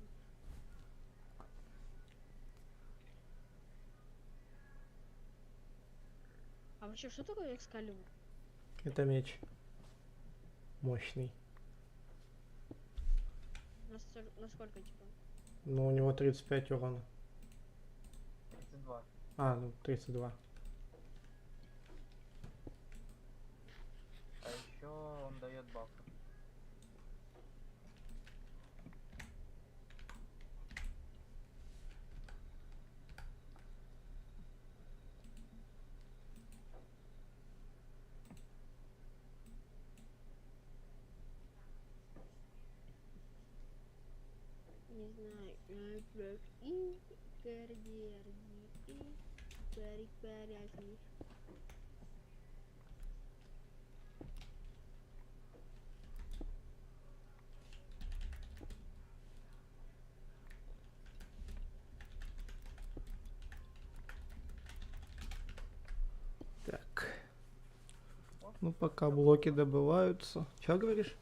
А вообще, что такое Экскалибур? Это меч. Мощный. Насколько, типа? Но у него 35 урона. 32. А, ну 32. А еще он дает баф. Не знаю. И Ну, пока блоки добываются. Чё говоришь?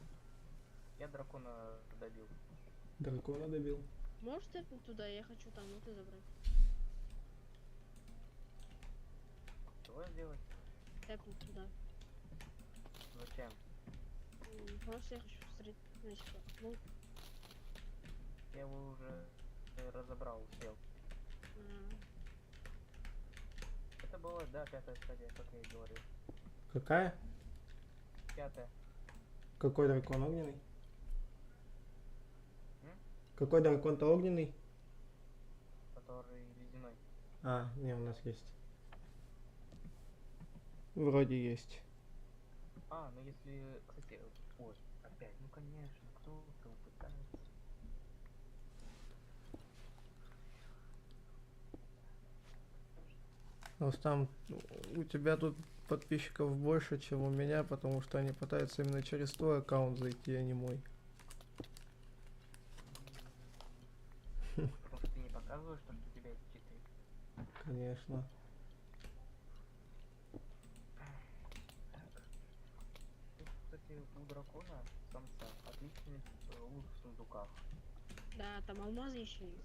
Я дракона добил. Дракона добил. Можешь тэпнуть туда? Я хочу там вот и забрать. Чего сделать? Тэпнуть туда. Зачем? Просто я хочу встретить. Значит, ну, Я его уже разобрал, успел. Это была, да, 5-я стадия, как я и говорил. Какая? 5-я. Какой дракон огненный? М? Какой дракон-то огненный? Который ледяной. А, не, у нас есть. Вроде есть. А, ну если, кстати, ой, опять, ну конечно, кто пытается. Там у тебя тут подписчиков больше, чем у меня, потому что они пытаются именно через твой аккаунт зайти, а не мой. Потому что ты не показываешь, что у тебя есть читы. Конечно. Тут, кстати, у дракона, самца, отличный лут в сундуках. да, там алмазы еще есть.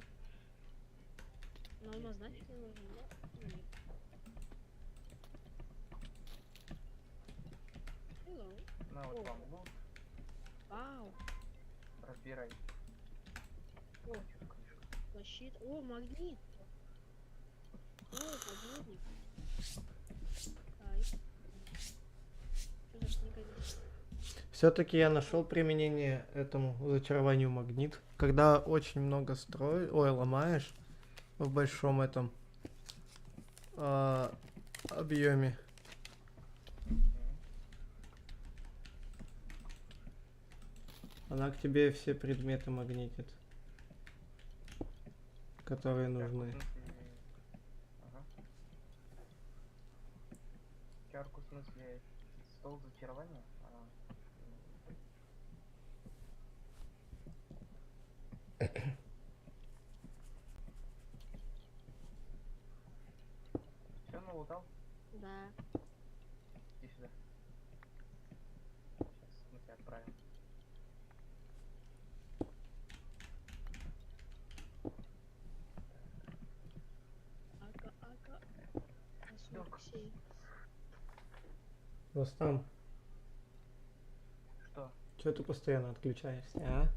Но алмаз значит не нужен, да? Нет. Hello. На вот О. вам лут, Вау. разбирай. О, Чё, книжка? защита. О, магнит. О, подводник. Ай. Что за книга здесь? Все-таки я нашел применение этому зачарованию магнит. Когда очень много ломаешь в большом этом объеме. Она к тебе все предметы магнитит, которые нужны. Ага. Чарку, в смысле, стол зачарования? Все, налутал? Да. Иди сюда. Сейчас мы тебя отправим. Ака. Алексей. Рустам, Что? что ты постоянно отключаешься, а?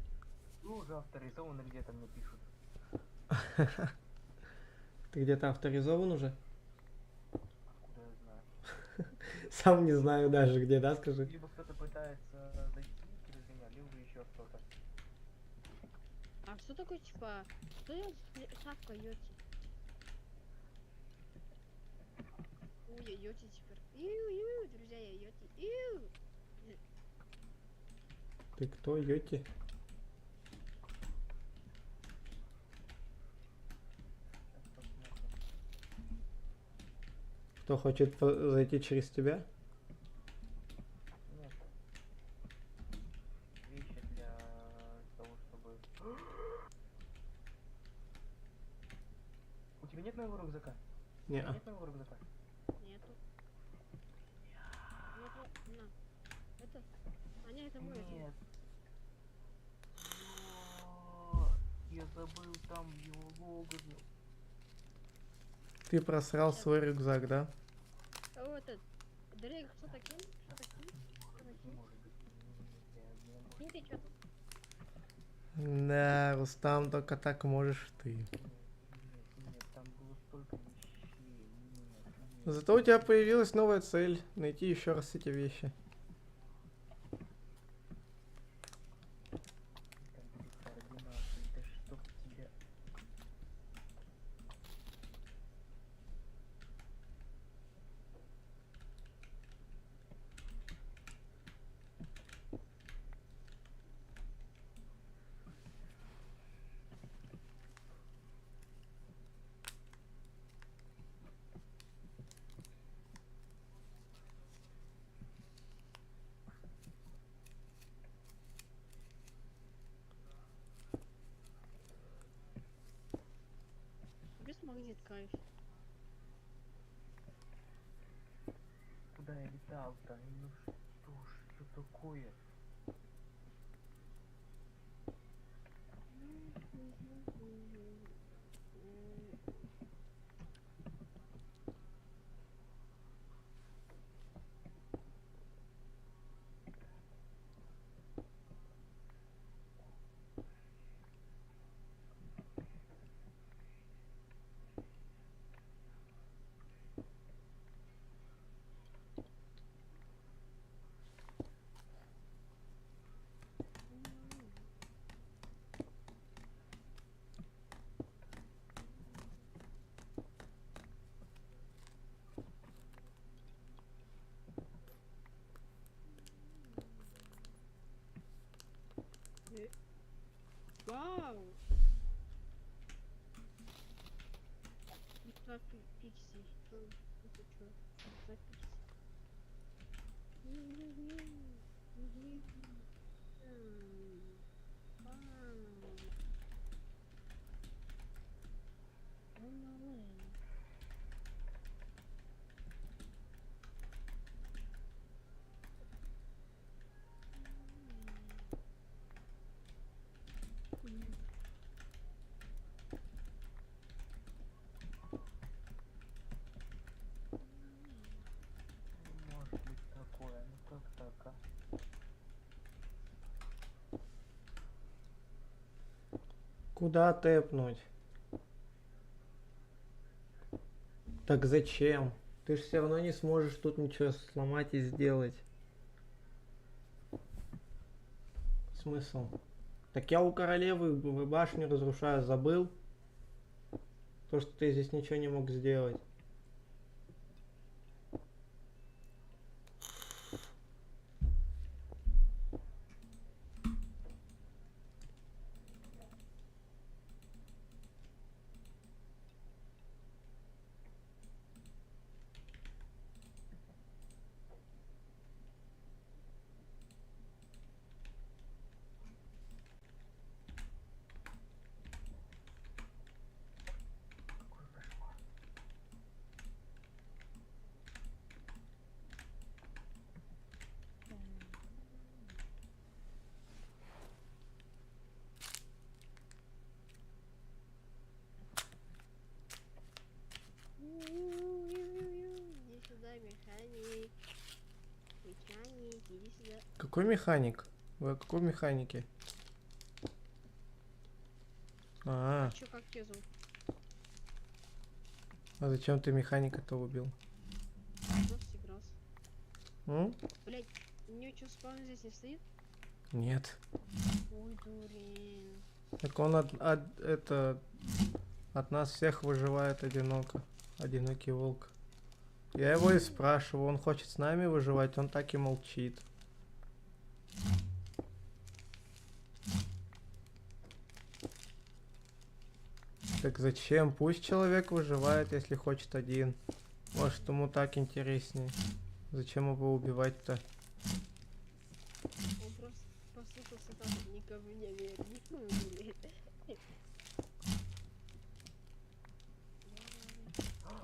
Ну, уже авторизовано где-то мне пишут. Ты где-то авторизован уже? Откуда я знаю? Сам не знаю даже где, да, скажи? Либо кто-то пытается зайти через меня, либо еще что-то. А что такое типа? Что делать шапка йоти? Я йоти теперь. Иу, друзья, я йоти. Иу. Ты кто, Йоти? Сейчас посмотрим. Кто хочет зайти через тебя? Нет. Вещи для того, чтобы... У тебя нет моего рюкзака? Не, Нет моего рюкзака? Нету. На. Это? А нет, это мой. Нет. О, я забыл там его логово. ты просрал свой рюкзак, да? О, этот. Дрейк, что таким? Что таким? Не может быть. Не может. Кинь ты что тут? Да, Рустам, только так можешь ты. Нет, там было столько вещей. Нет. Зато у тебя появилась новая цель — найти еще раз эти вещи. Там были координаты. Да чтоб тебя... Без магнит кайф. куда я летал-то? Ну что такое? Вау! Это пикси. Это чё? За пикси. Может быть такое, ну как так, а? Куда тэпнуть? Так зачем? Ты же все равно не сможешь тут ничего сломать и сделать. Смысл? Так я у королевы башню разрушаю, забыл? То, что ты здесь ничего не мог сделать. Какой кошмар. Иди сюда, механик. Механик, иди сюда. Какой механик? Вы о какой механике? А, Чё, как тебя зовут? а зачем ты механика-то убил? Просто игрался. М? Блять, у него что, спаун здесь не стоит? Нет. Ой, дурень. Так он от нас всех выживает одиноко. Одинокий волк. Я его и спрашиваю, он хочет с нами выживать, он так и молчит. Так зачем? Пусть человек выживает, если хочет один. Может, ему так интереснее. Зачем его убивать-то? Он просто послушался там, никому не верит, никому не верит.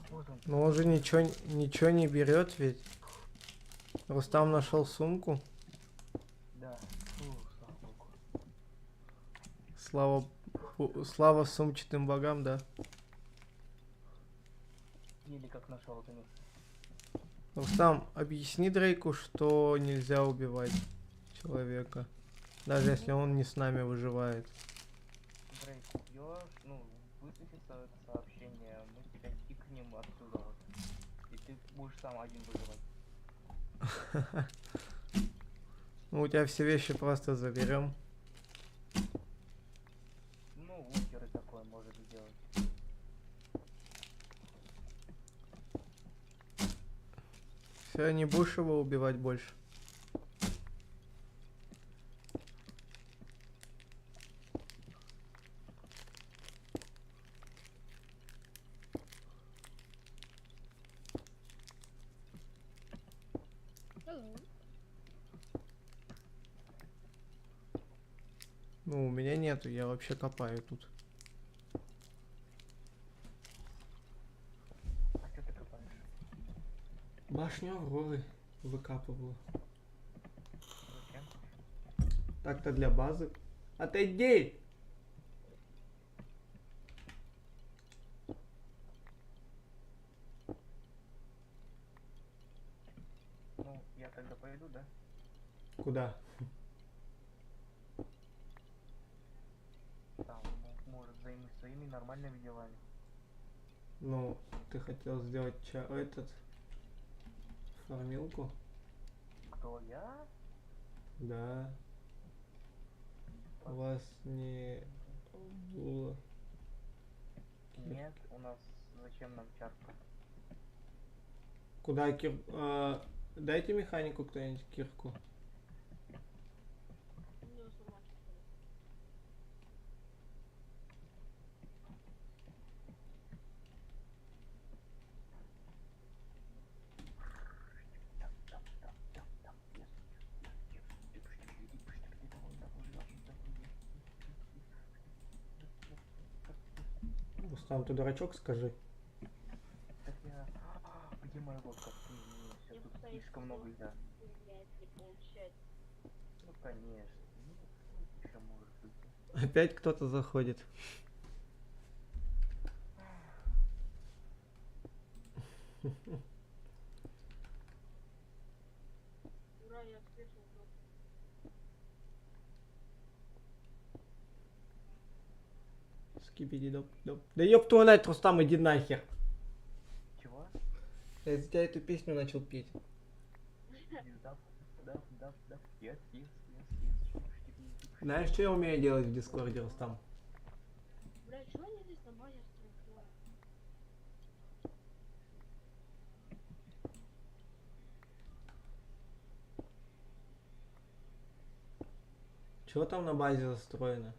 Вот он. Но он же ничего не берет ведь. Рустам нашел сумку. Да. Фу, слава богу. Слава сумчатым богам, да. Еле как нашел это место. Рустам, объясни Дрейку, что нельзя убивать человека. Даже если он не с нами выживает. Дрейк, убьешь, ну, высветится это сообщение, мы тебя кикнем отсюда вот. И ты будешь сам один выживать. Ну, у тебя все вещи просто заберем. Ну, лукеры такое может сделать. Все, не будешь его убивать больше. Hello. Ну, у меня нету, я вообще копаю тут. А что ты копаешь? Башню Авроры выкапываю. Зачем? Так-то для базы. Отойди! Ну, я тогда пойду, да? Куда? Там, может, займусь своими нормальными делами. Ну, ты хотел сделать этот фармилку? Кто я? Да. У вас не было. Нет, у нас зачем нам чарка? Куда дайте механику кто-нибудь кирку. Ну, сломать что ли. Рустам, ты дурачок, скажи. Так я... Где моя лодка? Сейчас Я тут пытаюсь слишком много сделать, льда. блядь, не получается. Ну, конечно. Ну, еще может быть. Опять кто-то заходит. Ура, я встретил кнопку. Скибиди доп. Да ёб твою мать, Рустам, иди нахер. Чего? Я из-за тебя эту песню начал петь. Дав. Yes. Знаешь, что я умею делать в Дискорде, Рустам? Блядь, что они здесь на базе строят? Чего там на базе застроено?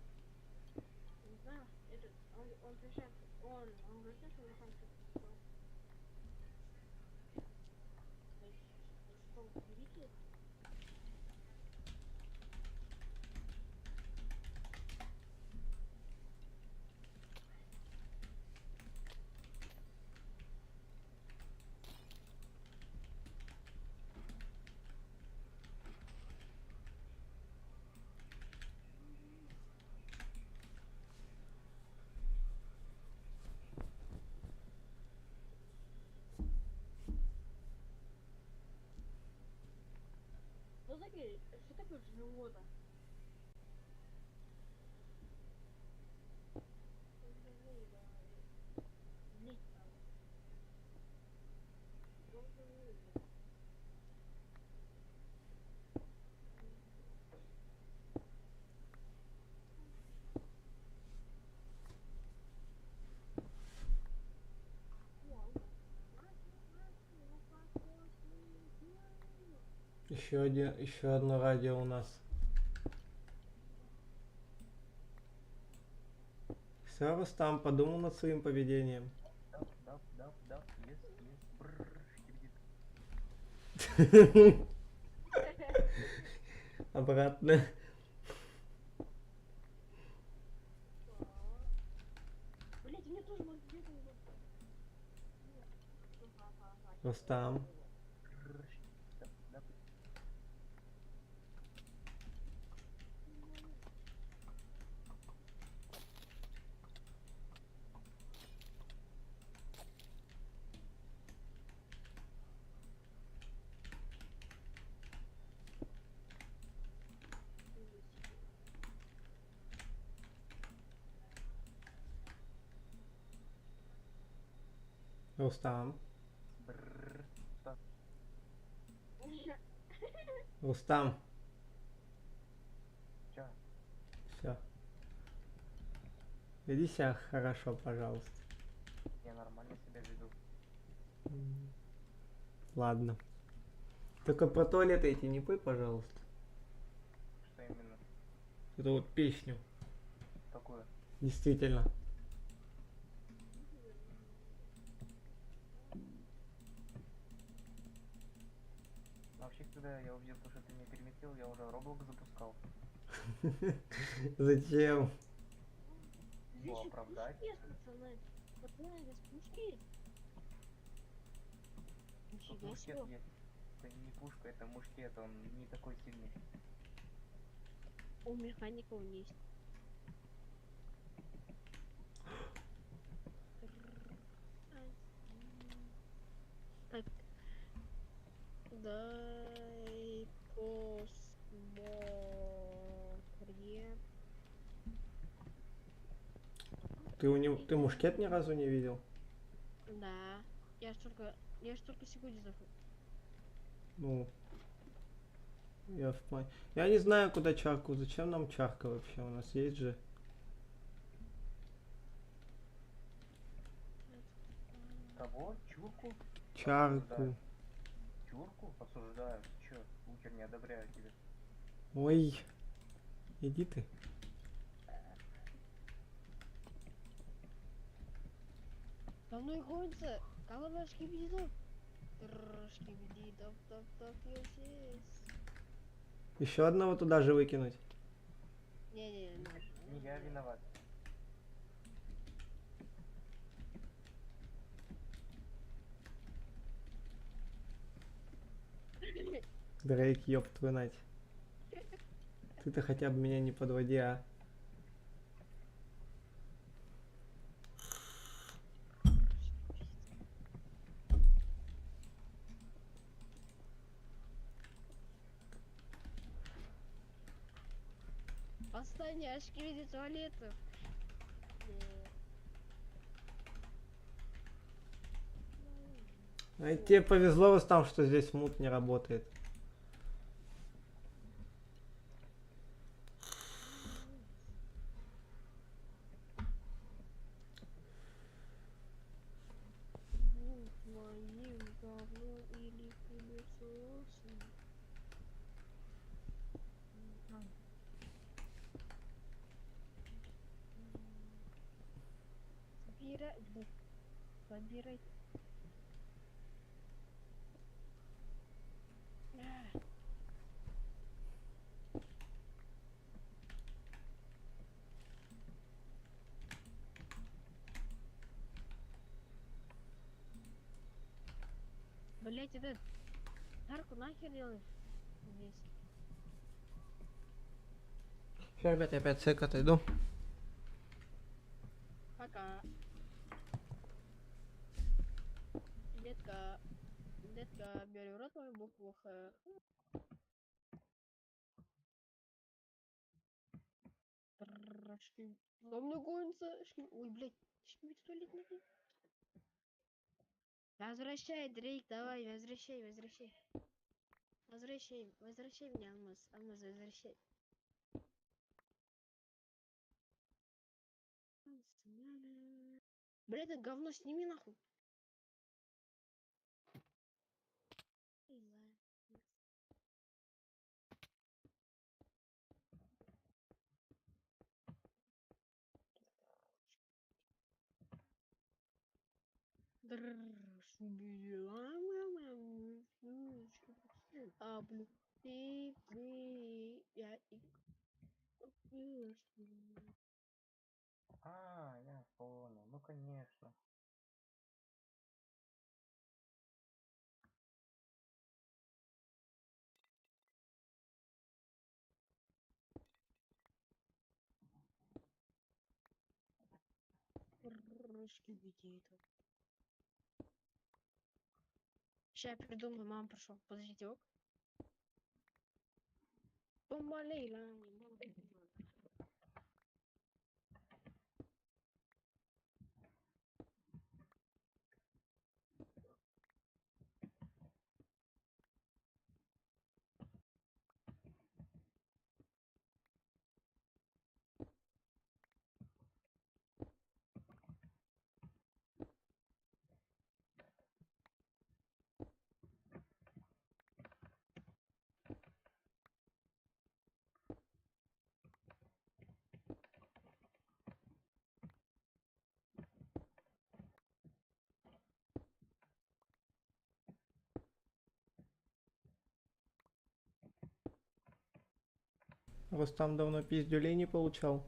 Не знаю, этот, он приезжает, он говорит, что он там что-то строит. Что, видите? Что такое живота? Еще одно радио у нас. Все, Рустам, подумал над своим поведением. Дав. Yes. Брррр. Обратно. Блять, мне тоже может где-то... Рустам. Рустам. Брррр. Рустам. Чё? Все. Веди себя хорошо, пожалуйста. Я нормально себя веду. Ладно. Только про туалеты эти не пой, пожалуйста. Что именно? Эту вот песню. Такое. Действительно. Вообще, когда я увидел то, что ты меня переместил, я уже Roblox запускал. Зачем? Его оправдать. Пацаны. Пацаны, без пушки. тут Нифига мушкет себе. есть. Это не пушка, это мушкет, он не такой сильный. У механика он есть. Так. Дай посмотрим. Ты мушкет ни разу не видел? Да. Я ж только сегодня захожу. Ну, я не знаю, куда чарку. Зачем нам чарка вообще? У нас есть же. Кого? Чурку? Чарку. Чурку? Осуждаю. Чё? Лукер, не одобряю тебя. Ой. Иди ты. Да ну и гонится. Колобашки видел. Трошки види, топ, yes. Еще одного туда же выкинуть. Не, Не я виноват. Дрейк, ёб твою мать. Ты-то хотя бы меня не подводи, а. Последние очки в виде туалетов. А тебе повезло вот там, что здесь мут не работает. Моим говно или пылесосом. Собирай. Блять, этот арку нахер делаешь здесь? Все, ребят, я 5 сек отойду. Пока. Детка, бери в рот мою букву Х. За мной гонится. Ой, блядь, шкипит туалет не. Возвращай, Дрейк, давай, возвращай. Возвращай меня, Алмаз, возвращай. Блядь, это говно сними нахуй. А, я понял. Ну конечно. Сейчас я придумаю, мама пошел. Подождите, ок. Помалей, Рустам давно пиздюлей не получал.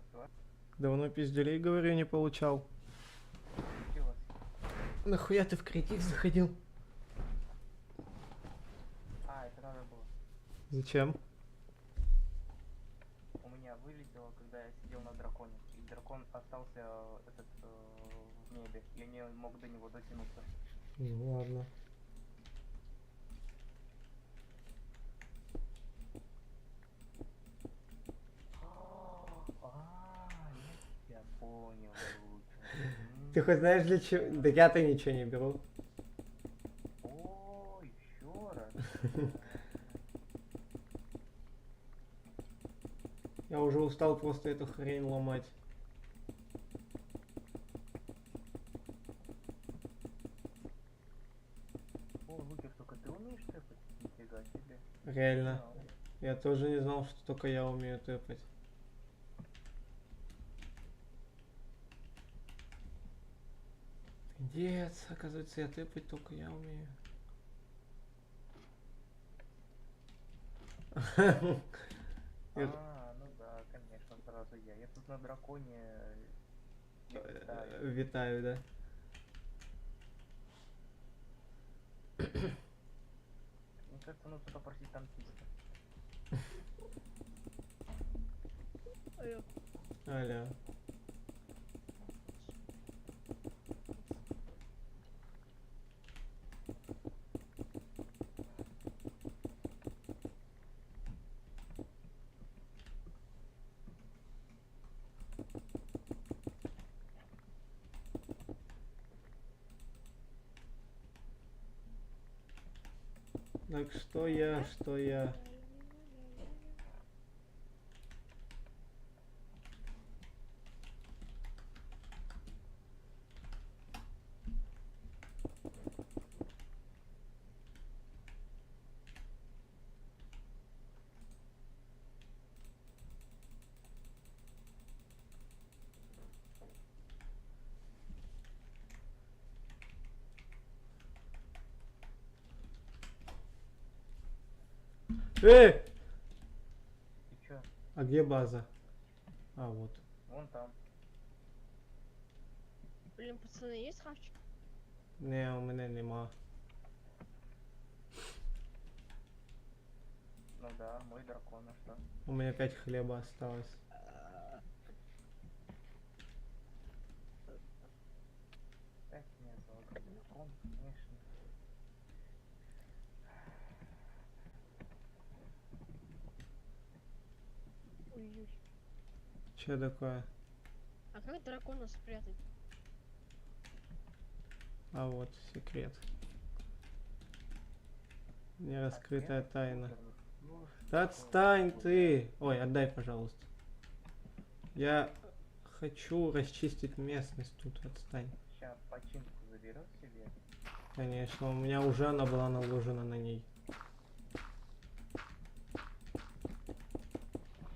Что? Давно пиздюлей, говорю, не получал. Какие у вас? Нахуя ты в креатив заходил? А, это надо было. Зачем? У меня вылетело, когда я сидел на драконе. И дракон остался в небе. Я не мог до него дотянуться. Ну ладно. Я понял лучше. Ты хоть знаешь для чего? Да я-то ничего не беру. О, еще раз. Я уже устал просто эту хрень ломать. О, Лукер, только ты умеешь тэпать? Нифига себе. Реально. Знал. Я тоже не знал, что только я умею тэпать. Пиздец, оказывается, я тэпать только я умею. А, ну да, конечно, сразу я. Я тут на драконе летаю. Витаю, да? Мне кажется, нужно попросить танкиста. Алло. Аля. Так что я? Ты чё? А где база? А, вот. Вон там. Блин, пацаны, есть хавчик? Не, у мене нема. Ну да, мой дракон, а что? У меня 5 хлеба осталось. Опять меня зовут дракон, конечно. Ой-ой. Че такое? А как дракона спрятать? А вот секрет. Нераскрытая тайна. Да отстань ты! Ой, отдай, пожалуйста. Я хочу расчистить местность тут, отстань. Сейчас починку заберешь себе. Конечно, у меня уже она была наложена на ней.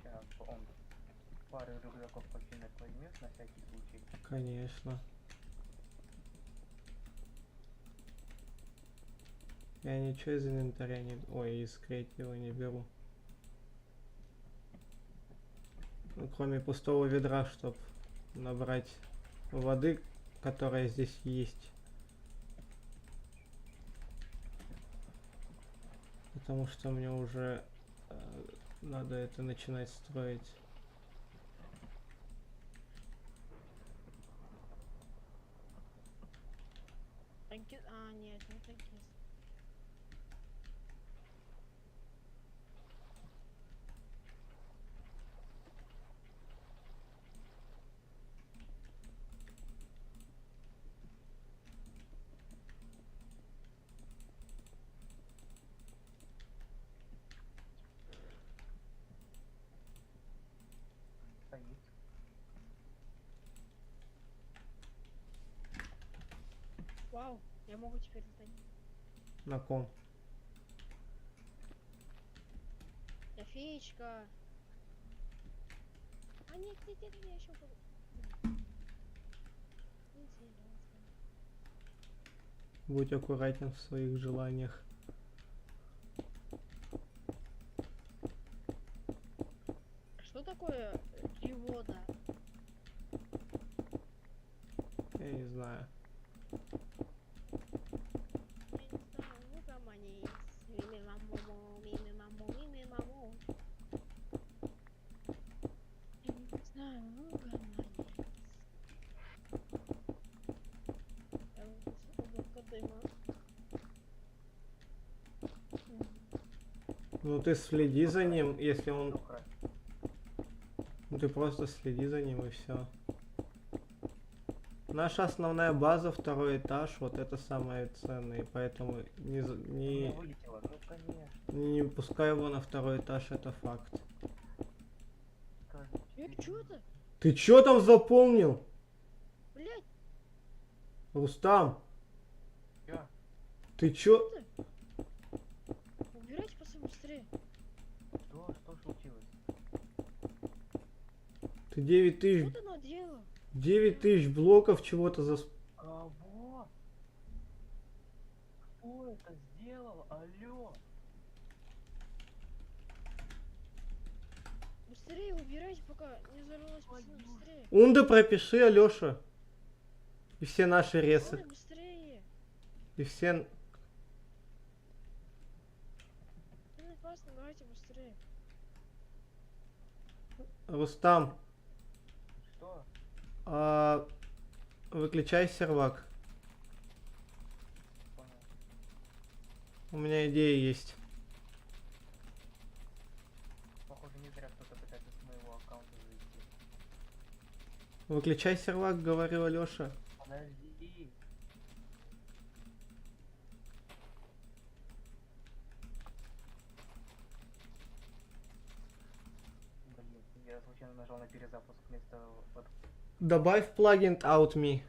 Сейчас он пару рюкзаков починок возьмешь на всякий случай. Конечно. Я ничего из инвентаря не... Ой, из креатива не беру. Ну, кроме пустого ведра, чтобы набрать воды, которая здесь есть. Потому что мне уже надо это начинать строить. Танки... А, нет, не танкист. Стоит. Вау, я могу теперь летать. На ком? Я феечка. А нет, я еще буду. Интересно. Будь аккуратен в своих желаниях. Что такое вода? Я не знаю. Ну ты следи за ним, если он... Доброе. Ну ты просто следи за ним и все. Наша основная база, второй этаж, вот это самое ценное, и поэтому не, Она не, вылетела. Ну, конечно. не пускай его на второй этаж, это факт. Каждый Чё это? Ты чё там заполнил? Блять, Рустам, Чё? ты чё? убирайте пацаны быстрее. Что случилось? Ты 9 тысяч, Вот оно дело. 9 тысяч блоков чего-то Кого? Кто это сделал? Алло. Быстрее убирайте, пока не взорвалось, пацаны, быстрее. Унда пропиши, Алёша. И все наши Ой, ресы. быстрее. И все... Ну, опасно, давайте быстрее. Рустам, Что? выключай сервак. Понял. У меня идея есть. Похоже, не зря кто-то пытается с моего аккаунта завести. Выключай сервак, говорил Алёша. Подожди. Блин, я случайно нажал на перезапуск вместо вот. Добавь плагин OutMe.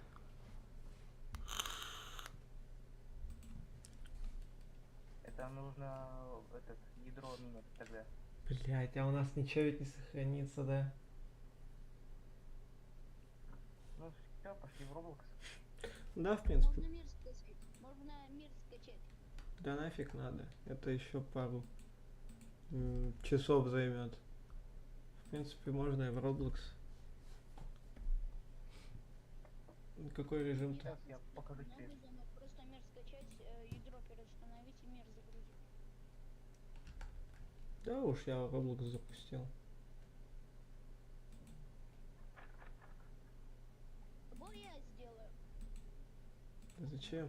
Это нужно этот ядро минять тогда. Блять, а у нас ничего ведь не сохранится, да? Ну все, пошли в Roblox. Да, в принципе. Можно мир скачать. Можно мир скачать. Да нафиг надо. Это еще пару часов займет. В принципе, можно и в Roblox. Какой режим-то? Сейчас я покажу Не тебе. обязательно просто мир скачать, ядро переустановить и мир загрузить. Да уж, я Roblox запустил. Тобой я сделаю. Зачем?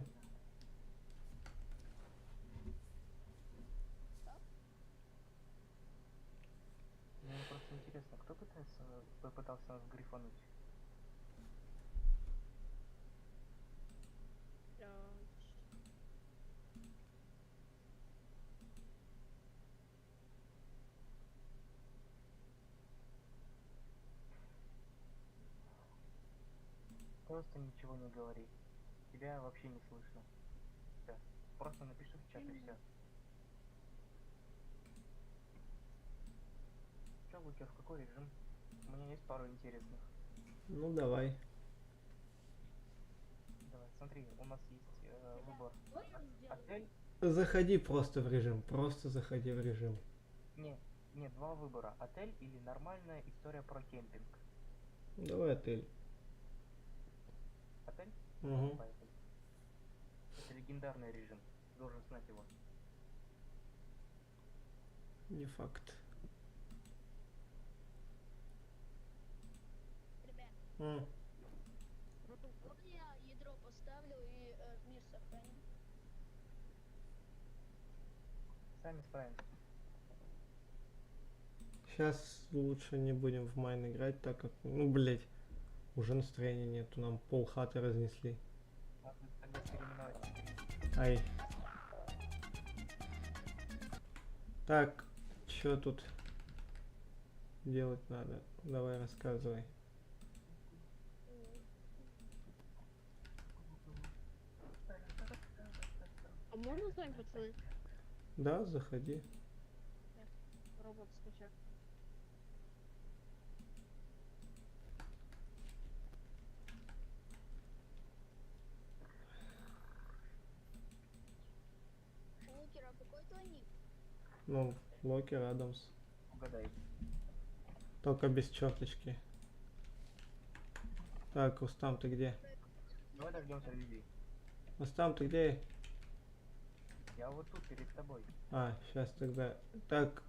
Мне просто интересно, кто попытался нас грифануть? Блядь. Просто ничего не говори. Тебя вообще не слышно. Всё. Просто напиши в чат и все. Че, Лукер, в какой режим? У меня есть пару интересных. Ну давай. Давай, смотри, у нас есть выбор. Что я сделаю? Отель? Заходи просто в режим. Просто заходи в режим. Не, два выбора. Отель или нормальная история про кемпинг. Давай отель. Отель? Угу. Давай отель. Это легендарный режим. Ты должен знать его. Не факт. Ребят, М. вот я ядро поставлю и мир сохраню. Сами справимся. Сейчас лучше не будем в майн играть, так как, ну, блять, уже настроения нету, нам пол хаты разнесли. Можно тогда переименовать. Ай. Так, что тут делать надо? Давай рассказывай. А можно с вами, пацаны? Да, заходи. Робот скачать. Лукер, а какой твой ник? Ну, Локер Адамс. Угадай. Только без черточки. Так, Рустам, ты где? Давай дождемся людей. Рустам, ты где? Я вот тут перед тобой. А, сейчас тогда. Так,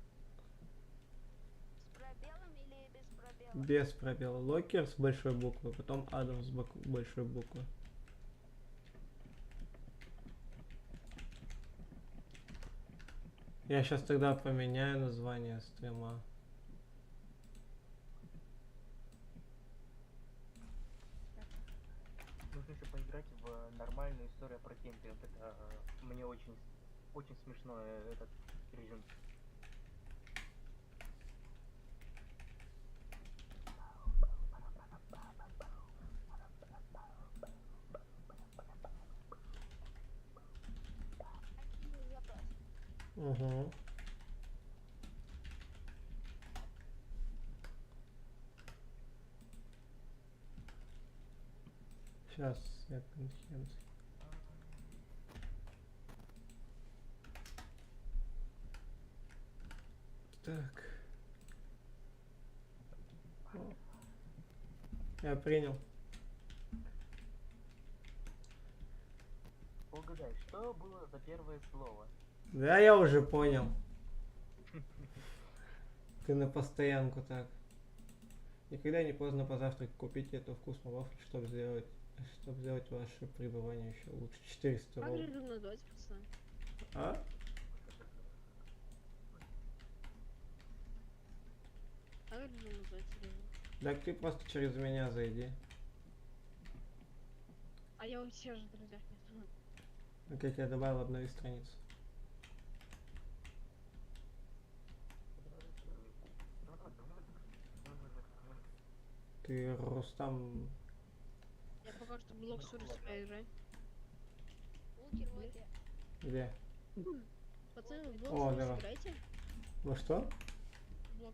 С пробелом или без пробела? без пробела. Локер с большой буквы, потом Адамс с большой буквы. Я сейчас тогда поменяю название стрима. Нужно еще поиграть в нормальную историю про кемпинг. Это мне очень смешно этот режим. Запрос. Угу. Сейчас я конференцию. Так. О. Я принял. Угадай, что было за первое слово? Да, я уже понял. Ты на постоянку так. Никогда не поздно позавтракать. Купите эту вкусную вафлю, чтобы сделать ваше пребывание еще лучше. 400 Как рублей. режим назвать, пацаны? А? Как режим назвать режим? Так ты просто через меня зайди. А я у всех же в друзьях нет. Так я тебя добавил, обнови страницу. Ты Рустам. Я пока что блок с себя играю. Лукер, вот я. Где? Пацаны, в О, блок давай. играете? Ну что? Блок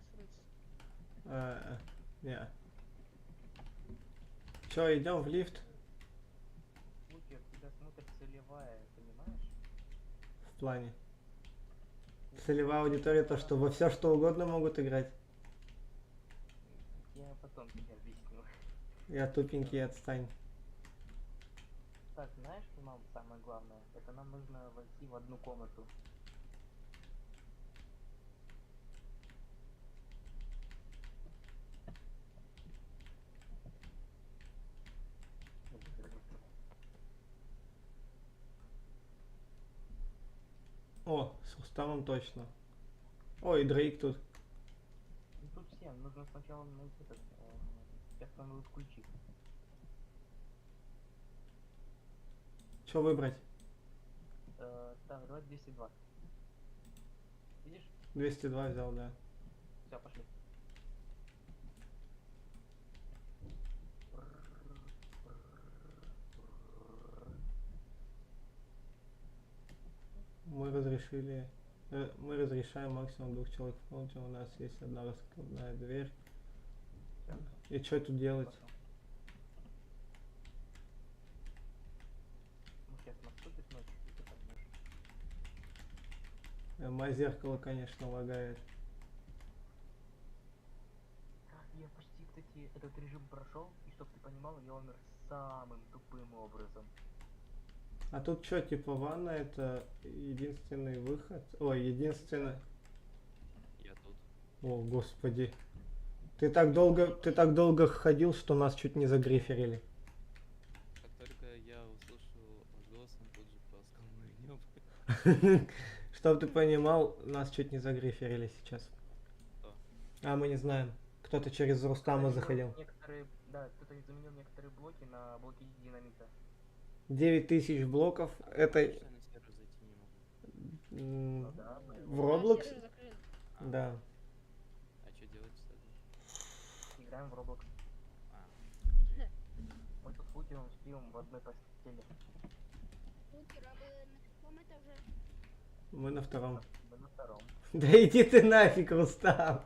Не. Че, идем в лифт? Лукер, тебя смотрит целевая, понимаешь? В плане. Целевая аудитория то, что во все что угодно могут играть. Я потом тебе объясню. Я тупенький, отстань. Так, знаешь, что нам самое главное? Это нам нужно войти в одну комнату. О, с Рустамом точно. Ой, Дрейк тут. Ну, тут всем нужно сначала найти этот, сейчас нам будут включить. Что выбрать? Так, давай 202. Видишь? 202 взял, да. Все, пошли. Мы разрешаем максимум 2 человек в комнате. У нас есть одна раскладная дверь. И что тут делать? Ну, сейчас наступит ночь, и ты поймешь. Мое зеркало, конечно, лагает. Я почти, кстати, этот режим прошел, и чтоб ты понимал, я умер самым тупым образом. А тут что, типа ванна это единственный выход? Ой, единственный... Я тут. О, господи. Ты так долго ходил, что нас чуть не загриферили. Как только я услышал ваш голос, он тут же поскал мое небо. Чтоб ты понимал, нас чуть не загриферили сейчас. Кто? А мы не знаем. Кто-то через Рустама заходил. Некоторые, да, кто-то заменил некоторые блоки на блоки динамита. 9000 блоков. Это Я на сервер зайти не могу. Да, в Roblox? Сервер закрыт. Да. А что делать, кстати? играем в Roblox. А, Мы тут с Лукером спим в одной постели. Лукер, а вы на каком этаже? Мы на втором. Мы на втором. Да иди ты нафиг, Рустам.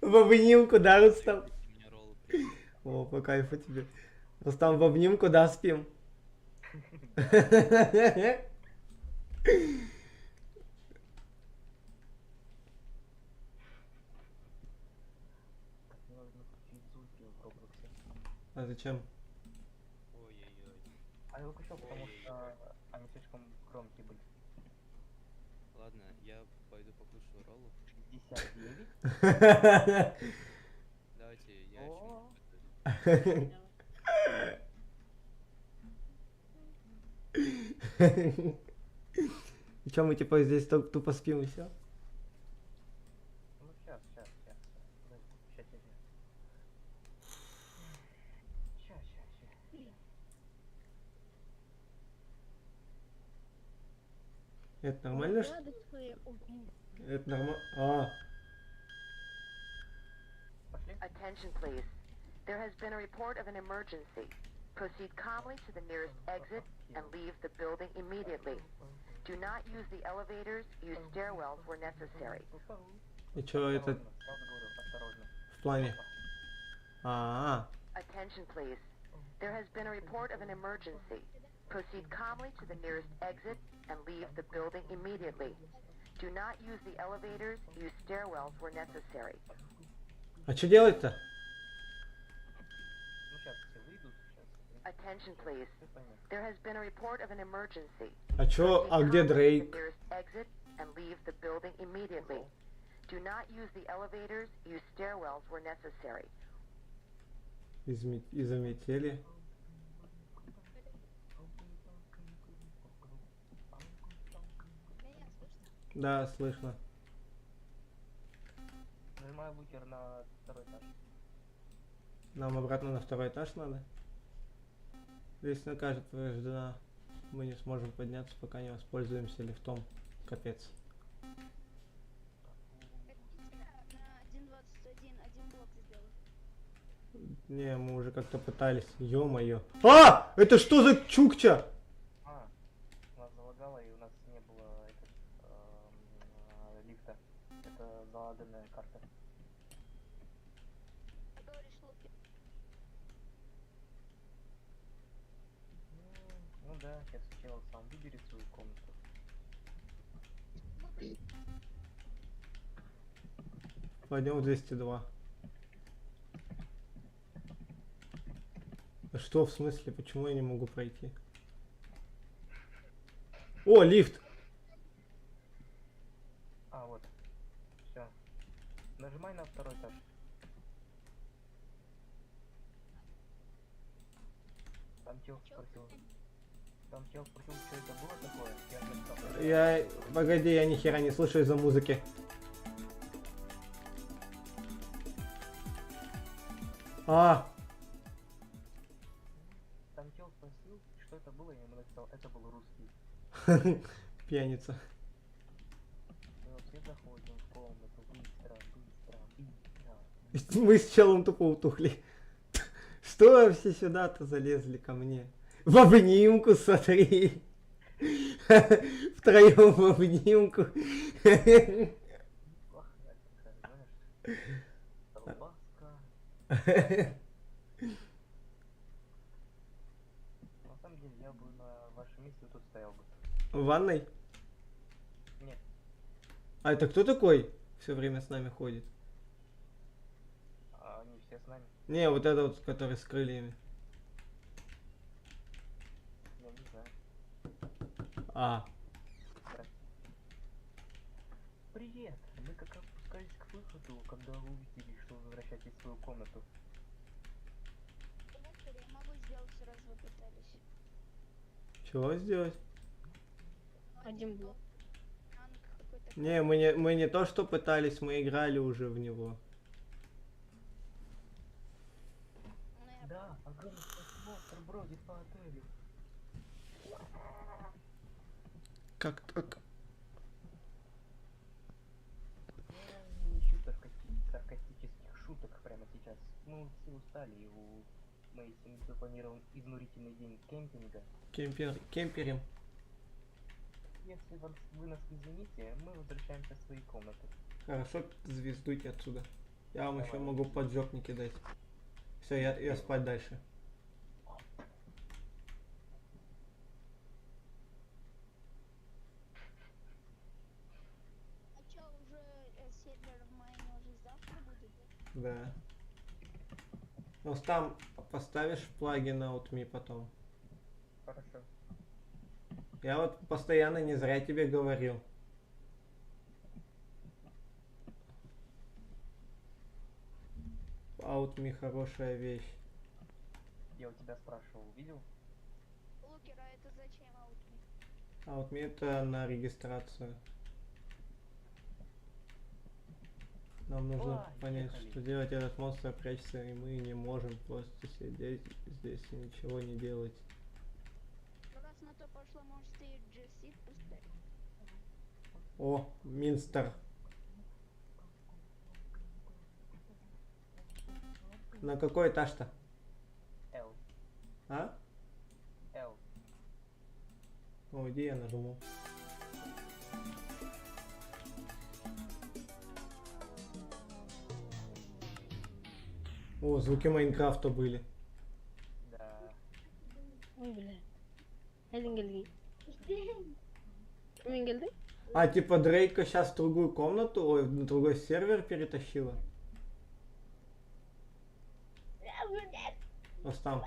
В обнимку, да, Рустам? мне роллы принесли. О, по кайфу тебе. Рустам, в обнимку, да, спим? Мне нужно включить звуки в Roblox. А зачем? Ой-ой-ой. А я выключил, потому что они слишком громкие были. Ладно, я пойду покушаю роллов. 59? Давайте, я О. еще не Давай. И чё, мы типа здесь тупо спим и все? Ну сейчас. Сейчас. Это нормально? Это нормально? А, Пошли? Attention, please. There has been a report of an emergency. Proceed calmly to the nearest exit and leave the building immediately. Do not use the elevators. Use stairwells where necessary. и чё это Осторожно, сразу говорю, осторожно. в плане? А, Attention, please. There has been a report of an emergency. Proceed calmly to the nearest exit and leave the building immediately. Do not use the elevators. Use stairwells where necessary. а чё делать-то? Ну сейчас все выйдут, сейчас. Attention, please. Ты поймешь. There has been a report of an emergency. А чё, а где Proceed calmly to the Дрейк? nearest exit and leave the building immediately. Do not use the elevators. Use stairwells where necessary. Из-за метели? Меня слышно? Да, слышно. Нажимаю лукер на второй этаж. Нам обратно на второй этаж надо? Лестница кажется повреждена. Мы не сможем подняться, пока не воспользуемся лифтом. Капец. На 1.21 один блок сделал. Не, мы уже как-то пытались. Ё-моё. А! Это что за чукча? У нас залагало и у нас не было лифта. Это залаганная карта. Ты говоришь, Луки. Ну да, сейчас чел сам выберет свою комнату. Пойдем в 202. А что, в смысле? Почему я не могу пройти? О, лифт! А, вот. Все. Нажимай на второй этаж. Там чел спросил, что это было такое. Я же сказал, Я... Погоди, я ни хера не слышу из-за музыки. А, Там чел спросил, что это было, я ему написал, это был русский. пьяница. И вот все заходим в комнату, быстро. Мы с челом тупо утухли. Что вы все сюда-то залезли ко мне? В обнимку, смотри. Втроем в обнимку. Ах, я такая, знаешь, колбаска. На самом деле, я бы на вашем месте тут стоял бы. В ванной? Нет, А это кто такой все время с нами ходит? а они все с нами. Не, вот это вот, который с крыльями. Я не знаю. А, Привет! Мы как раз спускались к выходу, когда вы увидели, что вы возвращаетесь в свою комнату. Луки, я могу сделать, раз вы пытались. чего сделать? Один блок. Ранг какой-то. Не, мы не то что пытались, мы играли уже в него. Ну, я Да, огромный спасибо, бродит по отелю. Как так? Я не ищу саркастических шуток прямо сейчас. Мы все устали, и у моей семьи запланирован изнурительный день кемпинга. Кемперим. Если вы нас извините, мы возвращаемся в свои комнаты. Хорошо, звездуйте отсюда. Я вам еще Давай. могу поджопники кидать. Все, я спать дальше. А чё, уже сервер в майне уже завтра будет? Да. Ну там поставишь плагин OutMe потом. Хорошо. Я вот постоянно не зря тебе говорил. OutMe хорошая вещь. Я у тебя спрашивал, видел? Лукер, а это зачем аутми? А вот мне это на регистрацию. Нам нужно Ой, понять, ехали. что делать. Этот монстр прячется, и мы не можем просто сидеть здесь и ничего не делать. Ну, раз на то пошло, может, ты Джессит пускай. О, Минстер. На какой этаж-то? L. А? L. О, иди, я нажму. О, звуки Майнкрафта были. Да. Ой, бля. Elin geldi. Kimin geldi? А, типа Дрейка сейчас в другую комнату, ой, на другой сервер перетащила. Рустам.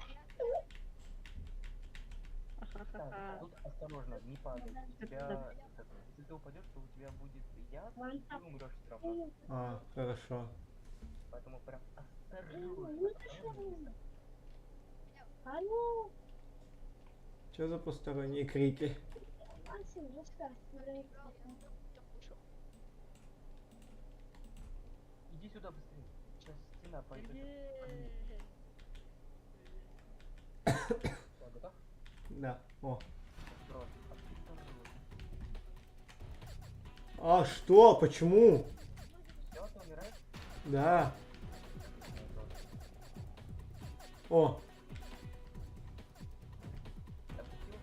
Так, тут осторожно, не падай. У тебя, если ты упадешь, то у тебя будет яд, и ты умрешь все равно. А, хорошо. Поэтому прям осторожно. Алло. Что за посторонние крики? Иди сюда быстрее. Сейчас стена пойдет. Всё, готов? Да. О. Просто осторожно. А что? Почему? Всё, ты умираешь? Да. Ну, О. допустил?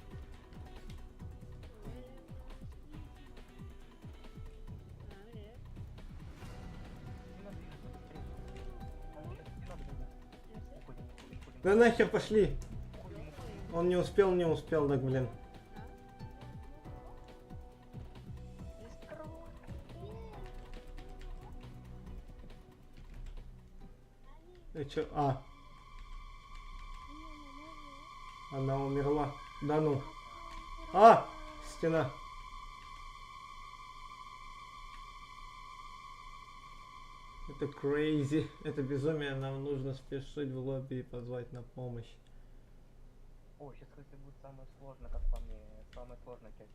Стена движется быстрее. Там сейчас стена движется. Уходим, уходим. Да нахер пошли. Уходим, уходим. Он не успел, так, блин. Чё? А. Она умерла. Да ну. А! Стена. Это crazy. Это безумие. Нам нужно спешить в лобби и позвать на помощь. О, сейчас, кстати, будет самое сложное, как по мне, самая сложная часть.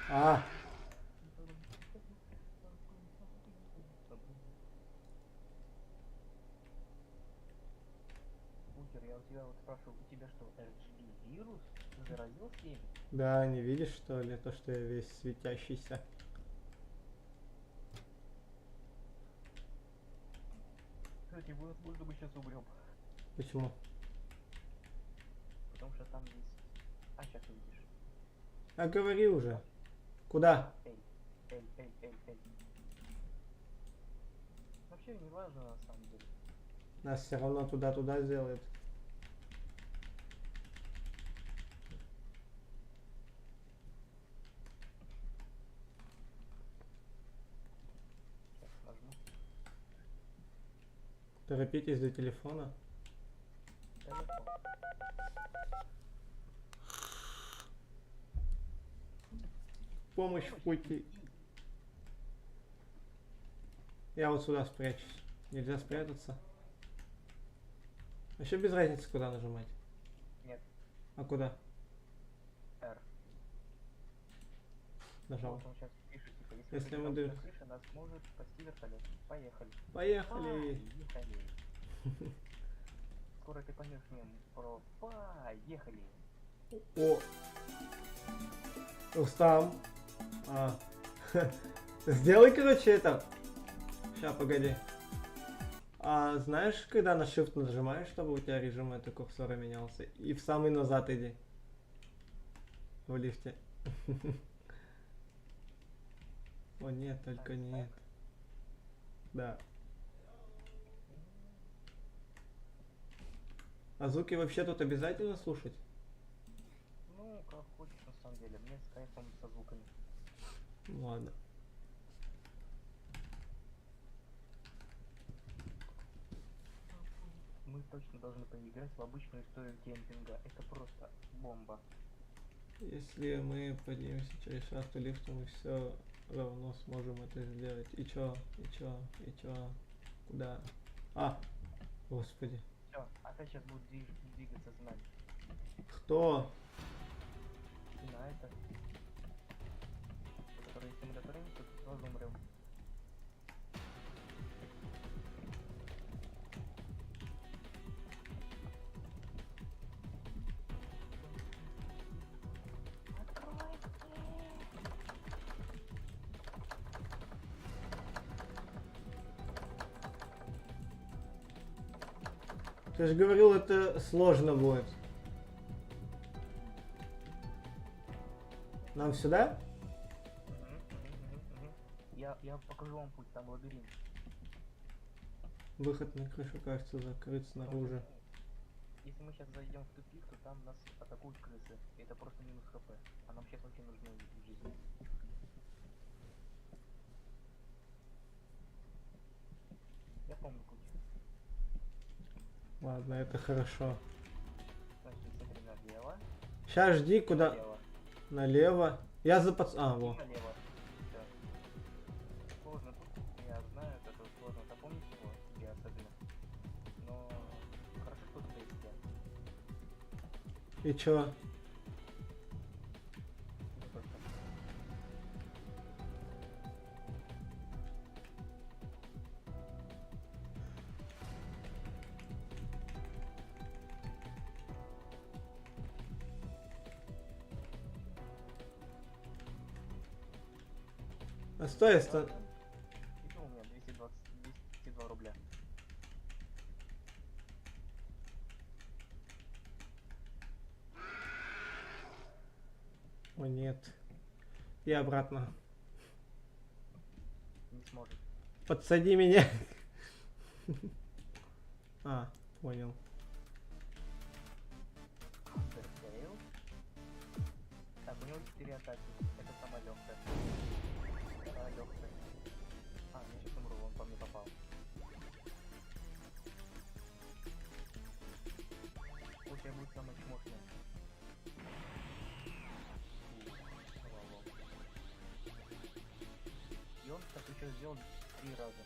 А! Букер, я у тебя вот спрашиваю, у тебя что, RGB вирус? Ты заразился ими? Да, не видишь, что ли, то, что я весь светящийся? Кстати, возможно, мы сейчас умрем. Почему? Потому что там есть... А, сейчас увидишь. А говори уже. Куда? Эй. Вообще не важно на самом деле. Нас все равно туда-туда сделает. Сейчас нажму. Торопитесь до телефона. Телефон. Помощь в пути. Я вот сюда спрячусь. Нельзя спрятаться. Вообще без разницы, куда нажимать. Нет. А куда? R. Нажал. Вот он сейчас пишет, типа, Если вы мы доберетесь дыр- до крыши, нас может спасти вертолет. Поехали. Поехали! Поехали. Скоро ты поймешь мем про поехали. О! Рустам! А. Сделай, короче, это. Ща, погоди. А знаешь, когда на Shift нажимаешь, чтобы у тебя режим это курсора менялся? И в самый назад иди. В лифте. О нет, только нет. Да. А звуки вообще тут обязательно слушать? Ну, как хочешь, на самом деле. Мне с кайфом со звуками. Ладно. Мы точно должны поиграть в обычную историю кемпинга. Это просто бомба. Если мы поднимемся через шахту лифта, мы все равно сможем это сделать. И чё? Куда? А! Господи. Все, опять сейчас будет двигаться с нами. Кто? На это. Который если мы дотронемся, то сразу умрем. Ты же говорил, это сложно будет. Нам сюда? Я покажу вам путь, там лабиринт. Выход на крышу, кажется, закрыт снаружи. Если мы сейчас зайдем в тупик, то там нас атакуют крысы. И это просто минус хп. А нам сейчас очень нужны жизни. Я помню путь. Ладно, это хорошо. Значит, смотри налево. Сейчас жди, куда... Налево. Налево. Я за пац... А, И во. налево. Всё. Сложно тут, я знаю, это тут сложно запомнить его, я особенно. Но хорошо, что тут есть я. И чё? Это только. А стой, стой. Еще у меня 202 рубля. О, нет. И обратно. Не сможет. Подсади меня. А, понял. Undertale. Так, у него 4 атаки. Это самая легкая. Самая легкая. А, я сейчас умру, он по мне попал. Пусть я буду самый чмошный. И он так еще сделал 3 раза.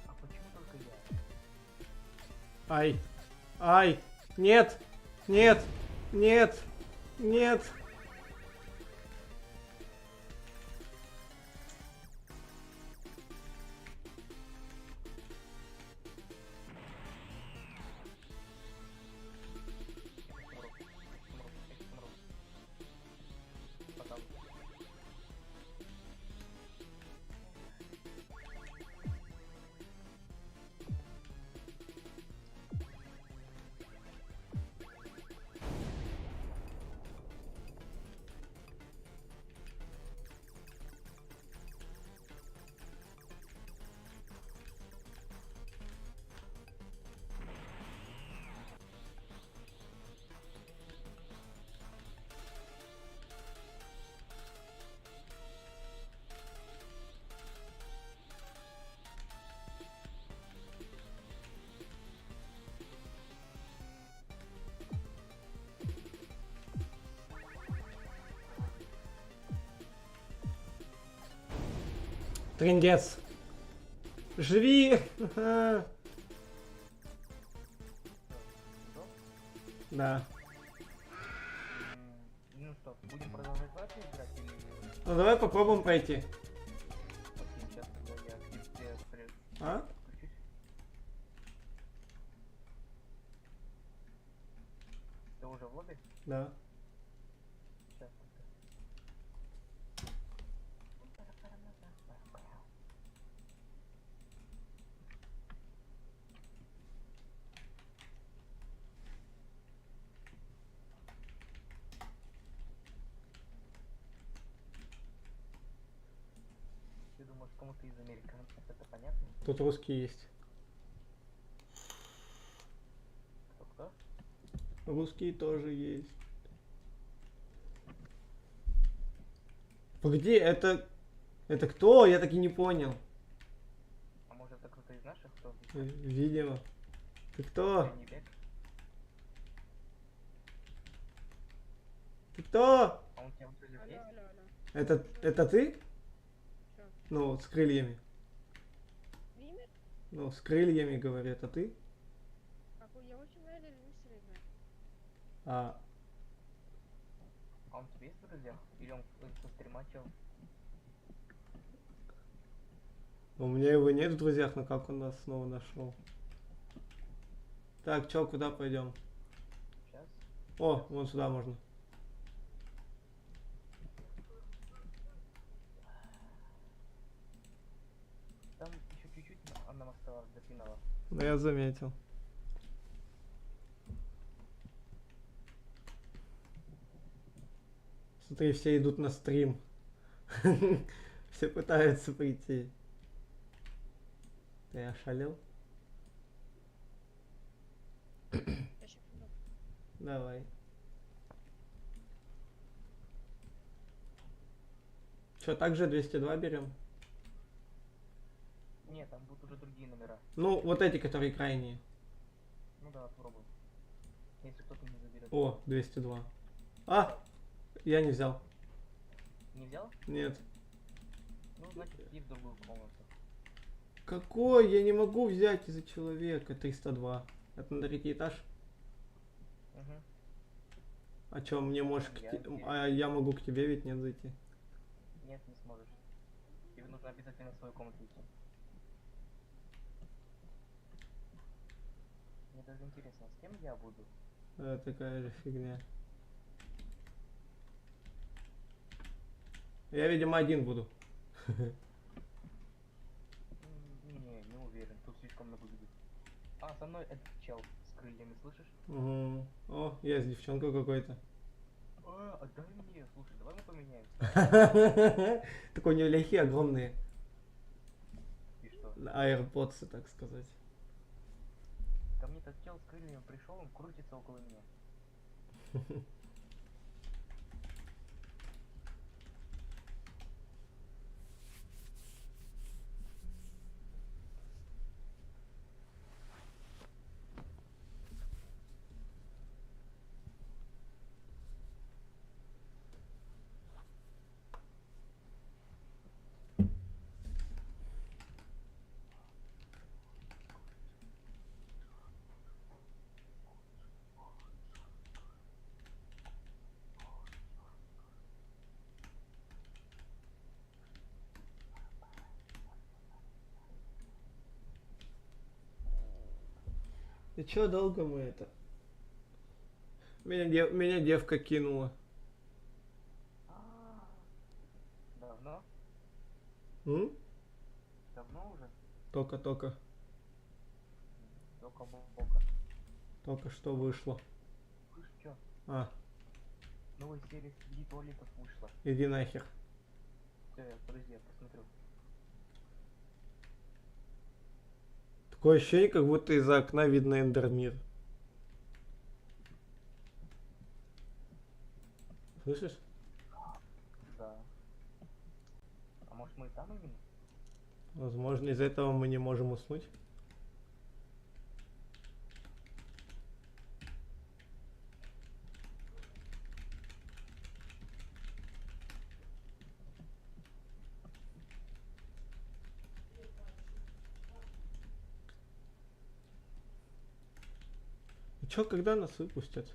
А почему только я? Ай. Ай. Нет. Нет. Нет. Нет. Потом. Трындец. Живи. Ага. Да. Ну что, будем продолжать вообще играть или... Ну давай попробуем пройти. Окей, сейчас тогда я где А? включусь. Ты уже в лобби? Да. Сейчас. Ты думаешь, кому-то из американцев это понятно? Тут русские есть. Кто-кто? Русские тоже есть. Погоди, это кто? Я так и не понял. А может это кто-то из наших, кто? Видимо. Ты кто? Бек? Ты кто? А он тебя в целях Алло, есть? алло, алло. Это ты? Чё? Ну, с крыльями. Стример? Ну, с крыльями, говорят, а ты? Какой? Я очень рада мистер играть. А, А он тебе есть в друзьях? Или он со стрима чел? у меня его нет в друзьях, но как он нас снова нашел? Так, чё, куда пойдем? Сейчас? О, вон сюда можно. Там еще чуть-чуть нам осталось до финала. Ну, я заметил. Смотри, все идут на стрим. Все пытаются прийти. Ты ошалел? Я сейчас иду. Давай. Что, также 202 берем? Нет, там будут уже другие номера. Ну, вот эти, которые крайние. Ну да, попробуем. Если кто-то не заберет. О, 202. А! Я не взял. Не взял? Нет. Ну, значит, иди в другую комнату. Какой? Я не могу взять из-за человека. 302. Это на третий этаж? Угу. А чё, мне можешь... А я могу к тебе ведь нет зайти? Нет, не сможешь. Тебе нужно обязательно в свою комнату идти. Мне даже интересно, с кем я буду? Такая же фигня. Я, видимо, один буду. Не уверен, тут слишком много людей. А, со мной этот чел с крыльями, слышишь? Угу. О, есть девчонка какой-то. Отдай мне, слушай, давай мы поменяемся. Такой у нее ляхи огромные. И что? AirPods, так сказать. Ко мне этот чел с крыльями пришел, он крутится около меня. И чё долго мы это? Меня девка кинула. Давно? М? Давно уже? Только Только Только что вышло. Слышь, чё? А, Новая серия среди туалетов вышла. иди нахер. Подожди, я посмотрю. Такое ощущение, как будто из-за окна видно Эндермир. Слышишь? Да. А может мы и там именно? Возможно, из-за этого мы не можем уснуть. И чё, когда нас выпустят?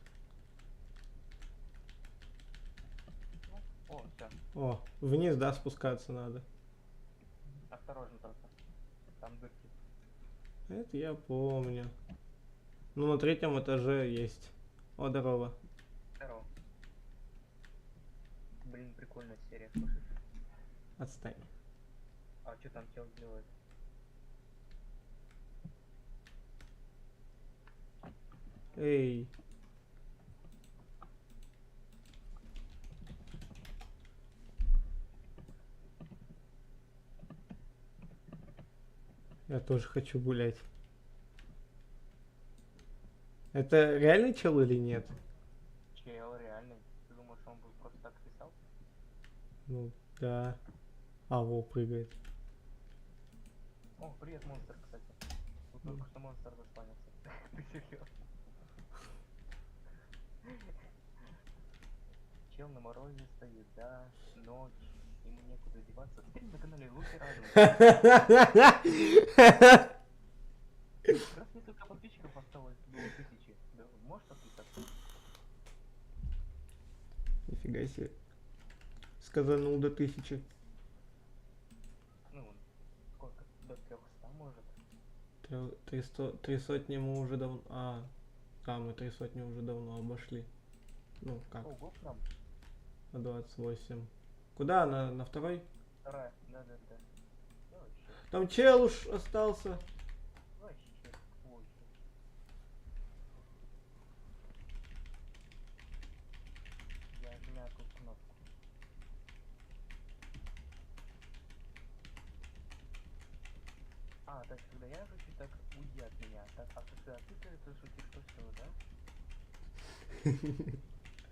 О, все. О, вниз, да, спускаться надо. Осторожно только. Там дырки. Это я помню. Ну, на третьем этаже есть. О, здорово. Здорово. Блин, прикольная серия, слушай. Отстань. А что там чел делает? Эй. Я тоже хочу гулять. Это реальный чел или нет? Чел, реальный. Ты думаешь, он бы просто так писал? Ну, да. А, во, прыгает. О, привет, монстр, кстати. Тут только что монстр заспанился. Ты серьезно? Чел на морозе стоит, да, ночь. ему некуда деваться. Теперь на канале Луки Радуга. Как раз несколько подписчиков осталось до 1000. Да, можешь подписаться? Нифига себе. Сказанул до 1000. Ну, сколько? До 300 может. 300 мы уже давно... да, мы 300 уже давно обошли. Ну, как? Ого, прям. На 28. Куда? На второй? Вторая. Да. Да, вообще. Там чел уж остался. Вообще. Вообще. Я жмякал кнопку. Так, когда я шучу, так уйди от меня. Так, когда ты шутишь, то все, да?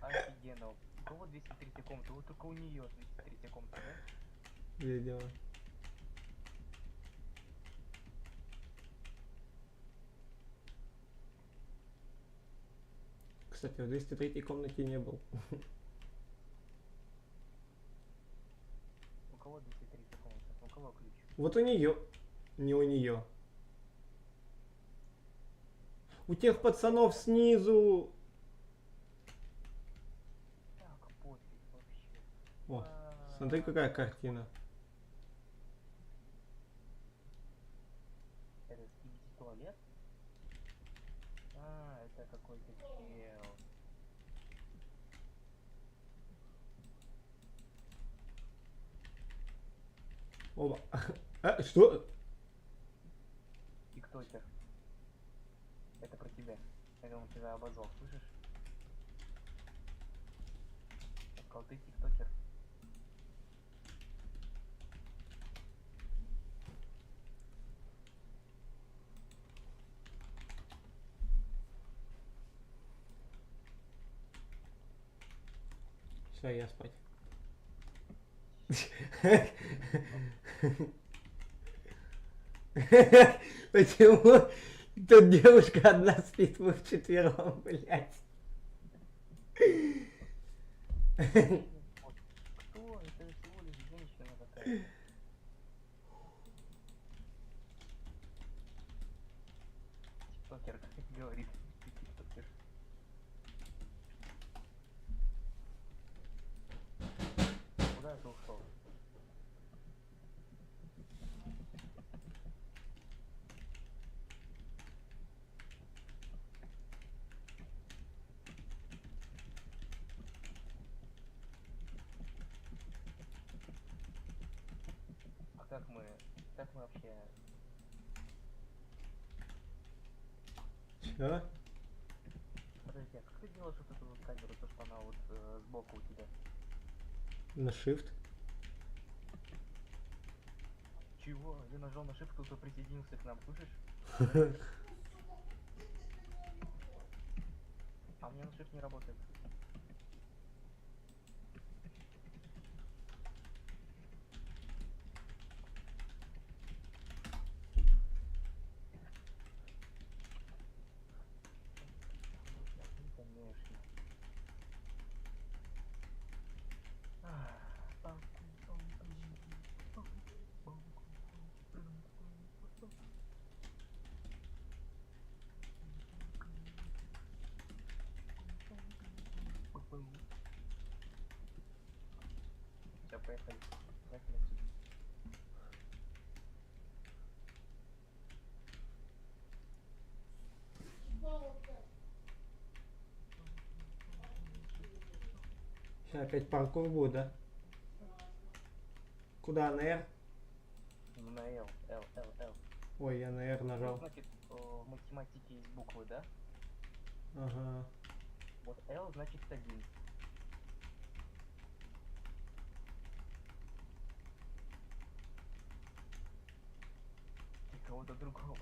Офигенно. У кого 203 комната? Вот только у нее 203 комната, да? Видела. Кстати, в 203 комнате не был. У кого 203 комната? У кого ключ? Вот у нее. Не у нее. У тех пацанов снизу. Так, пофиг вообще. О, смотри, какая картина. Это скибиди туалет? Это какой-то чел. Оба. Что? Тиктокер. Это про тебя. Это он тебя обозвал, слышишь? Он сказал, ты тиктокер. Все, я спать. Почему тут девушка одна спит, мы вчетвером, блядь? Кто? Это всего лишь женщина такая. Тиктокер, как говорит. Тиктокер. Куда ты ушел? Как мы вообще... Чё? Подожди, а как ты делаешь вот эту вот камеру, то что она вот сбоку у тебя? На shift? Чего? Я нажал на shift, кто-то присоединился к нам, слышишь? А у меня на shift не работает. Конечно. Все, поехали. Поехали отсюда. Сейчас опять паркур будет, да? Куда, на R? На L. Ой, я на R нажал. Значит, в математике есть буквы, да? Ага. Вот L значит 1. Ты кого-то другого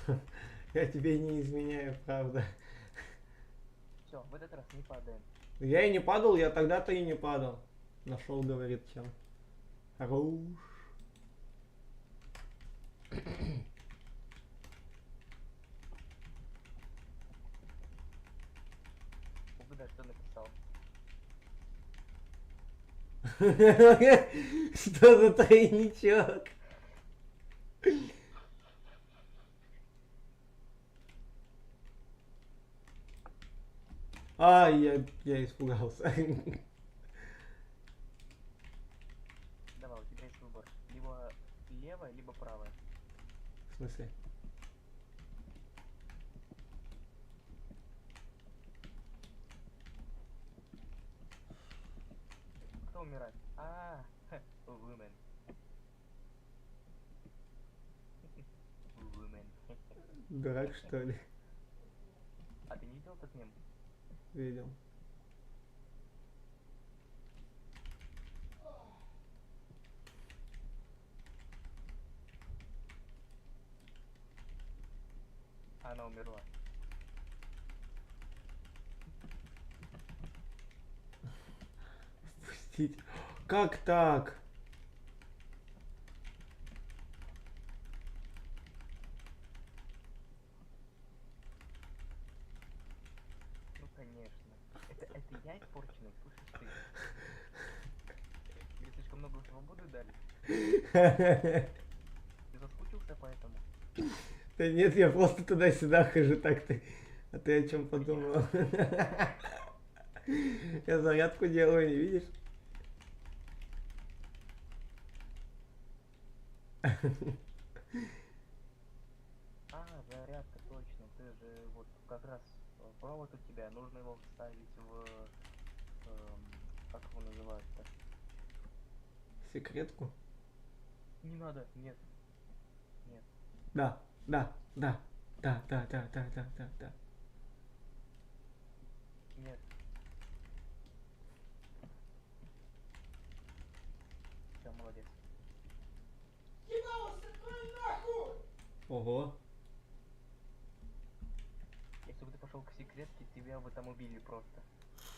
слышишь? Я тебе не изменяю, правда. Все, в этот раз не падаем. Я и не падал, я тогда-то и не падал. Нашел, говорит, чем. Хорош. Угадай, что написал. Что за тройничок? А, я испугался. Давай, у тебя есть выбор. Либо левое, либо правое. В смысле? Кто умирает? Women. Women. Дурак, что ли? А ты не видел этот мем? Видел. Она умерла. Пустить. Как так? Ну конечно. Это я испорченный, слышишь ты? Тебе слишком много свободы дали. Ты заскучился поэтому? Да нет, я просто туда-сюда хожу, так ты. А ты о чем подумал? Я зарядку делаю, не видишь? Зарядка, точно. Ты же вот как раз провод у тебя, нужно его вставить в... как его называют-то? Секретку? Не надо, нет. Нет. Да, да, да, да, да, да, да, да, да, да. Нет. Все, молодец. Ого. Если бы ты пошел к секретке, тебя бы там убили просто.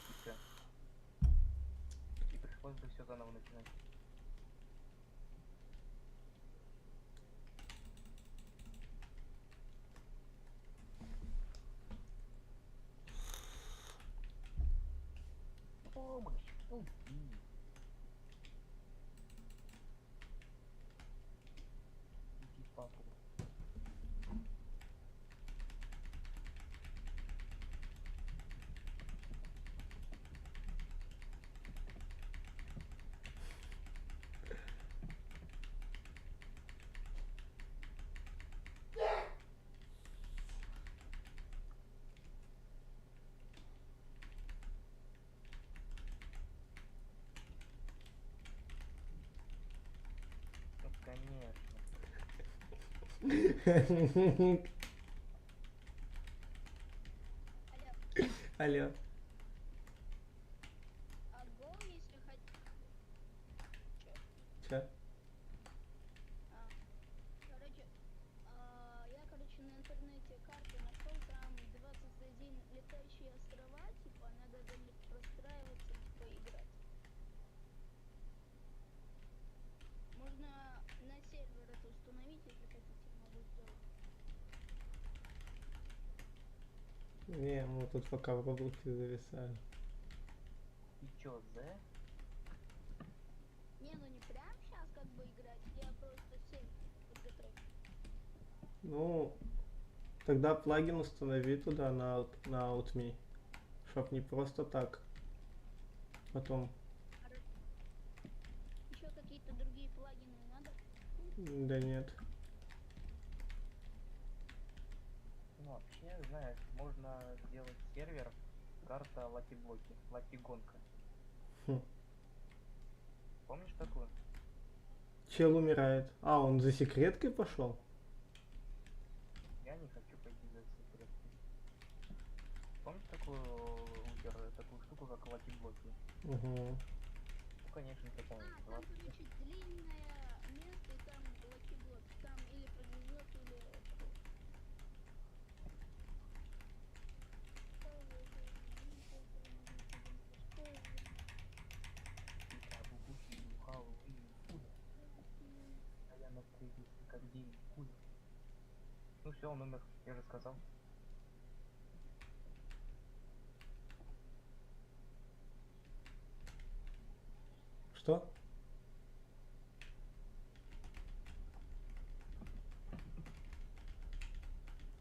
И все. И пришлось бы все заново начинать. Помощь! Уйди! Иди в папу. Ну, конечно. Алло. Ого, если хотите. Чё? Короче, я, на интернете карту нашел, там 21 летающие острова, типа, надо до них простраиваться и поиграть. Можно на сервер это установить, если хотите, могу сделать. Не, мы тут пока в Роблоксе зависали. И чё, Зе? Не, ну не прям сейчас как бы играть, я просто цель подготовлю. Ну, тогда плагин установи туда на OutMe, чтоб не просто так. Потом, Еще какие-то другие плагины надо? да нет. Ну, вообще, знаешь, можно сделать сервер, карта лаки-блоки, лаки-гонка. Хм. Помнишь такую? Чел умирает. А, он за секреткой пошел? Я не хочу пойти за секреткой. Помнишь такую, такую штуку, как лаки-блоки? Угу. Ну, конечно, ты помнишь. Там, короче, длинное место, и там лаки-блок. Там или повезет, или... А я на третьей, как день хуй. Ну все, он умер, я же сказал. Что?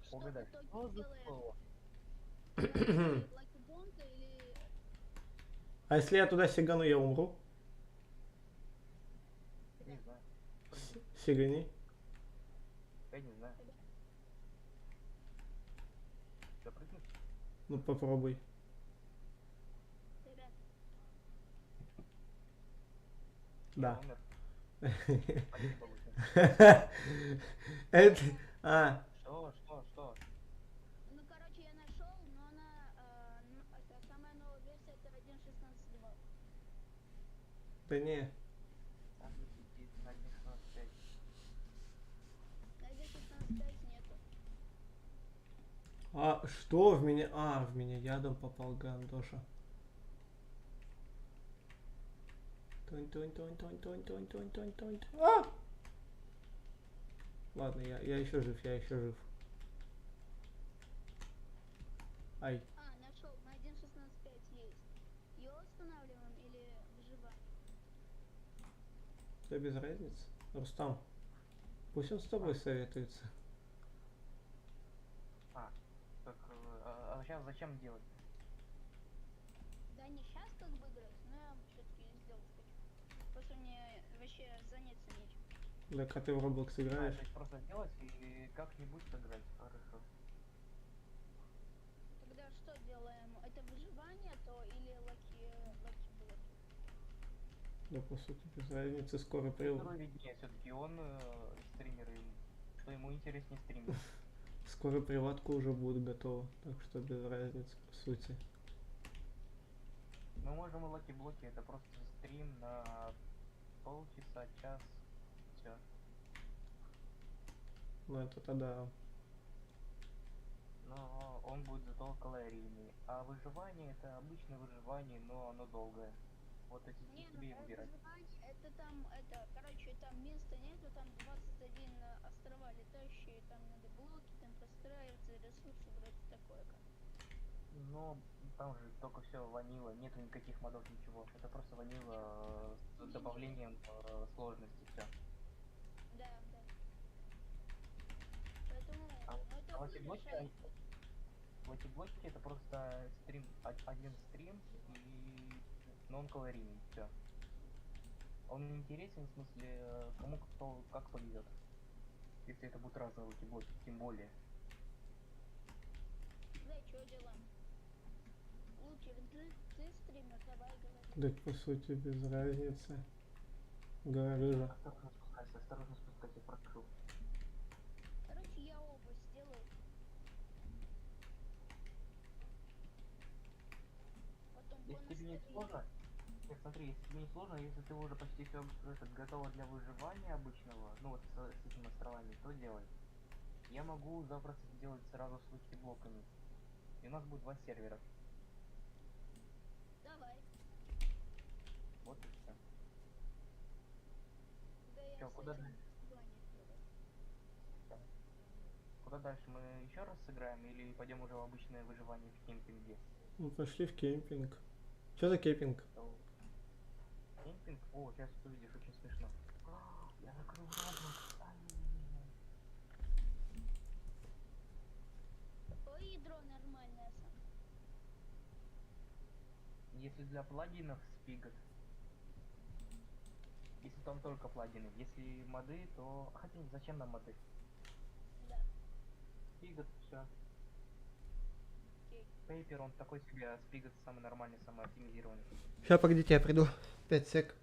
Что в Угадай, итоге что за сделаешь? слово? Лаки Бонда или... А если я туда сигану, я умру? Не знаю. Сигани. Я не знаю. Запрыгнуть? Ну попробуй. Ребят, Да. Умер. Спасибо, Луки. Это... А, Что? ну короче я нашел, но она... это самая новая версия, это 1.16.2. да не. Там сидит на 1.16.5. На 1.16.5 нету. А что в меня? А, в меня ядом попал Гандоша. Тонь. А! Ладно, я еще жив. Ай, Нашел, на 1.16.5 есть. Ее устанавливаем или выживание? да без разницы. Рустам, пусть он с тобой советуется. Так, а сейчас зачем делать? Да не сейчас как бы играть, но я все-таки сделать хочу. Просто мне вообще заняться нечем. Так, а ты в Roblox То играешь? есть просто сделать и как-нибудь сыграть. Хорошо. Тогда что делаем? Это выживание то или лаки блоки? Да, по сути, без разницы, скоро Второй виднее, все-таки он стример, и что ему интереснее стримить. скоро приватка уже будет готова, так что без разницы, по сути. Мы можем и лаки-блоки, это просто стрим на полчаса, час, все. Ну это тогда... Но он будет зато калорийный. А выживание это обычное выживание, но оно долгое. Вот эти Не, ну тебе и выбирать. выживание, это там, короче, там места нету, там 21 острова летающие, там надо блоки, там простраиваться, ресурсы, вроде такое как. Но там же только все ванила, нету никаких модов, ничего. Это просто ванила с добавлением сложности, все. Да. Поэтому, А ну это вы лаки-блоки, решаете. лаки-блоки это просто стрим, один стрим и но он калорийный, все. Он не интересен, в смысле, кому кто как повезет. Если это будут разные лаки-блоки, тем более. Да, что делаем? Лучше ты стример, давай говори. Так, по сути, без разницы. Говорю же. Осторожно спускайся, прошу. Короче, я обувь сделаю. Потом Если тебе не сложно, нет, смотри, если тебе не сложно, если ты уже почти все готово для выживания обычного, ну вот с этими островами, то делай. Я могу запросто сделать сразу с лаки-блоками. И у нас будет 2 сервера. Давай. Вот и все. Да я Чё, куда сначала дальше? выживание открываю. Куда дальше? Мы еще раз сыграем или пойдем уже в обычное выживание в кемпинге? Ну, пошли в кемпинг. Что за кемпинг? Кемпинг? О, сейчас увидишь, очень смешно. Я закрыл Roblox. Какое ядро нормальное сам? Если для плагинов Spigot. Если там только плагины. Если моды, то... Хотя зачем нам моды? Да. Spigot, все. Окей. Paper, он такой себе, а Spigot самый нормальный, самый оптимизированный. Сейчас, погодите, я приду. 5 сек.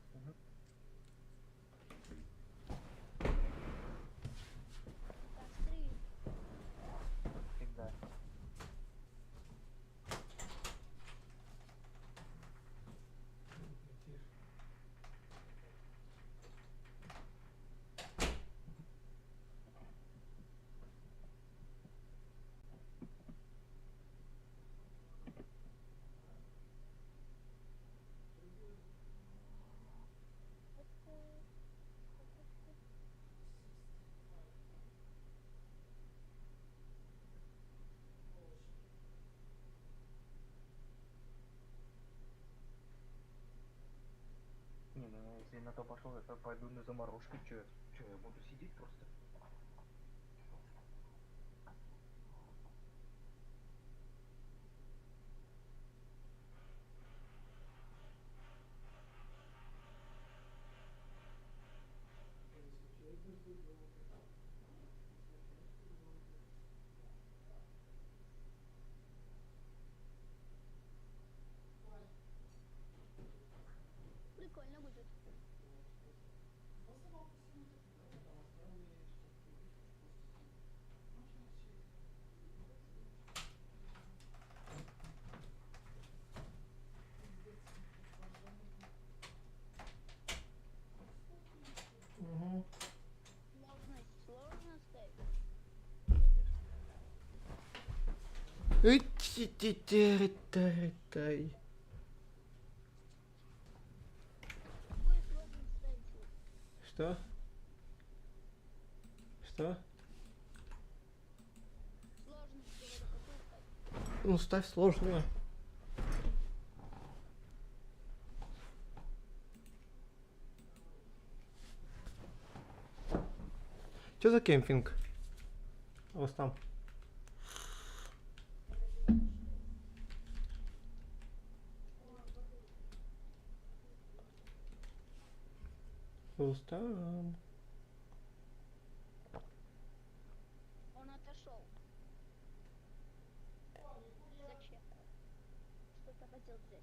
Костры. Всегда. что, это пойду на заморозку, чё я буду сидеть просто? Прикольно будет. Угу. Сложно ставить. Тай. Какой сложность ставить? Что? Что? Сложность, говорю, какую ставить? Ну, ставь сложную. Что за кемпинг? У вас там? Рустам. Он отошел. Зачем? Что-то хотел взять.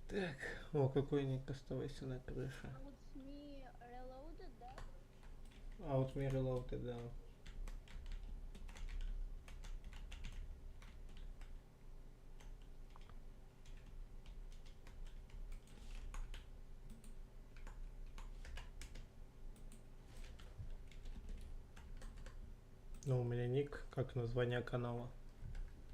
Так, о, какой ник, оставайся на крыше. А вот СМИ reloaded, да? А вот мне релоуты, да. Ну, у меня ник, как название канала.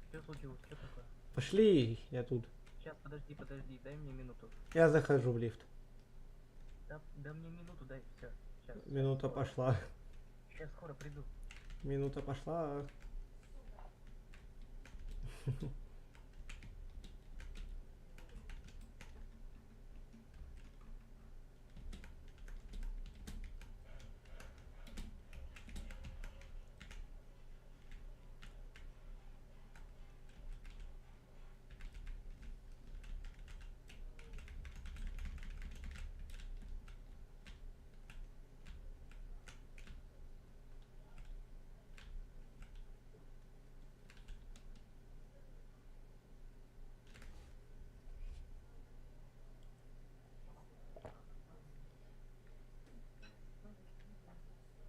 Что случилось? Что такое? Пошли, я тут. Сейчас, подожди, дай мне минуту. Я захожу в лифт. Да мне минуту дай, все. Сейчас. Минута пошла. Сейчас скоро приду. Минута пошла.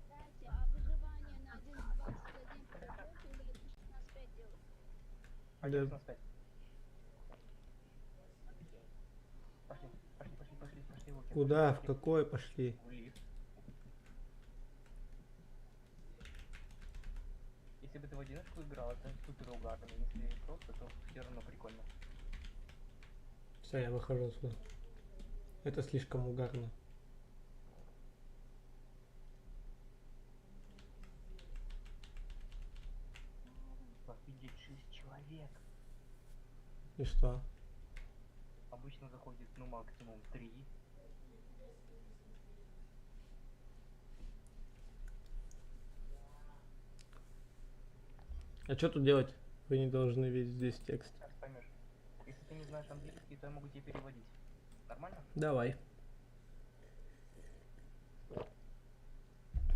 Кстати, а выживание на 1.21 пройдет или это 16.5 делать? Да. 16. Окей. Пошли, Луки. Куда? В какой пошли? В лифт. Если бы ты в одиночку играл, это супер угарно. Если просто, то все равно прикольно. Все, я выхожу отсюда. Это слишком угарно. Видеть 6 человек. И что? Обычно заходит, ну, максимум 3. А что тут делать? Вы не должны видеть здесь текст. Сейчас поймешь. Если ты не знаешь английский, то я могу тебе переводить. Нормально? Давай.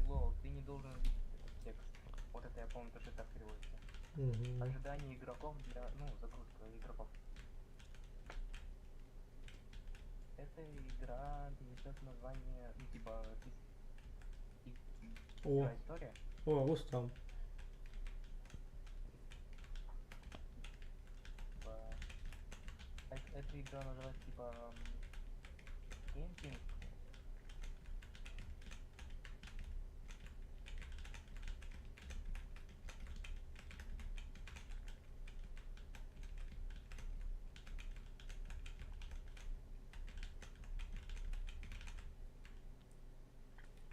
Лол, ты не должен видеть этот текст. Вот это я помню, то, что так переводится. Угу. Ожидание игроков для, ну, загрузка игроков. Эта игра несет название, ну, типа, О, Какая история? о, Рустам. Типа, эта игра называется типа кемпинг.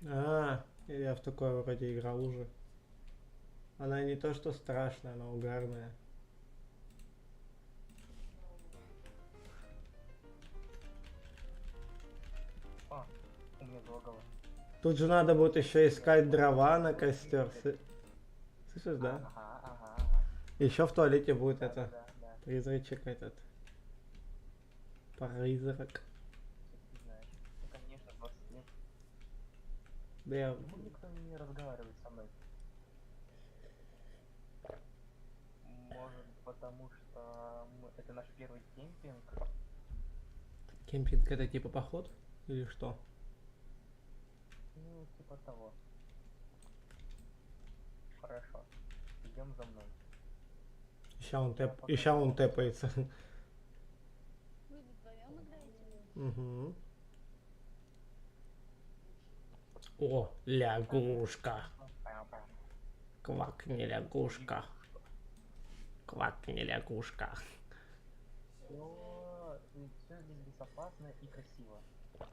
А, я в такое вроде играл уже. Она не то что страшная, она угарная. А, у меня залагало. Тут же надо будет еще искать дрова на костер. Слышишь, да? Ага, ага, ага. Еще в туалете будет Да, это. да, да. Призрачек этот. Призрак. Ты знаешь. Ну, конечно, 20 лет. Да я... Почему никто не разговаривает со мной? Может, потому что это наш первый кемпинг? Кемпинг это типа поход? Или что? Ну, типа того. Хорошо. Идем за мной. Еще он тэпается. Вы вдвоем играете? Угу. О, лягушка. Квакни, лягушка. Квакни, лягушка. Все здесь безопасно и красиво.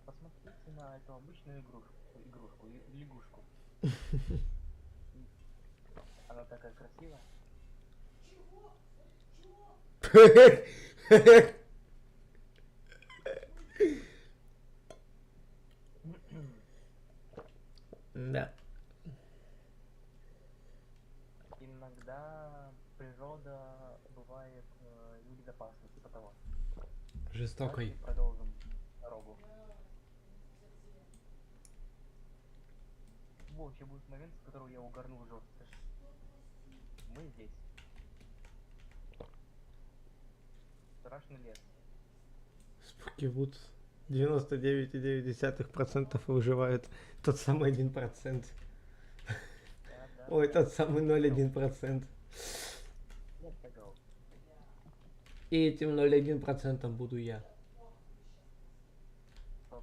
Посмотрите на эту обычную лягушку. Она такая красивая. Да. Иногда природа бывает небезопасна, типа того. Жестокой. Давайте продолжим дорогу. Вообще будет момент, с которого я угорнул жестко. Мы здесь. Страшный лес. Спукивуд 99,9% выживает. Тот самый 1%. Да, Ой, тот самый 0,1%. Let's go. И этим 0,1% буду я. 100%.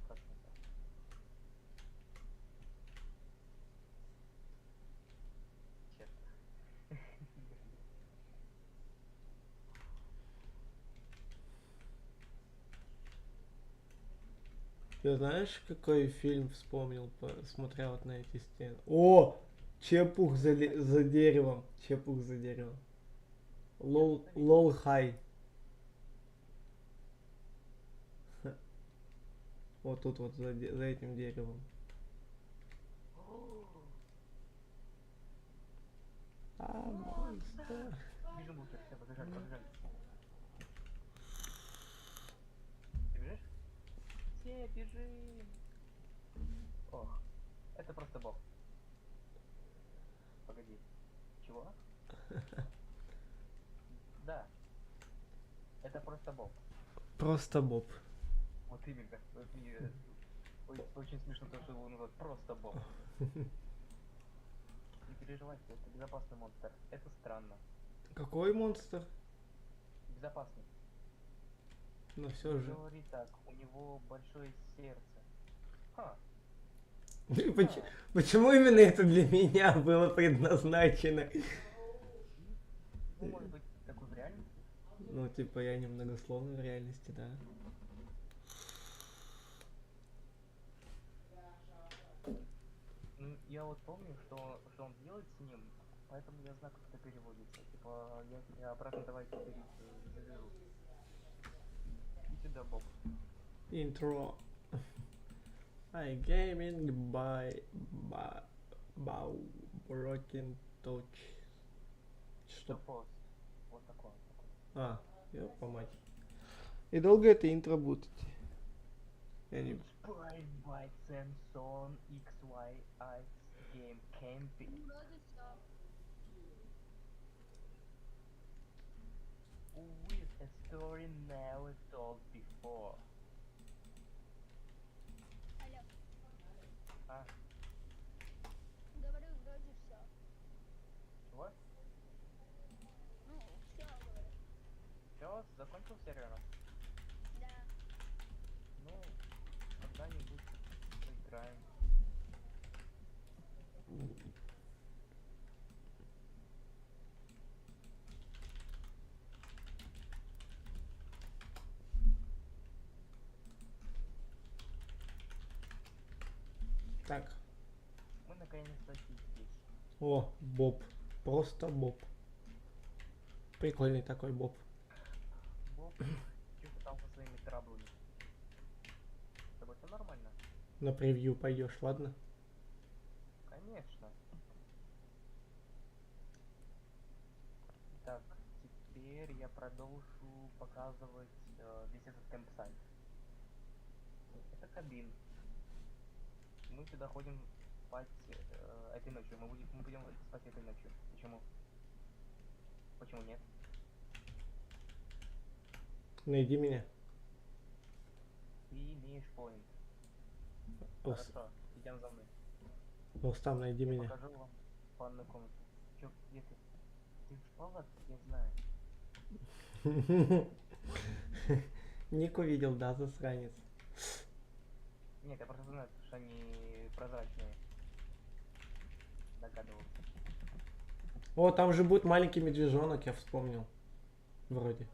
Честно. Ты знаешь, какой фильм вспомнил, смотрел вот на эти стены? О! Чепух за деревом. Чепух за деревом. Лол хай. Вот тут вот за этим деревом. Монстр. Бежим, Букер, все, побежали. Ты бежишь? Все, бежим. Ох, это просто бог. Погоди. Чего? Да. Это просто бог. Просто Боб. Вот именно. Очень смешно то, что его называют просто бог. Не переживайте, это безопасный монстр. Это странно. Какой монстр? Безопасный. Но все же. Говори так, у него большое сердце. Ха. Почему именно это для меня было предназначено? Ну, может быть, такой в реальности? Ну, типа, я немногословный в реальности, да. Ну, я вот помню, что он делает с ним, поэтому я знаю, как это переводится. Типа, я тебя обратно давай теперь заберу. И сюда, Боб. Intro. I gaming by broken touch. Что? Пост. Вот такой. А, ёпа мать. И долго это интро будет идти? Я не... Prime by Samsung XYX Game Camping. Вроде всё. With a story never told before. Алло. А, Говорю, Так. Мы наконец-таки здесь. О, Боб. Просто Боб. Прикольный такой Боб. Боб, что там со своими траблами? С тобой все нормально? На превью пойдешь, ладно? Конечно. Так, теперь я продолжу показывать весь этот кемпсайт. Это кабин. Мы сюда ходим спать этой ночью. Мы будем спать этой ночью. Почему? Почему нет? Найди меня. Ты имеешь поинт. Рус- Хорошо, идем за мной. Рустам, найди Я меня. покажу вам ванную комнату. Чё, где ты? Ты в палатке, я знаю. Ник увидел, да, засранец. Нет, я просто знаю, что они прозрачные. Догадывался. О, там же будет маленький медвежонок, я вспомнил. Вроде.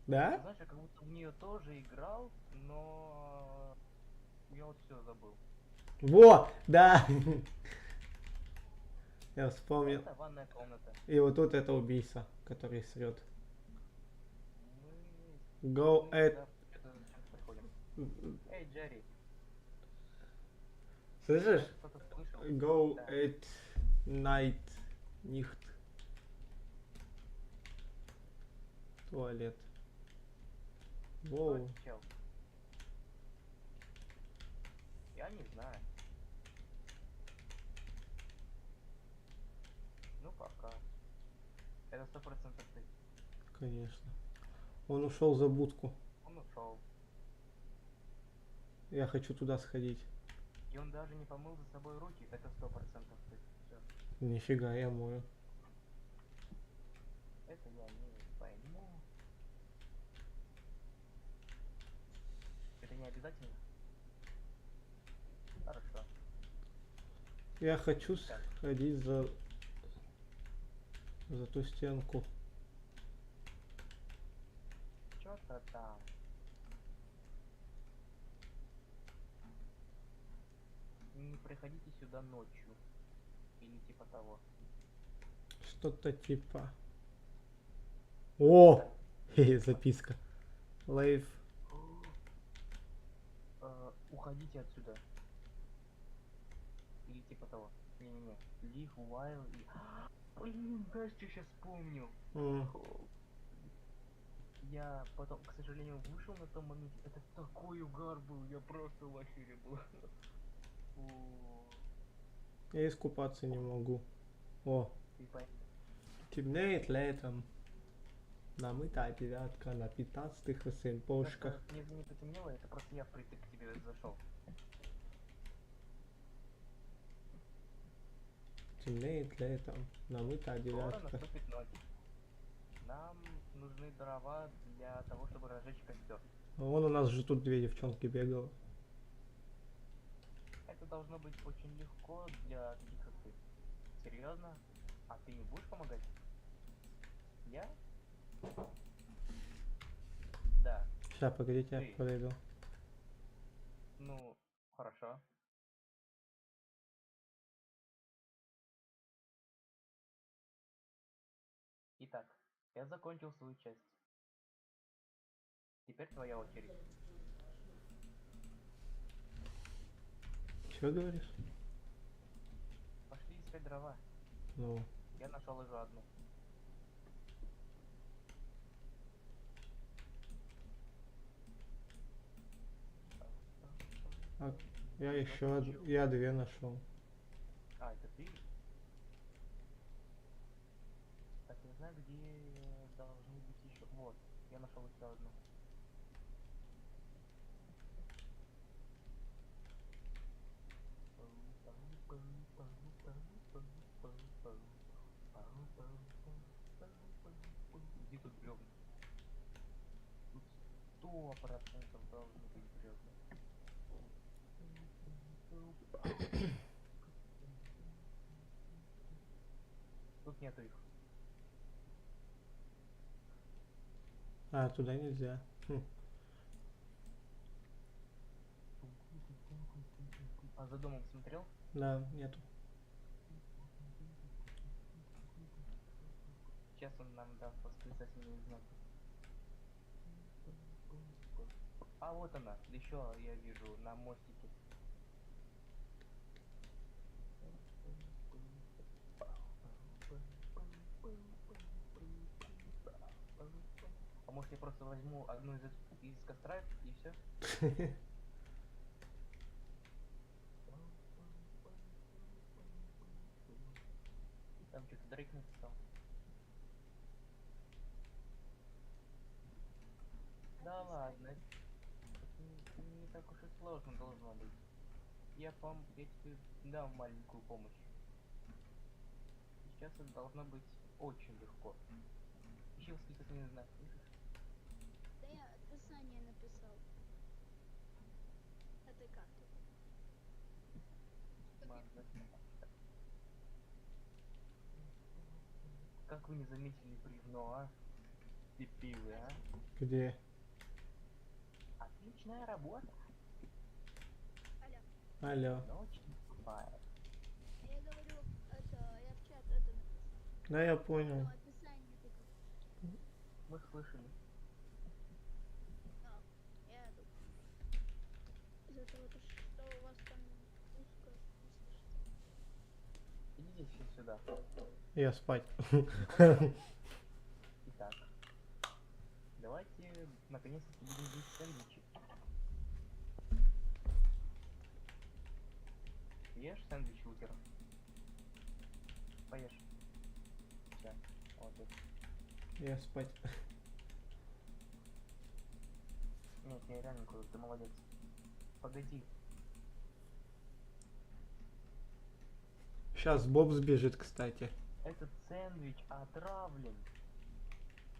Да? Знаешь, я как будто в нее тоже играл, но я вот все забыл. Во, да. Я вспомнил. Это ванная комната. И вот тут это убийца, который срет. Мы Go at... сюда сейчас приходим. Эй, Джерри, Слышишь? кто-то слышал? Go Да. at night. Nicht. Туалет. Кто Воу. этот чел? Я не знаю. Ну пока. Это 100% ты. Конечно. Он ушел за будку. Он ушел. Я хочу туда сходить. И он даже не помыл за собой руки. Это 100% ты. Все. Нифига, я мою. Это я не пойму. Это не обязательно? Хорошо. Я хочу Так. сходить за ту стенку. Чё-то там. Не приходите сюда ночью. Или типа того. Что-то типа. О! Хе-хе, записка. Лайф. Уходите отсюда. Или типа того. Не-не-не. Live while и... Блин, знаешь, что сейчас вспомнил? Я потом, к сожалению, вышел на том моменте. Это такой угар был, я просто в ахере был. О, Я искупаться не могу. О, ты пойми. темнеет летом. Намытая девятка на 15-х СМПшках. Мне не потемнело, это просто я впритык к тебе зашел. Темнеет летом. Намытая Скоро девятка. наступит ночь. Нам нужны дрова для того, чтобы разжечь костер. Вон у нас же тут две девчонки бегало. Это должно быть очень легко для таких, как ты. Серьезно? А ты не будешь помогать? Я? Да. Сейчас, погодите, я Ты. подойду. Ну, хорошо. Итак, я закончил свою часть. Теперь твоя очередь. Чё говоришь? Пошли искать дрова. Ну, Я нашел уже одну. а я еще я две нашел. А, это ты? Так, я знаю, где должны быть еще. Вот, я нашел еще одну. Где тут бревна? Тут 100% должны быть бревна. Тут нету их. А, туда нельзя. Хм. А за домом смотрел? Да, нету. Сейчас он нам даст восклицательный знак. А вот она, еще я вижу на мостике. А может я просто возьму одну из костра и все? Там что-то Дрейк написал. Да ладно, это не так уж и сложно должно быть. Я тебе дам маленькую помощь. Сейчас это должно быть очень легко. Ищи восклицательный знак, слышишь? Да я описание написал. Этой карты. Как вы не заметили бревно, а? Дебилы, а? Где? Отличная работа, Алло. Алло. но очень тупая. Я говорю, это, я в чат это написал. Да, я понял. Ну, описание такое. Мы слышали. А, я иду. Из-за того, что у вас там узко не слышится. Идите все сюда. Я спать. Итак, давайте наконец-то будем есть сэндвичи. Ешь сэндвич, лутер? Поешь. Да, молодец. Я спать. Нет, я реально круто, ты молодец. Погоди. Сейчас Боб сбежит, кстати. Этот сэндвич отравлен.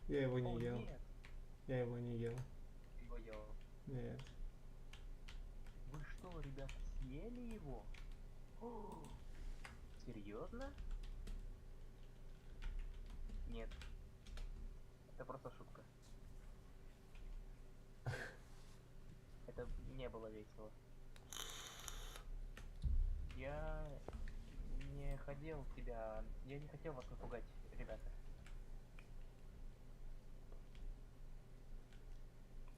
Я его не О, ел. нет. Я его не ел. Его ел. Нет. Вы что, ребята, съели его? О, серьезно? Нет. Это просто шутка. Это не было весело. Я не хотел тебя... Я не хотел вас напугать, ребята.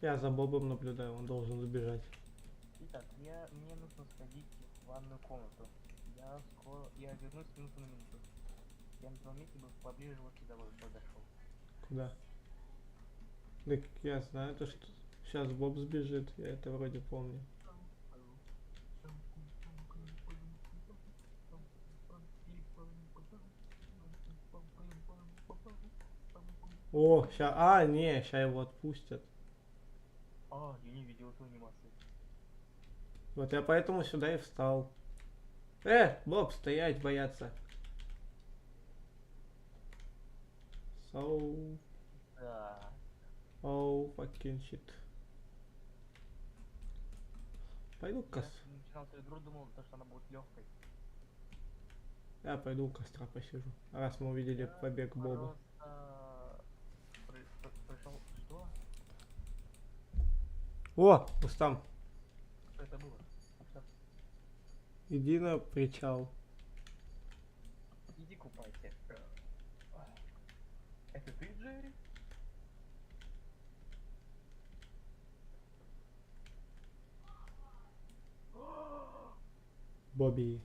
Я за Бобом наблюдаю, он должен сбежать. Итак, мне нужно сходить в ванную комнату. Я вернусь с минуты на минуту. Я на том месте был поближе вот сюда вот подошел. Куда? Так я знаю то, что сейчас Боб сбежит, я это вроде помню. О, ща, не, ща его отпустят. А, я не видел эту анимацию. Вот я поэтому сюда и встал. Боб, стоять, бояться. So, Да. oh, fucking shit. Пойду Я начинал эту игру, думал, что она будет легкой. Я пойду у костра посижу. Раз мы увидели побег Боба. Пришел. Что? О, Устам, Что это было? Что? иди на причал. Иди купайся. Это ты, Джерри? Бобби.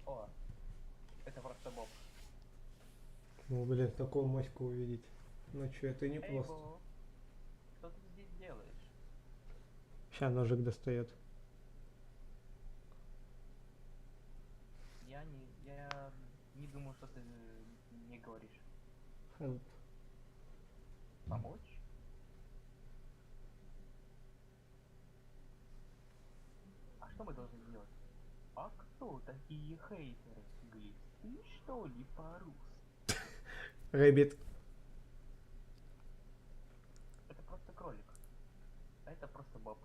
О, это просто Боб. Ну, блин, такую моську увидеть. Ну чё, это не Эй, просто. Боб, что ты здесь делаешь? Ща ножик достает. Я не думаю, что ты не говоришь. Help. Помочь? А что мы должны делать? А кто такие хейтеры? Глисты, что ли, по-русски? Рэббит. Это просто кролик. А это просто Боб.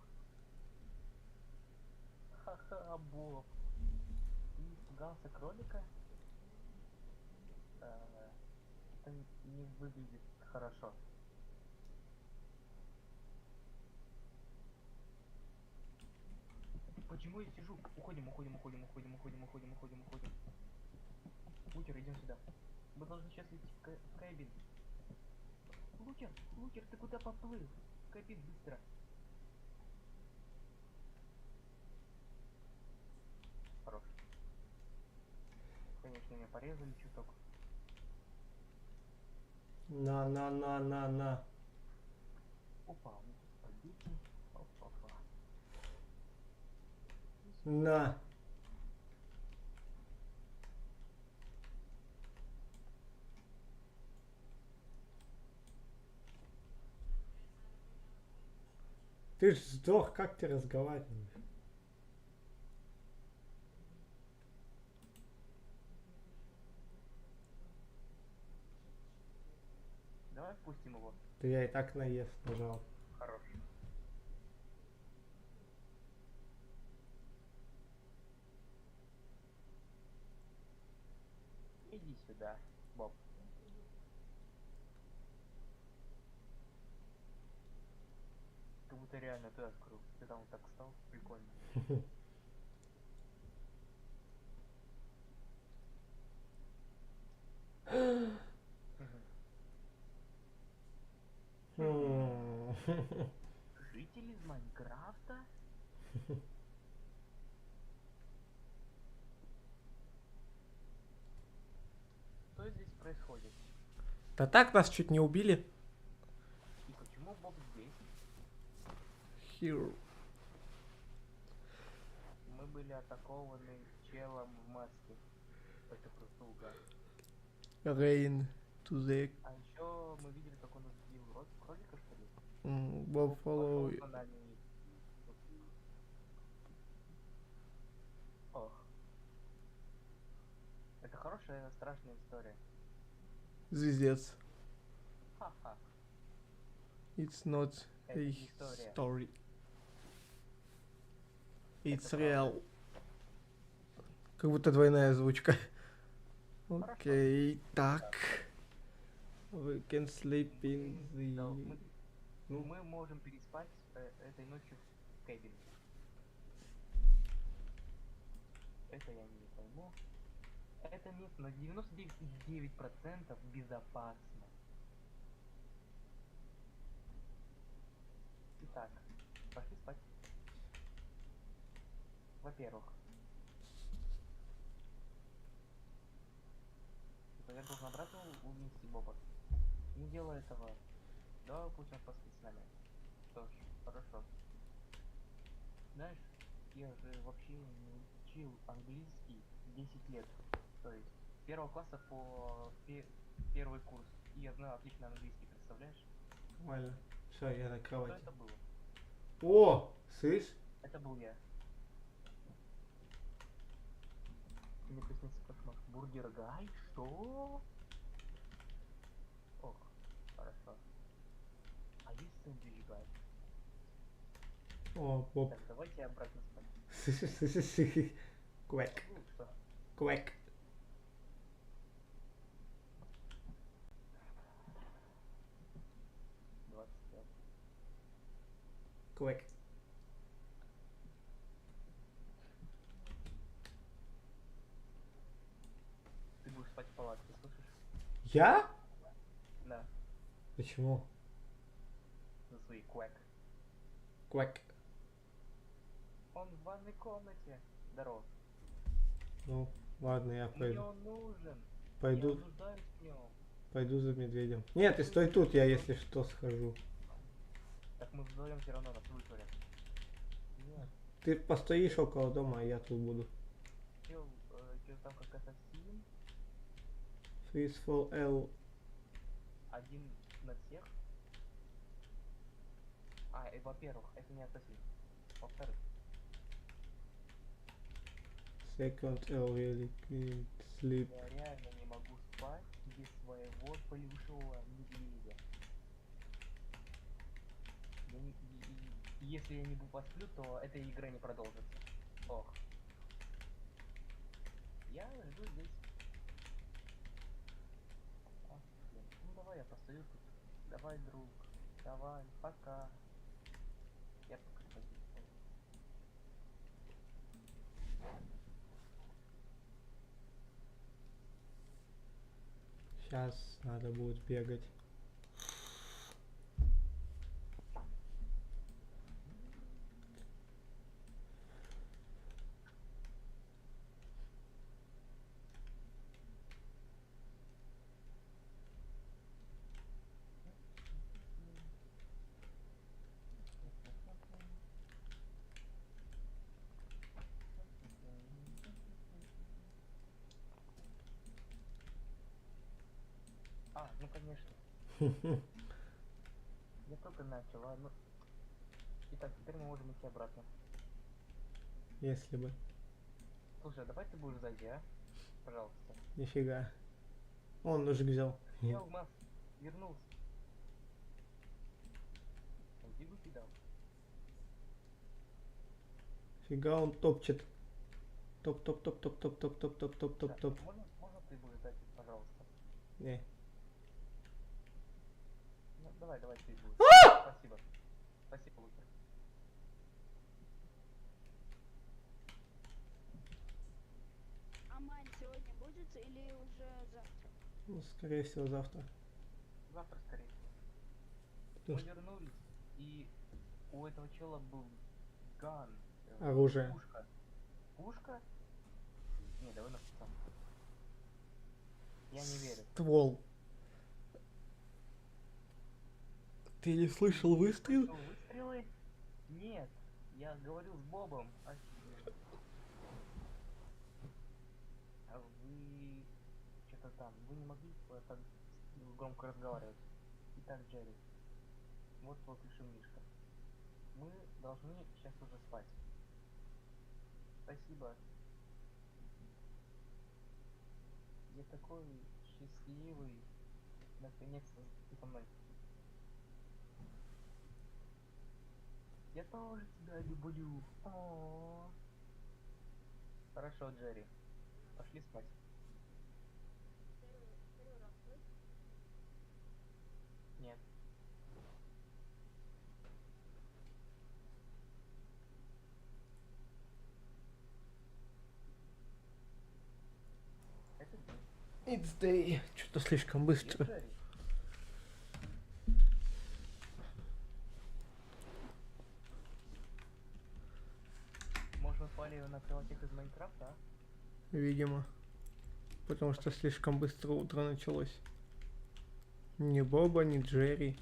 Ха-ха, Боб. Ты испугался кролика? Это не выглядит хорошо. Ты Почему я сижу? Уходим. Лукер, идем сюда. Мы должны сейчас идти в кабин. Лукер, ты куда поплыл? В кабин, быстро. Хорош. Конечно, меня порезали чуток. На. Опа, у меня тут спагетти. Опа. На. Ты ж сдох, как ты разговариваешь? Давай впустим его. Да я и так наезд нажал. Хорош. Иди сюда, Боб. Как будто реально ты открыл. Ты там вот так встал. Прикольно. Житель из Майнкрафта? Что здесь происходит? Да так нас чуть не убили. И почему Боб здесь? Hero. Мы были атакованы челом в маске. Это просто угар. Rain to the А еще мы видели, как он убил кролика, что ли? Bob follow. Пошел за нами. Ох. Это хорошая, страшная история. Звездец. Ха-ха. It's not Это a не история. story. It's Это real. Как будто двойная озвучка. Окей, так. We can sleep in the... Да, Ну. мы можем переспать этой ночью в кабине. Это я не пойму. Это место на 99,9% безопасно. Итак, пошли спать. Во-первых, я должен обратно унести Боба. Не делай этого. Давай пусть он поспит с нами. Что ж, хорошо. Знаешь, я же вообще не учил английский 10 лет. То есть с 1 класса по первый курс. И я знаю отлично английский, представляешь? Нормально. Все, я на Что кровати. это было? О, слышь? Это был я. Мне приснился кошмар. Бургер Гай? Что? Ох, хорошо. А есть сэндвич Гай? О, Боб. Так, давайте обратно спать. Квек. Ну, что? Квек. Квек. Ты будешь спать в палатке, слышишь? Я? Да, Почему? за свои квек. Квек. Он в ванной комнате. Здорово. Ну, ладно, я Мне пойду. он нужен. Я Пойду, нуждаюсь в нем. пойду за медведем. Нет, ты стой тут, я если что схожу. Так мы вдвоем все равно нас вытворят. Нет, Ты постоишь около дома, а я тут буду. чё там как ассасин? Freeze for L. Один на всех? А, и во-первых, это не ассасин. Во-вторых, Second L really can't sleep. я реально не могу спать без своего плюшевого медведя. Если я не посплю, то эта игра не продолжится. Ох. Я жду здесь. А, блин. Ну давай я постою тут. Давай, друг. Давай, пока. Я пока пойду. Сейчас надо будет бегать. Ну конечно. Я только начал, а ну. Итак, теперь мы можем идти обратно. Если бы. Слушай, а давай ты будешь сзади, а? Пожалуйста. Нифига. Он ножик взял. Я Макс, вернулся. Дигу кидал. Фига он топчет. Топ. Можно ты будешь сзади, пожалуйста? Не. Ну, давай ты будешь. Спасибо. Спасибо, Лукер. А мань сегодня будет или уже завтра? Ну, скорее всего, завтра. Завтра, скорее всего. Потому Мы что вернулись, и у этого чела был ган. оружие. Пушка. Пушка? Не, давай на пацан. Я не верю. Ствол. Ты не слышал выстрел? Слышал выстрелы? Нет. Я говорил с Бобом. Офигеть. А вы... Что-то там. Вы не могли так громко разговаривать. Итак, Джерри. Вот твой мишка. Мы должны сейчас уже спать. Спасибо. Я такой счастливый. Наконец-то ты со мной. Я тоже тебя люблю. О-о-о. Хорошо, Джерри. Пошли спать. Нет. Это ты. It's day. Что-то слишком быстро. Джерри. Может, мы спали на кроватях из Майнкрафта, а? Видимо. Потому что слишком быстро утро началось. Ни Боба, ни Джерри.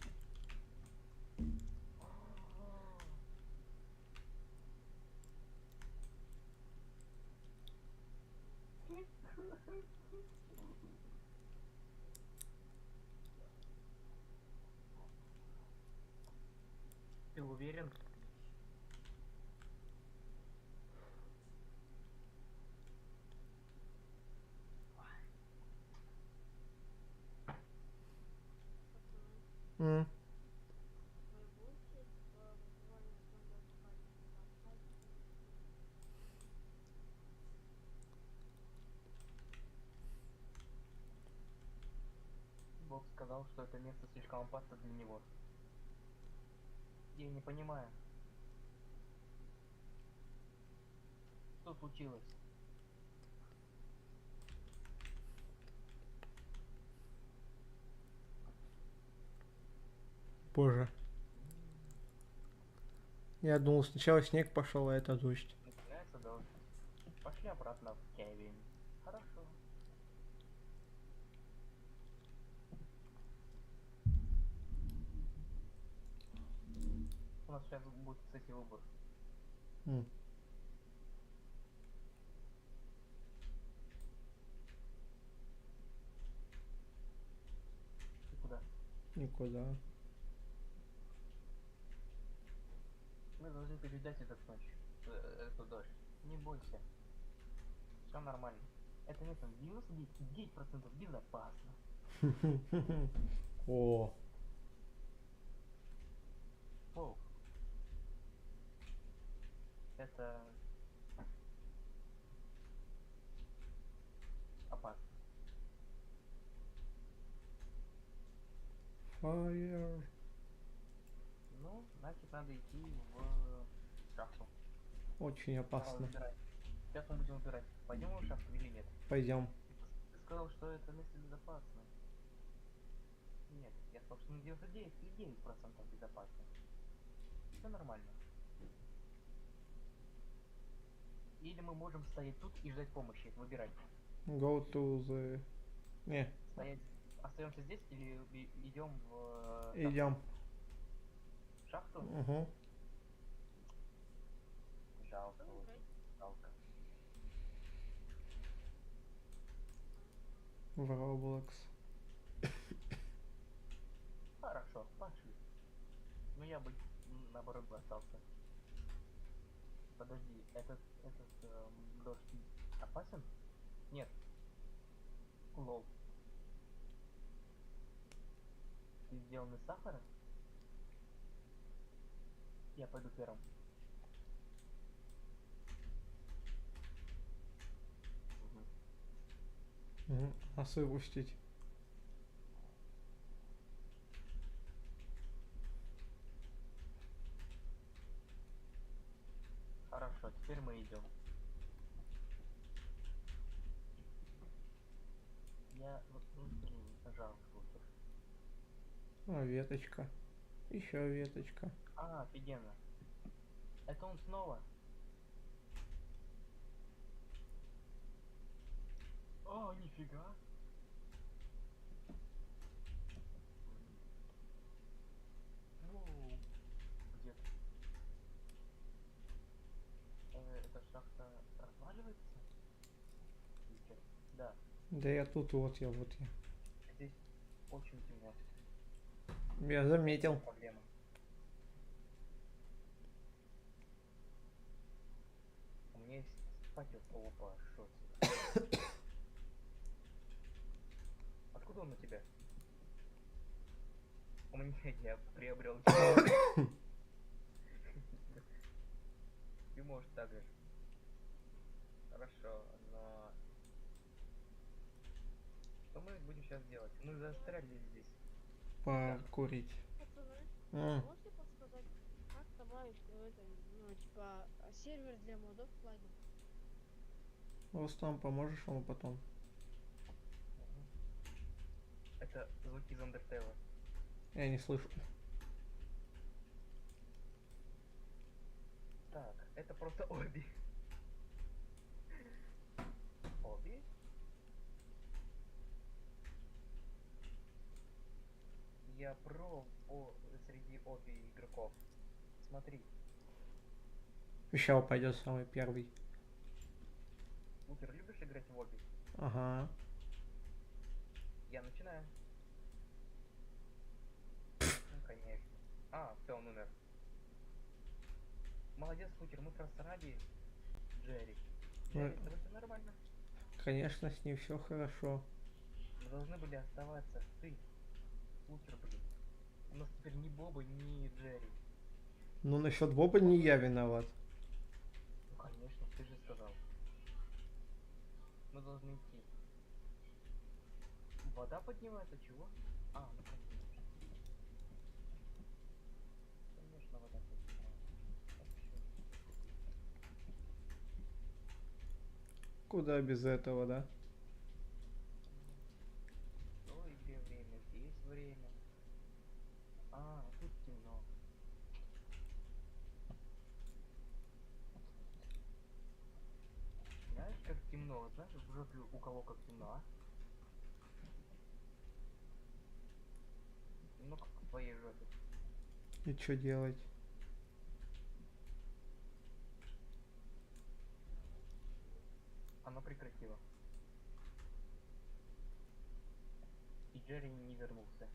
Ты уверен? М. Боб сказал, что это место слишком опасно для него. Я не понимаю. Что случилось? Боже. Я думал, сначала снег пошел, а это дождь. Начинается дождь. Пошли обратно в Кевин. Хорошо. У нас сейчас будет, кстати, выбор. М. Ты куда? Никуда. Мы должны переждать этот ночь. Эту дождь. Не бойся. Все нормально. Это место 99% безопасно. О, Воу. Это опасно. fire. Ну, значит, надо идти в шахту. Очень Давай, опасно. выбирай. Сейчас мы будем убирать. Пойдем в шахту или нет? Пойдем. Ты сказал, что это место безопасно. Нет, я сказал, что на 99,9% безопасно. Все нормально. Или мы можем стоять тут и ждать помощи, выбирать. Go to the... Не, Стоять, остаемся здесь или идем в идем. шахту? Угу. Жалко, вот, Окей. жалко. В Roblox. Хорошо, пошли. Ну я бы наоборот бы остался. Подожди, этот дождь опасен? Нет. Лол. Ты сделан из сахара? Я пойду первым. Угу. Нас выпустить. Хорошо, теперь мы идем. Я вот, жалко слушай. А, веточка. Еще веточка. А, офигенно. Это он снова? О, нифига. Воу. Где ты? Эта шахта разваливается? Или чё? Да, Да я тут, вот я. здесь очень темно. Я заметил. Проблема. У меня есть факел. Опа, что это? Откуда он у тебя? У меня я приобрел. Ты можешь так же. Хорошо, но... Что мы будем сейчас делать? Мы застряли здесь. Покурить. Пацаны, М, можете подсказать, как добавить это, ну, типа, сервер для модов плагин? Рустам, поможешь ему потом? Это звуки из Undertale. Я не слышу. Так, это просто Оби. Оби? Я среди Оби игроков. Смотри, Еще пойдет самый первый. Лутер, любишь играть в Оби? Ага. Я начинаю. Ну, конечно. А, все, он умер. Молодец, Лутер, мы просрали Джерри. Джерри, Ну, это все нормально. конечно, с ним все хорошо. Мы должны были оставаться. Ты, Лутер, блин. У нас теперь ни Боба, ни Джерри. Ну, насчет Боба не я виноват. Ну, конечно, ты же сказал. Мы должны идти. Вода поднимается, чего? А, ну конечно. Конечно, вода поднимается. Вообще. Куда без этого, да? В той игре время, здесь время. А, тут темно. Знаешь, как темно? Знаешь, в жопе у кого как темно, а? Темно, как в твоей жопе. И что делать? Оно прекратило. И Джерри не вернулся.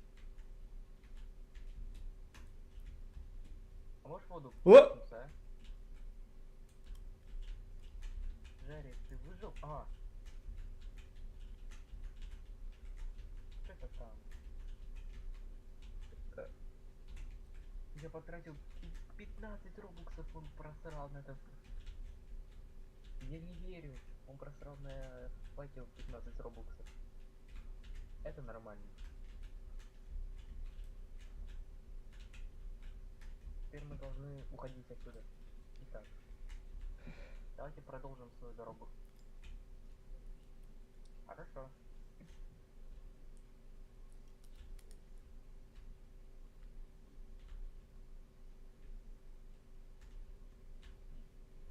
А можешь воду О! плеснуться, а? Джерри, ты выжил? А! Что это там? Я потратил 15 робоксов, он просрал на это. Я не верю. Он просрал на факел 15 робоксов. Это нормально. Теперь мы должны уходить отсюда. Итак. Давайте продолжим свою дорогу. Хорошо.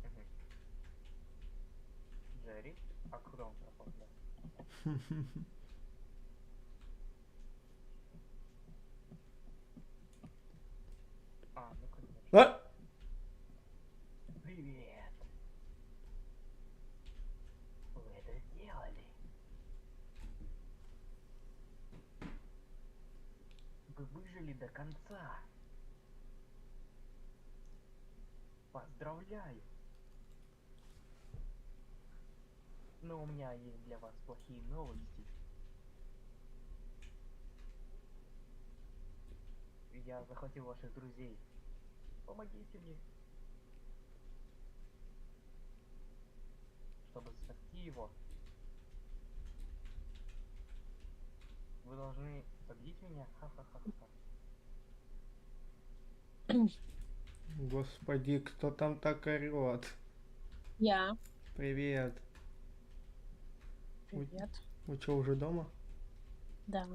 Мгм. Джерри? А куда он пропал, да? А, ну конечно. А! Привет! Вы это сделали! Вы выжили до конца! Поздравляю! Но у меня есть для вас плохие новости. Я захватил ваших друзей. Помогите мне. Чтобы спасти его, вы должны победить меня. Ха-ха-ха-ха. Господи, кто там так орёт? Я. Привет. Привет. Вы что, уже дома? Да.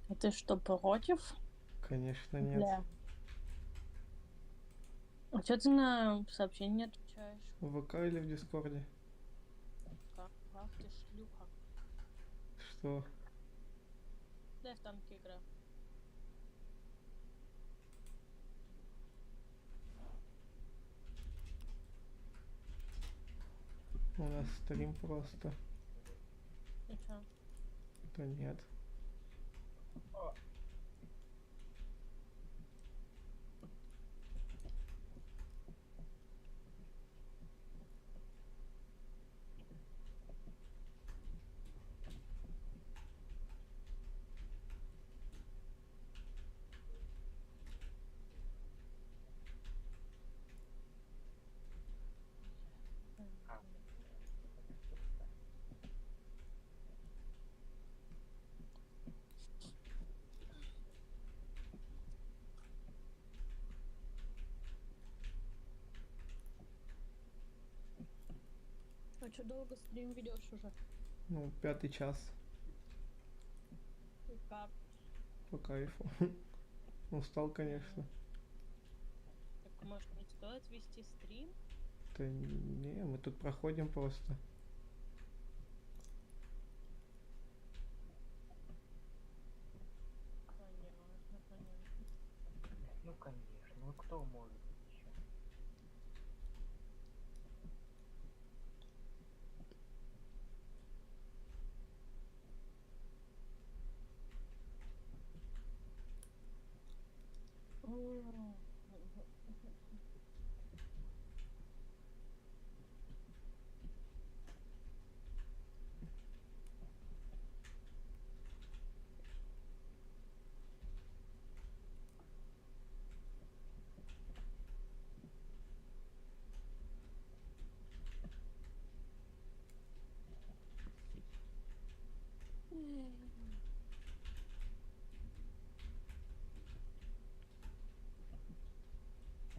А ты что, против? Конечно, нет. Бля. А что ты на сообщение не отвечаешь? В ВК или в Дискорде? Ах ты шлюха. Что? Дай в танки игра. У нас стрим просто. И чё? Да нет. А чё долго стрим ведешь уже? Ну, 5-й час. И как? По кайфу. Устал, конечно. Так может не стоит вести стрим? Да не, мы тут проходим просто. Понятно, понятно. Ну конечно, ну кто может еще?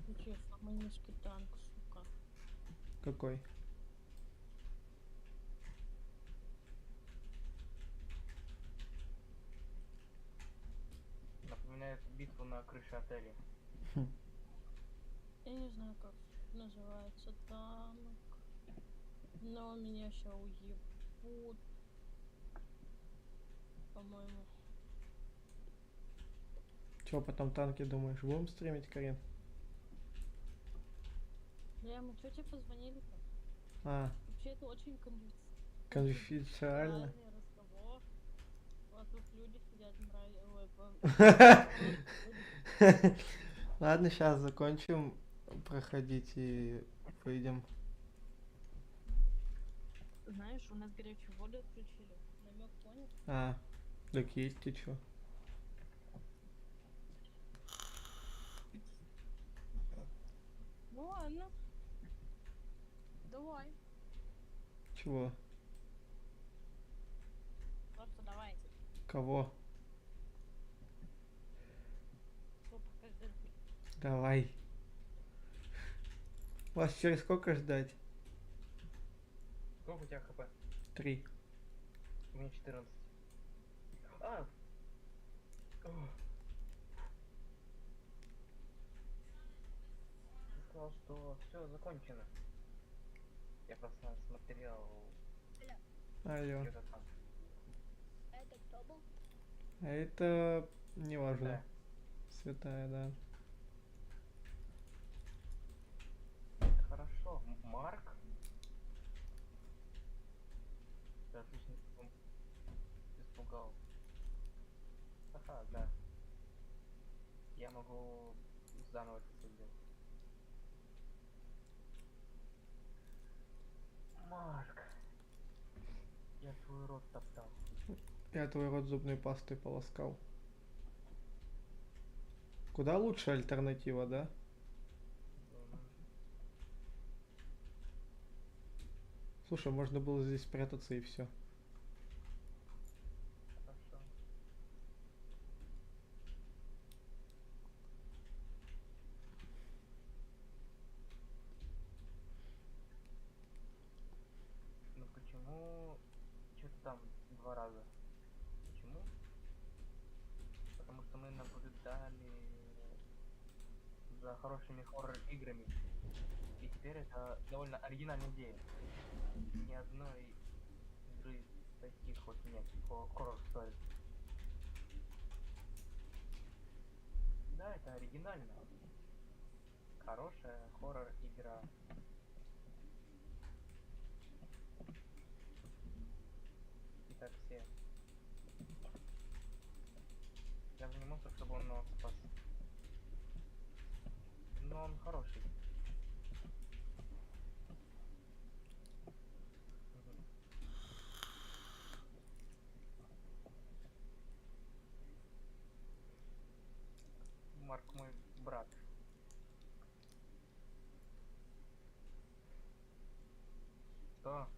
Ты чё, самый низкий танк, сука? Какой? Напоминает битву на крыше отеля. Я не знаю, как называется танк. Но меня ща уебут. По-моему. Чё, потом танки думаешь, будем стримить, Карин? Бля, мы чё тебе позвонили-то? А, Вообще это очень конфиденциально. разговор. А тут люди сидят, Ладно, сейчас закончим проходить и выйдем. Знаешь, у нас горячую воду отключили. Намек понял? А, так есть ты чё? Ну ладно. Давай. Чего? Просто давайте. Кого? Что покажи? Давай. Вас через сколько ждать? Сколько у тебя хп? 3. У меня 14. А! Ох. Ты сказал, что все закончено. Я просто смотрел Алло. где-то там. Это кто был? А это не важно. Да. Святая, да. Хорошо. Марк? Ты отлично испугал. Ага, да. Я могу заново это всё сделать. Марк. Я твой рот топтал. Я твой рот зубной пастой полоскал. Куда лучше альтернатива, да? Слушай, можно было здесь спрятаться и все. Хорошо. Ну почему что-то там 2 раза? Почему? Потому что мы наблюдали за хорошими хоррор-играми. И теперь это довольно оригинальная идея. Ни одной игры таких вот нет по хоррор-стори. Да, это оригинально. Хорошая хоррор-игра. И так все. Даже не монстр, чтобы он нас спас. Но он хороший. Мгм. Марк мой брат. Что?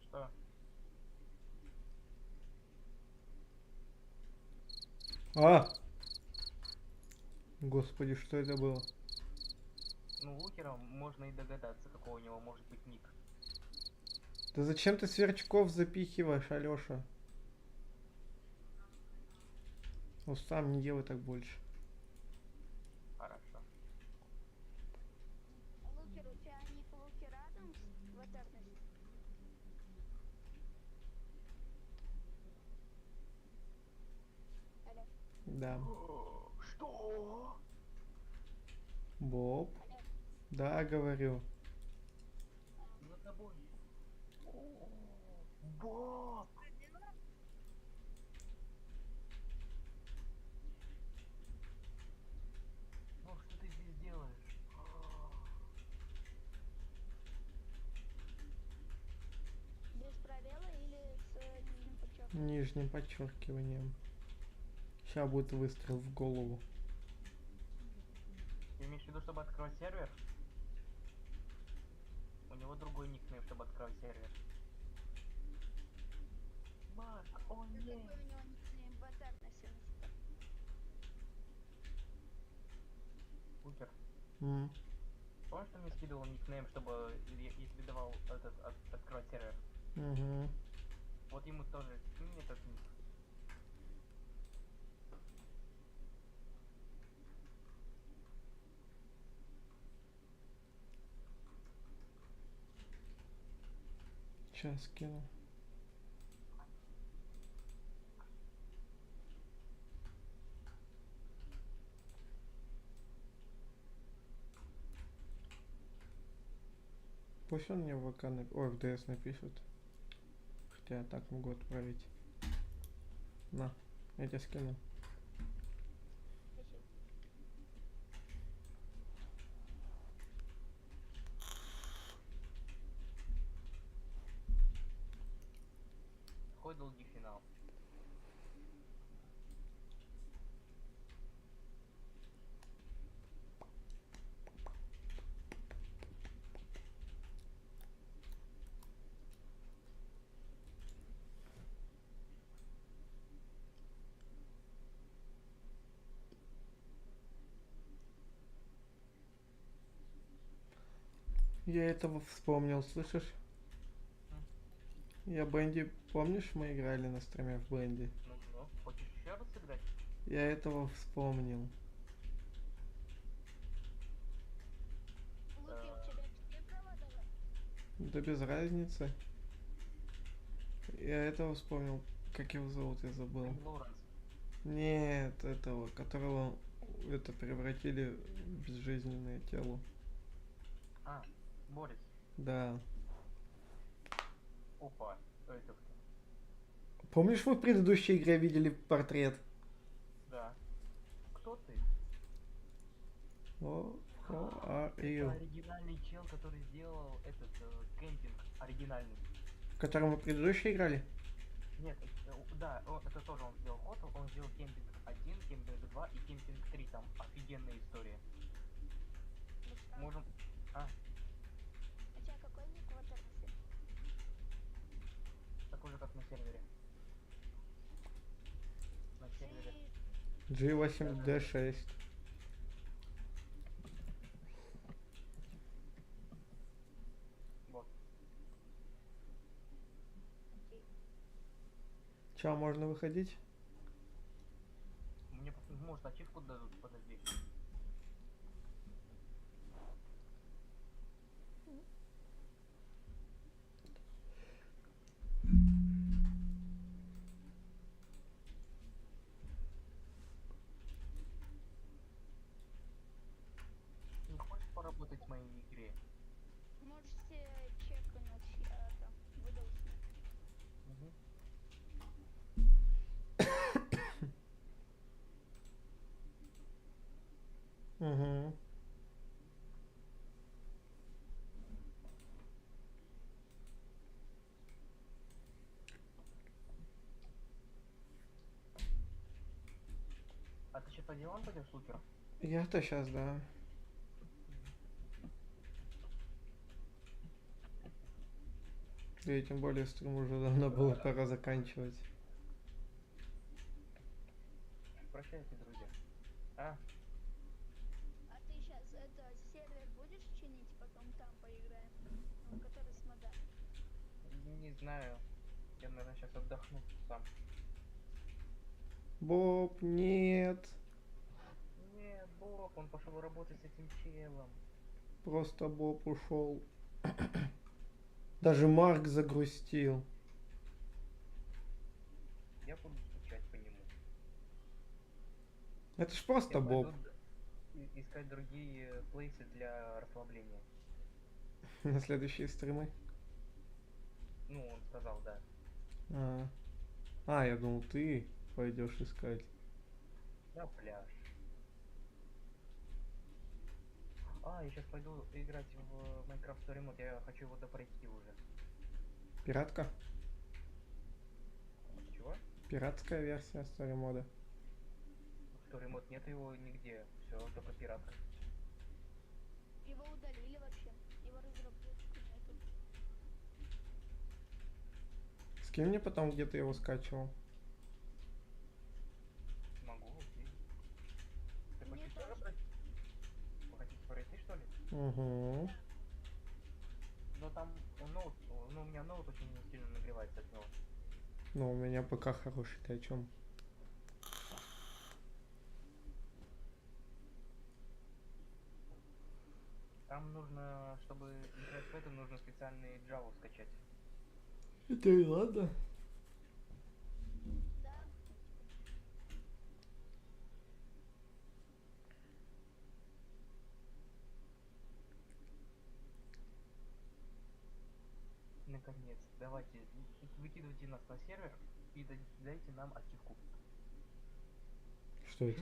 Что? А! Господи, что это было? Ну, лукером можно и догадаться, какой у него может быть ник. Да зачем ты сверчков запихиваешь, Алёша? Ну сам не делай так больше. Хорошо. Лукер, у тебя ник Лукер Адамс в Этернете? Алло. Да. Что? Боб. Да, говорю. За тобой. Боб! Ну что ты здесь делаешь? Без пробела или с нижним подчеркиванием? Нижним подчеркиванием. Сейчас будет выстрел в голову. Ты имеешь в виду, чтобы открывать сервер? У него другой никнейм, чтобы открывать сервер. Марк, о Ну нет! какой у него никнейм в Этернете? Лукер, М. помнишь, ты мне скидывал никнейм, чтобы я тебе давал этот открывать сервер? Угу. Вот ему тоже скинь этот ник. Сейчас кину. Пусть он мне в ВК ой, в ДС напишет. Хотя я так могу отправить. На, я тебе скину. Спасибо. Какой долгий финал? Я этого вспомнил, слышишь? Я Бенди, помнишь, мы играли на стриме в Бенди? Ну, хочешь еще раз сыграть? Я этого вспомнил. Лупик, тебе все права давать? Да без разницы. Я этого вспомнил. Как его зовут, я забыл. Лоуренс. Нет, этого, которого это превратили в безжизненное тело. А, Борис. Да. Опа. Это кто? Помнишь, мы в предыдущей игре видели портрет? Да. Кто ты? О, are Это you? оригинальный чел, который сделал этот кемпинг оригинальный. В котором мы предыдущей играли? Нет, да, это тоже он сделал ход, он сделал кемпинг 1, кемпинг 2 и кемпинг 3, там офигенная история. Можем... А, У тебя какой ник в интернете? такой же, как на сервере. На сервере. G8D6. Вот. Чё, можно выходить? Мне, может, ачивку дадут, подожди. Не хочешь поработать в моей игре? Можете чекнуть это, выдался. Угу. Угу. А ты что, по делам пойдешь, Лукер? Я-то сейчас, да. Да и тем более стрим уже давно было пора заканчивать. Прощайте, друзья. А? А ты сейчас это сервер будешь чинить, потом там поиграем? Ну, который с мода. Не знаю. Я, наверное, сейчас отдохну сам. Боб, нет. Нет, Боб, он пошел работать с этим челом. Просто Боб ушел. Даже Марк загрустил. Я буду скучать по нему. Это ж просто Я Боб. пойду искать другие плейсы для расслабления. На следующие стримы. Ну, он сказал, да. Я думал, ты пойдешь искать. На пляж. Я сейчас пойду играть в Minecraft Story Mode. Я хочу его допройти уже. Пиратка? Чего? Пиратская версия Story мода. Story Mode нет его нигде. Все, только пиратка. Его удалили вообще. Его разработчика нету. Скинь мне потом, где ты его скачивал. Могу, окей. Ты Мне хочешь тоже тоже. пройти? Вы хотите пройти, что ли? Угу. Но там ноут, у меня ноут очень сильно нагревается от него. Ну, у меня ПК хороший, ты о чем? Там нужно, чтобы играть в это, нужно специальный Java скачать. Это и ладно. Да. Наконец, давайте, выкидывайте нас на сервер и дайте нам ачивку. Что это?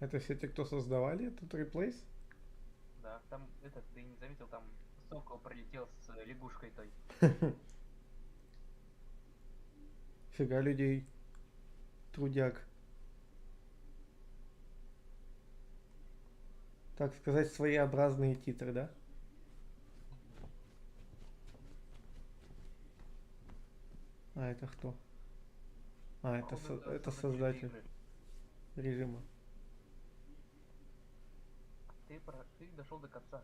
Это все те, кто создавали этот реплейс? Да, там этот, ты не заметил, там сокол пролетел с лягушкой той. Фига людей. Трудяк. Так сказать, своеобразные титры, да? Это кто? Это, Походу, это создатель создатель игры. режима. ты дошел до конца.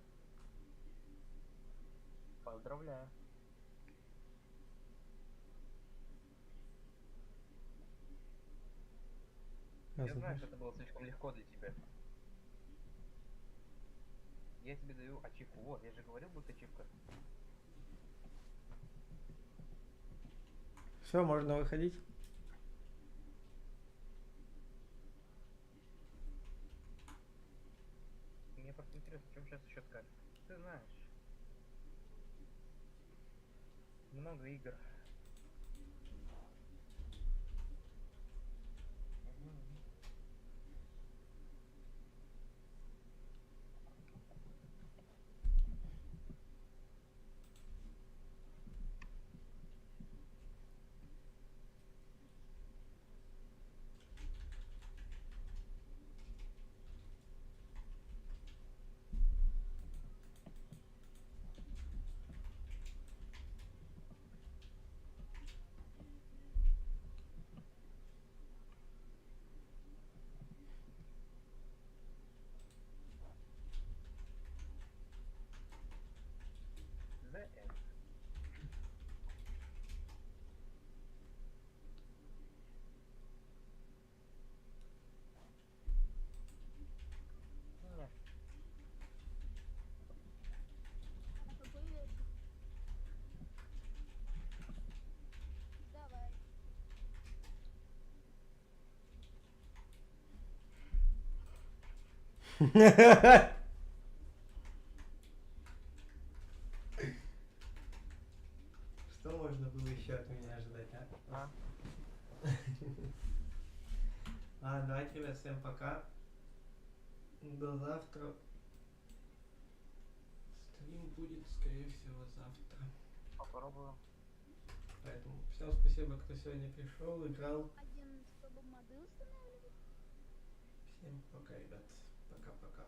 Поздравляю. А Я знаю, знаешь, что это было слишком легко для тебя. Я тебе даю ачивку. Вот, я же говорил, будет ачивка. все, можно выходить. Мне просто интересно, в чем сейчас еще скажешь. Ты знаешь. Много игр. Мгм. The End. Не, А какой вечер? Давай. Что можно было еще от меня ожидать, а? а? Давайте, ребят, всем пока. До завтра. Стрим будет, скорее всего, завтра. Попробую. Поэтому всем спасибо, кто сегодня пришел, играл. Один, чтобы моды устанавливать. Всем пока, ребят. Пока-пока.